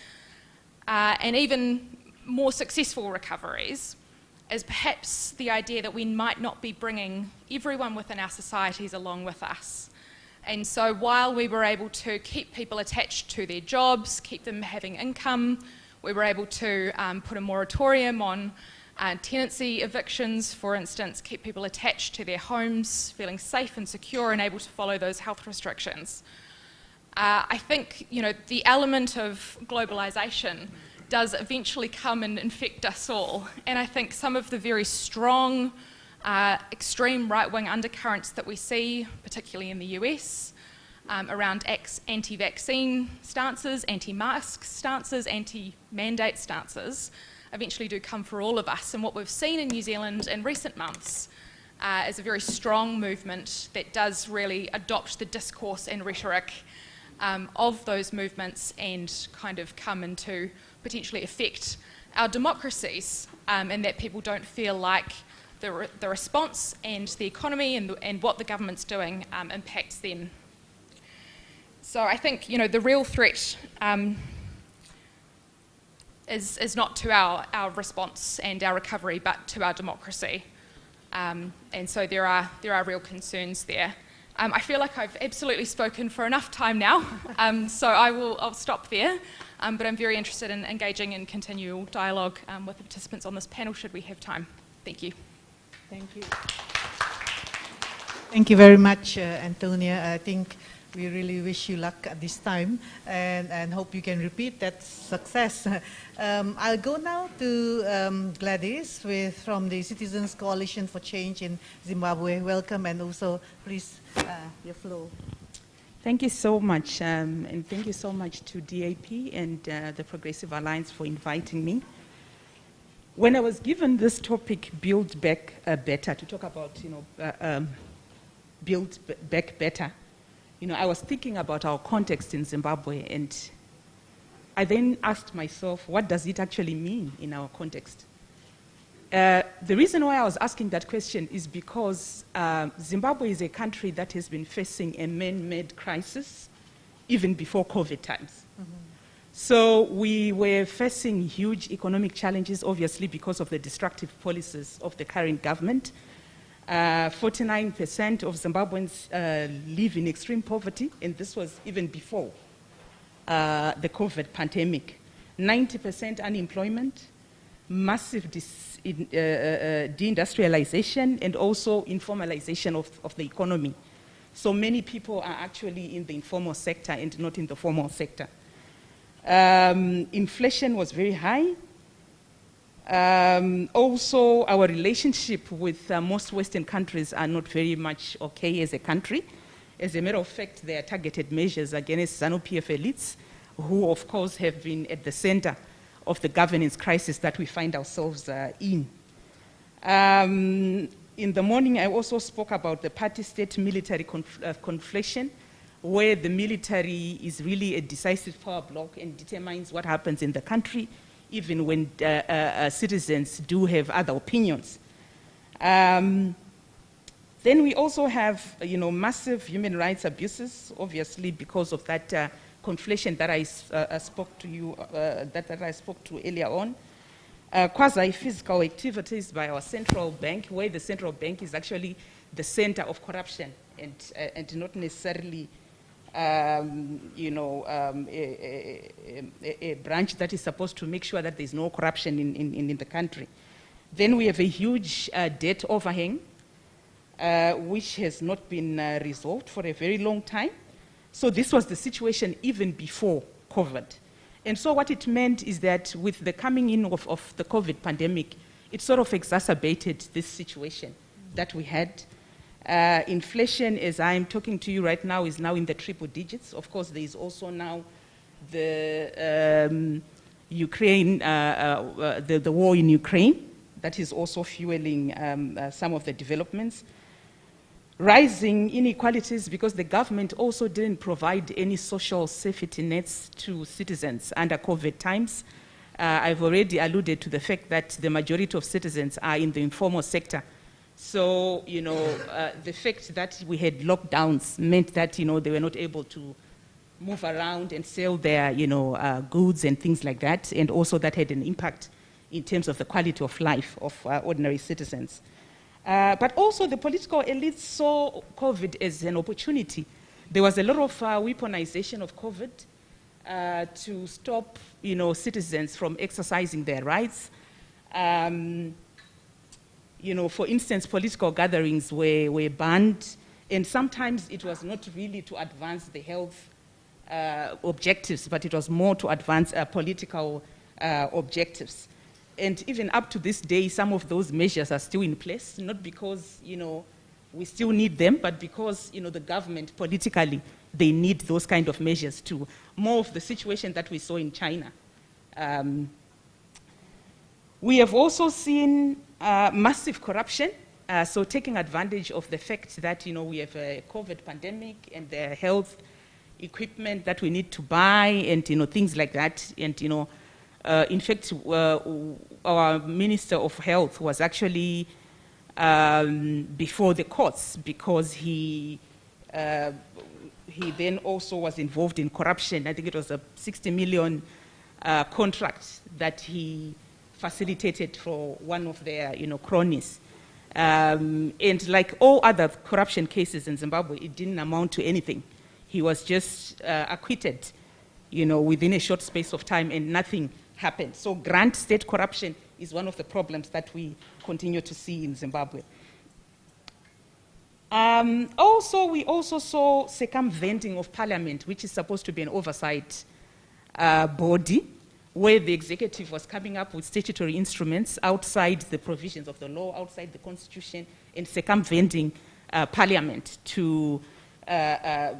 [SPEAKER 9] and even more successful recoveries, is perhaps the idea that we might not be bringing everyone within our societies along with us. And so while we were able to keep people attached to their jobs, keep them having income, we were able to put a moratorium on tenancy evictions, for instance, keep people attached to their homes, feeling safe and secure and able to follow those health restrictions. I think, the element of globalisation does eventually come and infect us all. And I think some of the very strong, extreme right-wing undercurrents that we see, particularly in the US, around anti-vaccine stances, anti-mask stances, anti-mandate stances, eventually do come for all of us. And what we've seen in New Zealand in recent months is a very strong movement that does really adopt the discourse and rhetoric of those movements and kind of come into potentially affect our democracies, and that people don't feel like the response and the economy and what the government's doing impacts them. So I think, you know, the real threat is not to our response and our recovery, but to our democracy. And so there are real concerns there. I feel like I've absolutely spoken for enough time now, so I'll stop there. But I'm very interested in engaging in continual dialogue with the participants on this panel should we have time. Thank you.
[SPEAKER 12] Thank you. Thank you very much, Antonia. I think we really wish you luck at this time and hope you can repeat that success. I'll go now to Gladys from the Citizens Coalition for Change in Zimbabwe. Welcome, and also please, your floor.
[SPEAKER 11] Thank you so much, and thank you so much to DAP and the Progressive Alliance for inviting me. When I was given this topic, Build Back Better, to talk about, you know, Build Back Better, you know, I was thinking about our context in Zimbabwe, and I then asked myself, what does it actually mean in our context? The reason why I was asking that question is because Zimbabwe is a country that has been facing a man-made crisis even before COVID times. Mm-hmm. So we were facing huge economic challenges, obviously, because of the destructive policies of the current government. 49% of Zimbabweans live in extreme poverty, and this was even before the COVID pandemic. 90% unemployment, massive deindustrialization, and also informalization of the economy. So many people are actually in the informal sector and not in the formal sector. Inflation was very high. Also, our relationship with most Western countries are not very much okay as a country. As a matter of fact, there are targeted measures against ZANU-PF elites, who of course have been at the center of the governance crisis that we find ourselves in. In the morning, I also spoke about the party-state military conflation, where the military is really a decisive power block and determines what happens in the country, even when citizens do have other opinions. Then we also have, you know, massive human rights abuses, obviously because of that conflation that I spoke to you, that I spoke to earlier on. Quasi-physical activities by our central bank, where the central bank is actually the center of corruption and not necessarily a branch that is supposed to make sure that there's no corruption in the country. Then we have a huge debt overhang, which has not been resolved for a very long time. So this was the situation even before COVID. And so what it meant is that with the coming in of the COVID pandemic, it sort of exacerbated this situation that we had. Inflation, as I'm talking to you right now, is now in the triple digits. Of course, there is also now the Ukraine, the war in Ukraine, that is also fueling some of the developments. Rising inequalities because the government also didn't provide any social safety nets to citizens under COVID times. I've already alluded to the fact that the majority of citizens are in the informal sector. So, you know, the fact that we had lockdowns meant that, you know, they were not able to move around and sell their, you know, goods and things like that. And also that had an impact in terms of the quality of life of ordinary citizens. But also the political elites saw COVID as an opportunity. There was a lot of weaponization of COVID to stop, you know, citizens from exercising their rights. You know, for instance, political gatherings were banned, and sometimes it was not really to advance the health objectives, but it was more to advance political objectives. And even up to this day, some of those measures are still in place, not because, we still need them, but because, the government politically, they need those kind of measures too. More of the situation that we saw in China. We have also seen massive corruption, so taking advantage of the fact that, we have a COVID pandemic and the health equipment that we need to buy and, things like that. And, in fact, our Minister of Health was actually before the courts because he then also was involved in corruption. I think it was a 60 million contract that he facilitated for one of their, cronies. And like all other corruption cases in Zimbabwe, it didn't amount to anything. He was just acquitted, within a short space of time, and nothing happened. So grand state corruption is one of the problems that we continue to see in Zimbabwe. We also saw circumventing of parliament, which is supposed to be an oversight body, where the executive was coming up with statutory instruments outside the provisions of the law, outside the constitution, and circumventing parliament to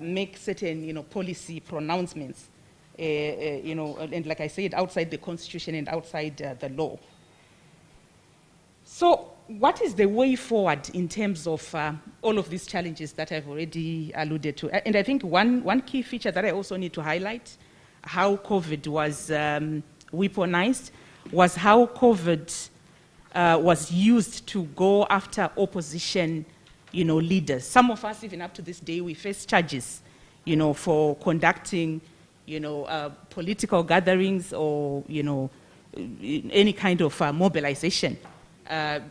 [SPEAKER 11] make certain, policy pronouncements, and like I said, outside the constitution and outside the law. So what is the way forward in terms of all of these challenges that I've already alluded to? And I think one key feature that I also need to highlight, how COVID was weaponized, was how COVID was used to go after opposition, leaders. Some of us, even up to this day, we face charges, for conducting, political gatherings or, any kind of mobilization.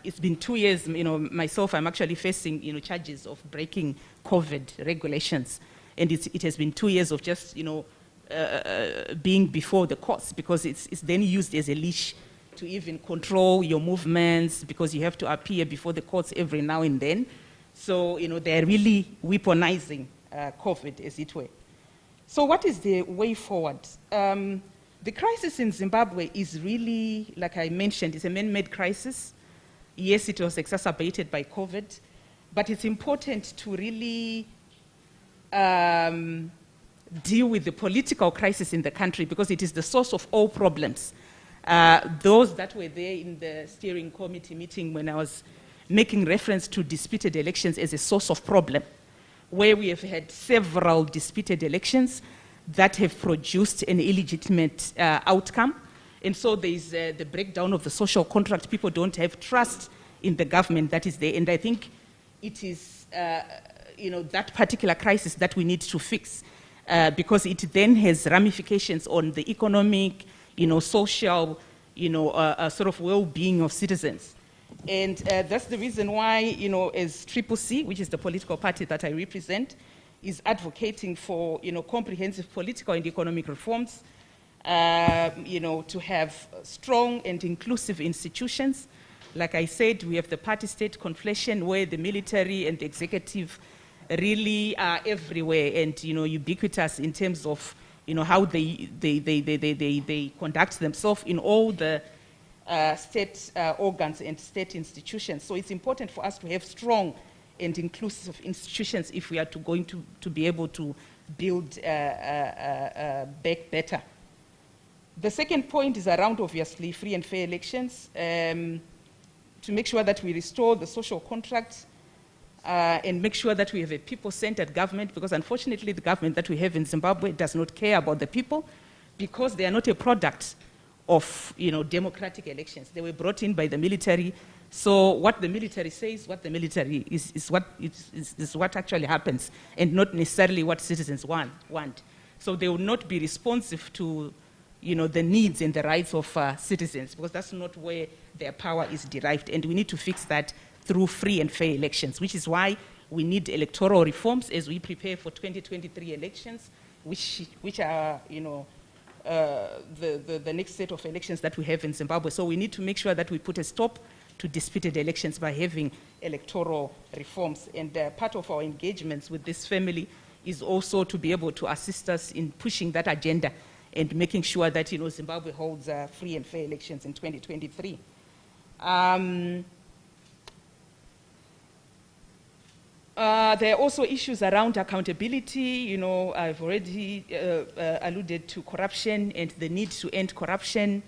[SPEAKER 11] It's been 2 years, myself, I'm actually facing, charges of breaking COVID regulations. And it has been 2 years of just, being before the courts, because it's then used as a leash to even control your movements, because you have to appear before the courts every now and then. So, they're really weaponizing COVID, as it were. So what is the way forward? The crisis in Zimbabwe is really, like I mentioned, it's a man-made crisis. Yes, it was exacerbated by COVID, but it's important to really deal with the political crisis in the country, because it is the source of all problems. Those that were there in the steering committee meeting when I was making reference to disputed elections as a source of problem, where we have had several disputed elections that have produced an illegitimate outcome. And so there is the breakdown of the social contract. People don't have trust in the government that is there. And I think it is that particular crisis that we need to fix, because it then has ramifications on the economic, social, sort of well-being of citizens. And that's the reason why, as CCC, which is the political party that I represent, is advocating for, comprehensive political and economic reforms, to have strong and inclusive institutions. Like I said, we have the party-state conflation, where the military and the executive really are everywhere and, ubiquitous in terms of, how they conduct themselves in all the state organs and state institutions. So it's important for us to have strong and inclusive institutions if we are going to be able to build back better. The second point is around, obviously, free and fair elections, to make sure that we restore the social contract and make sure that we have a people-centered government, because unfortunately the government that we have in Zimbabwe does not care about the people, because they are not a product of democratic elections. They were brought in by the military. So what the military says, what the military is what actually happens, and not necessarily what citizens want. So they will not be responsive to the needs and the rights of citizens, because that's not where their power is derived. And we need to fix that through free and fair elections, which is why we need electoral reforms as we prepare for 2023 elections, which are the next set of elections that we have in Zimbabwe. So we need to make sure that we put a stop to disputed elections by having electoral reforms. And part of our engagements with this family is also to be able to assist us in pushing that agenda and making sure that Zimbabwe holds free and fair elections in 2023. There are also issues around accountability. I've already alluded to corruption and the need to end corruption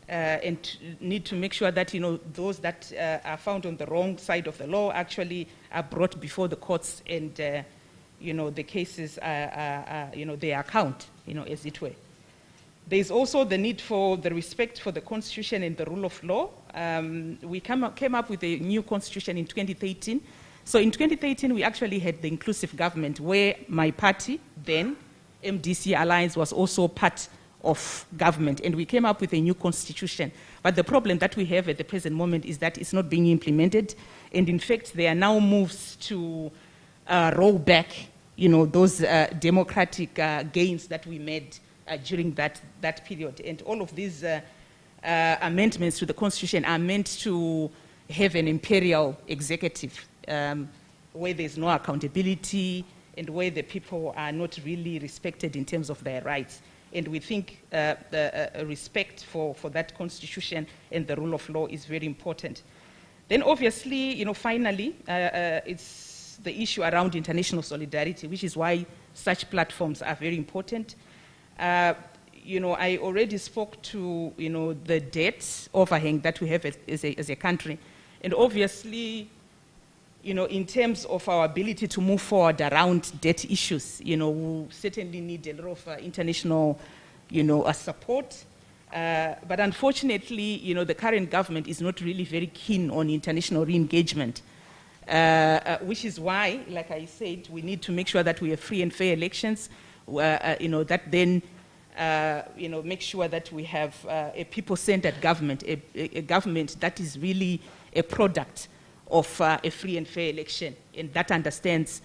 [SPEAKER 11] and need to make sure that those that are found on the wrong side of the law actually are brought before the courts and the cases are they account, as it were. There's also the need for the respect for the constitution and the rule of law. We came up with a new constitution in 2013. So in 2013, we actually had the inclusive government where my party, then, MDC Alliance, was also part of government, and we came up with a new constitution. But the problem that we have at the present moment is that it's not being implemented, and in fact, there are now moves to roll back, those democratic gains that we made during that period. And all of these amendments to the constitution are meant to have an imperial executive, where there's no accountability and where the people are not really respected in terms of their rights. And we think respect for that constitution and the rule of law is very important. Then obviously, finally, it's the issue around international solidarity, which is why such platforms are very important. I already spoke to, the debt overhang that we have as a country. And obviously, in terms of our ability to move forward around debt issues, we certainly need a lot of international, support. But unfortunately, the current government is not really very keen on international re-engagement, which is why, like I said, we need to make sure that we have free and fair elections, that then, make sure that we have a people-centered government, a government that is really a product of a free and fair election, and that understands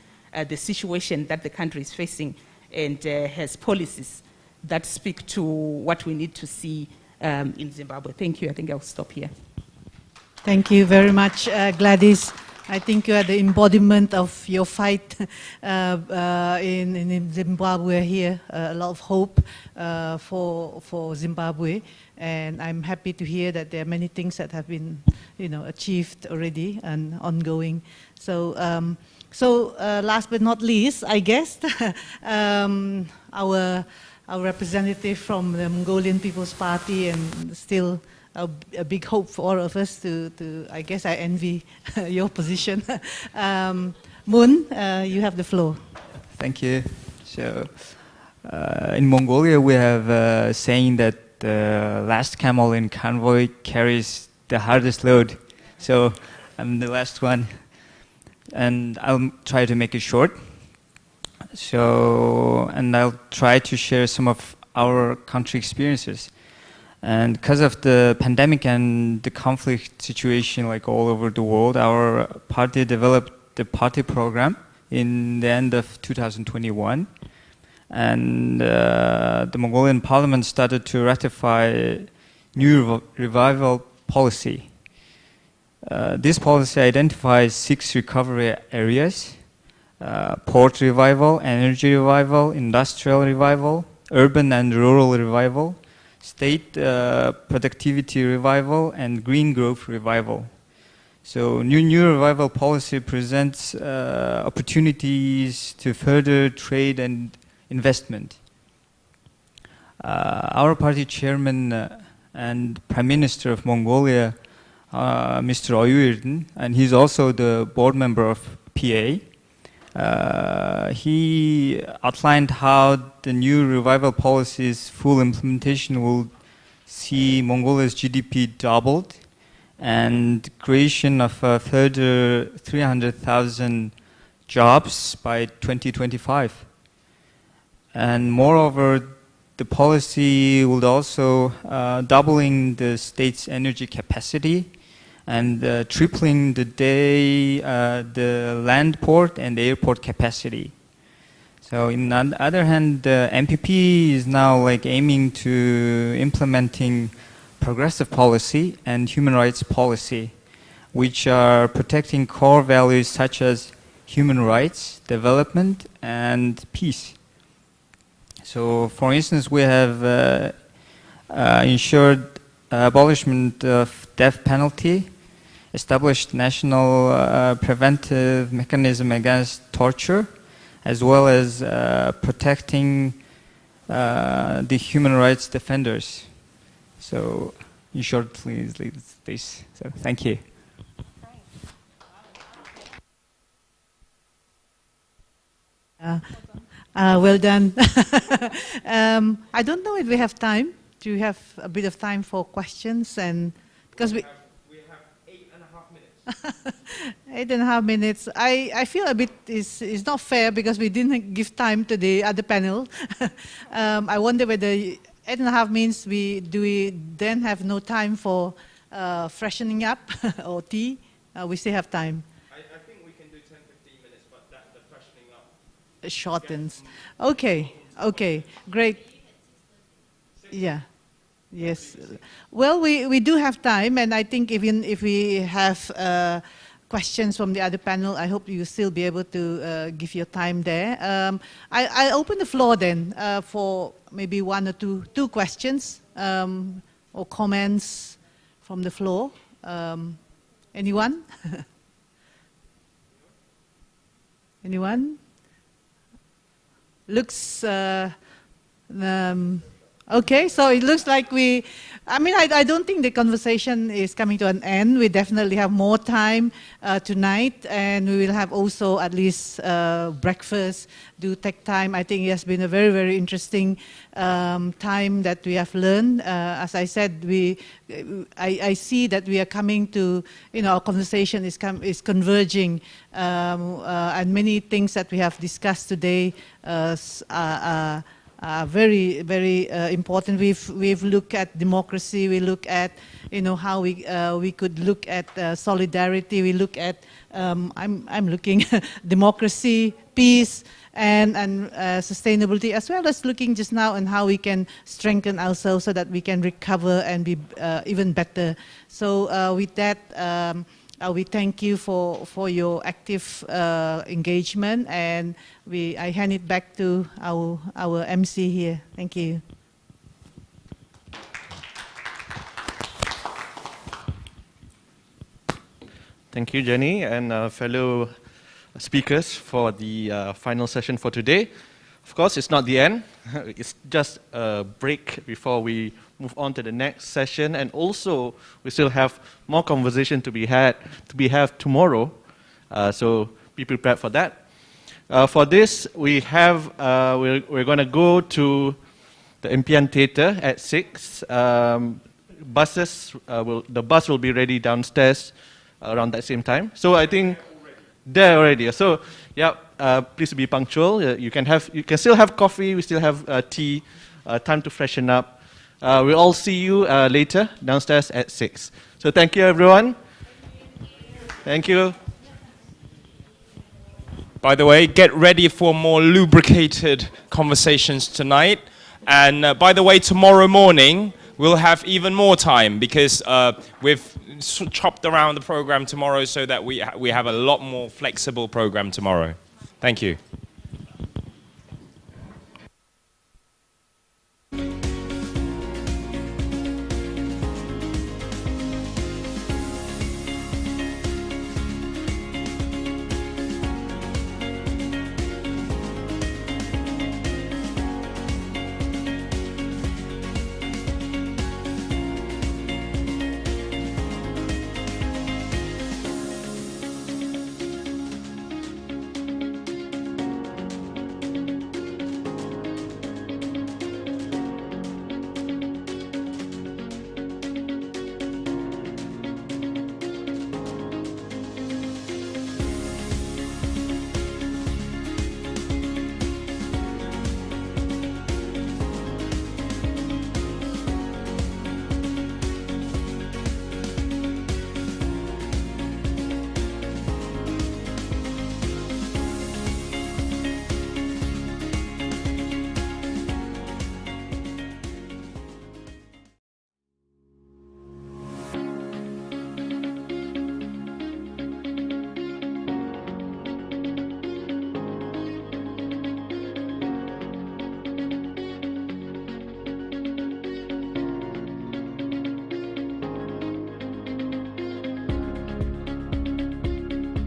[SPEAKER 11] the situation that the country is facing and has policies that speak to what we need to see in Zimbabwe. Thank you. I think I'll stop here.
[SPEAKER 12] Thank you very much, Gladys. I think you are the embodiment of your fight in Zimbabwe here. A lot of hope for Zimbabwe, and I'm happy to hear that there are many things that have been, achieved already and ongoing. So, last but not least, I guess our representative from the Mongolian People's Party, and still a big hope for all of us to I guess I envy your position. Moon, you have the floor.
[SPEAKER 21] Thank you. So, in Mongolia, we have a saying that the last camel in convoy carries the hardest load. So, I'm the last one, and I'll try to make it short. So, and I'll try to share some of our country experiences. And because of the pandemic and the conflict situation like all over the world, our party developed the party program in the end of 2021. And the Mongolian parliament started to ratify new revival policy. This policy identifies 6 recovery areas: port revival, energy revival, industrial revival, urban and rural revival, state productivity revival, and green growth revival. So new revival policy presents opportunities to further trade and investment. Our party chairman and Prime Minister of Mongolia, Mr. Oyuirden, and he's also the board member of PA, he outlined how the new revival policy's full implementation will see Mongolia's GDP doubled and creation of a further 300,000 jobs by 2025. And moreover, the policy would also doubling the state's energy capacity and tripling the land port and airport capacity. So on the other hand, the MPP is now aiming to implementing progressive policy and human rights policy, which are protecting core values such as human rights, development, and peace. So, for instance, we have ensured abolishment of death penalty, established national preventive mechanism against torture, as well as protecting the human rights defenders. So, in short, please leave this. So, thank you.
[SPEAKER 12] Well done. I don't know if we have time. Do you have a bit of time for questions? And because we have 8.5 minutes. 8.5 minutes. I feel a bit is not fair because we didn't give time to the other panel. I wonder whether 8.5 means we then have no time for freshening up or tea. We still have time.
[SPEAKER 3] I think we can do 10-15 minutes, but the freshening up
[SPEAKER 12] shortens. Okay. Okay. Great. Yeah. Yes. Well, we do have time, and I think even if we have questions from the other panel, I hope you still be able to give your time there. I'll open the floor then for maybe one or two questions or comments from the floor. Anyone? Anyone? Looks okay, so it looks like I don't think the conversation is coming to an end. We definitely have more time tonight, and we will have also at least breakfast. Do take time. I think it has been a very, very interesting time that we have learned. As I said, I see that we are coming to, our conversation is converging, and many things that we have discussed today are very, very important. We've looked at democracy. We look at, how we could look at solidarity. We look at I'm looking democracy, peace, and sustainability, as well as looking just now on how we can strengthen ourselves so that we can recover and be even better. So with that, we thank you for your active engagement, and I hand it back to our MC here. Thank you.
[SPEAKER 1] Thank you, Jenny, and fellow speakers for the final session for today. Of course, it's not the end. It's just a break before we move on to the next session, and also we still have more conversation to be had tomorrow. So be prepared for that. For this, we're going to go to the Impian Theatre at 6. The bus will be ready downstairs around that same time. So I think there already. So yeah, please be punctual. You can still have coffee. We still have tea. Time to freshen up. We'll all see you later downstairs at 6. So thank you, everyone. Thank you.
[SPEAKER 3] By the way, get ready for more lubricated conversations tonight. And by the way, tomorrow morning, we'll have even more time because we've chopped around the program tomorrow so that we have a lot more flexible program tomorrow. Thank you.